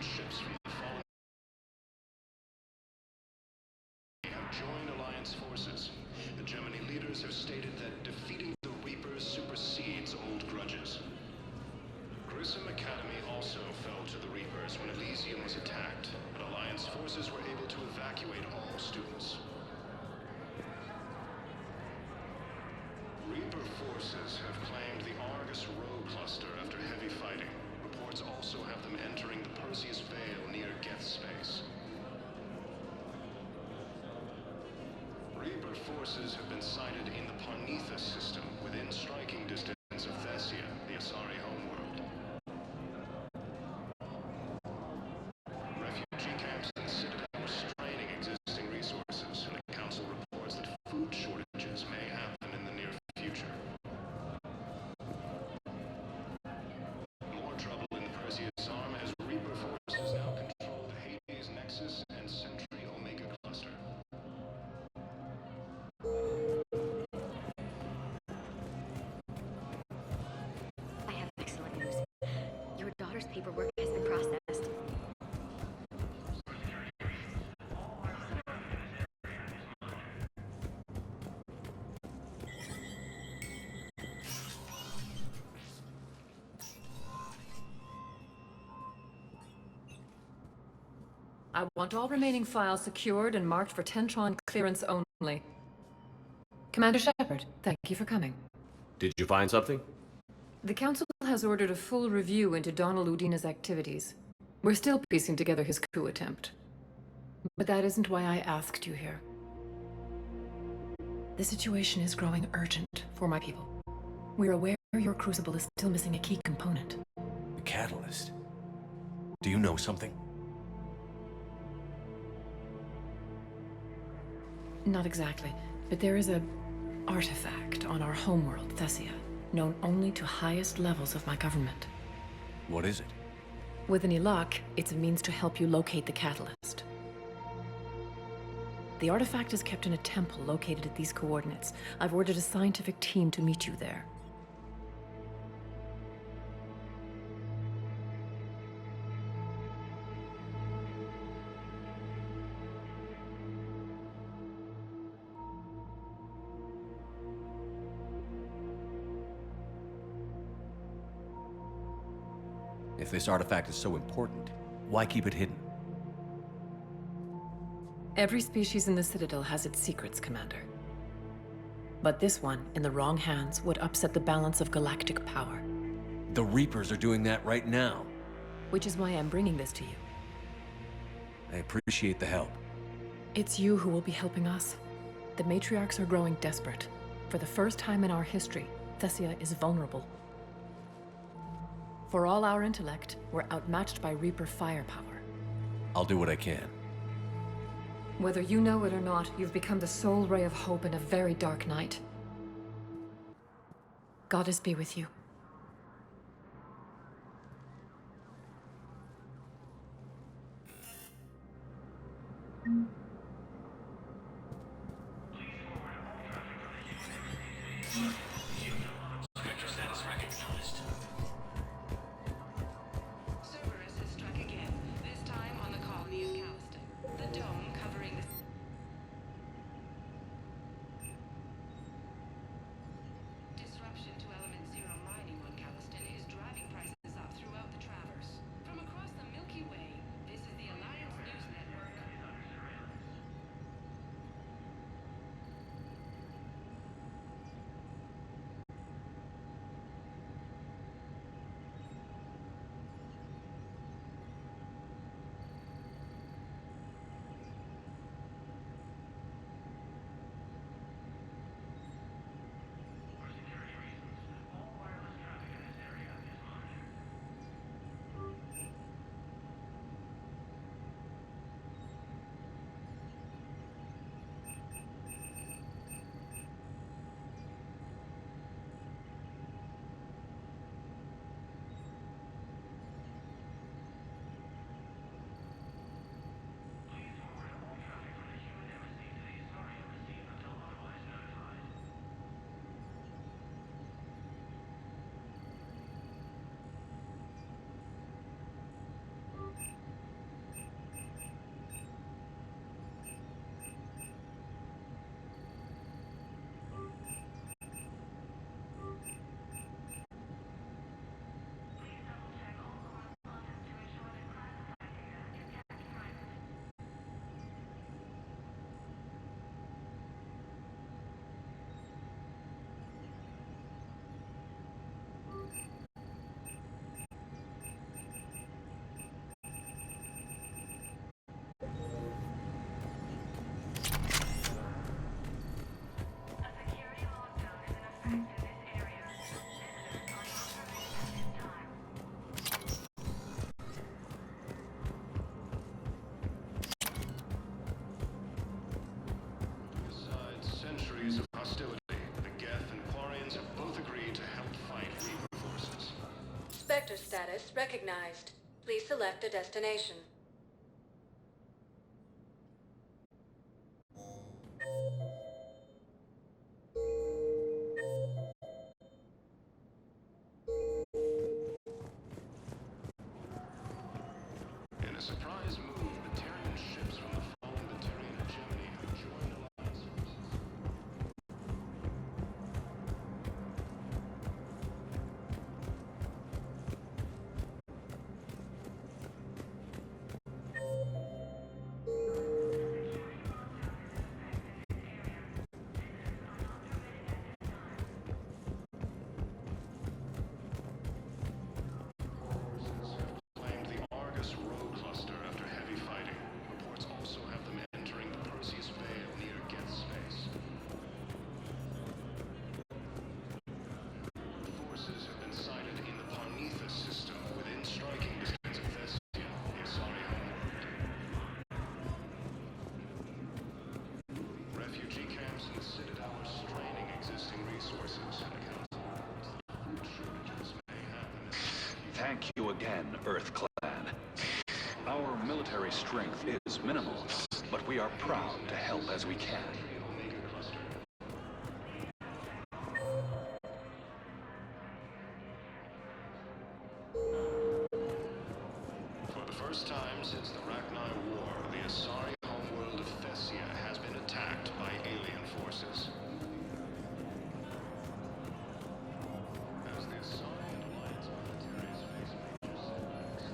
ships from the fallen have joined Alliance forces. The Gemini leaders have stated that defeating the Reapers supersedes old grudges. Grissom Academy also fell to the Reapers when Elysium was attacked, but Alliance forces were able to evacuate all students. Reaper forces have claimed the Argus Row cluster after heavy fighting. Reports also have them entering the Perseus Vale near Geth space. Reaper forces have been sighted in the Parnithus system, within striking distance of Thessia, the Asari homeworld. Refugee camps and Citadel are straining existing resources, and the Council reports that food shortages may happen in the near future. More trouble in the Perseus arm as Reaper forces now control the Hades Nexus and Sentry Omega cluster. I have excellent news. Your daughter's paperwork has been processed. I want all remaining files secured and marked for Tentron clearance only. Commander Shepard, thank you for coming. Did you find something? The Council has ordered a full review into Donald Udina's activities. We're still piecing together his coup attempt. But that isn't why I asked you here. The situation is growing urgent for my people. We're aware your crucible is still missing a key component. The catalyst. Do you know something? Not exactly, but there is a artifact on our homeworld, Thessia, known only to highest levels of my government. What is it? With any luck, it's a means to help you locate the catalyst. The artifact is kept in a temple located at these coordinates. I've ordered a scientific team to meet you there. If this artifact is so important, why keep it hidden? Every species in the Citadel has its secrets, Commander. But this one, in the wrong hands, would upset the balance of galactic power. The Reapers are doing that right now. Which is why I'm bringing this to you. I appreciate the help. It's you who will be helping us. The matriarchs are growing desperate. For the first time in our history, Thessia is vulnerable. For all our intellect, we're outmatched by Reaper firepower. I'll do what I can. Whether you know it or not, you've become the sole ray of hope in a very dark night. Goddess be with you. Cerberus has struck again, this time on the colony of Callisto. The dome covering the... Disruption to Element Zero minor. recognized. Please select a destination. In a surprise move, Batarian ships from the fallen Batarian hegemony have joined Alliance forces. Claimed the Argus rogue cluster after heavy fighting. Reports also have them entering the Perseus Vale near Geth's space. Forces have been sighted in the Parnitha system within striking distance of Thessia, the Asari homeworld. Refugee camps in the Citadel are straining existing resources. Food shortages may happen. Thank you again, Earth Clan. Our military strength is minimal, but we are proud to help as we can. For the first time since the Rachni War, the Asari homeworld of Thessia has been attacked by alien forces. As the Asari and Alliance militaries face major setbacks,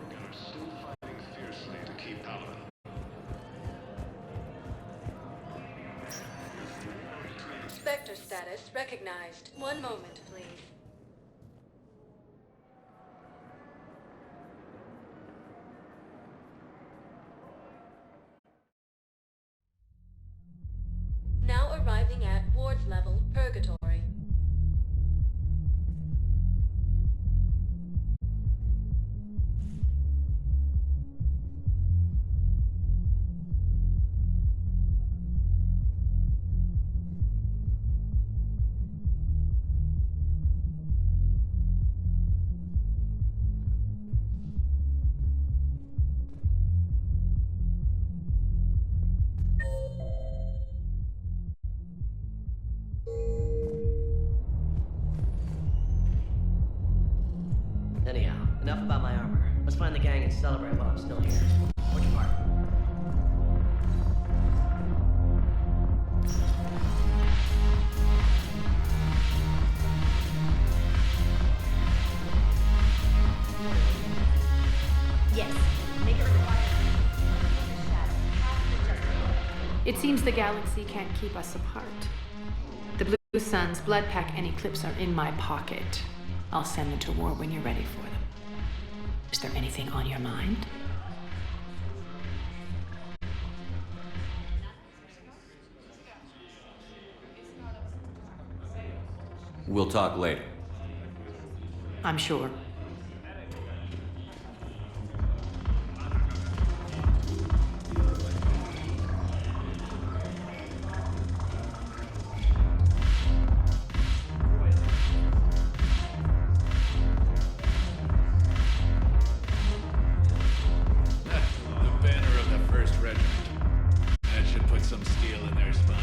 and are still fighting fiercely to keep Paladin. Spectre status recognized. One moment, please. Now arriving at Ward's level, Purgatory. Anyhow, enough about my armor. Let's find the gang and celebrate while I'm still here. Which part? Yes, make it required. It seems the galaxy can't keep us apart. The Blue Sun's blood pack and Eclipse are in my pocket. I'll send them to war when you're ready for them. Is there anything on your mind? We'll talk later. I'm sure. The banner of the 1st Regiment. That should put some steel in their spine.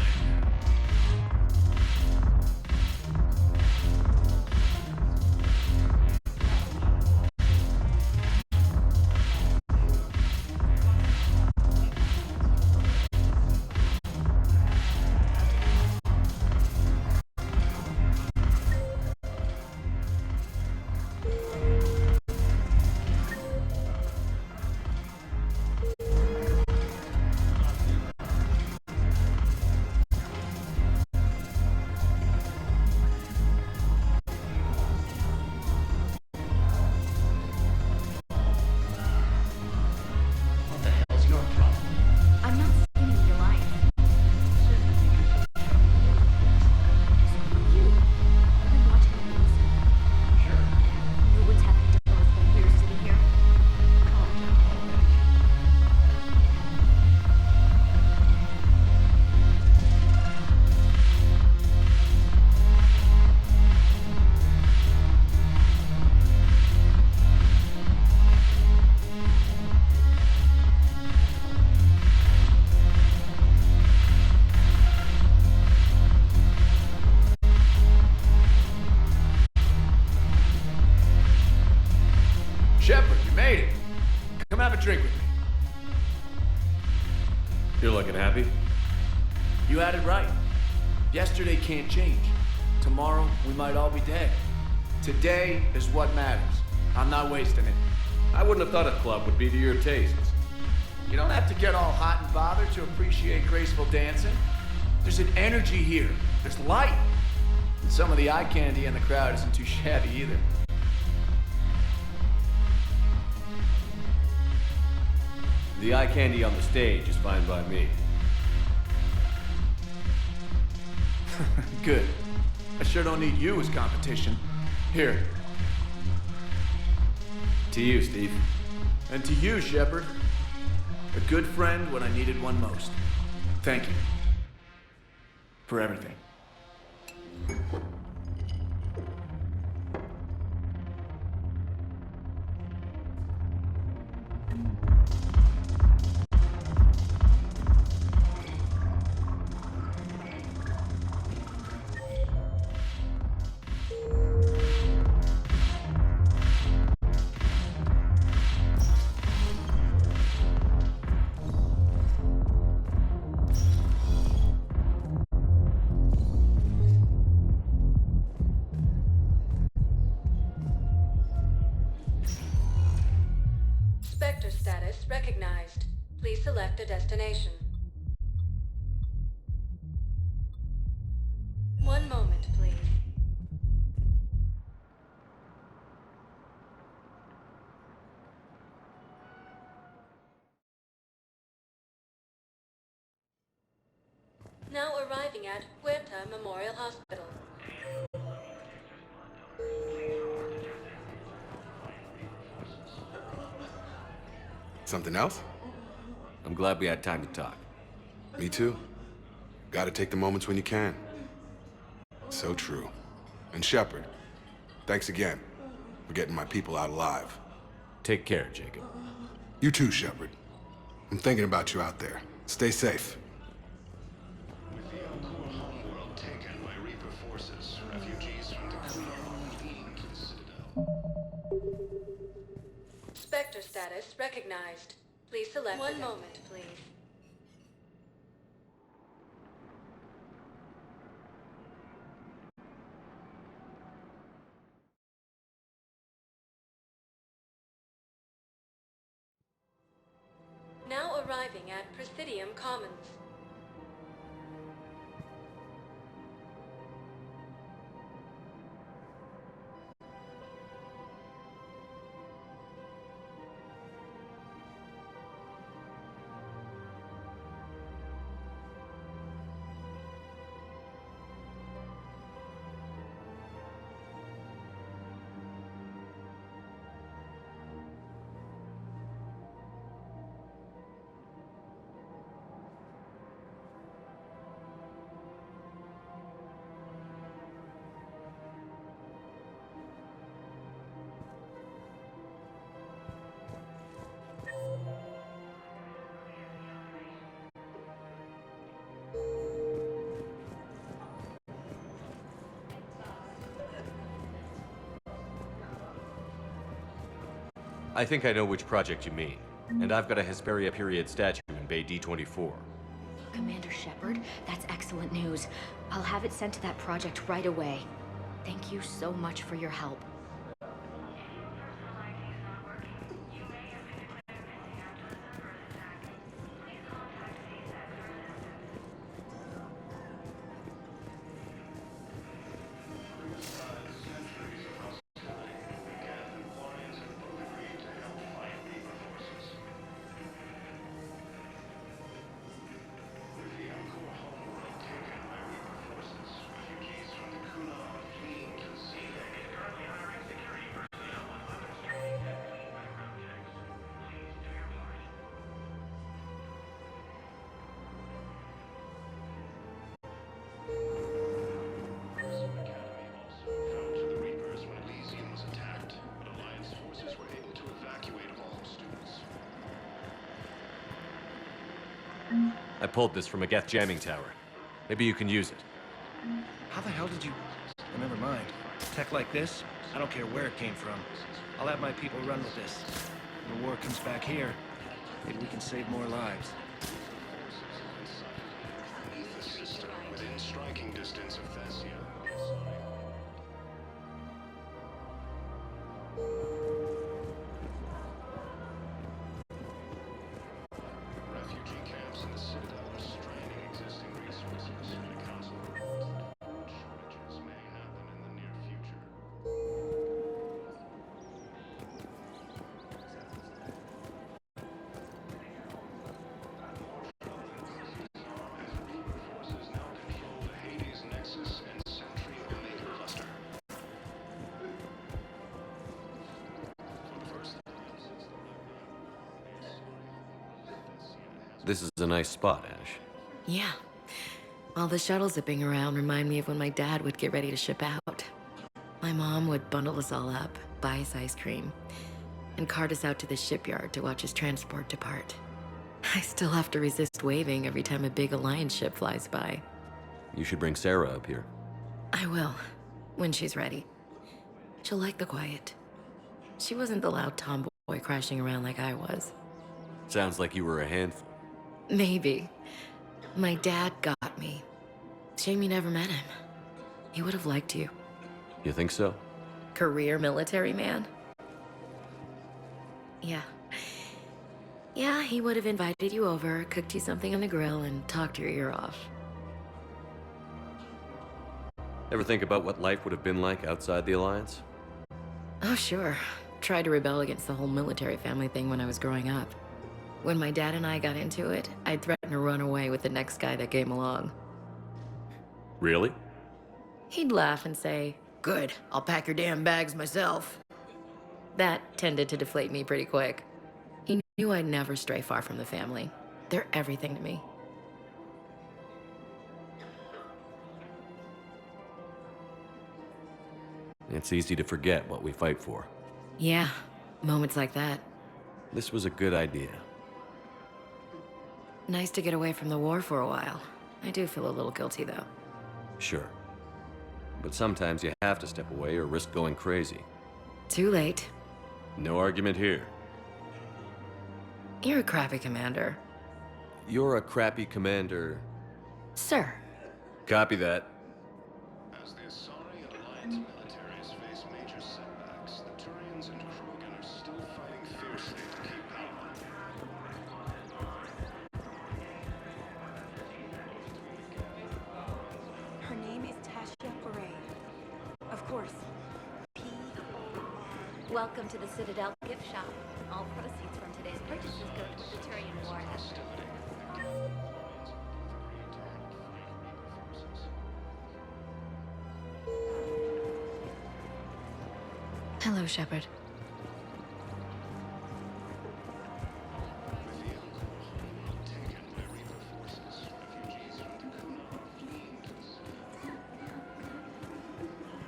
Shepard, you made it. Come have a drink with me. You're looking happy? You had it right. Yesterday can't change. Tomorrow, we might all be dead. Today is what matters. I'm not wasting it. I wouldn't have thought a club would be to your tastes. You don't have to get all hot and bothered to appreciate graceful dancing. There's an energy here. There's light. And some of the eye candy in the crowd isn't too shabby either. The eye candy on the stage is fine by me. Good. I sure don't need you as competition. Here. To you, Steve. And to you, Shepard. A good friend when I needed one most. Thank you. For everything. Spectre status recognized. Please select a destination. One moment, please. Now arriving at Huerta Memorial Hospital. Something else? I'm glad we had time to talk. Me too. Gotta take the moments when you can. So true. And Shepard, thanks again for getting my people out alive. Take care, Jacob. You too, Shepard. I'm thinking about you out there. Stay safe. With the Alcor homeworld taken by Reaper forces, refugees from the Kuna are fleeing to the Citadel. Spectre status recognized. Please select. One moment, please. Now arriving at Presidium Commons. I think I know which project you mean. And I've got a Hesperia period statue in Bay D24. Commander Shepard, that's excellent news. I'll have it sent to that project right away. Thank you so much for your help. I pulled this from a Geth jamming tower. Maybe you can use it. How the hell did you... Never mind. Tech like this, I don't care where it came from. I'll have my people run with this. When the war comes back here, maybe we can save more lives. The system within striking distance of Thessia. Refugee camps in the Citadel are straining existing resources. The Council reports that food shortages may happen in the near future. Forces now control the Hades Nexus and Sentry Omega cluster. For the first time since This is a nice spot, Ash. Yeah. All the shuttles zipping around remind me of when my dad would get ready to ship out. My mom would bundle us all up, buy us ice cream, and cart us out to the shipyard to watch his transport depart. I still have to resist waving every time a big Alliance ship flies by. You should bring Sarah up here. I will, when she's ready. She'll like the quiet. She wasn't the loud tomboy crashing around like I was. Sounds like you were a handful. Maybe. My dad got me. Shame you never met him. He would have liked you. You think so? Career military man? Yeah. Yeah, he would have invited you over, cooked you something on the grill, and talked your ear off. Ever think about what life would have been like outside the Alliance? Oh, sure. Tried to rebel against the whole military family thing when I was growing up. When my dad and I got into it, I'd threaten to run away with the next guy that came along. Really? He'd laugh and say, "Good, I'll pack your damn bags myself." That tended to deflate me pretty quick. He knew I'd never stray far from the family. They're everything to me. It's easy to forget what we fight for. Yeah, moments like that. This was a good idea. Nice to get away from the war for a while. I do feel a little guilty, though. Sure. But sometimes you have to step away or risk going crazy. Too late. No argument here. You're a crappy commander. You're a crappy commander. Sir. Copy that. As the Asari and Alliance militaries face major setbacks, the Turians and Krogan are still fighting fiercely to keep power. Her name is Tasha Foray. Of course. Welcome to the Citadel gift shop. All proceeds from today's purchases go to the Turian War effort. Hello, Shepard.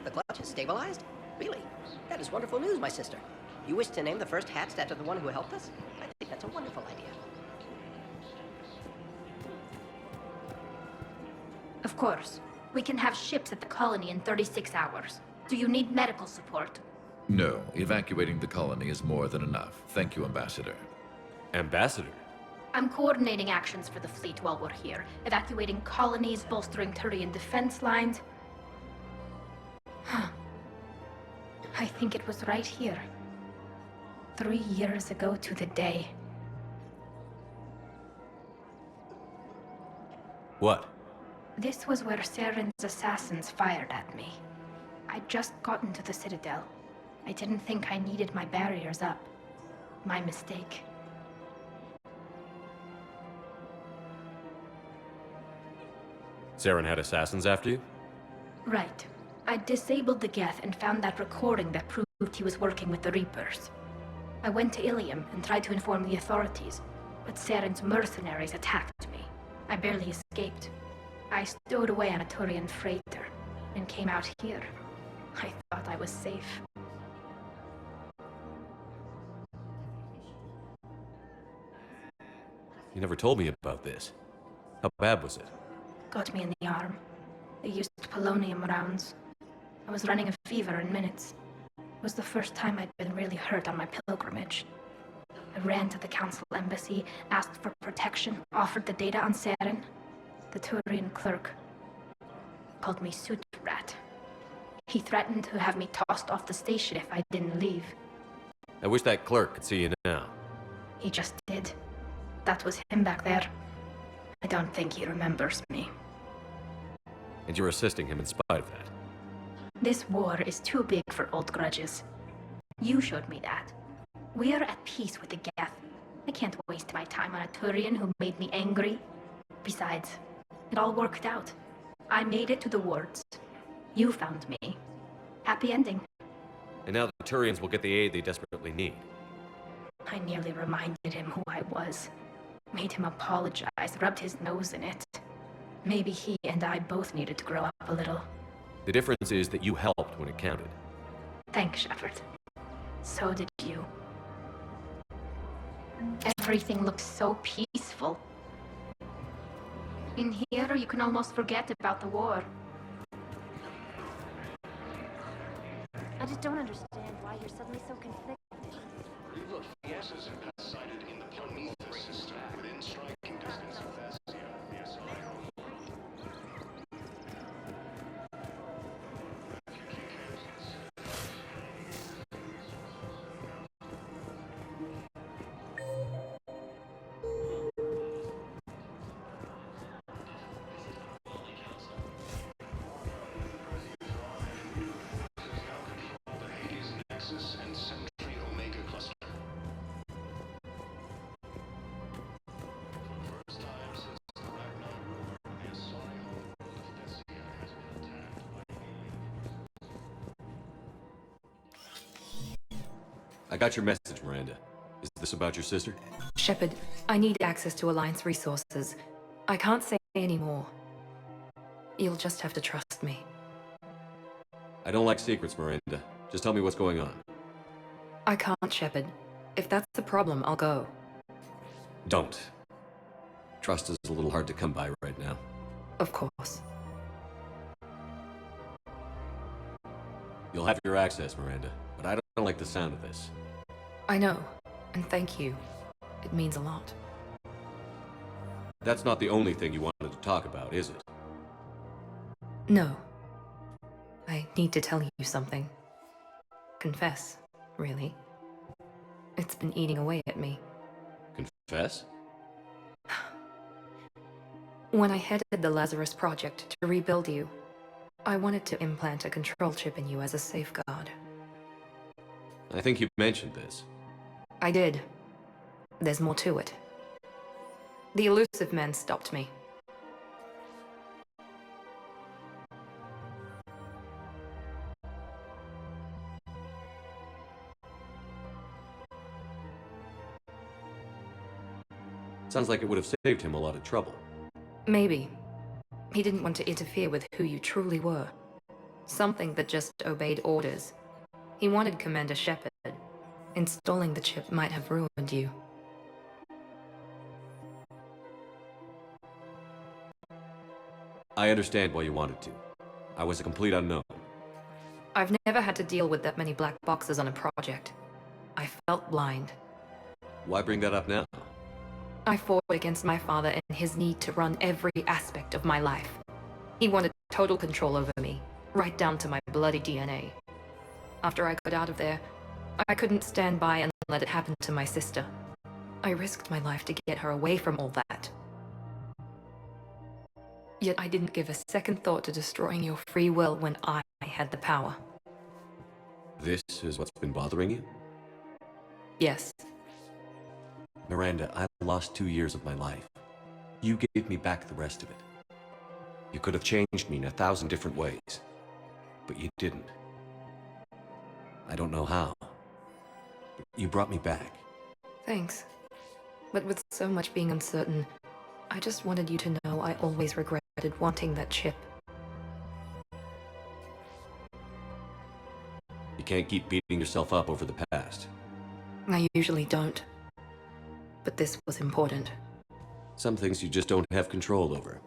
The clutch is stabilized? Really? That is wonderful news, my sister. You wish to name the first Hatst after the one who helped us? I think that's a wonderful idea. Of course. We can have ships at the colony in 36 hours. Do you need medical support? No, evacuating the colony is more than enough. Thank you, Ambassador. Ambassador? I'm coordinating actions for the fleet while we're here, evacuating colonies, bolstering Turian defense lines. I think it was right here. 3 years ago to the day. What? This was where Saren's assassins fired at me. I'd just gotten to the Citadel. I didn't think I needed my barriers up. My mistake. Saren had assassins after you? Right. I disabled the Geth and found that recording that proved he was working with the Reapers. I went to Ilium and tried to inform the authorities, but Saren's mercenaries attacked me. I barely escaped. I stowed away on a Turian freighter and came out here. I thought I was safe. You never told me about this. How bad was it? Got me in the arm. They used polonium rounds. I was running a fever in minutes. It was the first time I'd been really hurt on my pilgrimage. I ran to the council embassy, asked for protection, offered the data on Saren. The Turian clerk called me suit rat. He threatened to have me tossed off the station if I didn't leave. I wish that clerk could see you now. He just did. That was him back there. I don't think he remembers me. And you're assisting him in spite of that. This war is too big for old grudges. You showed me that. We are at peace with the Geth. I can't waste my time on a Turian who made me angry. Besides, it all worked out. I made it to the wards. You found me. Happy ending. And now the Turians will get the aid they desperately need. I nearly reminded him who I was. Made him apologize, rubbed his nose in it. Maybe he and I both needed to grow up a little. The difference is that you helped when it counted. Thanks, Shepard. So did you. Everything looks so peaceful. In here, you can almost forget about the war. I just don't understand why you're suddenly so conflicted. Forces have sighted in the Prometheus system within striking distance of Thessia, the asylum. And Sentry Omega cluster. For the first time since the Ragnarok, the asylum of Thessia has been attacked by I got your message, Miranda. Is this about your sister? Shepard, I need access to Alliance resources. I can't say any more. You'll just have to trust me. I don't like secrets, Miranda. Just tell me what's going on. I can't, Shepard. If that's the problem, I'll go. Don't. Trust is a little hard to come by right now. Of course. You'll have your access, Miranda, but I don't like the sound of this. I know, and thank you. It means a lot. That's not the only thing you wanted to talk about, is it? No. I need to tell you something. Confess, really. It's been eating away at me. Confess? When I headed the Lazarus Project to rebuild you, I wanted to implant a control chip in you as a safeguard. I think you mentioned this. I did. There's more to it. The elusive men stopped me. Sounds like it would have saved him a lot of trouble. Maybe. He didn't want to interfere with who you truly were. Something that just obeyed orders. He wanted Commander Shepard. Installing the chip might have ruined you. I understand why you wanted to. I was a complete unknown. I've never had to deal with that many black boxes on a project. I felt blind. Why bring that up now? I fought against my father and his need to run every aspect of my life. He wanted total control over me, right down to my bloody DNA. After I got out of there, I couldn't stand by and let it happen to my sister. I risked my life to get her away from all that. Yet I didn't give a second thought to destroying your free will when I had the power. This is what's been bothering you? Yes. Miranda, I lost 2 years of my life. You gave me back the rest of it. You could have changed me in 1,000 different ways, but you didn't. I don't know how, but you brought me back. Thanks. But with so much being uncertain, I just wanted you to know I always regretted wanting that chip. You can't keep beating yourself up over the past. I usually don't. But this was important. Some things you just don't have control over.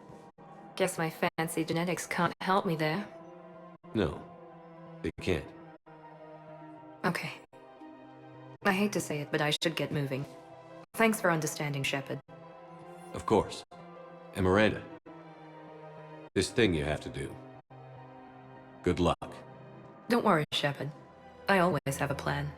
Guess my fancy genetics can't help me there. No. They can't. Okay. I hate to say it, but I should get moving. Thanks for understanding, Shepard. Of course. And Miranda, this thing you have to do. Good luck. Don't worry, Shepard. I always have a plan.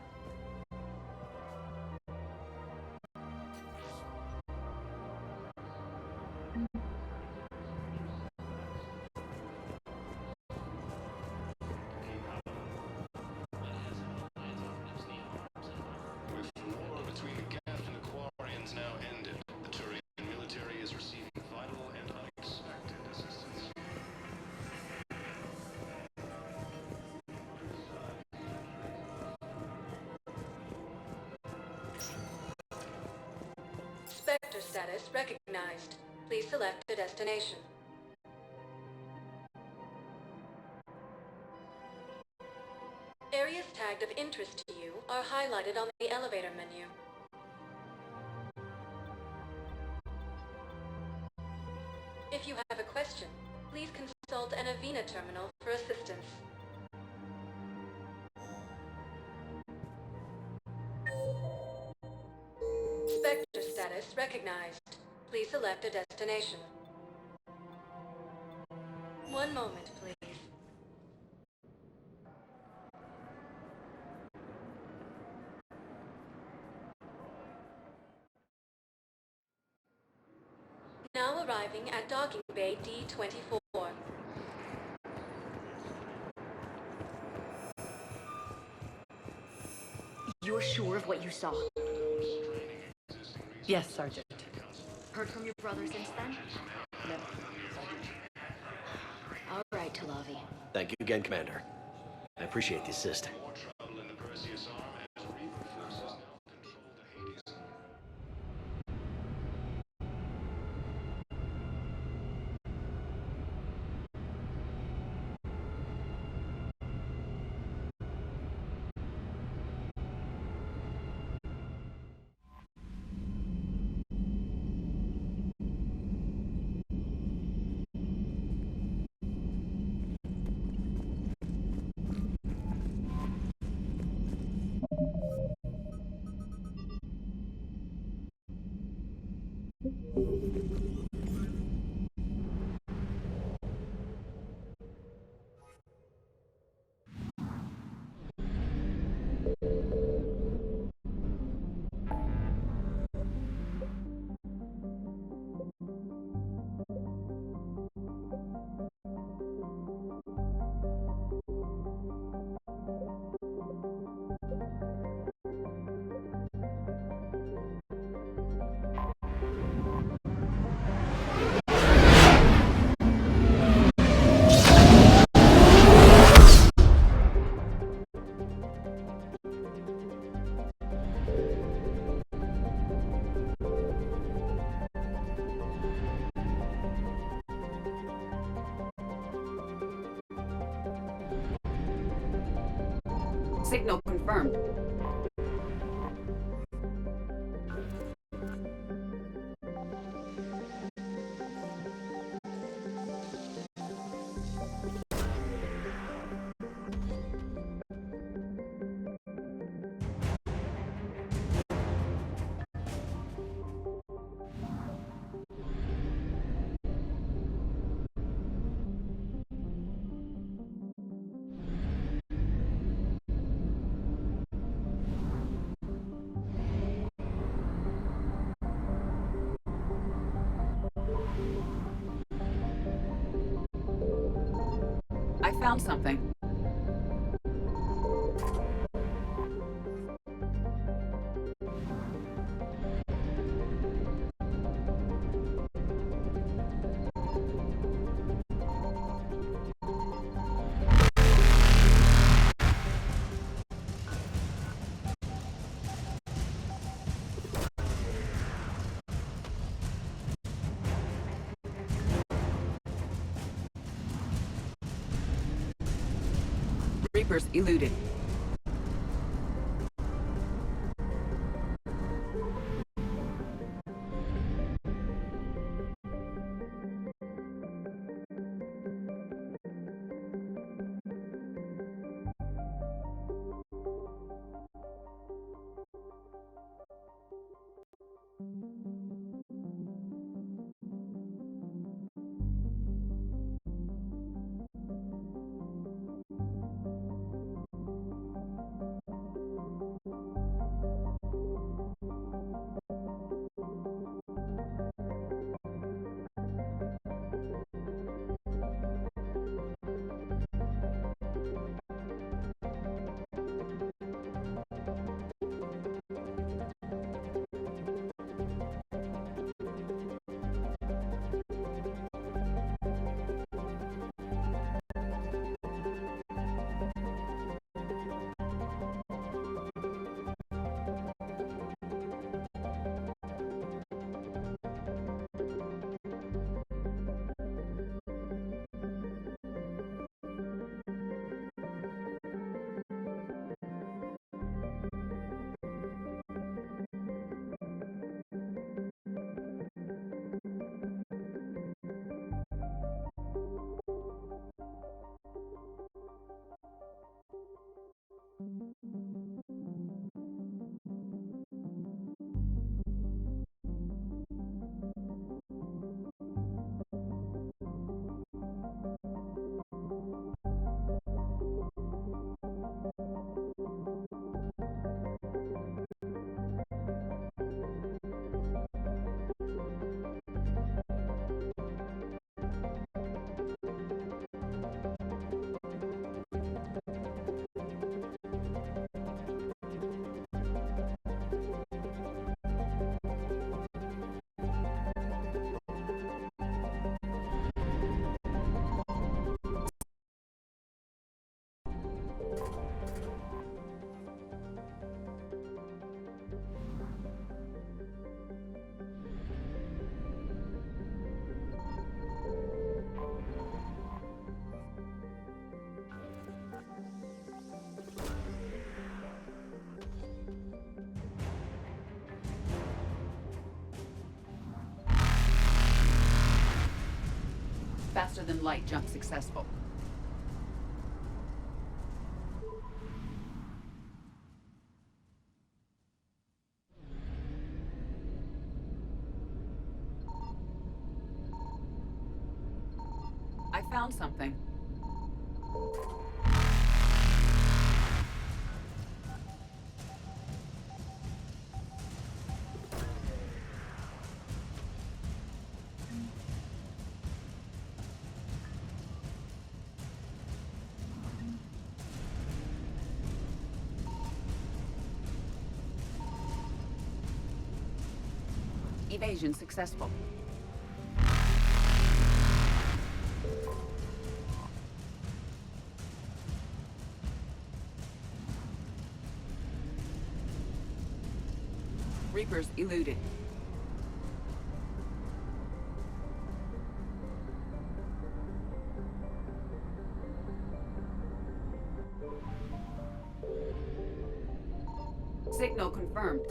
With the war between the Geth and the Quarians now ended, the Turian military is receiving vital and unexpected assistance. Spectre status recognized. Please select a destination. Areas tagged of interest to you are highlighted on the elevator menu. If you have a question, please consult an Avena terminal for assistance. Spectre status recognized. Please select a destination. One moment, please. Now arriving at docking bay D-24. You're sure of what you saw? Yes, Sergeant. Heard from your brother since then? No. All right, Talavi. Thank you again, Commander. I appreciate the assist. More trouble in the Perseus arm as Reaper forces now control the Hades. Signal confirmed. I found something. Reapers eluded. Faster than light jump successful. I found something. Evasion successful. Reapers eluded. Signal confirmed.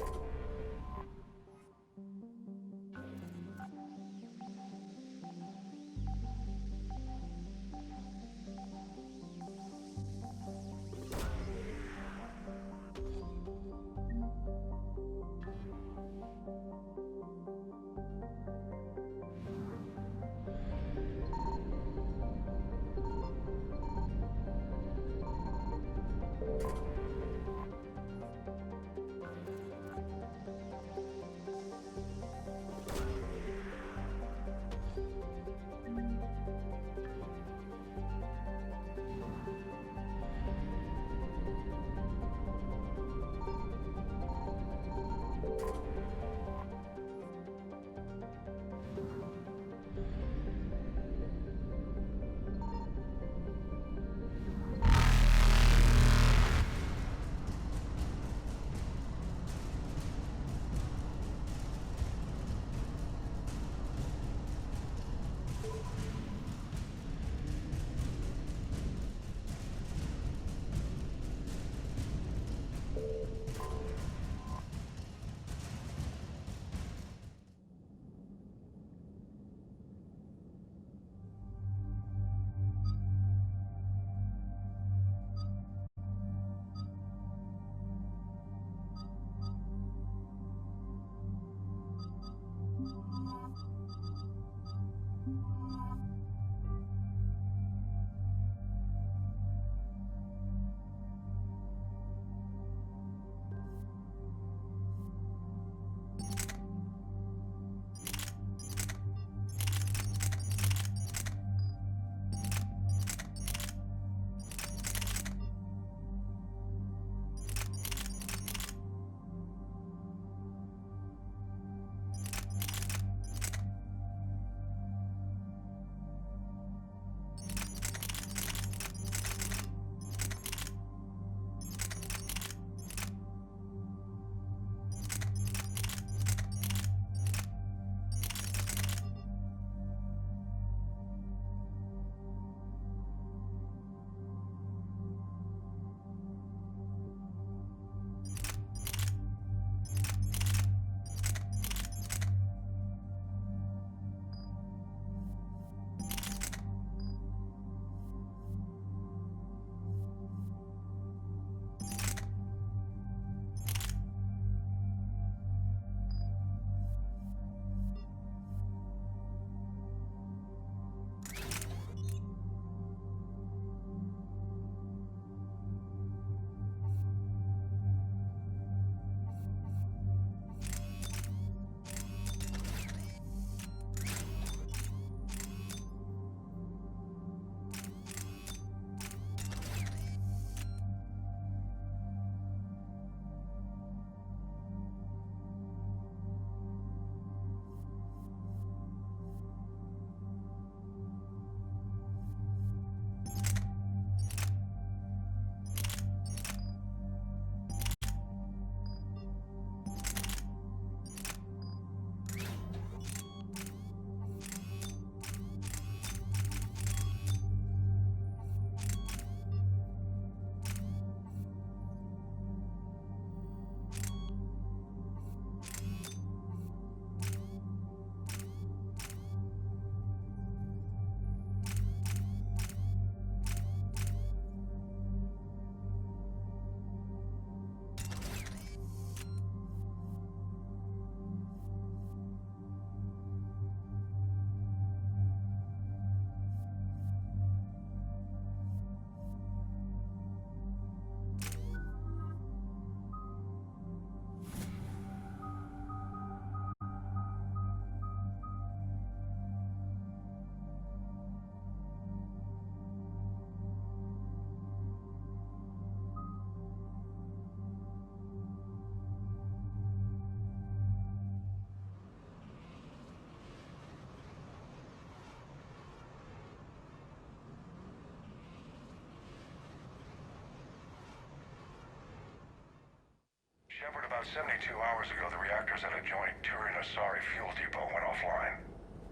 Shepard, about 72 hours ago, the reactors at a joint Turin-Asari fuel depot went offline.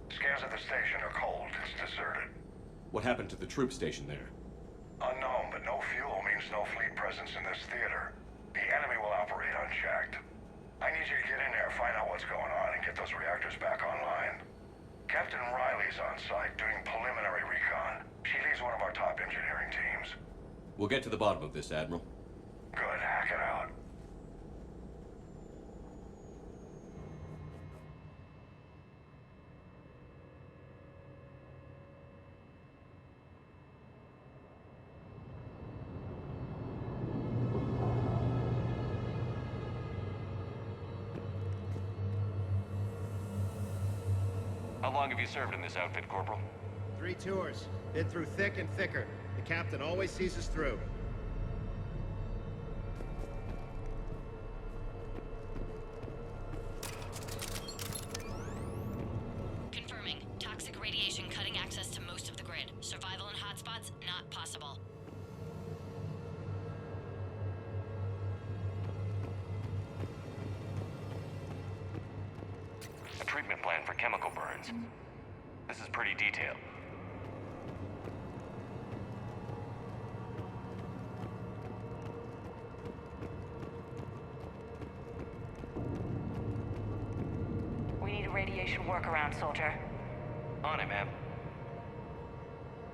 Scans at the station are cold. It's deserted. What happened to the troop station there? Unknown, but no fuel means no fleet presence in this theater. The enemy will operate unchecked. I need you to get in there, find out what's going on, and get those reactors back online. Captain Riley's on site doing preliminary recon. She leads one of our top engineering teams. We'll get to the bottom of this, Admiral. Good, hack it out. How long have you served in this outfit, Corporal? 3 tours. Been through thick and thicker. The captain always sees us through. Confirming. Toxic radiation cutting access to most of the grid. Survival in hotspots, not possible. A treatment plan for chemical burns. This is pretty detailed. We need a radiation workaround, soldier. On it, ma'am.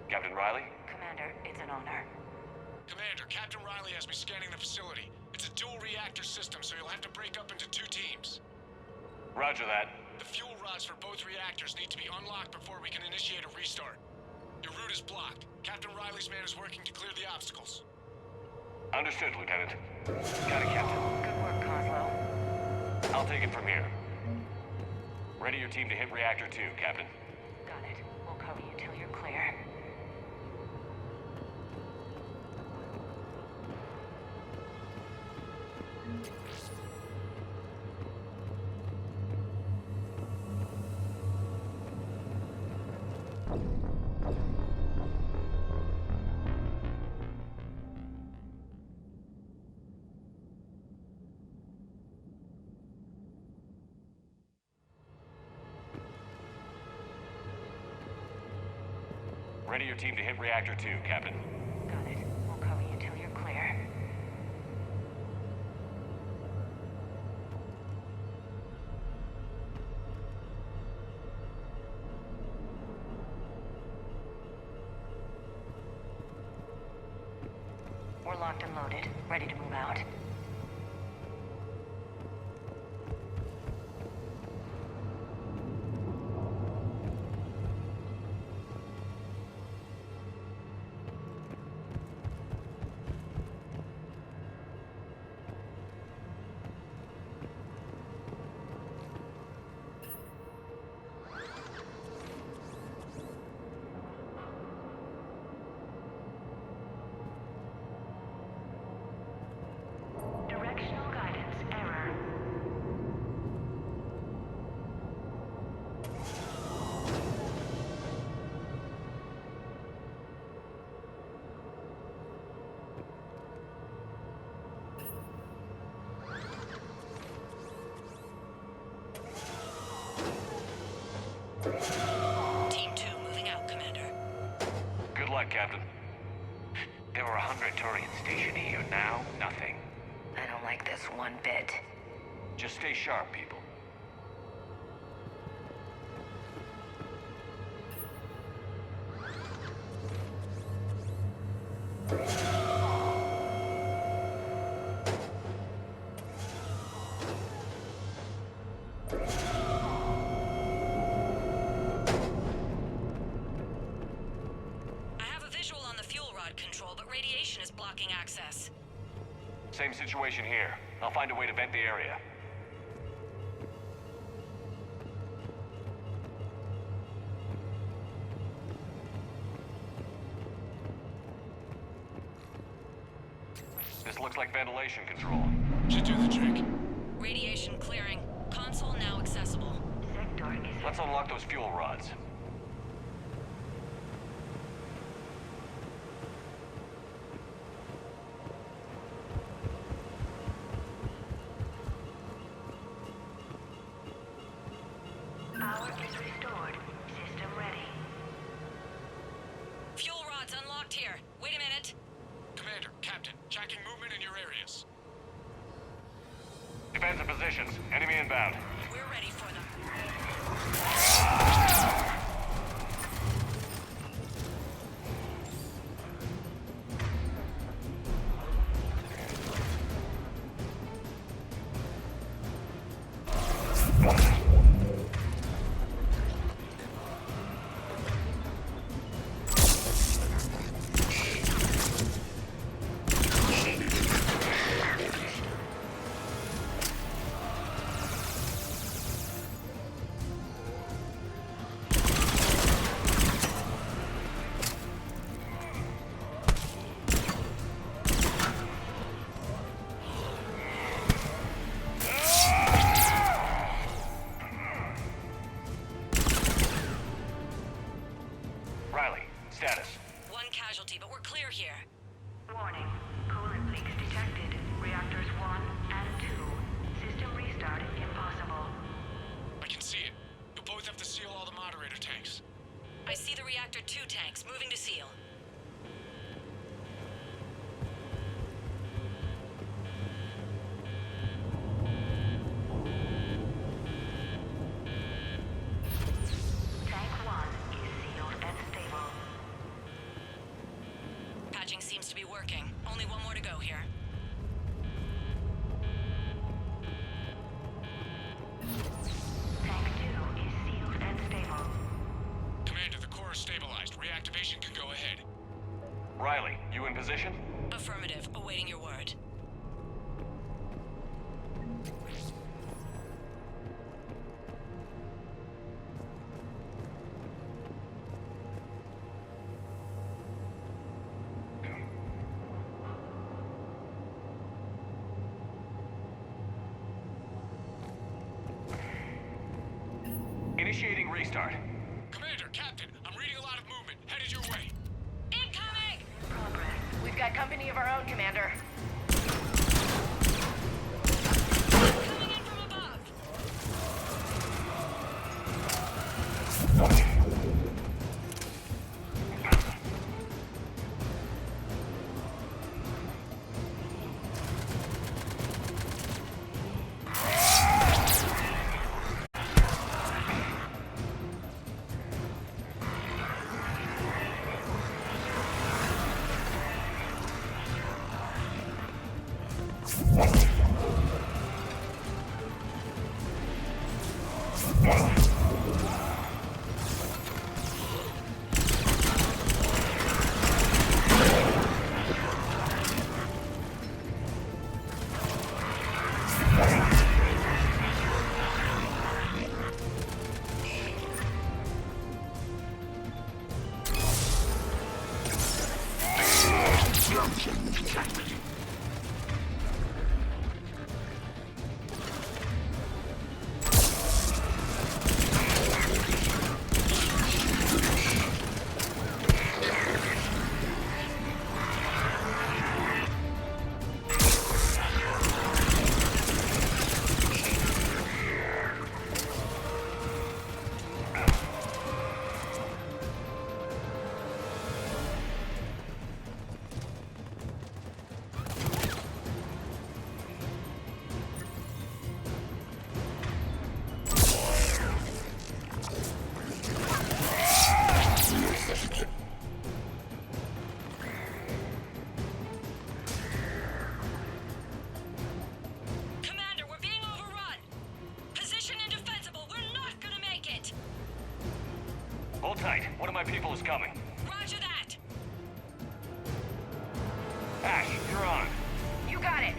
Captain Riley? Commander, it's an honor. Commander, Captain Riley has me scanning the facility. It's a dual reactor system, so you'll have to break up into 2 teams. Roger that. The fuel rods for both reactors need to be unlocked before we can initiate a restart. Your route is blocked. Captain Riley's man is working to clear the obstacles. Understood, Lieutenant. Got it, Captain. Good work, Coslow. I'll take it from here. Ready your team to hit Reactor 2, Captain. Got it. We'll cover you till you're clear. Ready your team to hit Reactor 2, Captain. Got it. We'll cover you till you're clear. We're locked and loaded, ready to move out. Directional guidance error. Team 2 moving out, Commander. Good luck, Captain. There were 100 Turians stationed here. Now, nothing. I don't like this one bit. Just stay sharp, people. I have a visual on the fuel rod control, but radiation is blocking access. Same situation here. I'll find a way to vent the area. This looks like ventilation control. Should do the trick. Radiation clearing. Console now accessible. Sector is... Let's unlock those fuel rods. position? Affirmative. Awaiting your word. Initiating restart. Commander, Captain, I'm reading a lot of movement. Headed your way. Incoming! We've got company of our own, Commander. Coming in from above. Commander, we're being overrun. Position indefensible. We're not gonna make it. Hold tight. One of my people is coming. Roger that. Ash, you're on. You got it.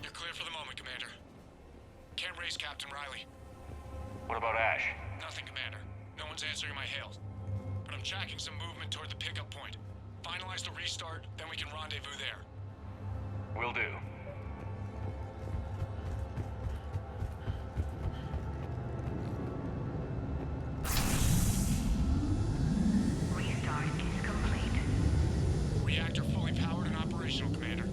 You're clear for the moment, Commander. Can't raise Captain Riley. What about Ash? Nothing, Commander. No one's answering my hails. But I'm tracking some movement toward the pickup point. Finalize the restart, then we can rendezvous there. Will do. Restart is complete. Reactor fully powered and operational, Commander.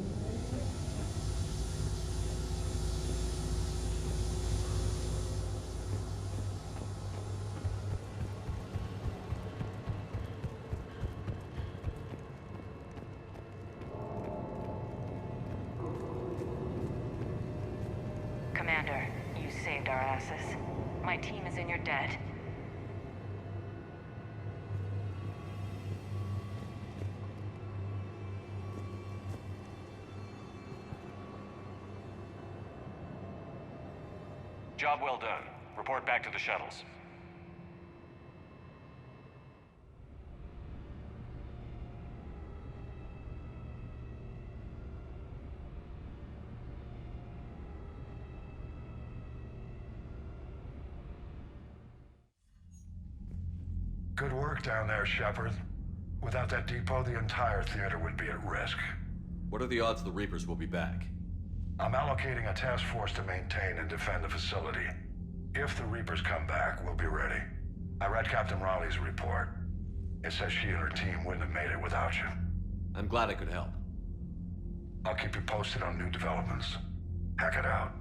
Commander, you saved our asses. My team is in your debt. Job well done. Report back to the shuttles. Good work down there, Shepard. Without that depot, the entire theater would be at risk. What are the odds the Reapers will be back? I'm allocating a task force to maintain and defend the facility. If the Reapers come back, we'll be ready. I read Captain Raleigh's report. It says she and her team wouldn't have made it without you. I'm glad I could help. I'll keep you posted on new developments. Hack it out.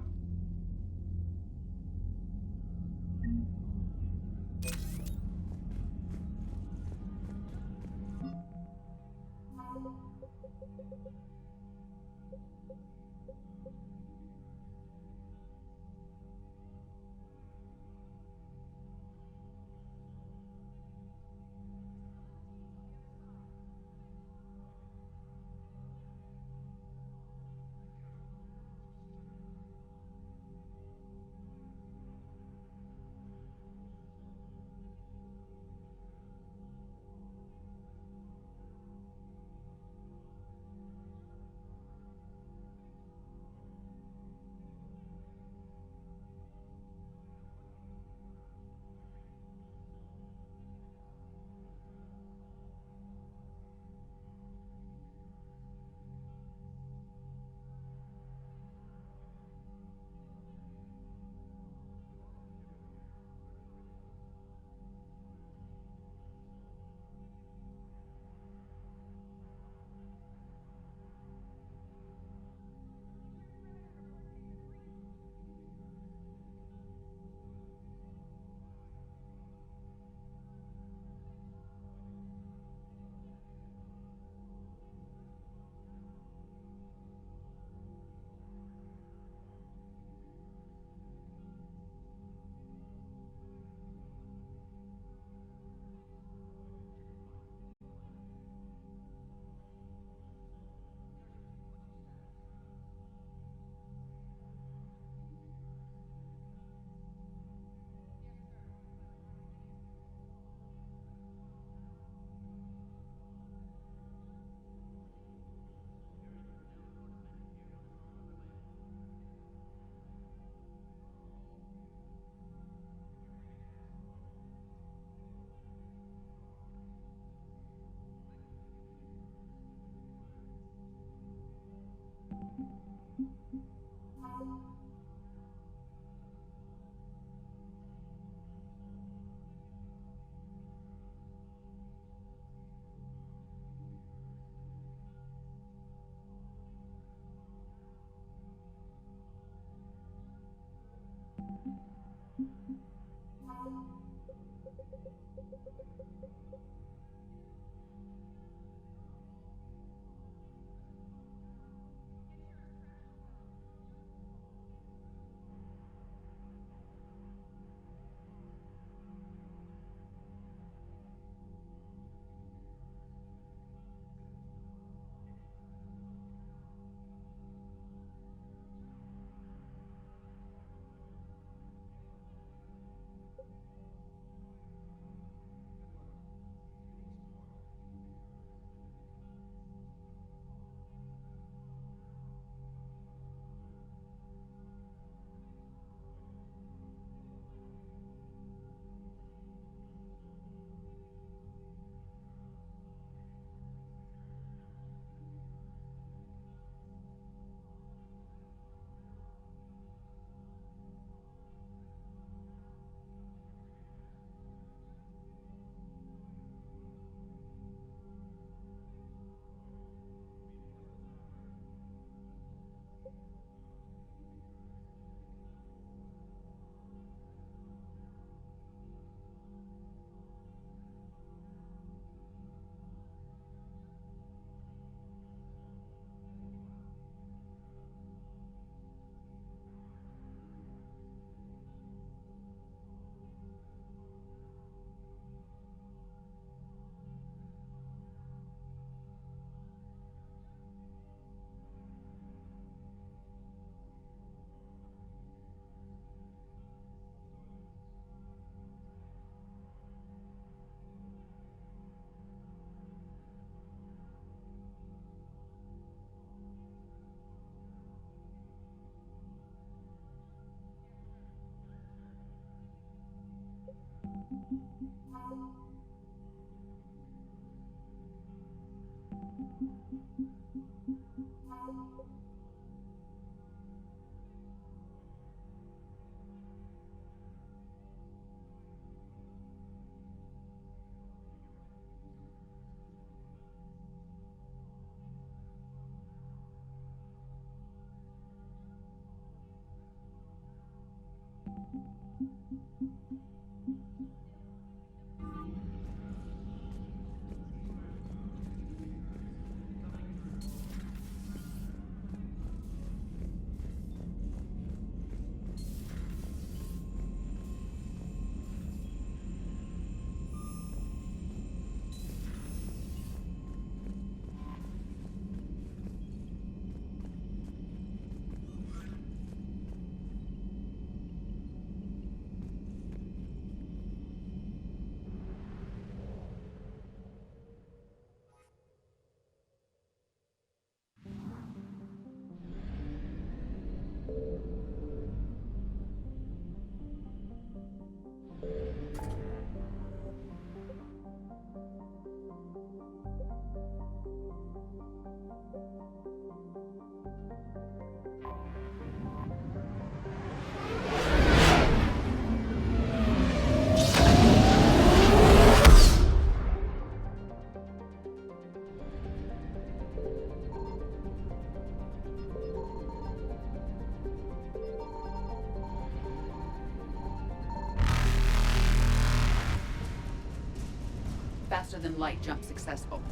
Faster than light jump successful.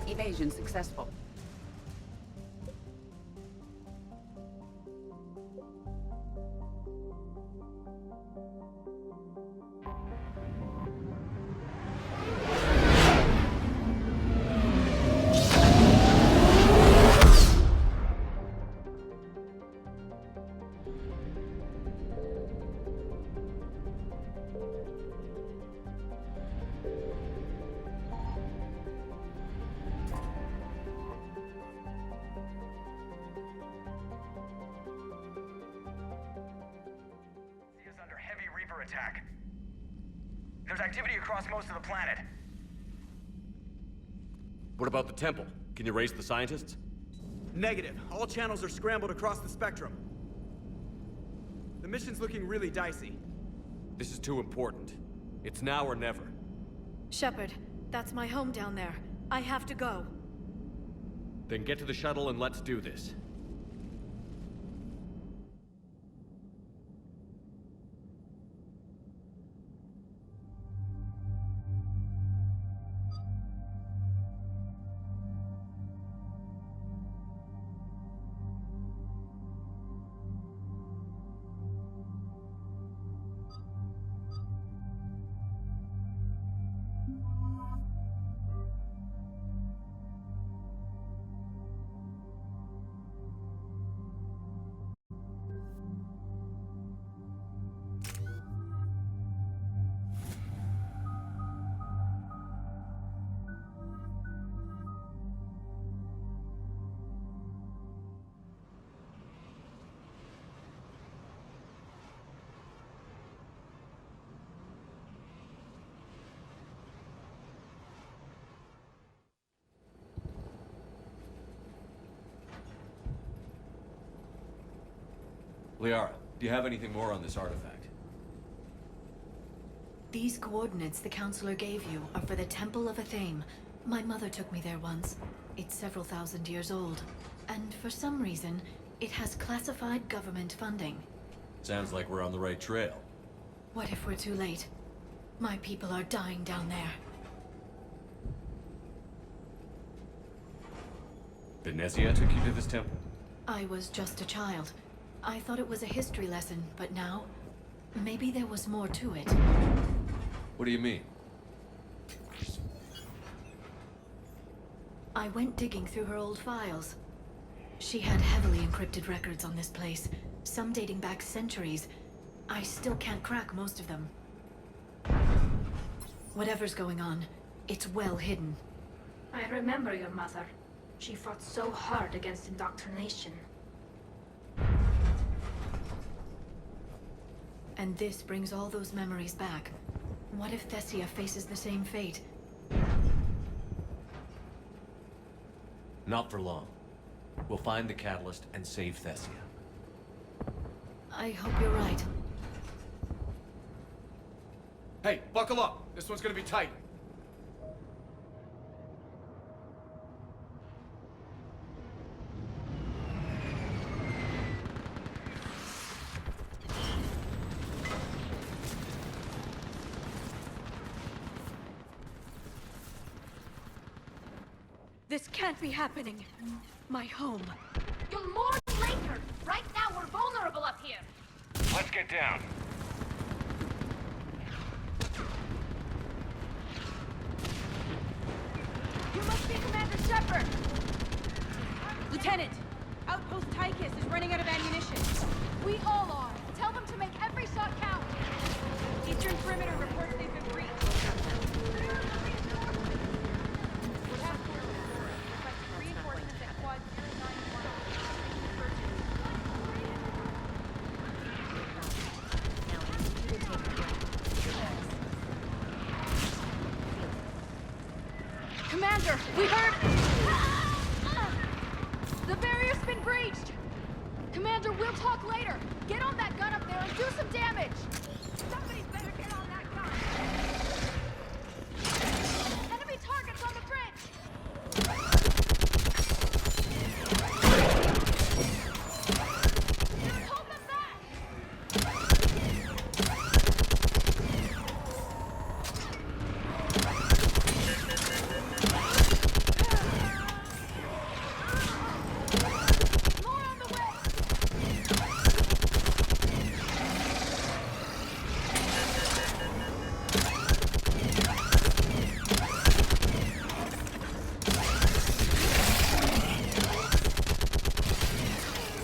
Evasion successful. Attack. There's activity across most of the planet. What about the temple? Can you raise the scientists? Negative. All channels are scrambled across the spectrum. The mission's looking really dicey. This is too important. It's now or never. Shepard, that's my home down there. I have to go. Then get to the shuttle and let's do this. Liara, do you have anything more on this artifact? These coordinates the Counselor gave you are for the Temple of Athame. My mother took me there once. It's several thousand years old. And for some reason, it has classified government funding. Sounds like we're on the right trail. What if we're too late? My people are dying down there. Venezia took you to this temple? I was just a child. I thought it was a history lesson, but now, maybe there was more to it. What do you mean? I went digging through her old files. She had heavily encrypted records on this place, some dating back centuries. I still can't crack most of them. Whatever's going on, it's well hidden. I remember your mother. She fought so hard against indoctrination. And this brings all those memories back. What if Thessia faces the same fate? Not for long. We'll find the catalyst and save Thessia. I hope you're right. Hey, buckle up. This one's gonna be tight. This can't be happening. My home. You'll mourn later! Right now we're vulnerable up here! Let's get down. You must be Commander Shepard! Lieutenant, Outpost Tychus is running out of ammunition. We all are. Tell them to make every shot count. Eastern perimeter reports they've been breached. Reinforcements at quad 091. Now, I need you to take a breath. Commander, we heard... The barrier's been breached! Commander, we'll talk later. Get on that gun up there and do some damage! Somebody's better get on that gun! Enemy targets on the bridge! Hold them back! More on the way!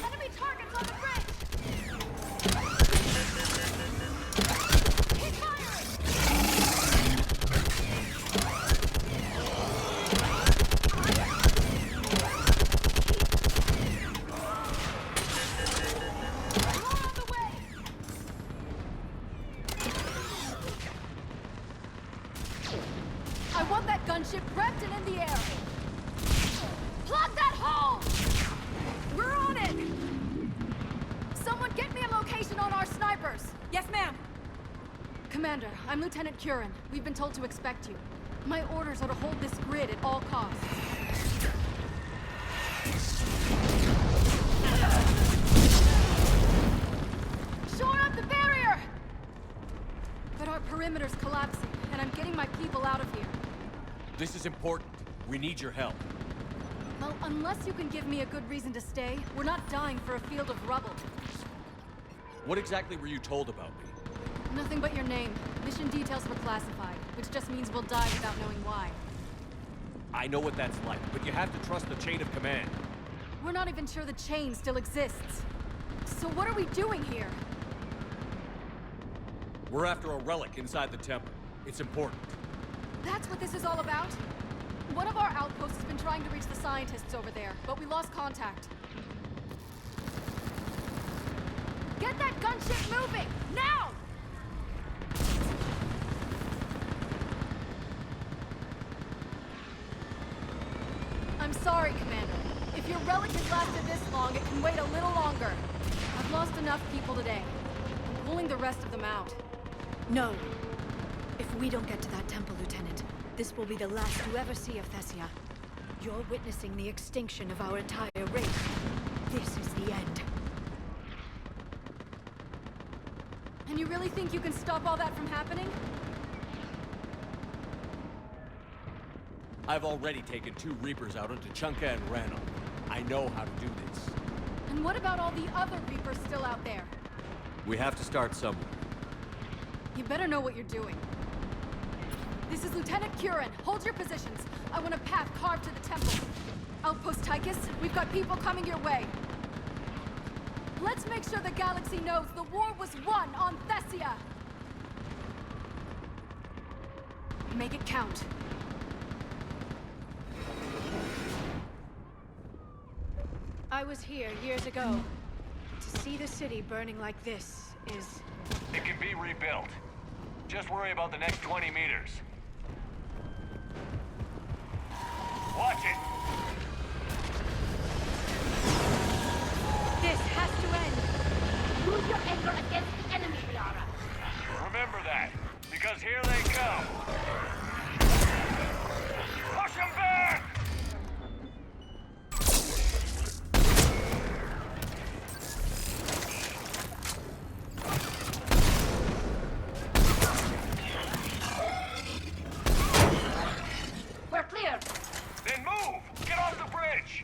Enemy targets on the bridge! Keep firing! More on the way! I want that gunship prepped and in the air! Plug that hole! We're on it! Someone get me a location on our snipers! Yes, ma'am! Commander, I'm Lieutenant Curran. We've been told to expect you. My orders are to hold this grid at all costs. Shore up the barrier! But our perimeter's collapsing, and I'm getting my people out of here. This is important. We need your help. Well, unless you can give me a good reason to stay, we're not dying for a field of rubble. What exactly were you told about me? Nothing but your name. Mission details were classified, which just means we'll die without knowing why. I know what that's like, but you have to trust the chain of command. We're not even sure the chain still exists. So what are we doing here? We're after a relic inside the temple. It's important. That's what this is all about? One of our outposts has been trying to reach the scientists over there, but we lost contact. Get that gunship moving! Now! I'm sorry, Commander. If your relic has lasted this long, it can wait a little longer. I've lost enough people today. I'm pulling the rest of them out. No. If we don't get to that temple, Lieutenant, this will be the last you ever see of Thessia. You're witnessing the extinction of our entire race. This is the end. And you really think you can stop all that from happening? I've already taken 2 Reapers out onto Chunka and Rano. I know how to do this. And what about all the other Reapers still out there? We have to start somewhere. You better know what you're doing. This is Lieutenant Curran. Hold your positions. I want a path carved to the temple. Outpost Tychus, we've got people coming your way. Let's make sure the galaxy knows the war was won on Thessia! Make it count. I was here years ago. To see the city burning like this is... It can be rebuilt. Just worry about the next 20 meters. Watch it! This has to end. Use your anger against the enemy, Liara. Remember that, because here they come. Push them back! We're clear. Then move! Get off the bridge!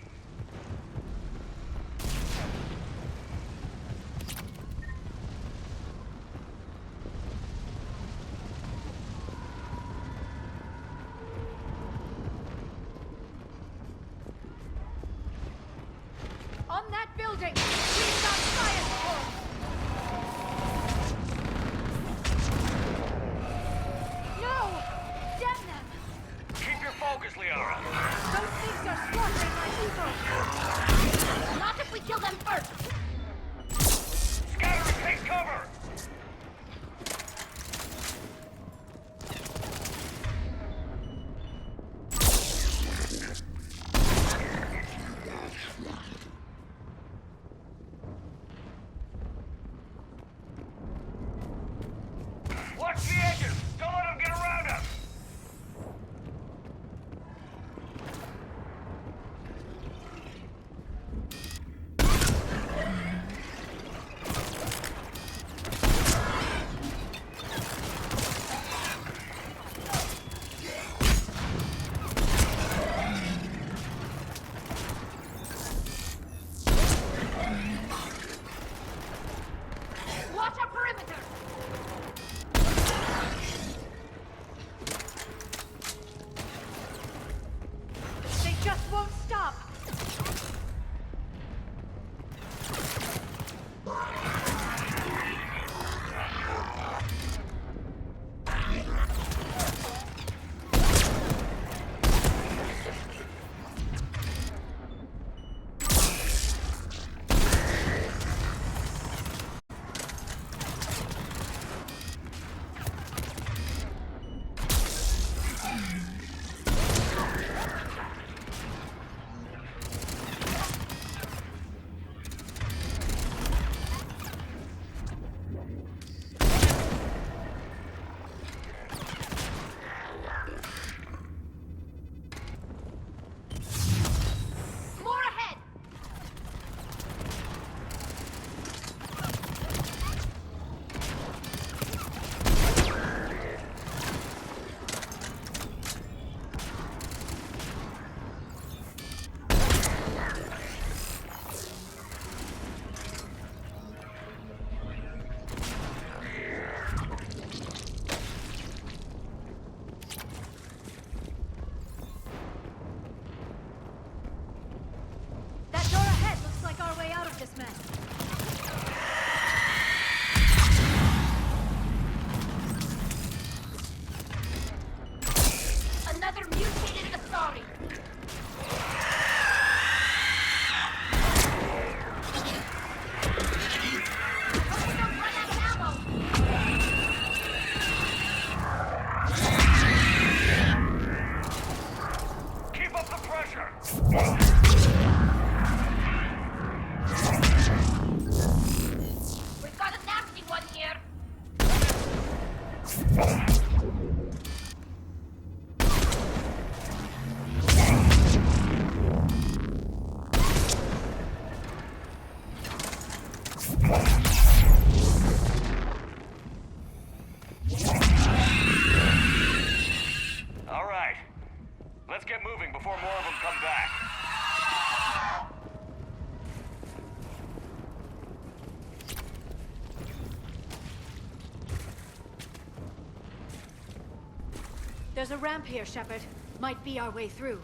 There's a ramp here, Shepard. Might be our way through.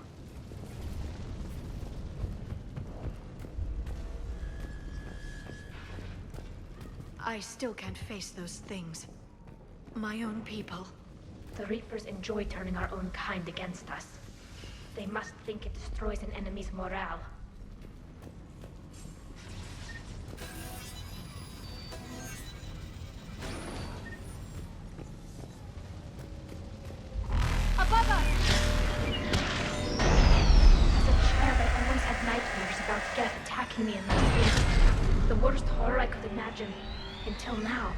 I still can't face those things. My own people. The Reapers enjoy turning our own kind against us. They must think it destroys an enemy's morale. Above us! As a child, I always had nightmares about death attacking me in my sleep. The worst horror I could imagine, until now.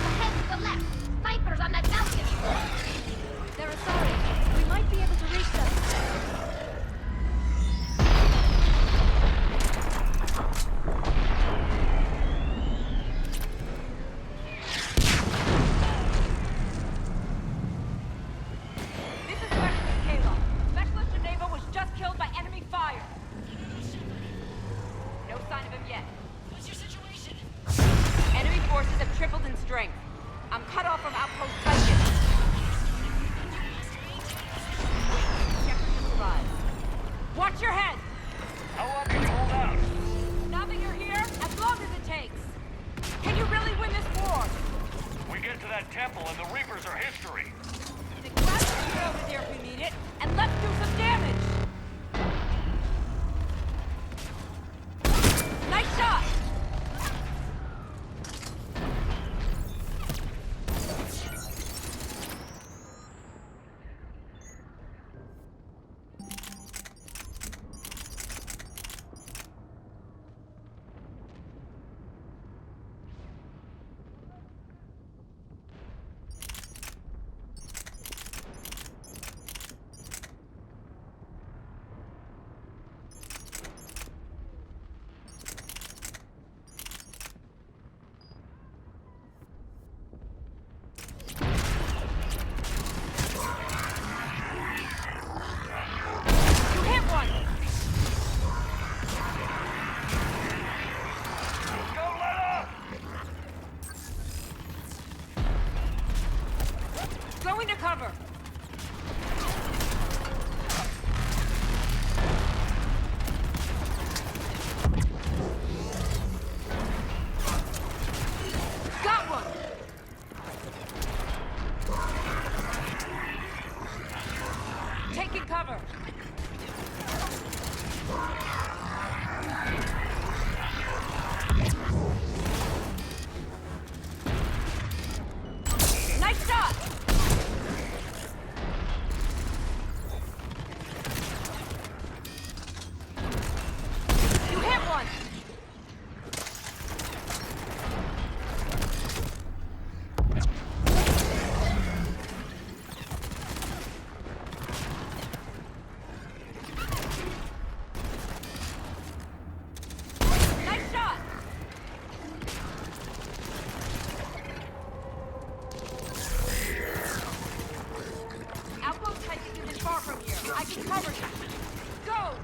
Ahead to the left! Snipers on that balcony! They're Asari. We might be able to reach them. This is Specialist Kayla. Specialist Geneva was just killed by enemy fire. No sign of him yet. What's your situation? Enemy forces have tripled in strength. I'm cut off from Outpost Titan. Shepard just arrived. Watch your head! How long can you hold out? Now that you're here, as long as it takes. Can you really win this war? We get to that temple and the Reapers are history. Then grab the spear over there if we need it, and let's do some damage! Nice shot! Going to cover! Got one! Taking cover! Nice shot! You hit one! Nice shot! Outpost Titan isn't far from here. I can cover you. Go!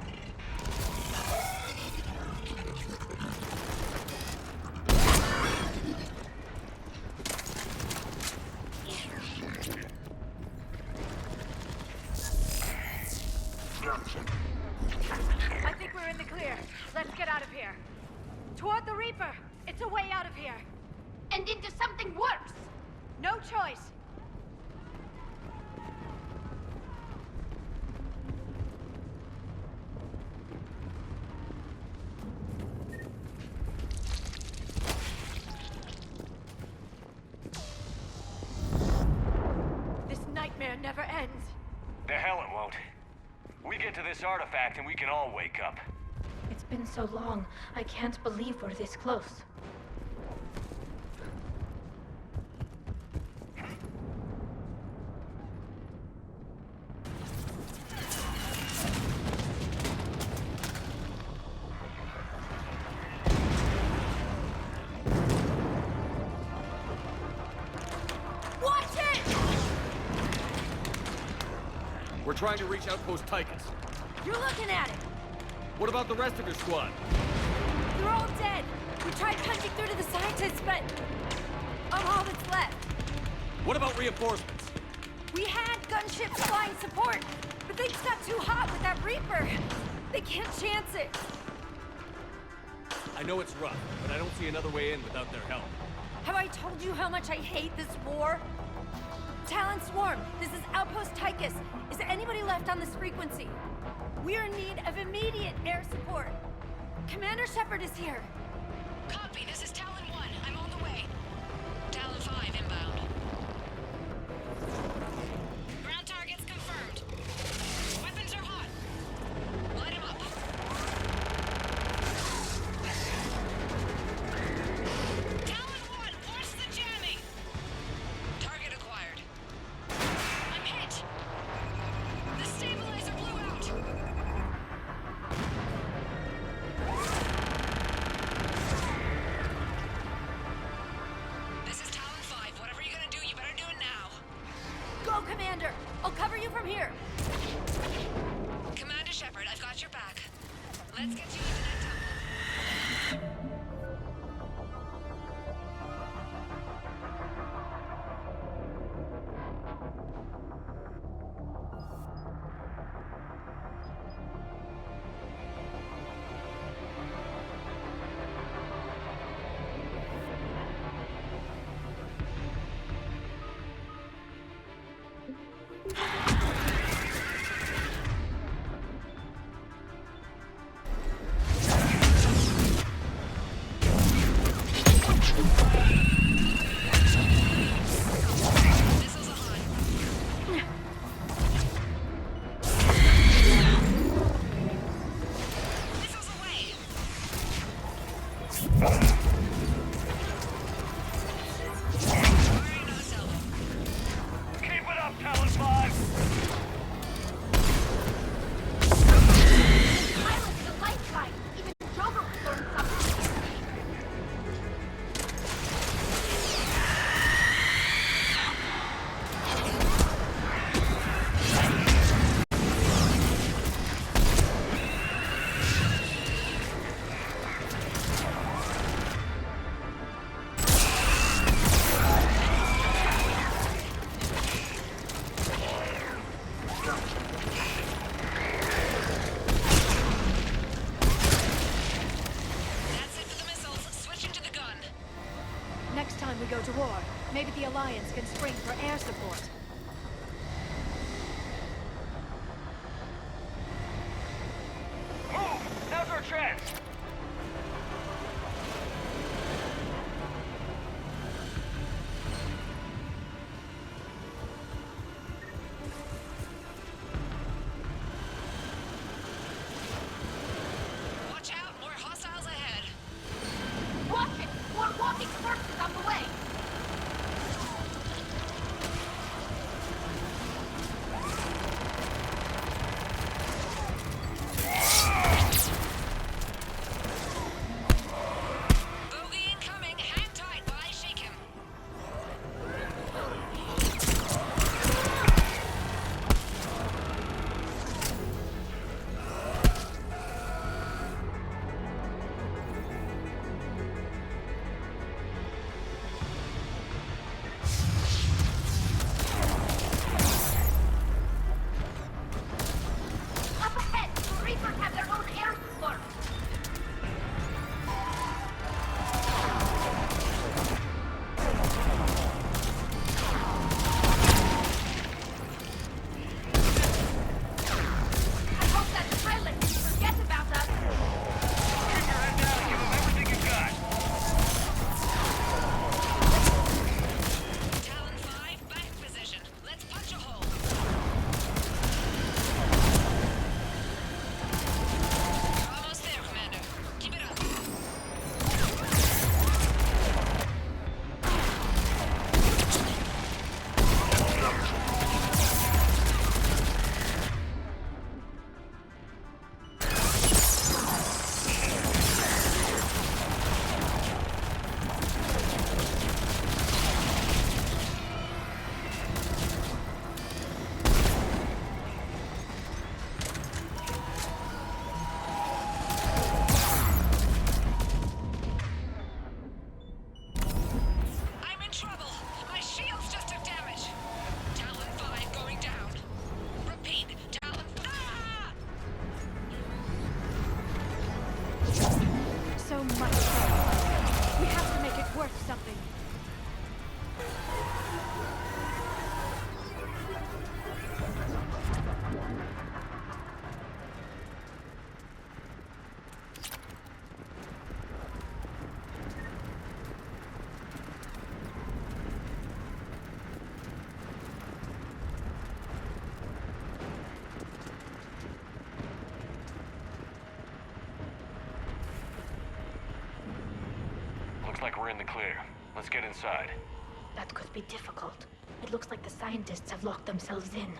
I think we're in the clear. Let's get out of here. Toward the Reaper. It's a way out of here. And into something worse! No choice. This nightmare never ends. The hell it won't. We get to this artifact and we can all wake up. It's been so long, I can't believe we're this close. Watch it! We're trying to reach Outpost Tychus. You're looking at it! What about the rest of your squad? They're all dead! We tried punching through to the scientists, but... I'm all that's left. What about reinforcements? We had gunships flying support, but they just got too hot with that Reaper. They can't chance it. I know it's rough, but I don't see another way in without their help. Have I told you how much I hate this war? Talon Swarm, this is Outpost Tychus. Is there anybody left on this frequency? We're in need of immediate air support. Commander Shepard is here. Copy, this is Talon 1. I'm on the way. Talon 5 inbound. Ground targets confirmed. Weapons are hot. Light him up. Talon 1, watch the jamming! Target acquired. I'm hit! The stabilizer blew out! This is Talon 5. Whatever you're gonna do, you better do it now. Go, Commander! I'll cover you from here. Commander Shepard, I've got your back. Let's get you into that temple. Keep it up, Talon 5! Silence the light guy! Even Drover will learn something! That's it for the missiles. Switching to the gun. Next time we go to war, maybe the Alliance can spring for air support. Move! Now's our chance! Watch out, more hostiles ahead. Watch it! More walking corpses on the way! so much trouble. We have to make it worth something. Looks like we're in the clear. Let's get inside. That could be difficult. It looks like the scientists have locked themselves in.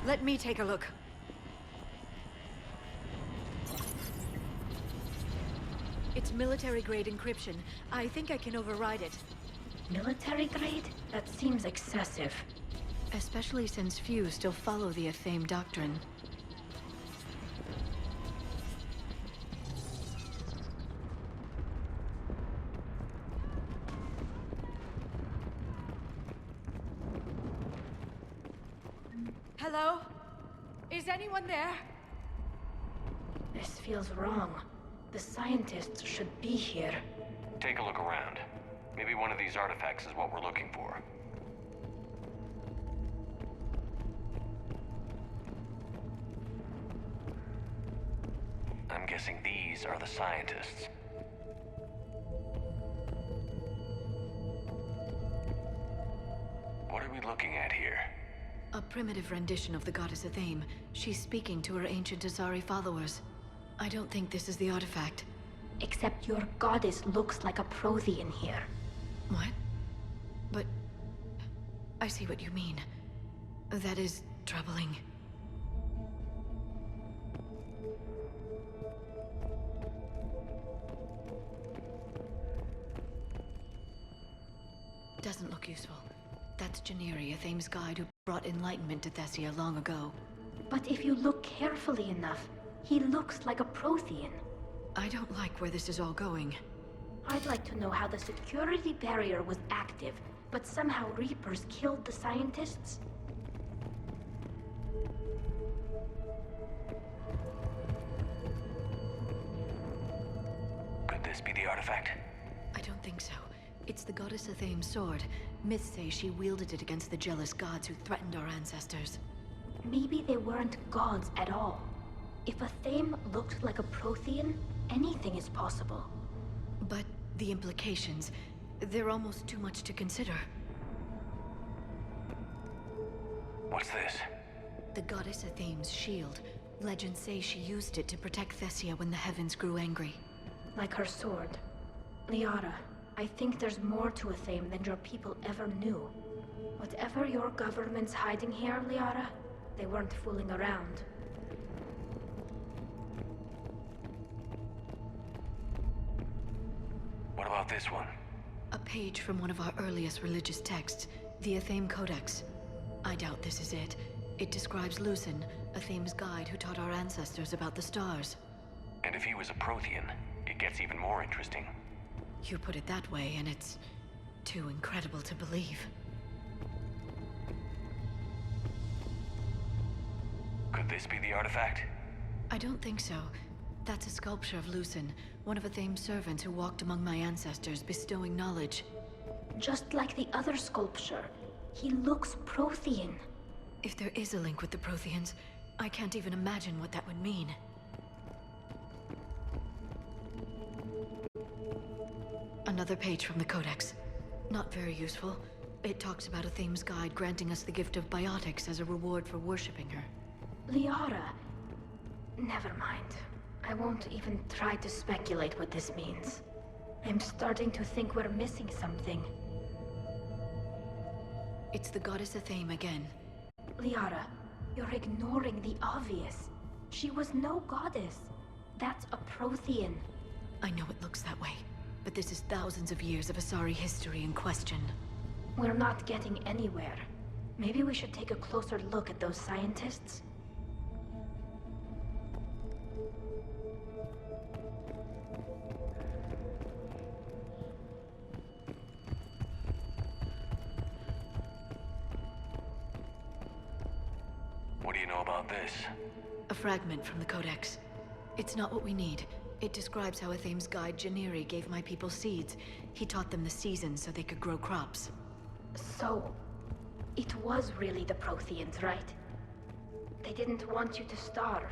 Let me take a look. It's military-grade encryption. I think I can override it. Military grade? That seems excessive. Especially since few still follow the Athame doctrine. Hello? Is anyone there? This feels wrong. The scientists should be here. Take a look around. Maybe one of these artifacts is what we're looking for. I'm guessing these are the scientists. What are we looking at here? A primitive rendition of the goddess Athame. She's speaking to her ancient Azari followers. I don't think this is the artifact. Except your goddess looks like a Prothean here. What? But... I see what you mean. That is troubling. Doesn't look useful. That's Janiri, Athame's guide who brought enlightenment to Thessia long ago. But if you look carefully enough, he looks like a Prothean. I don't like where this is all going. I'd like to know how the security barrier was active, but somehow Reapers killed the scientists. Could this be the artifact? I don't think so. It's the goddess Athame's sword. Myths say she wielded it against the jealous gods who threatened our ancestors. Maybe they weren't gods at all. If Athame looked like a Prothean, anything is possible. But the implications, they're almost too much to consider. What's this? The goddess Athame's shield. Legends say she used it to protect Thessia when the heavens grew angry. Like her sword. Liara, I think there's more to Athame than your people ever knew. Whatever your government's hiding here, Liara, they weren't fooling around. What about this one? A page from one of our earliest religious texts, the Athame Codex. I doubt this is it. It describes Lucen, Athame's guide who taught our ancestors about the stars. And if he was a Prothean, it gets even more interesting. You put it that way, and it's too incredible to believe. Could this be the artifact? I don't think so. That's a sculpture of Lucen, one of Athame's servants who walked among my ancestors, bestowing knowledge. Just like the other sculpture, he looks Prothean. If there is a link with the Protheans, I can't even imagine what that would mean. Another page from the Codex. Not very useful. It talks about Athame's guide granting us the gift of biotics as a reward for worshipping her. Liara. Never mind. I won't even try to speculate what this means. I'm starting to think we're missing something. It's the goddess Athame again. Liara, you're ignoring the obvious. She was no goddess. That's a Prothean. I know it looks that way, but this is thousands of years of Asari history in question. We're not getting anywhere. Maybe we should take a closer look at those scientists. What do you know about this? A fragment from the Codex. It's not what we need. It describes how Athame's guide Janiri gave my people seeds. He taught them the seasons so they could grow crops. So, it was really the Protheans, right? They didn't want you to starve.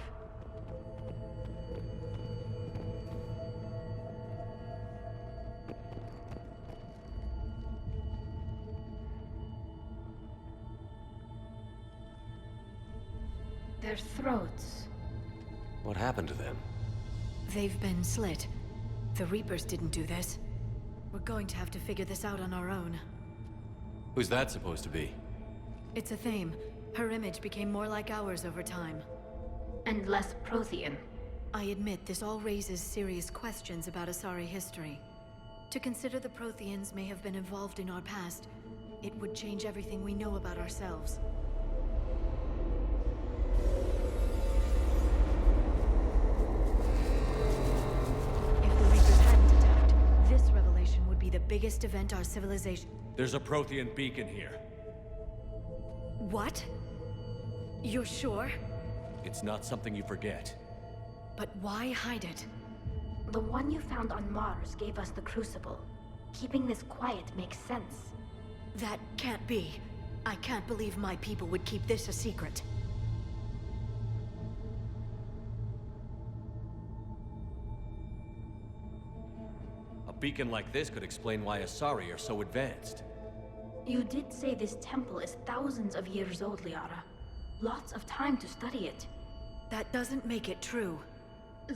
Their throats. What happened to them? They've been slit. The Reapers didn't do this. We're going to have to figure this out on our own. Who's that supposed to be? It's Athame. Her image became more like ours over time. And less Prothean. I admit this all raises serious questions about Asari history. To consider the Protheans may have been involved in our past, it would change everything we know about ourselves. If the Reapers hadn't attacked, this revelation would be the biggest event our civilization... There's a Prothean beacon here. What? You're sure? It's not something you forget. But why hide it? The one you found on Mars gave us the Crucible. Keeping this quiet makes sense. That can't be. I can't believe my people would keep this a secret. A beacon like this could explain why Asari are so advanced. You did say this temple is thousands of years old, Liara. Lots of time to study it. That doesn't make it true.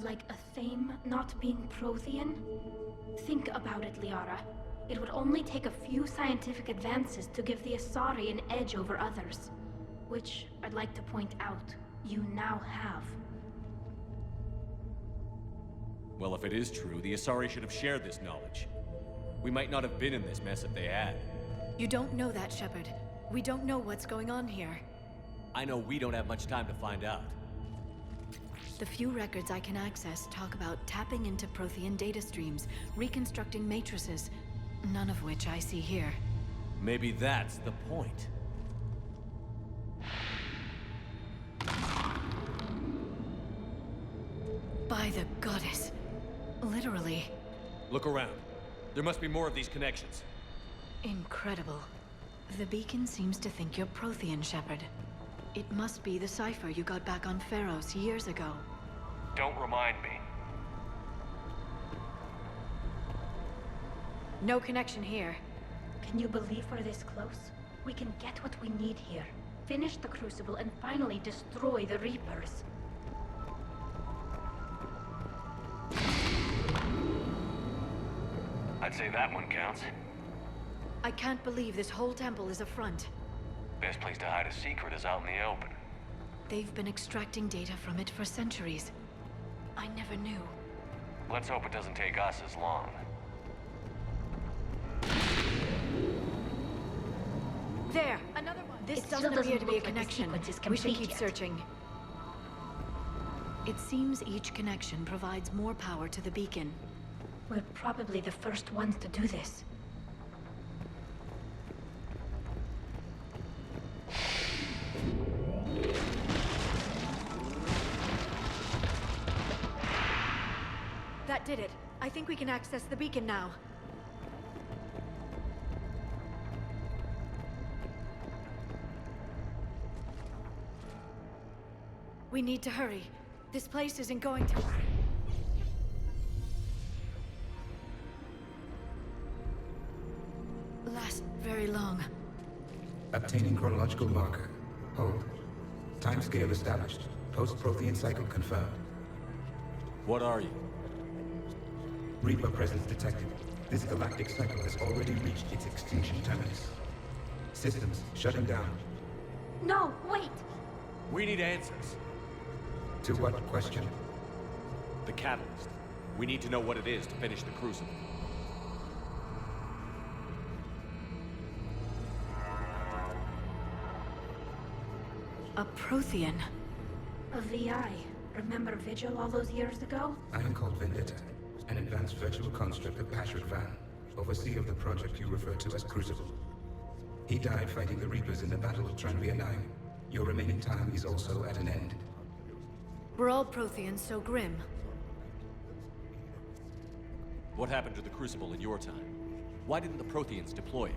Like Athame not being Prothean? Think about it, Liara. It would only take a few scientific advances to give the Asari an edge over others. Which, I'd like to point out, you now have. Well, if it is true, the Asari should have shared this knowledge. We might not have been in this mess if they had. You don't know that, Shepard. We don't know what's going on here. I know we don't have much time to find out. The few records I can access talk about tapping into Prothean data streams, reconstructing matrices, none of which I see here. Maybe that's the point. By the goddess. Literally. Look around. There must be more of these connections. Incredible. The beacon seems to think you're Prothean, Shepard. It must be the cipher you got back on Pharos years ago. Don't remind me. No connection here. Can you believe we're this close? We can get what we need here. Finish the Crucible and finally destroy the Reapers. I'd say that one counts. I can't believe this whole temple is a front. Best place to hide a secret is out in the open. They've been extracting data from it for centuries. I never knew. Let's hope it doesn't take us as long. There! Another one! This It still doesn't appear to doesn't be a look like the connection. sequence is We should complete keep yet. searching. It seems each connection provides more power to the beacon. We're probably the first ones to do this. That did it. I think we can access the beacon now. We need to hurry. This place isn't going to... last very long. Obtaining chronological marker. Hold. Timescale established. Post-Prothean cycle confirmed. What are you? Reaper presence detected. This galactic cycle has already reached its extinction terminus. Systems shutting down. No, wait! We need answers. To what question? The catalyst. We need to know what it is to finish the Crucible. A Prothean. A VI. Remember Vigil all those years ago? I am called Vendetta, an advanced virtual construct of Patrick Van, overseer of the project you refer to as Crucible. He died fighting the Reapers in the Battle of Tranvia 9. Your remaining time is also at an end. Were all Protheans so grim? What happened to the Crucible in your time? Why didn't the Protheans deploy it?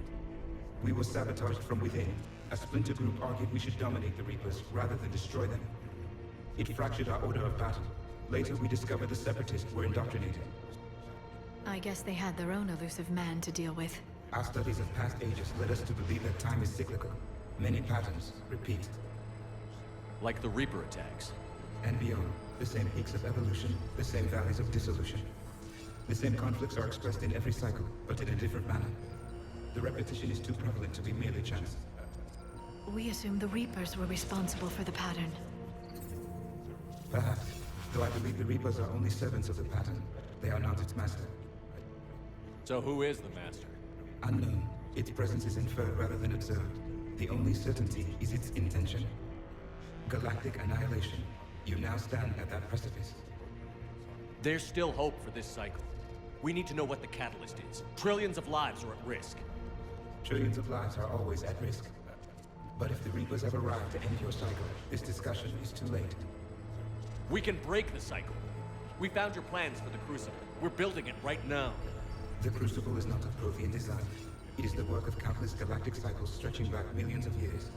We were sabotaged from within. A splinter group argued we should dominate the Reapers rather than destroy them. It fractured our order of battle. Later, we discovered the Separatists were indoctrinated. I guess they had their own elusive man to deal with. Our studies of past ages led us to believe that time is cyclical. Many patterns repeat. Like the Reaper attacks. And beyond, the same peaks of evolution, the same valleys of dissolution. The same conflicts are expressed in every cycle, but in a different manner. The repetition is too prevalent to be merely chance. We assumed the Reapers were responsible for the pattern. Perhaps, though I believe the Reapers are only servants of the pattern. They are not its master. So who is the master? Unknown. Its presence is inferred rather than observed. The only certainty is its intention. Galactic annihilation. You now stand at that precipice. There's still hope for this cycle. We need to know what the catalyst is. Trillions of lives are at risk. Trillions of lives are always at risk. But if the Reapers have arrived to end your cycle, this discussion is too late. We can break the cycle. We found your plans for the Crucible. We're building it right now. The Crucible is not of Prothean design. It is the work of countless galactic cycles stretching back millions of years.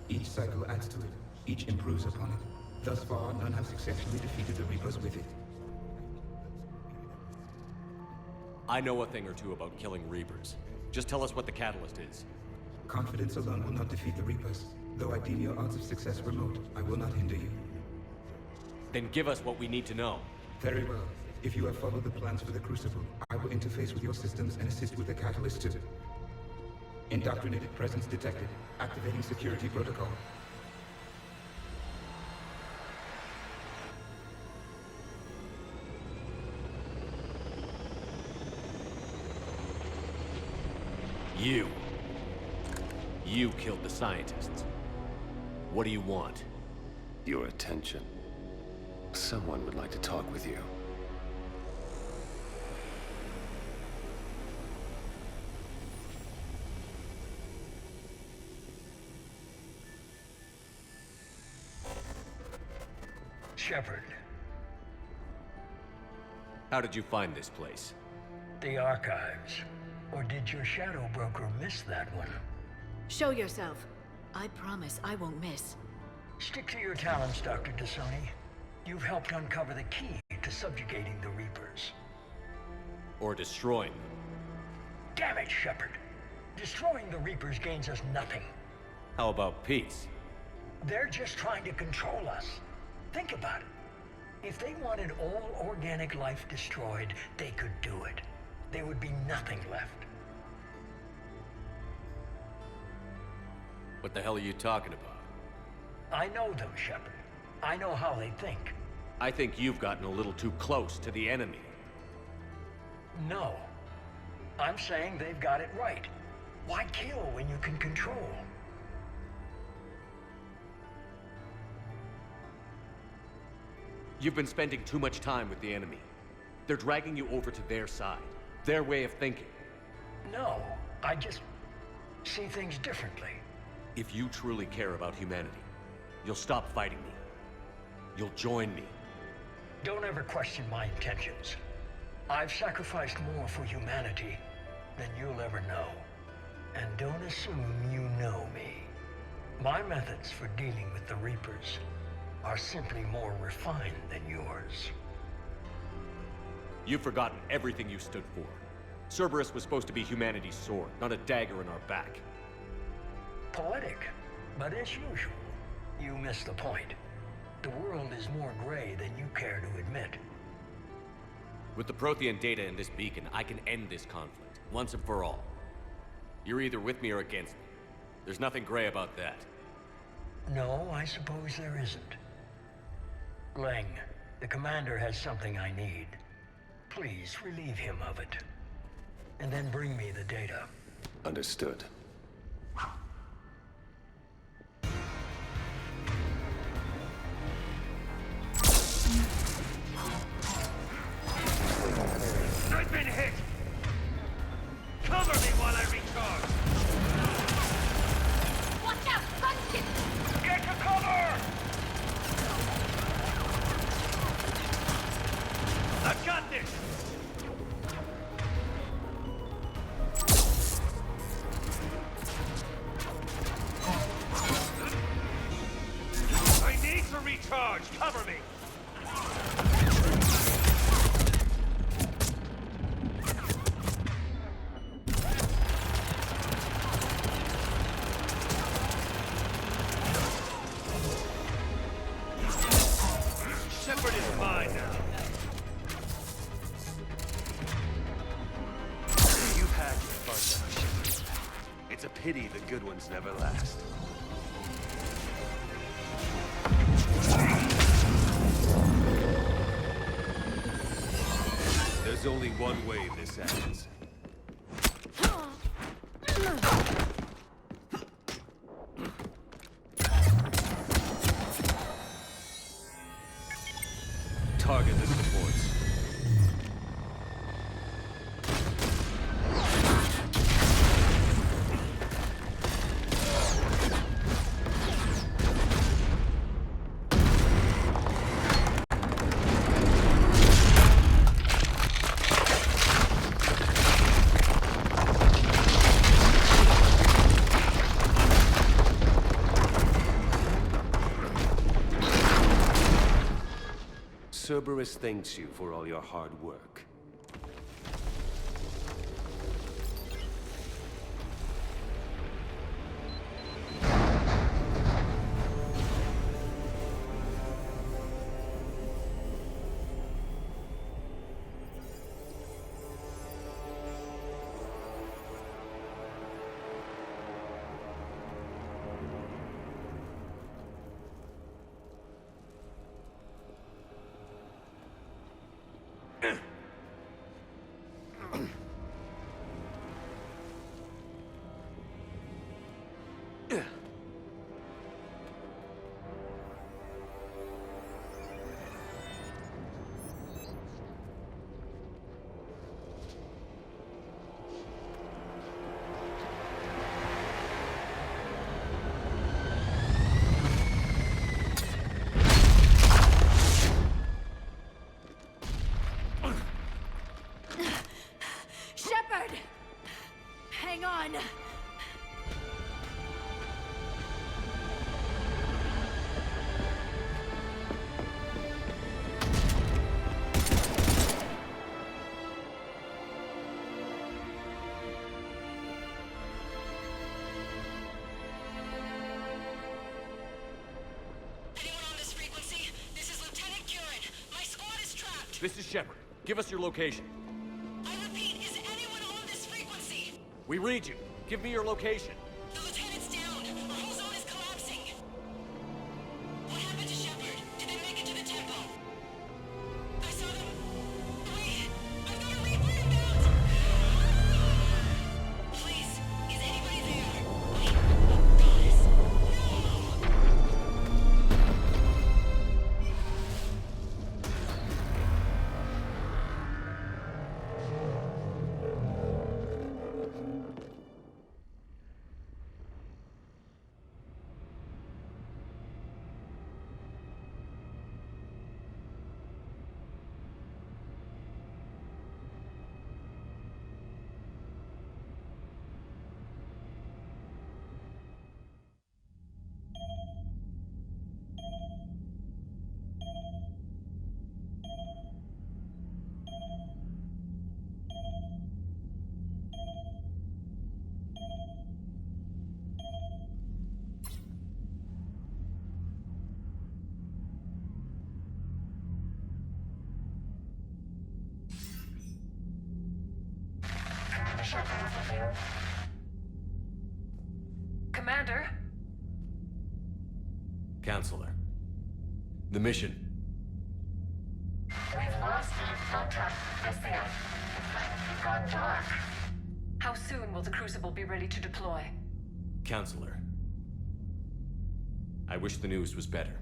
Each cycle adds to it. Each improves upon it. Thus far, none have successfully defeated the Reapers with it. I know a thing or two about killing Reapers. Just tell us what the catalyst is. Confidence alone will not defeat the Reapers. Though I deem your odds of success remote, I will not hinder you. Then give us what we need to know. Very well. If you have followed the plans for the Crucible, I will interface with your systems and assist with the catalyst too. Indoctrinated presence detected. Activating security protocol. You killed the scientists. What do you want? Your attention. Someone would like to talk with you. Shepard. How did you find this place? The archives. Or did your shadow broker miss that one? Show yourself. I promise I won't miss. Stick to your talents, Dr. Dasoni. You've helped uncover the key to subjugating the Reapers. Or destroying them. Damn it, Shepard. Destroying the Reapers gains us nothing. How about peace? They're just trying to control us. Think about it. If they wanted all organic life destroyed, they could do it. There would be nothing left. What the hell are you talking about? I know them, Shepard. I know how they think. I think you've gotten a little too close to the enemy. No. I'm saying they've got it right. Why kill when you can control? You've been spending too much time with the enemy. They're dragging you over to their side. Their way of thinking. No, I just see things differently. If you truly care about humanity, you'll stop fighting me. You'll join me. Don't ever question my intentions. I've sacrificed more for humanity than you'll ever know. And don't assume you know me. My methods for dealing with the Reapers are simply more refined than yours. You've forgotten everything you stood for. Cerberus was supposed to be humanity's sword, not a dagger in our back. Poetic, but as usual, you miss the point. The world is more gray than you care to admit. With the Prothean data in this beacon, I can end this conflict, once and for all. You're either with me or against me. There's nothing gray about that. No, I suppose there isn't. Leng, the commander has something I need. Please relieve him of it. And then bring me the data. Understood. I've been hit! Cover me while I recharge! Watch out! Bunkin! Get to cover! I've got this! I need to recharge! Cover me! Shepard is mine now. You've had your fun now, Shepard. It's a pity the good ones never last. There's only one way this ends. Target the supports. Cerberus thanks you for all your hard work. Shepard! Hang on! This is Shepard. Give us your location. I repeat, is anyone on this frequency? We read you. Give me your location. The lieutenant's down. Our whole zone is collapsing. What happened to Shepard? Did they make it to the temple? I saw them. Wait, I've got a Reaper inbound. Please, is anybody there? Wait, guys, no. Commander? Counselor. The mission. We've lost contact with the It's gone dark. How soon will the Crucible be ready to deploy? Counselor. I wish the news was better.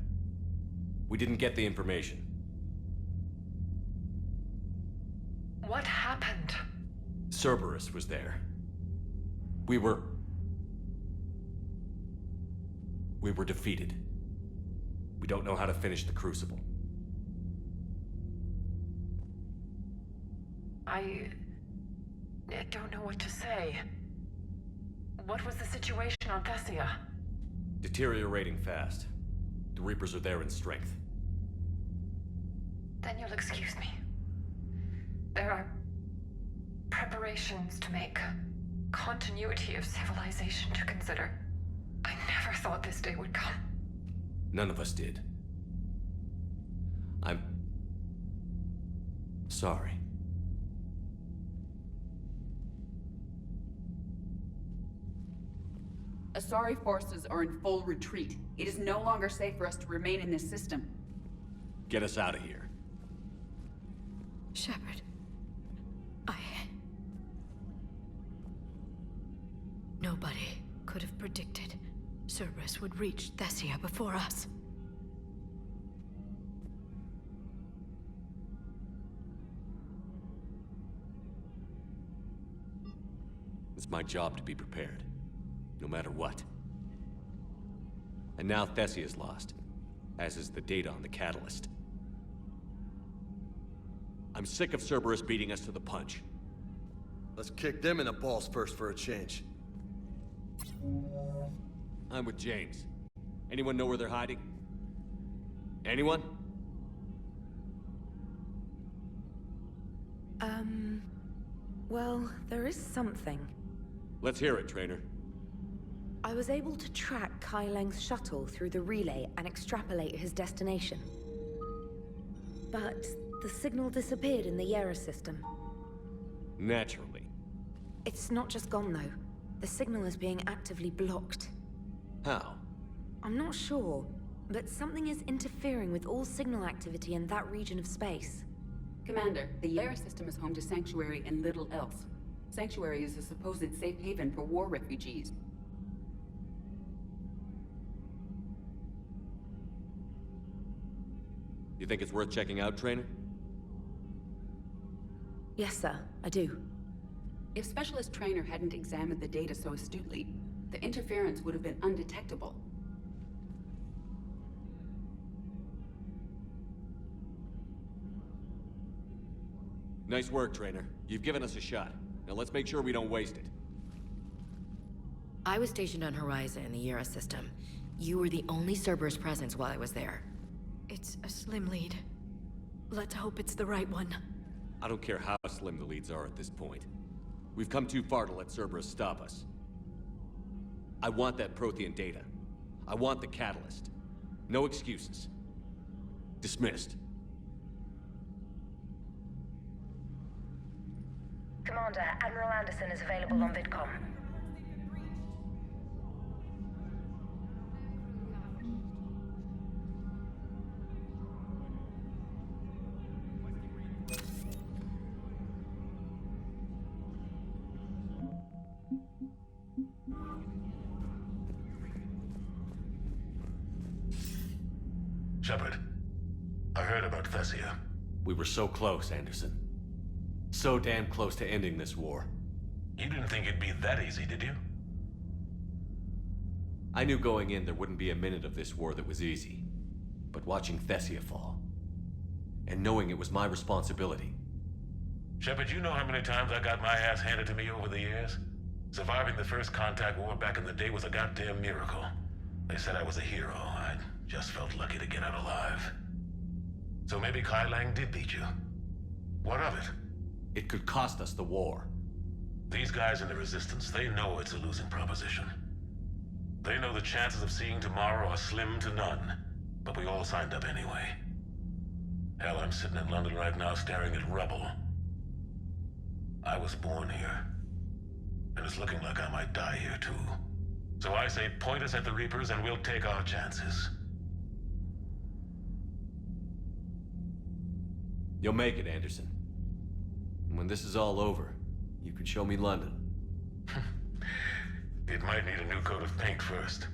We didn't get the information. What happened? Cerberus was there. We were defeated. We don't know how to finish the Crucible. I don't know what to say. What was the situation on Thessia? Deteriorating fast. The Reapers are there in strength. Then you'll excuse me. There are preparations to make, continuity of civilization to consider. I never thought this day would come. None of us did. I'm sorry. Asari forces are in full retreat. It is no longer safe for us to remain in this system. Get us out of here. Shepard. Nobody could have predicted Cerberus would reach Thessia before us. It's my job to be prepared, no matter what. And now Thessia's lost, as is the data on the catalyst. I'm sick of Cerberus beating us to the punch. Let's kick them in the balls first for a change. I'm with James. Anyone know where they're hiding? Anyone? Well, there is something. Let's hear it, Trainer. I was able to track Kai Leng's shuttle through the relay and extrapolate his destination. But the signal disappeared in the Yera system. Naturally. It's not just gone, though. The signal is being actively blocked. How? I'm not sure, but something is interfering with all signal activity in that region of space. Commander, the Yera system is home to Sanctuary and little else. Sanctuary is a supposed safe haven for war refugees. You think it's worth checking out, Trainer? Yes, sir, I do. If Specialist Trainer hadn't examined the data so astutely, the interference would have been undetectable. Nice work, Trainer. You've given us a shot. Now let's make sure we don't waste it. I was stationed on Horizon in the Yera system. You were the only Cerberus presence while I was there. It's a slim lead. Let's hope it's the right one. I don't care how slim the leads are at this point. We've come too far to let Cerberus stop us. I want that Prothean data. I want the catalyst. No excuses. Dismissed. Commander, Admiral Anderson is available on VidCom. Shepard, I heard about Thessia. We were so close, Anderson. So damn close to ending this war. You didn't think it'd be that easy, did you? I knew going in there wouldn't be a minute of this war that was easy. But watching Thessia fall, and knowing it was my responsibility. Shepard, you know how many times I got my ass handed to me over the years? Surviving the first contact war back in the day was a goddamn miracle. They said I was a hero. I just felt lucky to get out alive. So maybe Kai Lang did beat you. What of it? It could cost us the war. These guys in the Resistance, they know it's a losing proposition. They know the chances of seeing tomorrow are slim to none. But we all signed up anyway. Hell, I'm sitting in London right now staring at rubble. I was born here. And it's looking like I might die here too. So I say point us at the Reapers and we'll take our chances. You'll make it, Anderson. And when this is all over, you can show me London. It might need a new coat of paint first.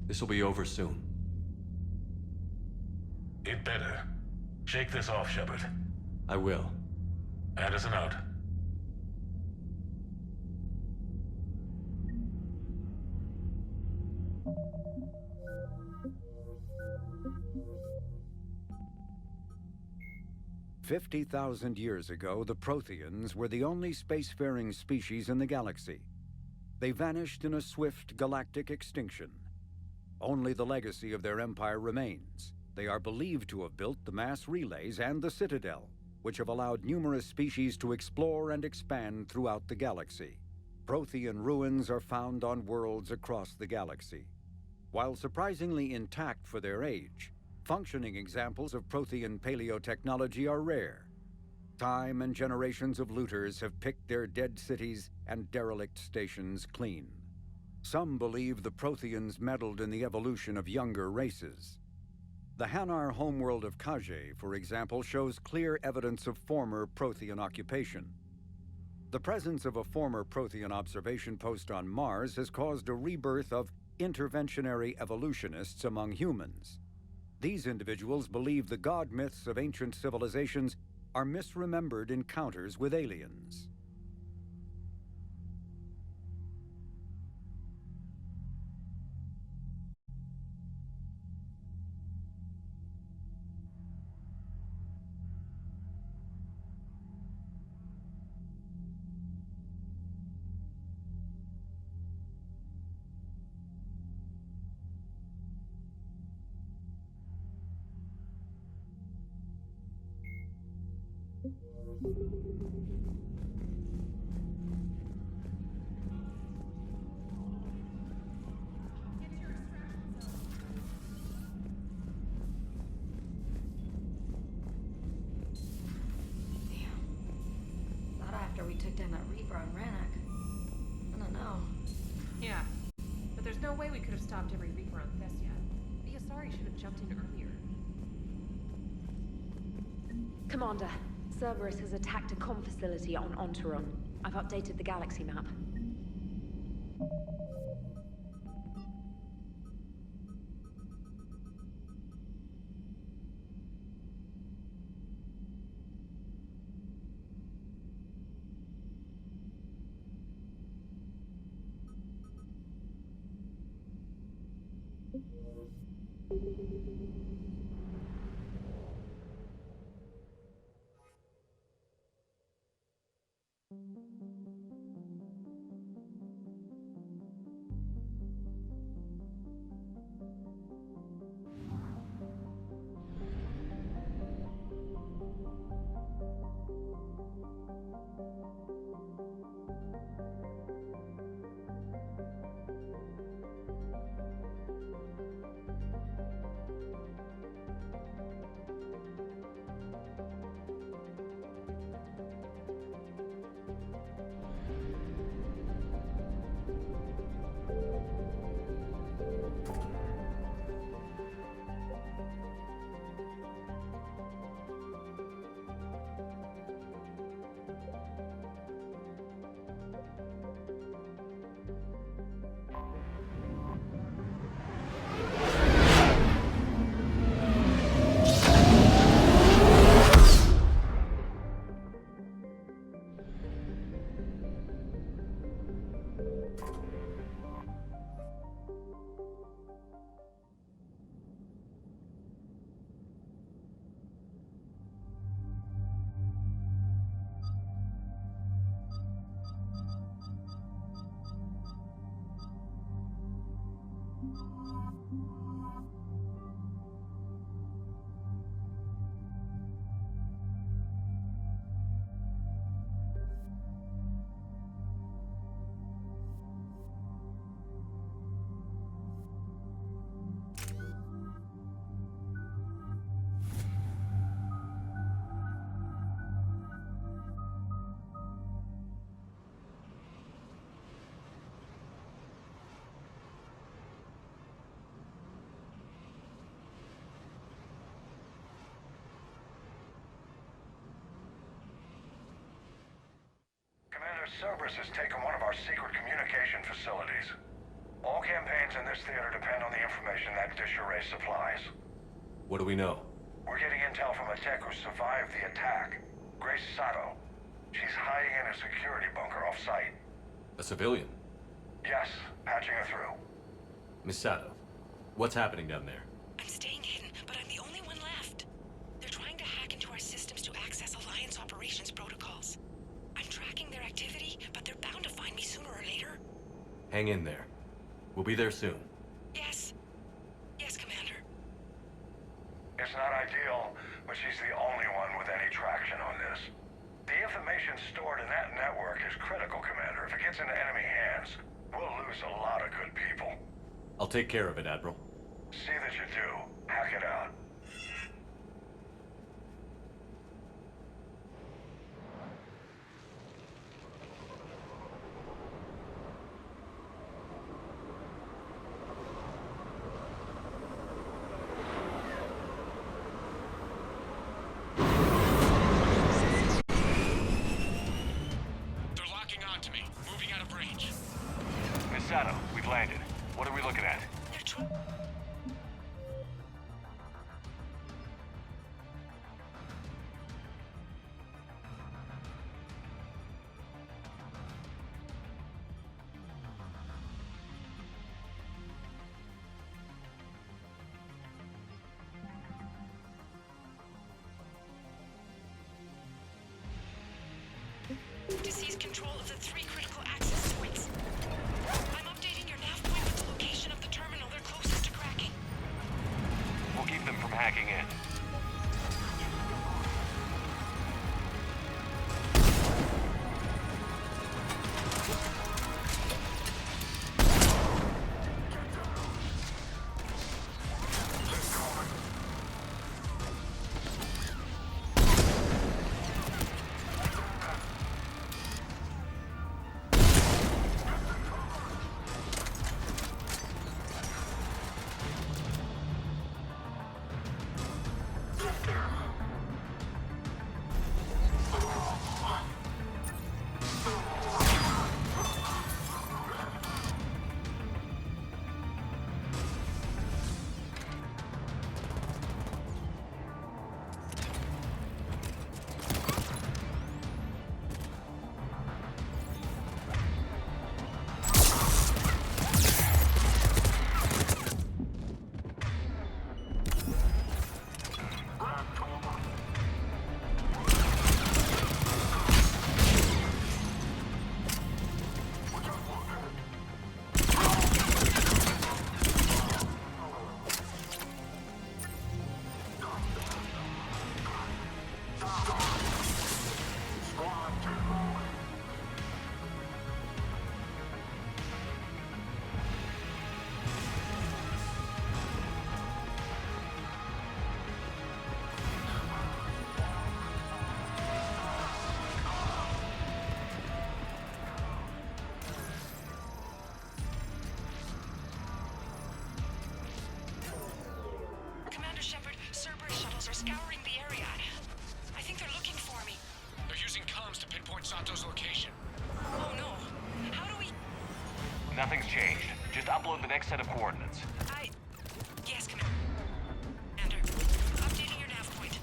This will be over soon. It better. Shake this off, Shepard. I will. Anderson out. 50,000 years ago, the Protheans were the only spacefaring species in the galaxy. They vanished in a swift galactic extinction. Only the legacy of their empire remains. They are believed to have built the mass relays and the Citadel, which have allowed numerous species to explore and expand throughout the galaxy. Prothean ruins are found on worlds across the galaxy. While surprisingly intact for their age, functioning examples of Prothean paleotechnology are rare. Time and generations of looters have picked their dead cities and derelict stations clean. Some believe the Protheans meddled in the evolution of younger races. The Hanar homeworld of Kage, for example, shows clear evidence of former Prothean occupation. The presence of a former Prothean observation post on Mars has caused a rebirth of interventionary evolutionists among humans. These individuals believe the god myths of ancient civilizations are misremembered encounters with aliens. Not after we took down that Reaper on Rannoch. I don't know. Yeah, but there's no way we could have stopped every Reaper on Thessia. The Asari should have jumped in earlier. Commander, Cerberus has attacked a comm facility on Ontaron. I've updated the galaxy map. Cerberus has taken one of our secret communication facilities. All campaigns in this theater depend on the information that dish array supplies. What do we know? We're getting intel from a tech who survived the attack. Grace Sato. She's hiding in a security bunker off-site. A civilian? Yes, patching her through. Miss Sato, what's happening down there? I'm staying hidden, but I'm the only one left. They're trying to hack into our systems to access access Alliance operations protocols. I'm tracking their activity, but they're bound to find me sooner or later. Hang in there. We'll be there soon. Yes. Yes, Commander. It's not ideal, but she's the only one with any traction on this. The information stored in that network is critical, Commander. If it gets into enemy hands, we'll lose a lot of good people. I'll take care of it, Admiral. See that you do. Hack it out. They're locking onto me, moving out of range. Misato, we've landed. What are we looking at? To seize control of the 3 critical access points. I'm updating your nav point with the location of the terminal they're closest to cracking. We'll keep them from hacking in. Commander Shepard, Cerberus shuttles are scouring the area. I think they're looking for me. They're using comms to pinpoint Sato's location. Oh no. How do we... Nothing's changed. Just upload the next set of coordinates. Yes, Commander. Updating your nav point.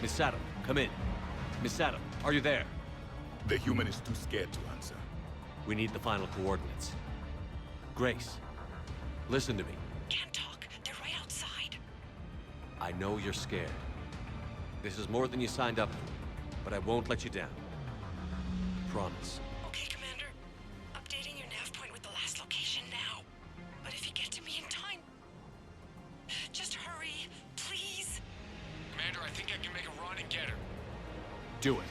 Misato, come in. Misato, are you there? The human is too scared to answer. We need the final coordinates. Grace, listen to me. Can't talk. They're right outside. I know you're scared. This is more than you signed up for, but I won't let you down. Promise. Okay, Commander. Updating your nav point with the last location now. But if you get to me in time... Just hurry, please. Commander, I think I can make a run and get her. Do it.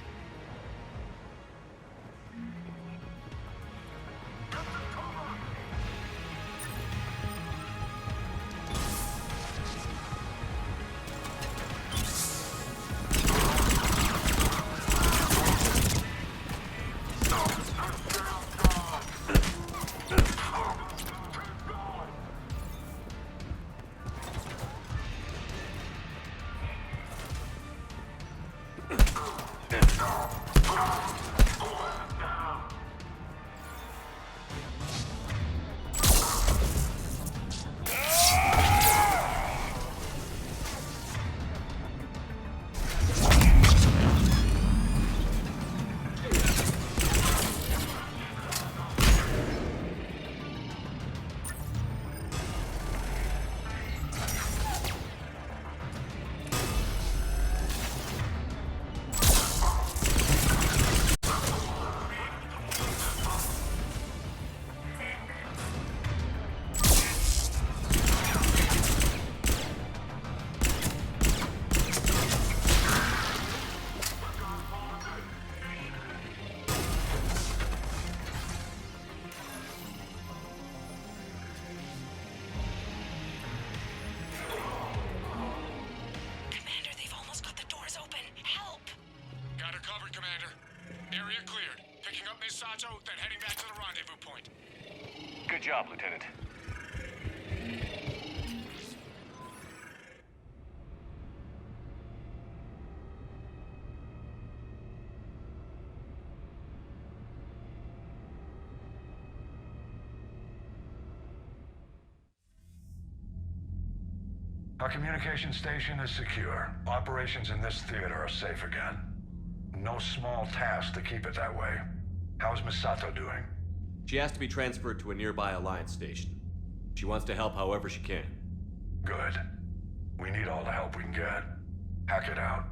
Area cleared. Picking up Ms. Sato, then heading back to the rendezvous point. Good job, Lieutenant. Our communication station is secure. Operations in this theater are safe again. No small task to keep it that way. How's Miss Sato doing? She has to be transferred to a nearby Alliance station. She wants to help however she can. Good. We need all the help we can get. Hack it out.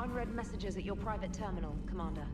Unread messages at your private terminal, Commander.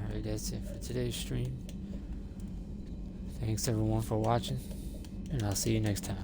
Alright, that's it for today's stream. Thanks everyone for watching, and I'll see you next time.